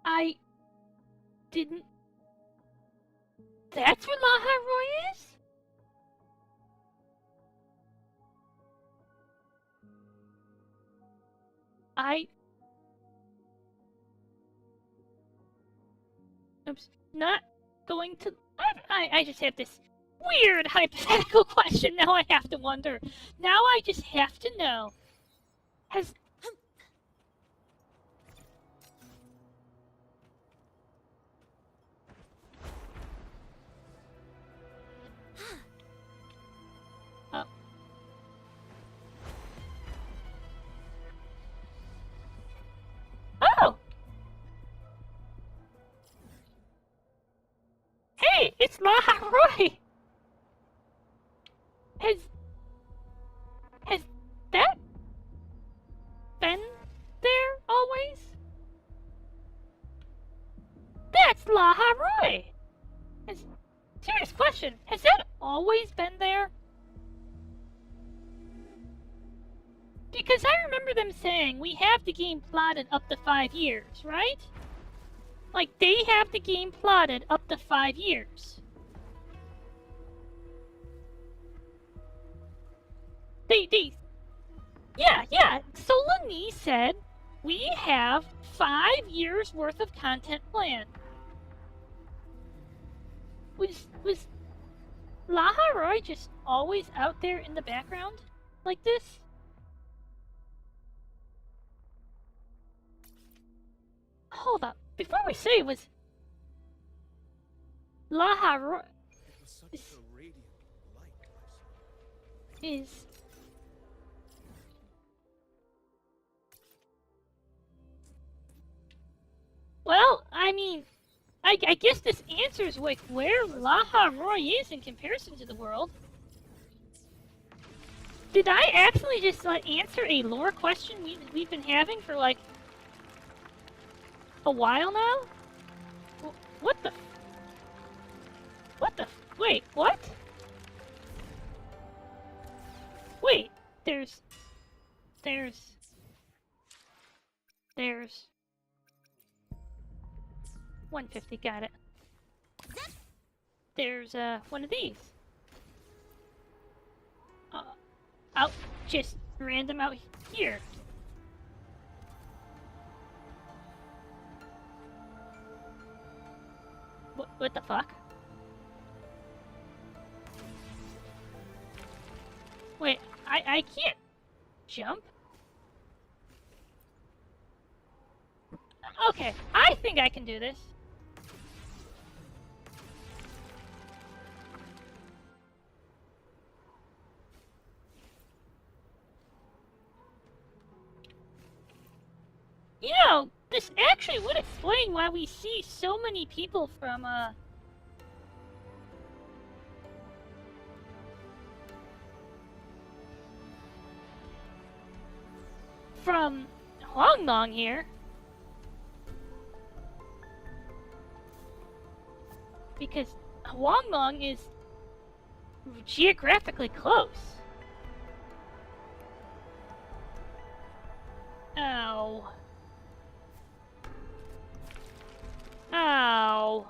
Speaker 1: I didn't... That's where Laha Roy is? Oops. Not going to... I just have this weird hypothetical question now I have to wonder. Now I just have to know. Has... Oh! Hey, it's Laharoy! Has that been there always? That's Laharoy! Serious question, has that always been there? Because I remember them saying we have the game plotted up to 5 years, right? Like, they have the game plotted up to 5 years. Yeah, Solani said we have 5 years worth of content planned. Was Laharoy just always out there in the background like this? Hold up, before we say, was Laharoy is well, I mean, I guess this answers like where Laharoy is in comparison to the world. Did I actually just answer a lore question we've been having for like a while now? What the? Wait, what? Wait, there's 150, got it. There's one of these. Out, just random out here. What the fuck? Wait, I can't jump? Okay, I think I can do this. You know, this actually would explain why we see so many people from Huanglong here. Because Huanglong is geographically close. Ow. Ow.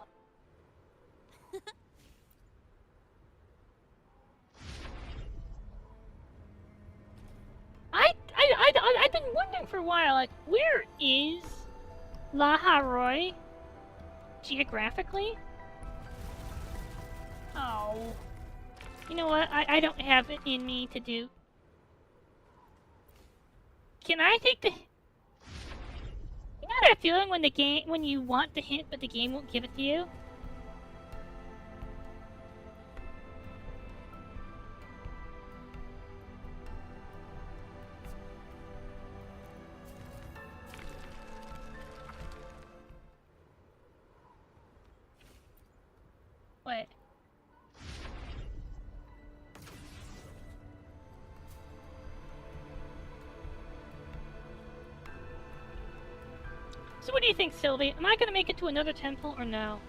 Speaker 1: I've been wondering for a while, like, where is Laharoy geographically? Oh. You know what? I don't have it in me to do. Can I take the... You know that feeling when you want the hint but the game won't give it to you? Wait. So what do you think, Sylvie? Am I gonna make it to another temple or no?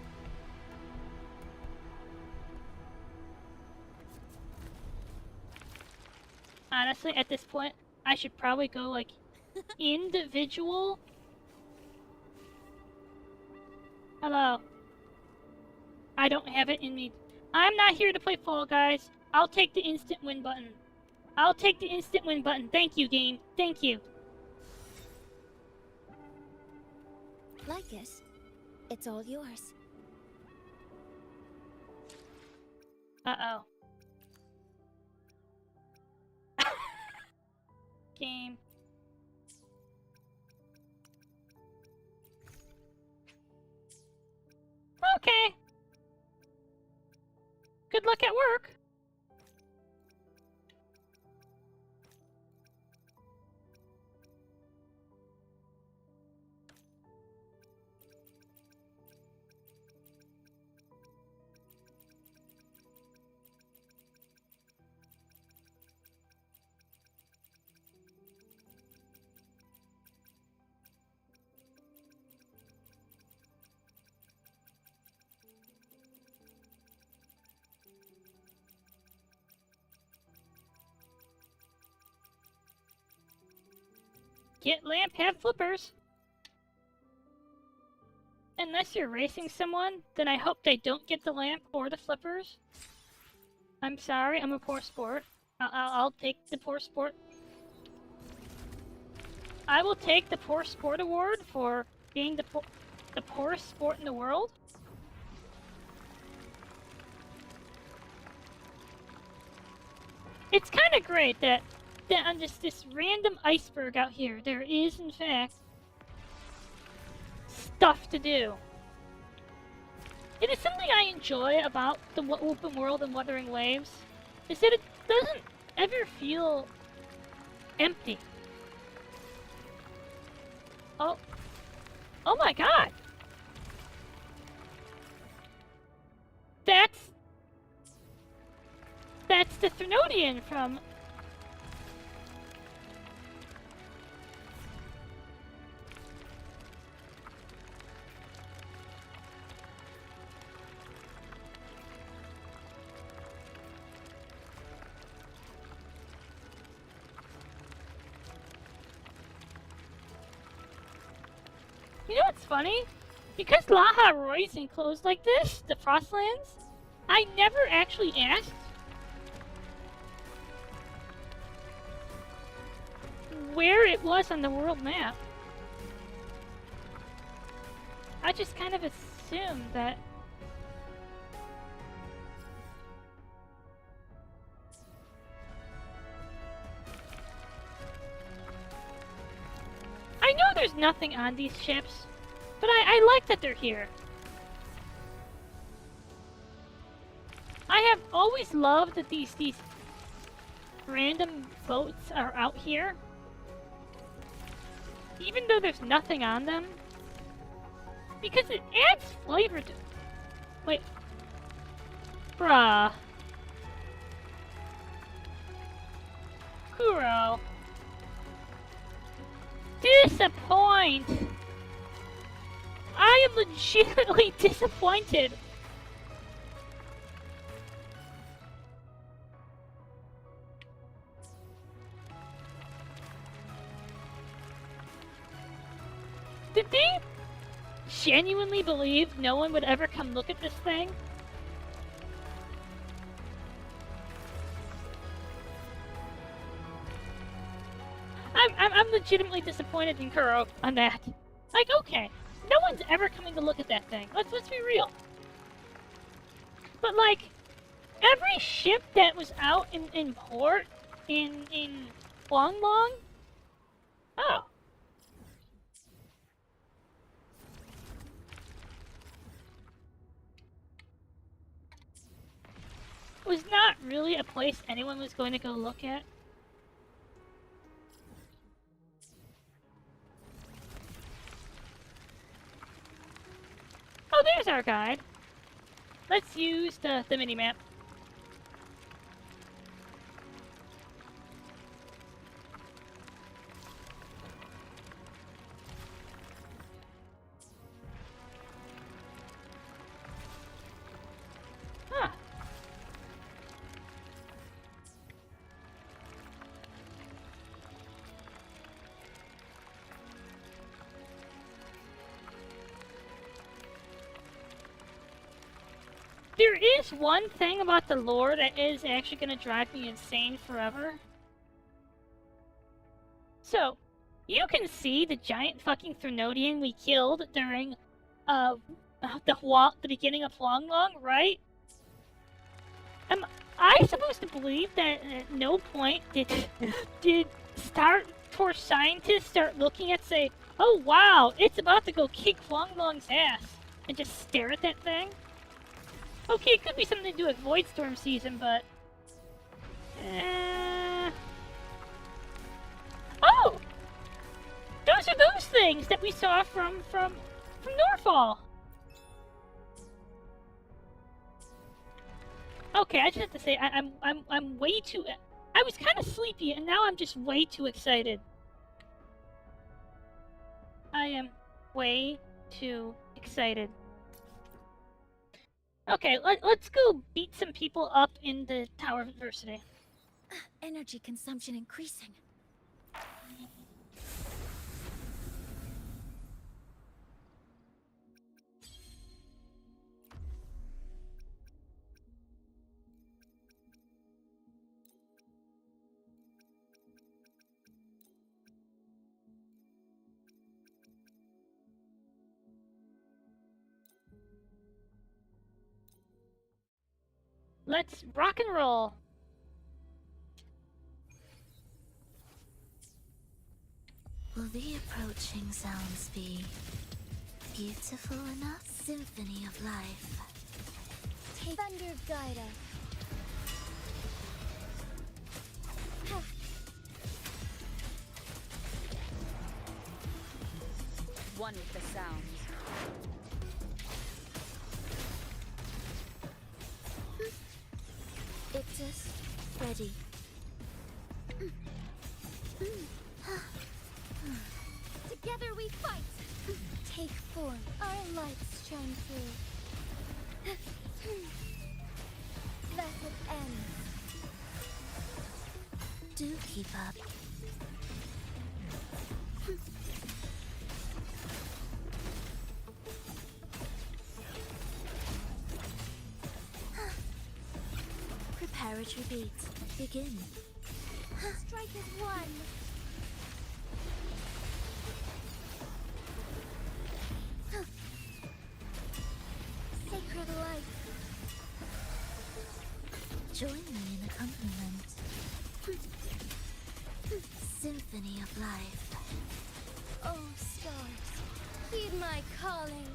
Speaker 1: Honestly, at this point, I should probably go, like, individual. Hello. I don't have it in me. I'm not here to play Fall Guys. I'll take the instant win button. I'll take the instant win button. Thank you, game. Thank you.
Speaker 16: Like it, it's all yours.
Speaker 1: Uh-oh. Game. Okay. Good luck at work. Get lamp, have flippers. Unless you're racing someone, then I hope they don't get the lamp or the flippers. I'm sorry, I'm a poor sport. I'll take the poor sport. I will take the poor sport award for being the poorest sport in the world. It's kind of great that on just this random iceberg out here, there is in fact stuff to do. It is something I enjoy about the open world and Wuthering Waves, is that it doesn't ever feel empty. Oh my god! That's the Thrnodian from... You know what's funny? Because Laha Roy's enclosed like this, the Frostlands, I never actually asked where it was on the world map. I just kind of assumed that... I know there's nothing on these ships, but I like that they're here. I have always loved that these random boats are out here. Even though there's nothing on them. Because it adds flavor to... Wait. Bruh. Kuro. Disappoint! I am legitimately disappointed. Did they genuinely believe no one would ever come look at this thing? I'm legitimately disappointed in Kuro on that. Like, okay, no one's ever coming to look at that thing. Let's be real. But like, every ship that was out in port in Long Long. Oh. Was not really a place anyone was going to go look at. Oh, there's our guide. Let's use the mini-map. Huh. There is one thing about the lore that is actually going to drive me insane forever. So, You can see the giant fucking Threnodian we killed during, the beginning of Huang Long, right? Am I supposed to believe that at no point did Star Force scientists start looking at, say, oh wow, it's about to go kick Huang Long's ass, and just stare at that thing? Okay, it could be something to do with Voidstorm season, but... Oh! Those are those things that we saw from Norfall! Okay, I just have to say, I'm way too... I was kind of sleepy, and now I'm just way too excited. I am way too excited. Okay, let's go beat some people up in the Tower of Adversity.
Speaker 16: Energy consumption increasing.
Speaker 1: Let's rock and roll.
Speaker 2: Will the approaching sounds be beautiful enough? Symphony of life.
Speaker 16: Take Thunder guide us.
Speaker 12: One with the sounds.
Speaker 16: Ictus, ready. Together we fight! Take form, our lights shine through. Let it end.
Speaker 2: Do keep up. Preparatory beats. Begin.
Speaker 16: Strike as one. Sacred life.
Speaker 2: Join me in accompaniment. Symphony of life.
Speaker 16: Oh, stars, heed my calling.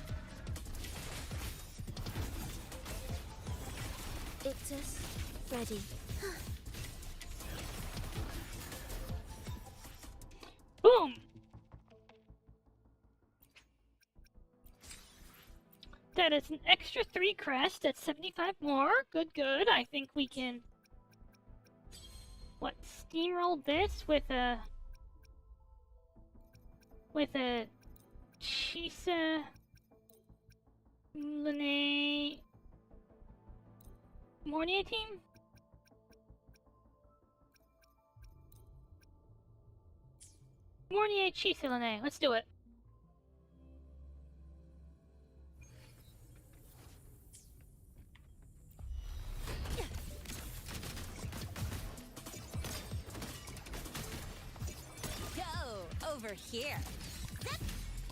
Speaker 16: Ictus, ready.
Speaker 1: Boom! That is an extra 3 crest. That's 75 more. Good, good. I think we can... What? Steamroll this with a... Chisa... Lene... Mournier team? Mournier Chisa Lene. Let's do it.
Speaker 8: Over here.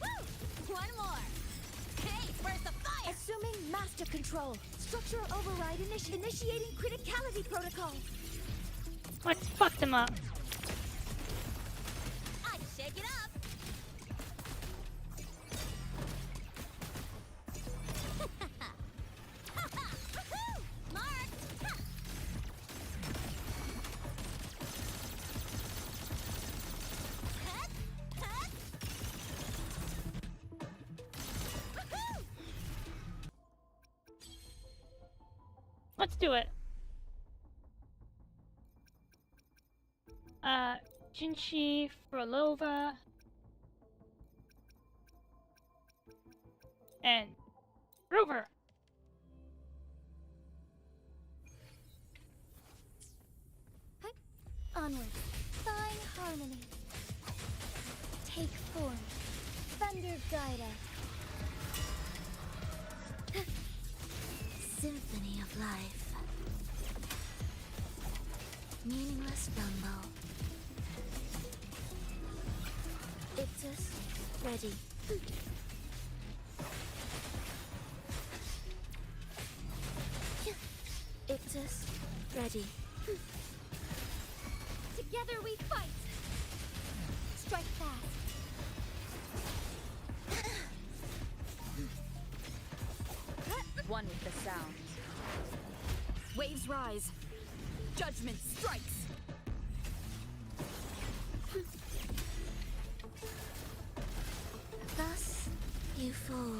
Speaker 8: Woo! One more. Hey, where's the fire?
Speaker 16: Assuming master control. Structural override initiating criticality protocol.
Speaker 1: Let's fuck them up.
Speaker 8: I shake it up.
Speaker 1: Let's do it. Jinchi, Frolova, and Rover.
Speaker 16: Onward. Fine harmony. Take form. Thunder guide us.
Speaker 2: Symphony of life. Meaningless rumble.
Speaker 16: Ictus, ready. Ictus, ready.
Speaker 8: Together we fight! Strike fast!
Speaker 12: One with the sound. Waves rise. Judgment strikes.
Speaker 16: Thus, you fall.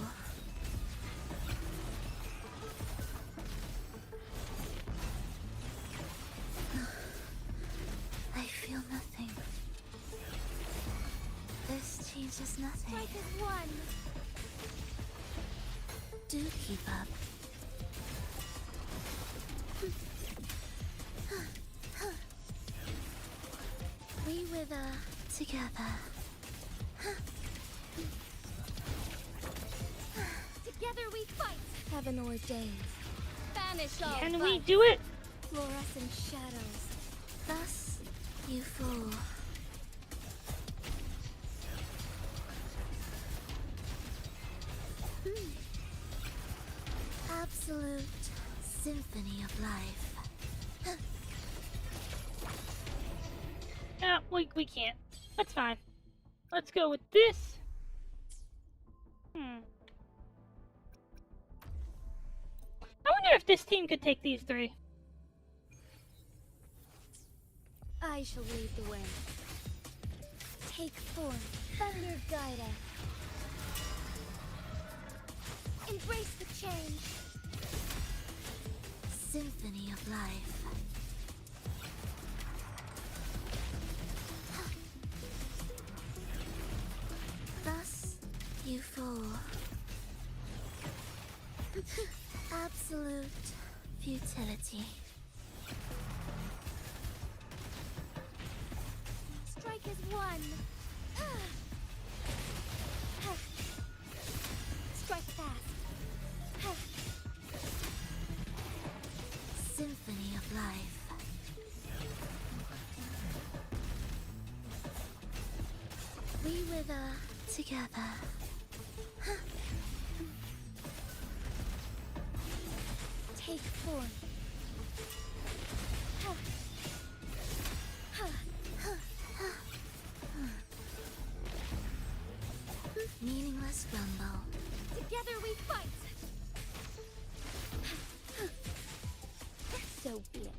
Speaker 16: I feel nothing. This changes nothing.
Speaker 8: Strike as one!
Speaker 16: Do keep up. We wither together.
Speaker 8: Together we fight!
Speaker 16: Heaven ordained.
Speaker 8: Banish all
Speaker 1: Can we
Speaker 8: fight.
Speaker 1: do it?
Speaker 16: Fluorescent shadows. Thus, you fall. Absolute symphony of life.
Speaker 1: No, we can't. That's fine. Let's go with this. I wonder if this team could take these three.
Speaker 16: I shall lead the way. Take form, thunder guide us. Embrace the change. Symphony of life. Thus, you fall. Absolute futility.
Speaker 8: Strike as one! Strike fast!
Speaker 16: Symphony of life. We wither together. Take form. Meaningless rumble.
Speaker 8: Together we fight! So be it.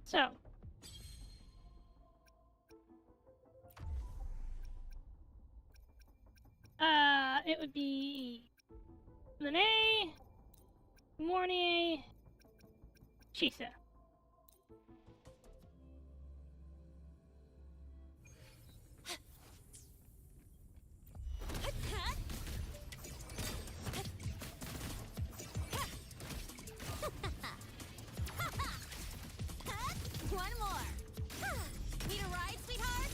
Speaker 1: So. It would be Lene, Morny, Chisa.
Speaker 8: One more! Need a ride, sweetheart?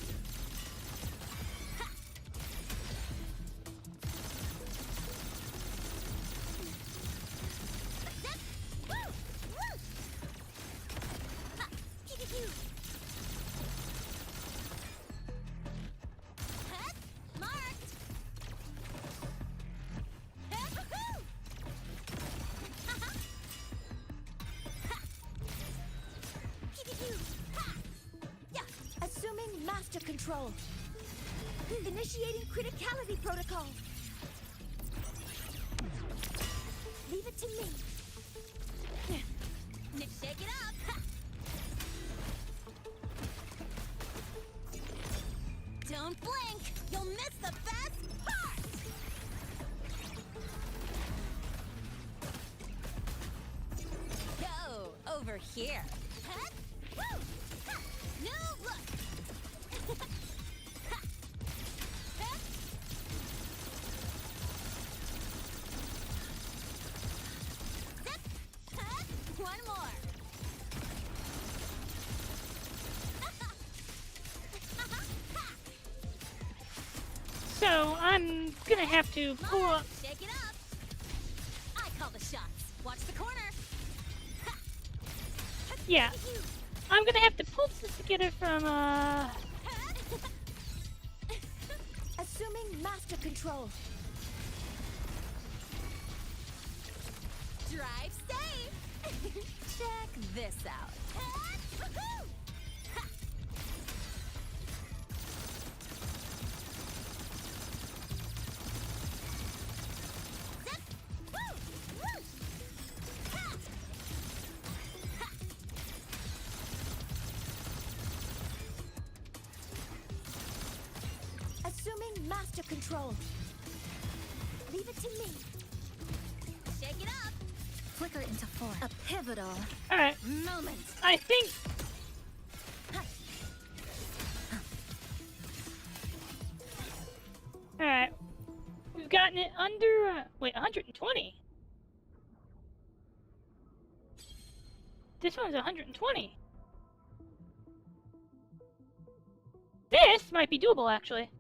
Speaker 8: Marked!
Speaker 16: Assuming master control. Initiating criticality protocol. Leave it to me.
Speaker 8: Shake it up! Don't blink! You'll miss the best part! Go over here. New look! One more!
Speaker 1: So, I'm gonna have to pull up.
Speaker 8: Shake it up! I call the shots. Watch the corner!
Speaker 1: Yeah. I'm gonna have to pull this together from,
Speaker 16: Assuming Assuming master control.
Speaker 8: Drive safe! Check this out. Woohoo!
Speaker 16: Assuming master control. Leave it to me.
Speaker 8: Shake it up!
Speaker 2: Flicker into form.
Speaker 16: A pivotal
Speaker 1: Alright.
Speaker 16: moment.
Speaker 1: I think... Alright. We've gotten it under... wait, 120? This one's 120. This might be doable, actually.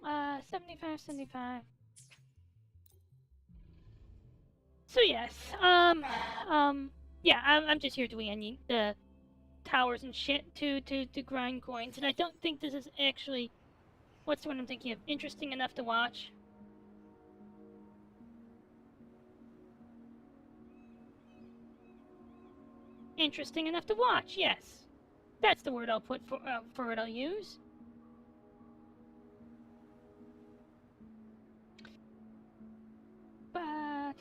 Speaker 1: Uh, 75. So yes, yeah, I'm just here doing the towers and shit to grind coins, and I don't think this is actually, what's the one I'm thinking of, interesting enough to watch. Interesting enough to watch, yes. That's the word I'll put for it I'll use. But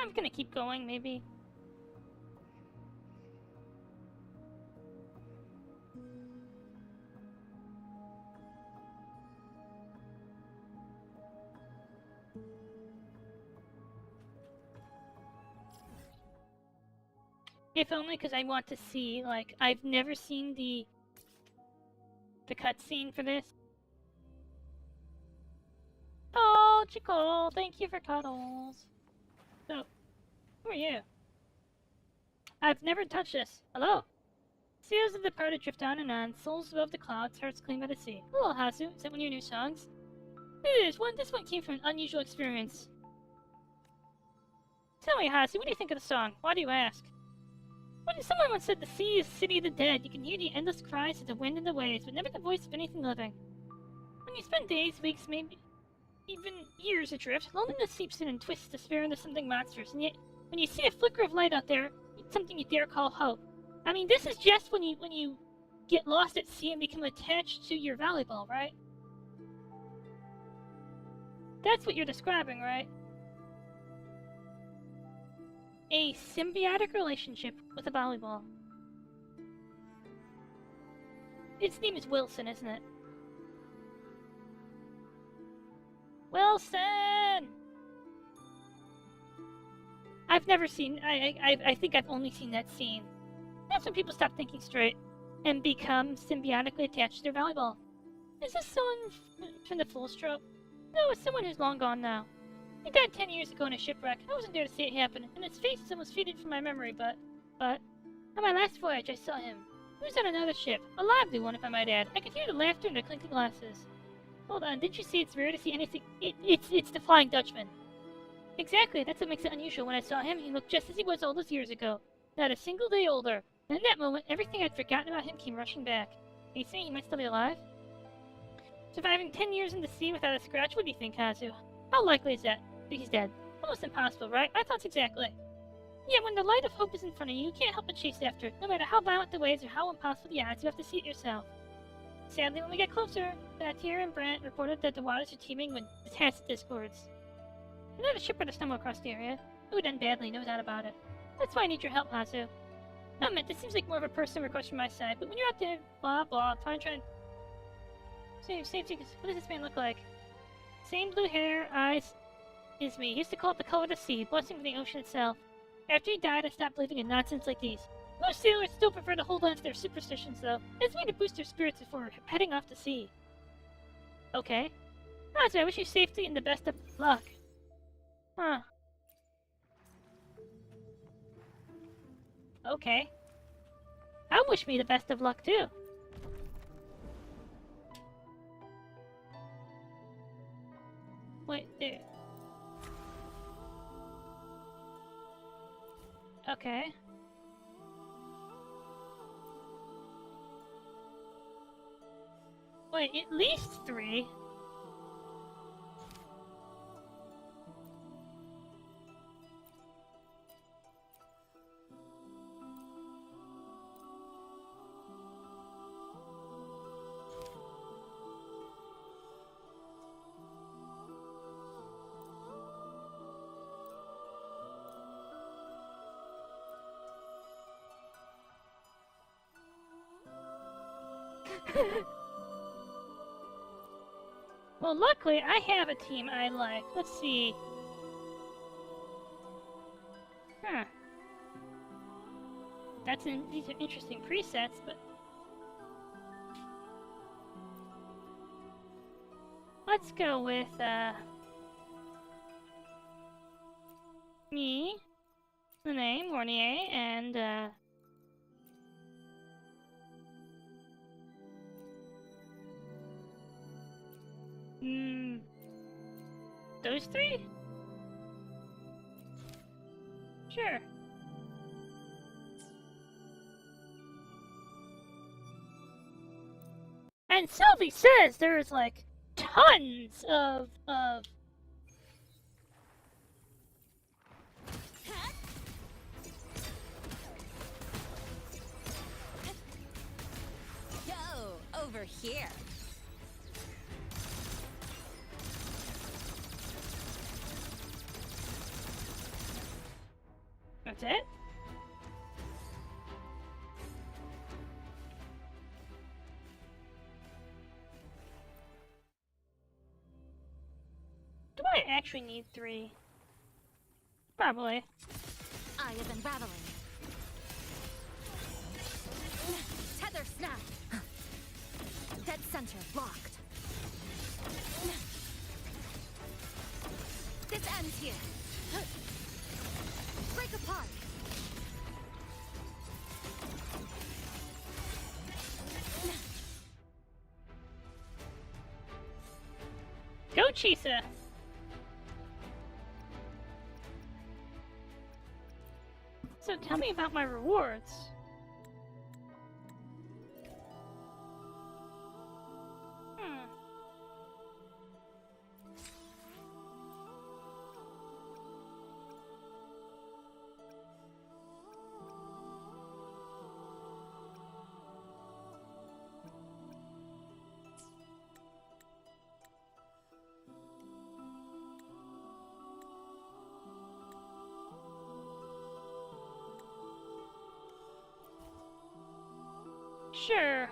Speaker 1: I'm gonna keep going, maybe. If only because I want to see, like, I've never seen the cutscene for this. Oh, Chico, thank you for cuddles. So, who are you? I've never touched this. Hello? Seals of the parted drift on and on, souls above the clouds, hearts clean by the sea. Hello, Hasu. Is that one of your new songs? It is. This one came from an unusual experience. Tell me, Hasu, what do you think of the song? Why do you ask? Someone once said the sea is the city of the dead. You can hear the endless cries of the wind and the waves, but never the voice of anything living. When you spend days, weeks, maybe even years adrift, loneliness seeps in and twists despair into something monstrous, and yet, when you see a flicker of light out there, it's something you dare call hope. I mean, this is just when you get lost at sea and become attached to your volleyball, right? That's what you're describing, right? A symbiotic relationship with a volleyball. Its name is Wilson, isn't it? Wilson! I've never seen... I think I've only seen that scene. That's when people stop thinking straight and become symbiotically attached to their volleyball. Is this someone from the Full Stroke? No, it's someone who's long gone now. He died 10 years ago in a shipwreck. I wasn't there to see it happen, and his face is almost faded from my memory, but... On my last voyage, I saw him. He was on another ship. A lively one, if I might add. I could hear the laughter and the clinking glasses. Hold on, didn't you see it's rare to see anything... It's the Flying Dutchman. Exactly, that's what makes it unusual. When I saw him, he looked just as he was all those years ago. Not a single day older. And in that moment, everything I'd forgotten about him came rushing back. Are you saying he might still be alive? Surviving 10 years in the sea without a scratch, what do you think, Kazu? How likely is that he's dead? Almost impossible, right? I thought exactly. Yet when the light of hope is in front of you, you can't help but chase after it. No matter how violent the waves or how impossible the odds, you have to see it yourself. Sadly, when we get closer, Batir and Brant reported that the waters are teeming with detached discords. Another ship would stumble across the area. It would end badly, no doubt about it. That's why I need your help, Hasu. No, man, this seems like more of a personal request from my side, but when you're out there, blah blah, trying to... Safety, what does this man look like? Same blue hair, eyes, is me. He used to call it the color of the sea, blessing for the ocean itself. After he died, I stopped believing in nonsense like these. Most sailors still prefer to hold on to their superstitions, though. It's a way to boost their spirits before heading off to sea. Okay. Hazu, I wish you safety and the best of luck. Huh. Okay. I wish me the best of luck, too. There. Okay. Wait, at least 3? Well, luckily, I have a team I like. Let's see. Huh. These are interesting presets, but... Let's go with, me, Helena, Mournier, and, those 3? Sure. And Sylvie says there's like tons of
Speaker 8: Yo, over here.
Speaker 1: That's it? Do I actually need 3? Probably.
Speaker 8: I have unraveling. Tether snap. Dead center locked. This ends here. Break apart.
Speaker 1: Go, Chisa! So tell me about my rewards. Sure.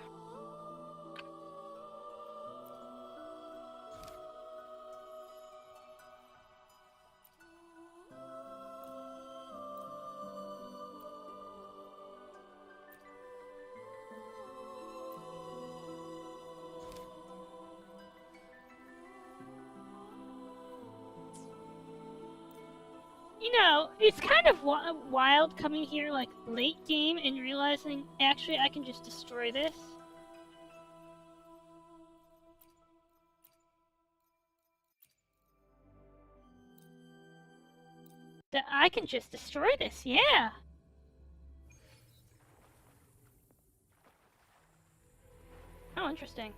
Speaker 1: You know, it's kind of wild coming here, like, late game and realizing, actually, I can just destroy this. That I can just destroy this, yeah! Oh, interesting.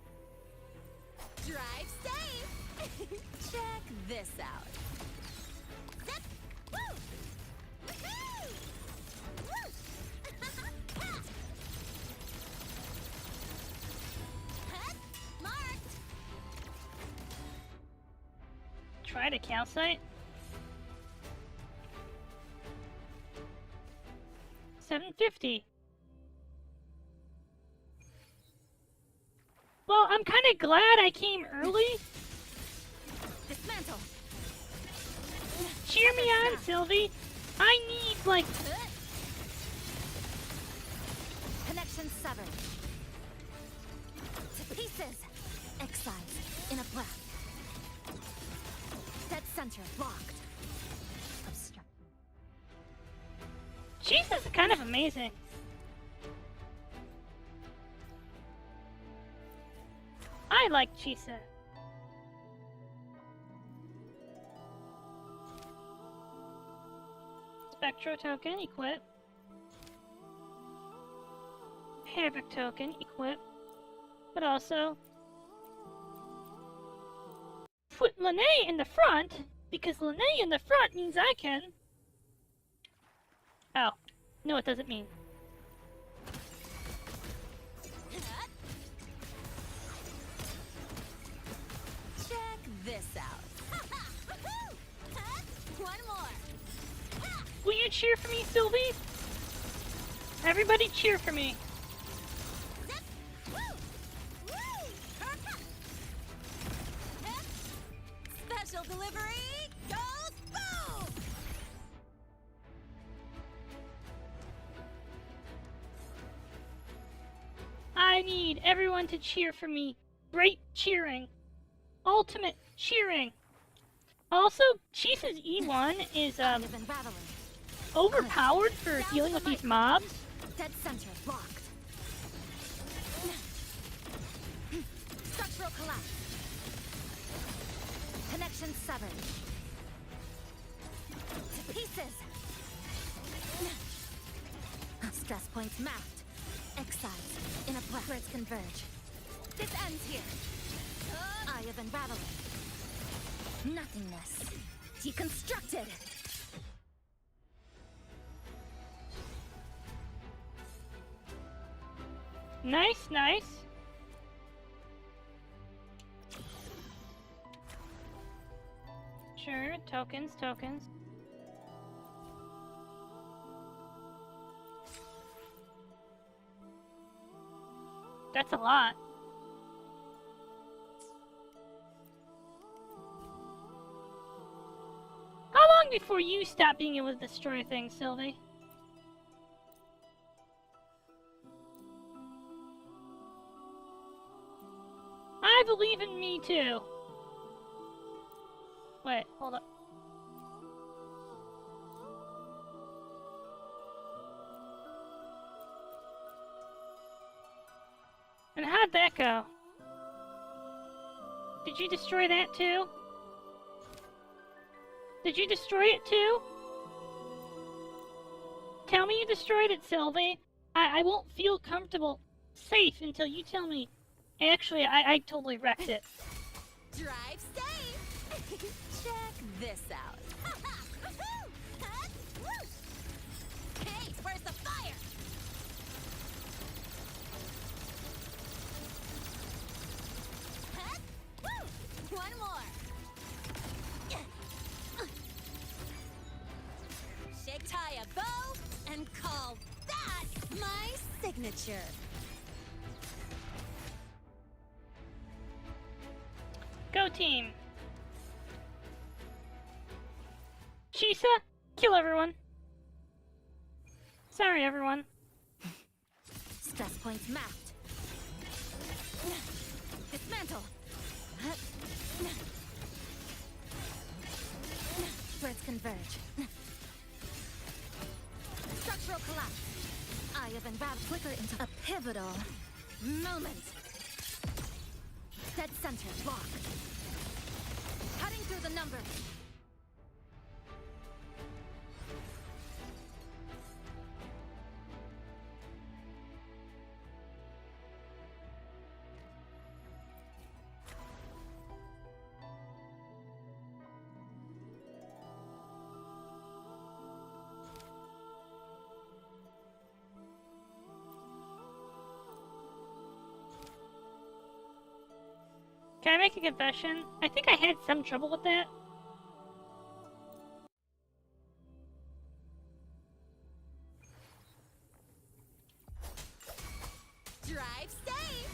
Speaker 8: Drive safe! Check this out. Zip! Woo! Woohoo! Woo! Hut! Marked!
Speaker 1: Try to calcite. 750. Well, I'm kind of glad I came early.
Speaker 8: Dismantle.
Speaker 1: Cheer me on, Sylvie. I need, like...
Speaker 8: Connection severed. To pieces. Excised in a breath. Dead center locked. Obstruct.
Speaker 1: Jesus, kind of amazing. I like Chisa. Spectro token, equip. Havoc token, equip. But also put Lene in the front, because Lene in the front means I can... Oh. No, it doesn't mean.
Speaker 8: Check this out. One more.
Speaker 1: Will you cheer for me, Sylvie? Everybody cheer for me.
Speaker 8: Special delivery goes boom!
Speaker 1: I need everyone to cheer for me. Great cheering. Ultimate cheering. Also, Chisa's E1 is overpowered for dealing with these mobs.
Speaker 2: Dead center blocked. Structural collapse. Connection severed. To pieces. Stress points mapped. Excised. In a breath. Words converge. This ends here. Eye of unraveling. Nothingness. Deconstructed.
Speaker 1: Nice, nice. Sure, tokens, tokens. That's a lot. How long before you stop being able to destroy things, Sylvie? I believe in me too. Wait, hold up. And how'd that go? Did you destroy that too? Did you destroy it too? Tell me you destroyed it, Sylvie. I won't feel comfortable, safe, until you tell me. Actually, I totally wrecked it.
Speaker 8: Drive safe! Check this out. Hey, where's the fire? One more. Shake tie a bow and call that my signature.
Speaker 1: Go team! Chisa, kill everyone. Sorry, everyone.
Speaker 2: Stress points mapped. Dismantle. Words converge. Structural collapse. Eye of unravel. Flicker into a pivotal moment. Dead center blocked. Cutting through the numbers.
Speaker 1: Can I make a confession? I think I had some trouble with that.
Speaker 8: Drive safe!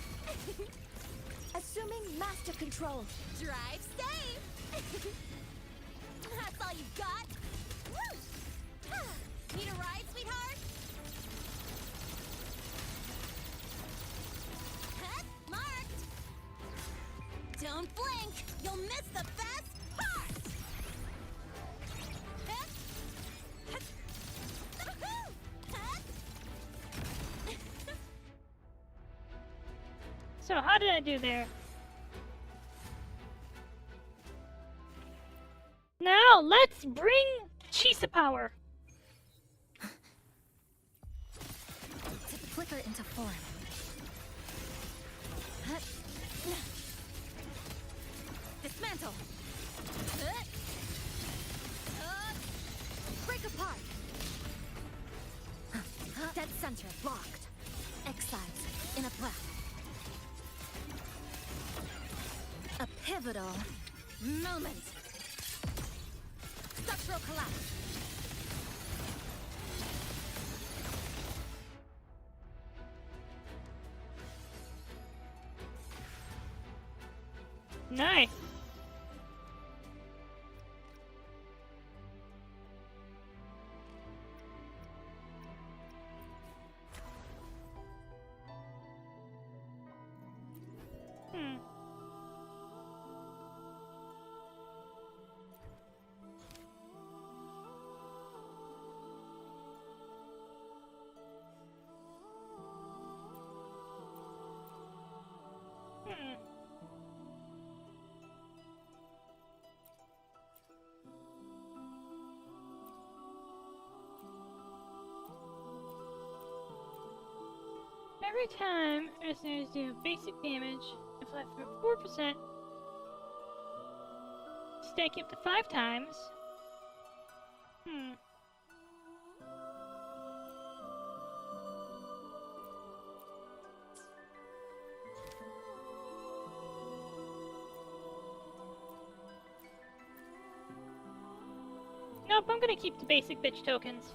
Speaker 2: Assuming master control.
Speaker 8: Drive safe! That's all you got? Woo! Need a ride, sweetheart? Marked! Don't blink! You'll miss the best part!
Speaker 1: So how did I do there? Now let's bring Chisa power.
Speaker 2: Flicker into form. Dismantle. Break apart. Dead center blocked. Exiles in a breath. A pivotal moment. Structural collapse.
Speaker 1: Nice. Every time listeners do basic damage, inflict for 4%, stack up to 5 times. Nope, I'm gonna keep the basic bitch tokens.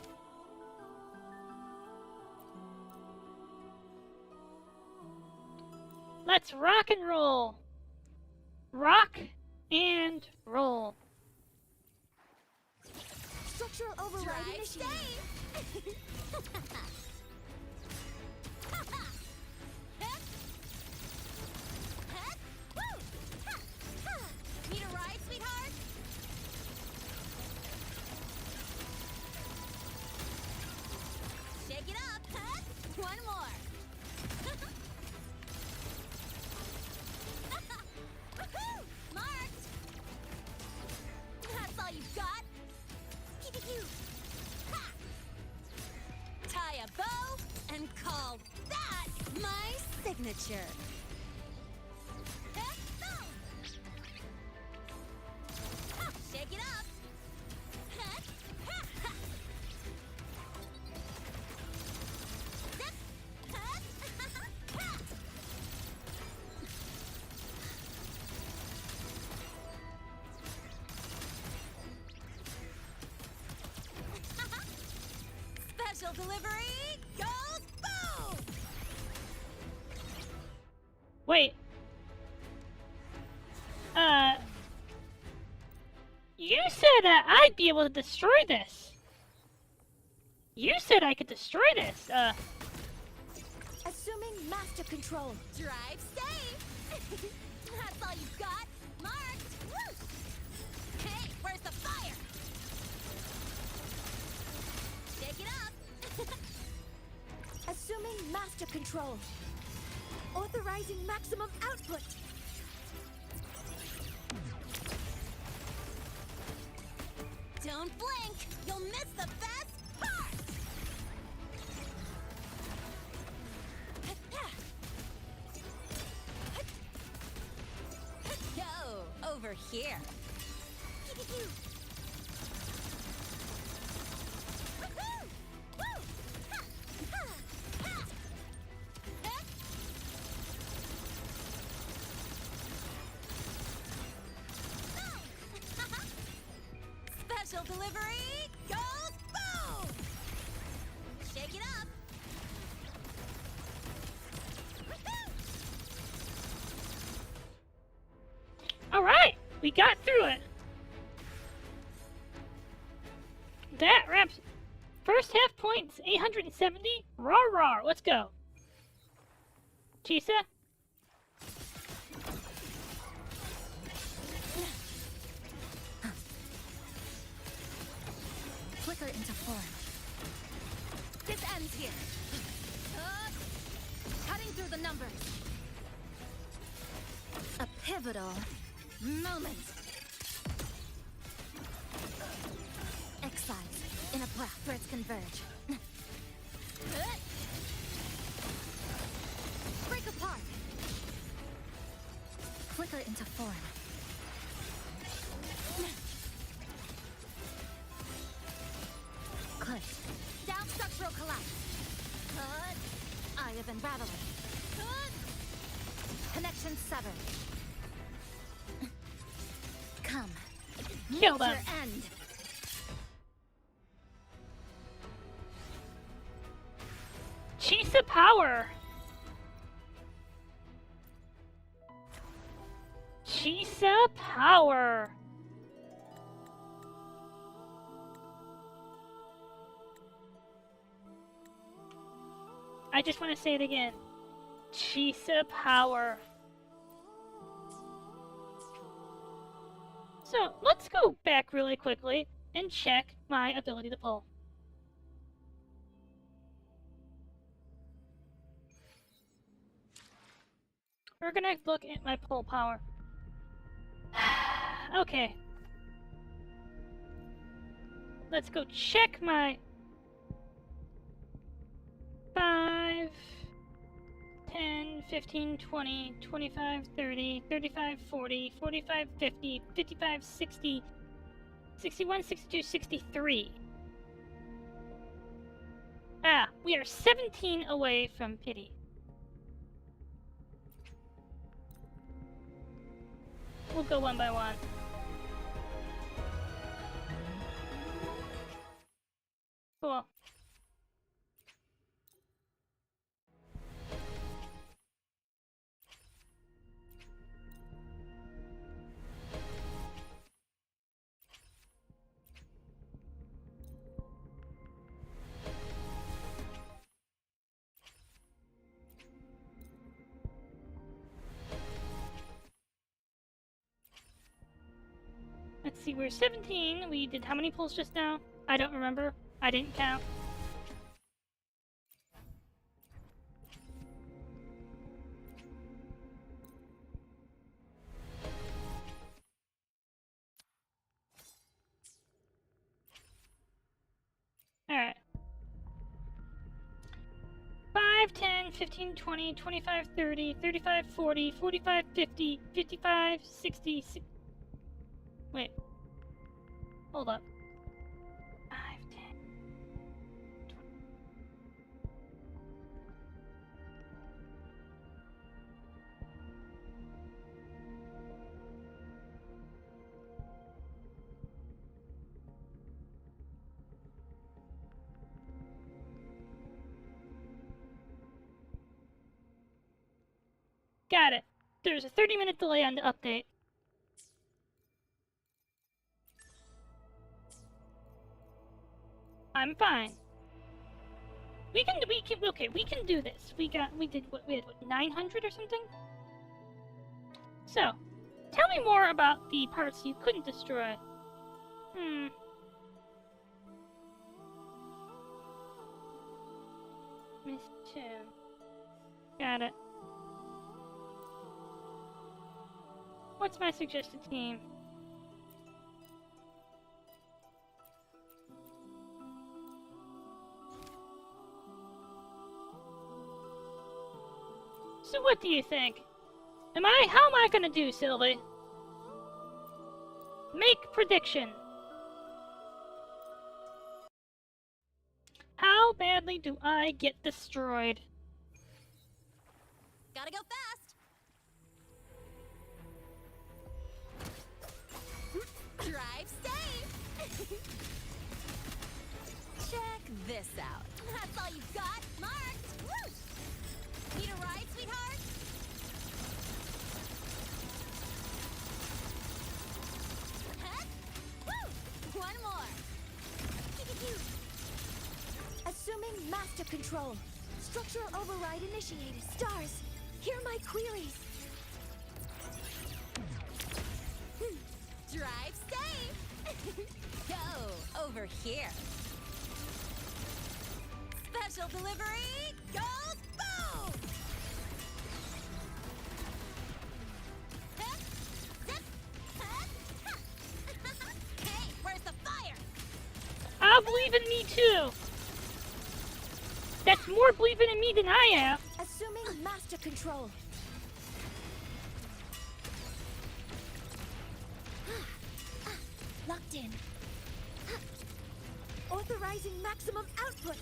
Speaker 1: Let's rock and roll. Rock and roll.
Speaker 2: Structural override initiated.
Speaker 8: Need a ride, sweetheart? Shake it up, huh? One more. Woohoo! Marked! That's all you've got? Ha! Tie a bow and call that my signature. Shake it up. Special delivery goes boom!
Speaker 1: Wait. You said I'd be able to destroy this. You said I could destroy this.
Speaker 2: Assuming master control.
Speaker 8: Drive safe! That's all you've got? Marked! Woo! Hey, where's the fire? Shake it up!
Speaker 2: Assuming master control. Authorizing maximum output.
Speaker 8: Don't blink! You'll miss the best part! Go over here. Special delivery goes boom! Shake it up!
Speaker 1: Alright, we got through it. That wraps first half points, 870. Rawr rawr, let's go. Chisa?
Speaker 2: Flicker into form.
Speaker 8: This ends here.
Speaker 2: Cutting through the numbers. A pivotal moment. Exiles in a breath. Birds converge. into form. Good. Down structural collapse. Good. Eye of unraveling. Good. Connection severed. Come.
Speaker 1: Kill
Speaker 2: Meet
Speaker 1: them.
Speaker 2: your end.
Speaker 1: Chisa power. Chisa power. I just want to say it again. Chisa power. So, let's go back really quickly and check my ability to pull. We're gonna look at my pull power. Okay. Let's go check my 5, 10, 15, 20, 25, 30, 35, 40, 45, 50, 55, 60, 61, 62, 63. Ah, we are 17 away from pity. We'll go one by one. Cool. Let's see, we're 17. We did how many pulls just now? I don't remember. I didn't count. Alright. 5, 10, 15, 20, 25, 30, 35, 40, 45, 50, 55, 60, wait. Hold up. 5, 10, 20. Got it. There's a 30-minute delay on the update. I'm fine. We can do this. We did what, 900 or something? So, tell me more about the parts you couldn't destroy. Miss 2. Got it. What's my suggested team? So what do you think? How am I gonna do, Sylvie? Make prediction. How badly do I get destroyed?
Speaker 8: Gotta go fast. Drive safe. Check this out. That's all you've got. Marked. Woo! Need a ride, sweetheart? Huh? Woo! One more.
Speaker 2: Assuming master control. Structural override initiated. Stars, hear my queries.
Speaker 8: Drive safe. Go over here. Special delivery. Go boom. Zip. Hey, where's the fire?
Speaker 1: I believe in me too. That's more believing in me than I am.
Speaker 2: Assuming master control.
Speaker 8: Locked in. Authorizing maximum output.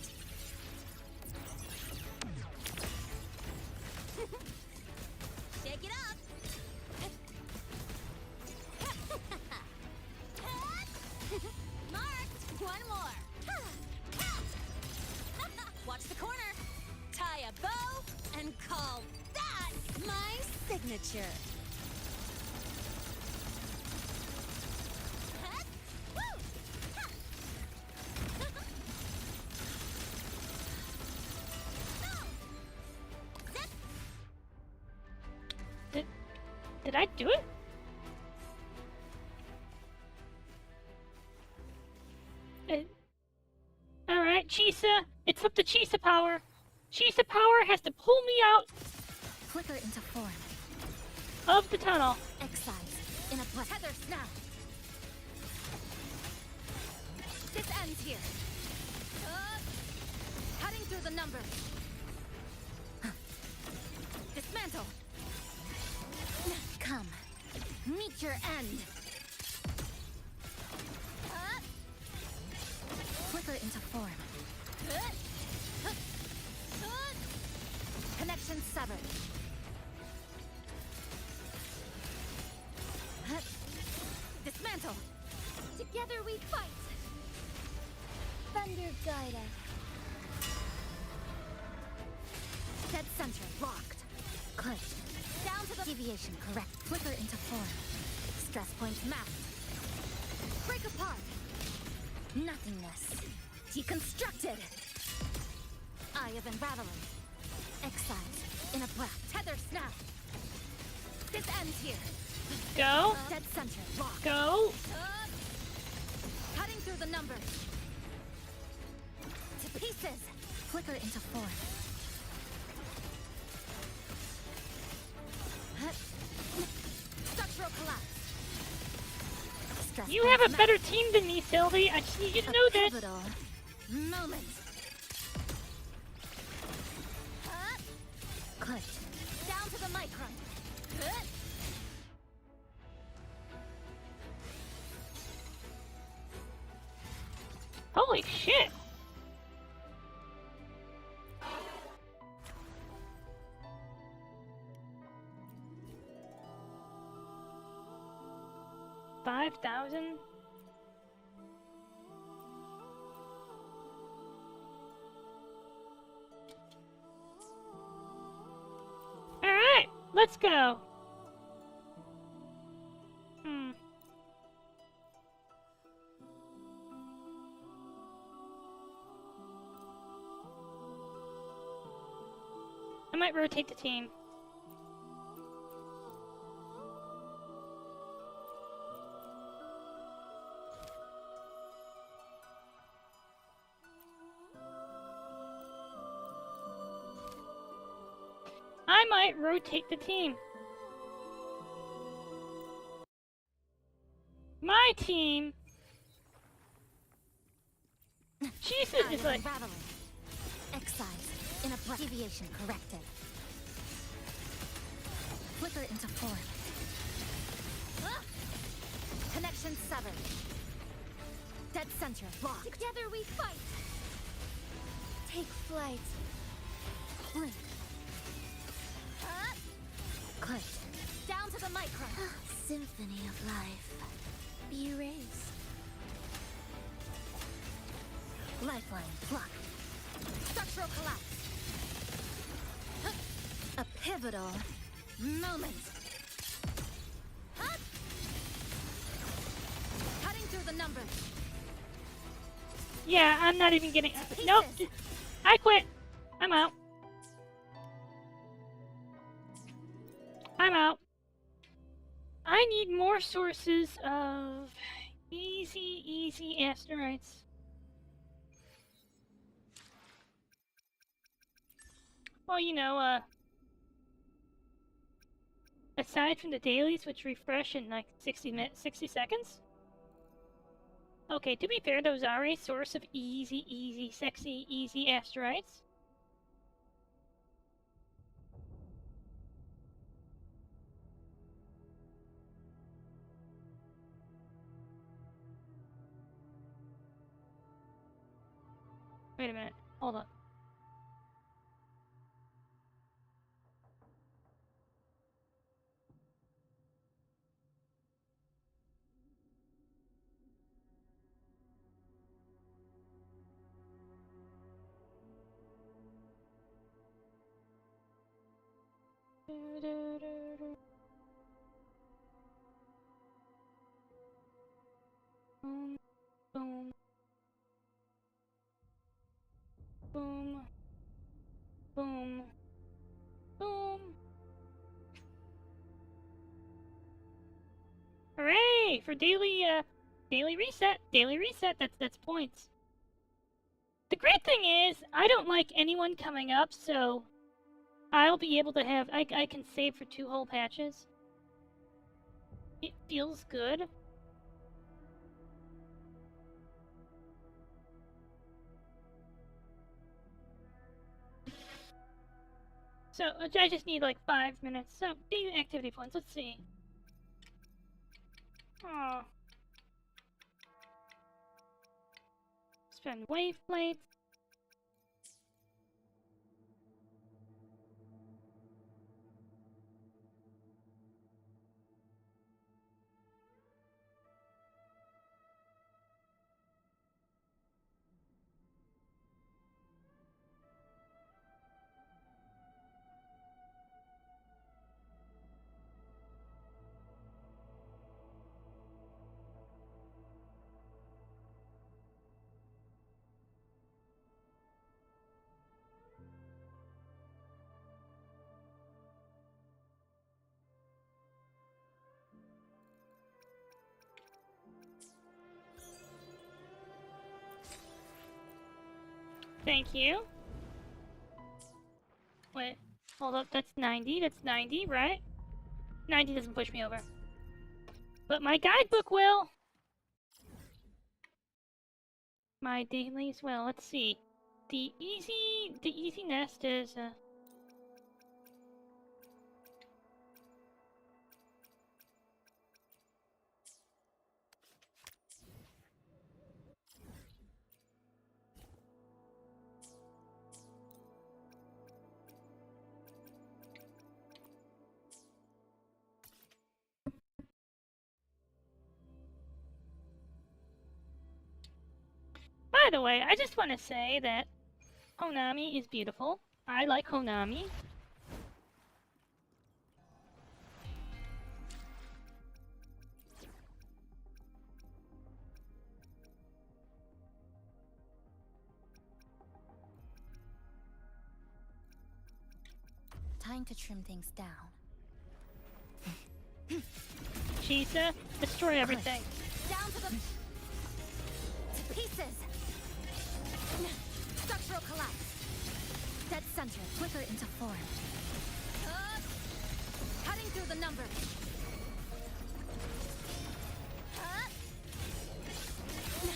Speaker 8: Shake it up. Marked. One more. Watch the corner. Tie a bow and call that my signature.
Speaker 1: Did I do it? Alright, Chisa. It's up to Chisa power. Chisa power has to pull me out
Speaker 2: Flicker into form.
Speaker 1: of the tunnel.
Speaker 2: Excise. In a tether snap.
Speaker 8: This ends here. Cutting through the numbers. Dismantle.
Speaker 2: Come. Meet your end. Flicker into form. Connection severed.
Speaker 8: Dismantle. Together we fight.
Speaker 16: Thunder guide us.
Speaker 2: Dead center locked. Clipped.
Speaker 8: Down to the
Speaker 2: Deviation correct. Flicker into form. Stress points mapped.
Speaker 8: break apart.
Speaker 2: Nothingness. Deconstructed. Eye of unraveling. Excise. In a breath.
Speaker 8: Tether snap. This ends here.
Speaker 1: Go.
Speaker 2: Dead center locked.
Speaker 1: Go.
Speaker 8: Cutting through the numbers.
Speaker 2: To pieces. Flicker into form.
Speaker 8: Structural collapse.
Speaker 2: Stress
Speaker 1: You have a
Speaker 2: points
Speaker 1: better team than me, Sylvie. I just need you to know this.
Speaker 2: pivotal moment. Clicked.
Speaker 8: Down to the micron.
Speaker 1: Holy shit. $5,000? Alright, let's go. I might rotate the team. I might rotate the team. My team. Jesus is like.
Speaker 2: Unraveling. Excise. In a breath. Deviation corrected. Flicker into form. Connection severed. Dead center locked.
Speaker 8: Together we fight.
Speaker 16: Take flight.
Speaker 2: Blink. Clicked.
Speaker 8: Down to the micron.
Speaker 16: Symphony of life. Be erased.
Speaker 2: Lifeline plucked.
Speaker 8: Structural collapse.
Speaker 2: A pivotal moment.
Speaker 8: Cutting through the numbers.
Speaker 1: Yeah, I'm not even getting. Nope. I quit. I'm out. I'm out. I need more sources of easy asteroids. Well, you know, aside from the dailies, which refresh in like 60 seconds. Okay, to be fair, those are a source of easy, sexy, easy asteroids. Wait a minute. Hold on. Boom, boom, boom, boom, boom. Hooray! For daily reset. Daily reset. That's points. The great thing is, I don't like anyone coming up, so I'll be able to have... I can save for 2 whole patches. It feels good. So, I just need like 5 minutes. So, daily activity points, let's see. Oh. Spend wave plates. Thank you. Wait, hold up, that's 90, right? 90 doesn't push me over. But my guidebook will! My dailies will, let's see. The easy nest is, By the way, I just want to say that Honami is beautiful. I like Honami.
Speaker 2: Time to trim things down.
Speaker 1: Chisa, destroy everything.
Speaker 8: Down to pieces. Structural collapse.
Speaker 2: Dead center, flicker into form.
Speaker 8: Cutting through the numbers.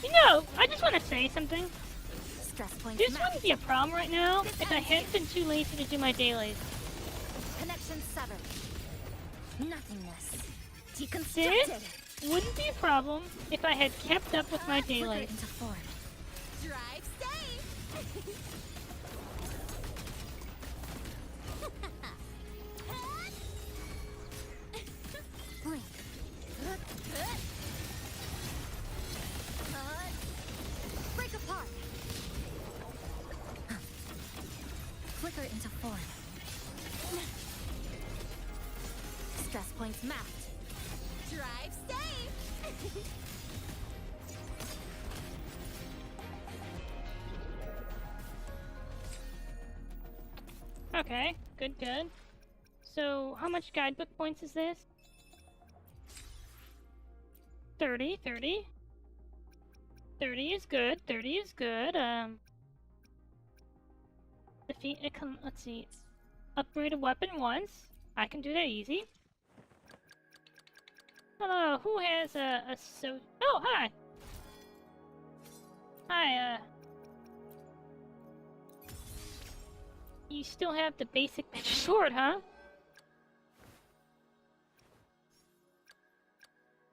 Speaker 1: You know, I just want to say something.
Speaker 2: Stress points.
Speaker 1: This wouldn't be a problem right now if I hadn't been too lazy to do my dailies.
Speaker 2: Connection severed. Nothingness.
Speaker 1: This
Speaker 2: Deconstructed.
Speaker 1: wouldn't be a problem if I had kept up with my dailies.
Speaker 2: Into form.
Speaker 8: Drive safe.
Speaker 2: Blink.
Speaker 8: Break apart.
Speaker 2: Flicker into form. Stress points mapped.
Speaker 8: Drive safe.
Speaker 1: Okay, good, good. So, how much guidebook points is this? 30, 30. 30 is good, 30 is good. Defeat a let's see. Upgrade a weapon once. I can do that easy. Hello, who has a oh, hi! Hi, you still have the basic sword, huh?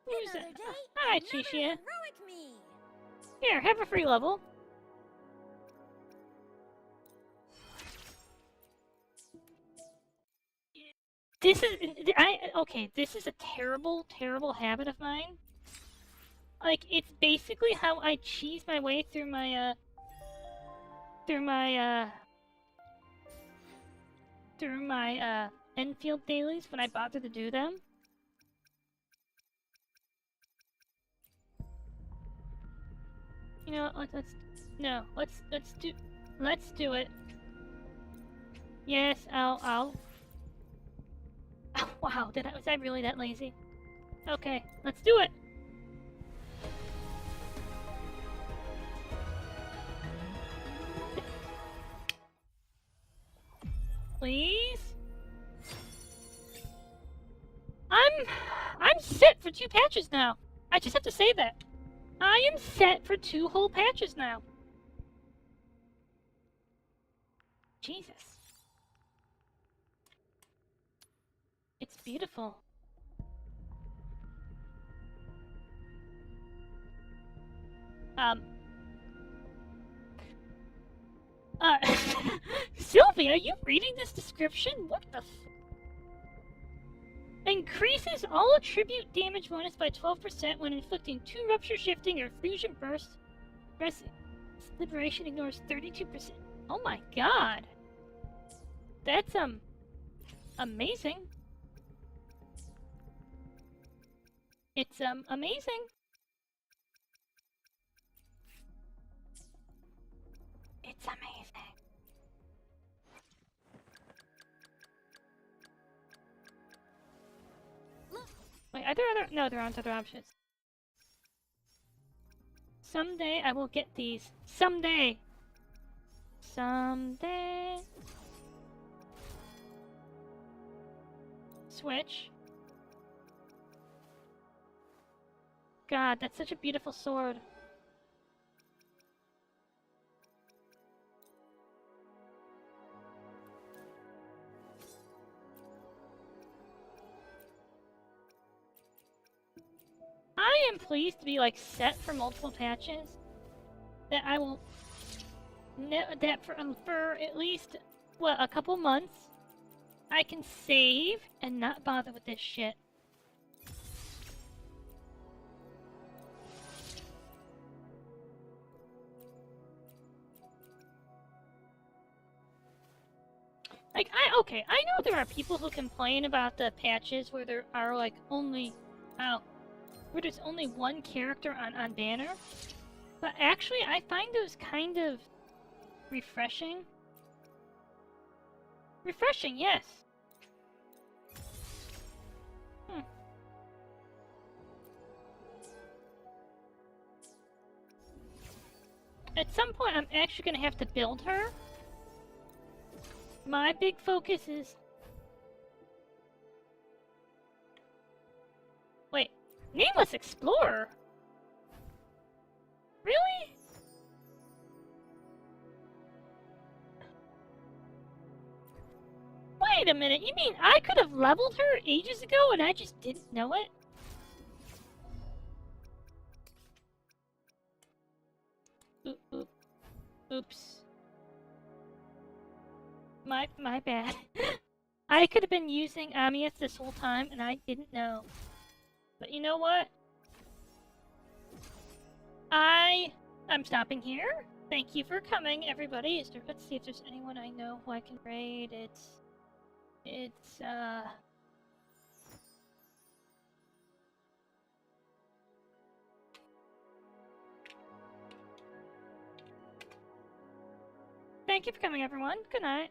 Speaker 1: Who's that? Hi, Chishia. Here, have a free level. This is okay. This is a terrible, terrible habit of mine. Like, it's basically how I cheese my way through my Enfield dailies when I bother to do them. You know what? Let's do it. Yes, I'll. Oh, wow, was I really that lazy? Okay, let's do it. Please? I'm set for 2 patches now. I just have to say that. I am set for 2 whole patches now. Jesus. It's beautiful. Sylvie, are you reading this description? What the f- Increases all attribute damage bonus by 12% when inflicting 2 rupture, shifting, or fusion bursts. Liberation ignores 32%. Oh my god! That's, amazing. It's, amazing. It's amazing. Wait, are there other- no, there aren't other options. Someday I will get these. Someday! Someday. Switch. God, that's such a beautiful sword. I am pleased to be, like, set for multiple patches. That I will... that for at least, what, a couple months, I can save and not bother with this shit. Like, okay, I know there are people who complain about the patches where there are, like, only... where there's only one character on banner. But actually, I find those kind of refreshing. Refreshing, yes. At some point, I'm actually gonna have to build her. My big focus is... Wait, Nameless Explorer? Really? Wait a minute, you mean I could have leveled her ages ago and I just didn't know it? Oops. My bad. I could have been using Amius this whole time and I didn't know. But you know what? I'm stopping here. Thank you for coming, everybody. Let's see if there's anyone I know who I can raid. Thank you for coming, everyone. Good night.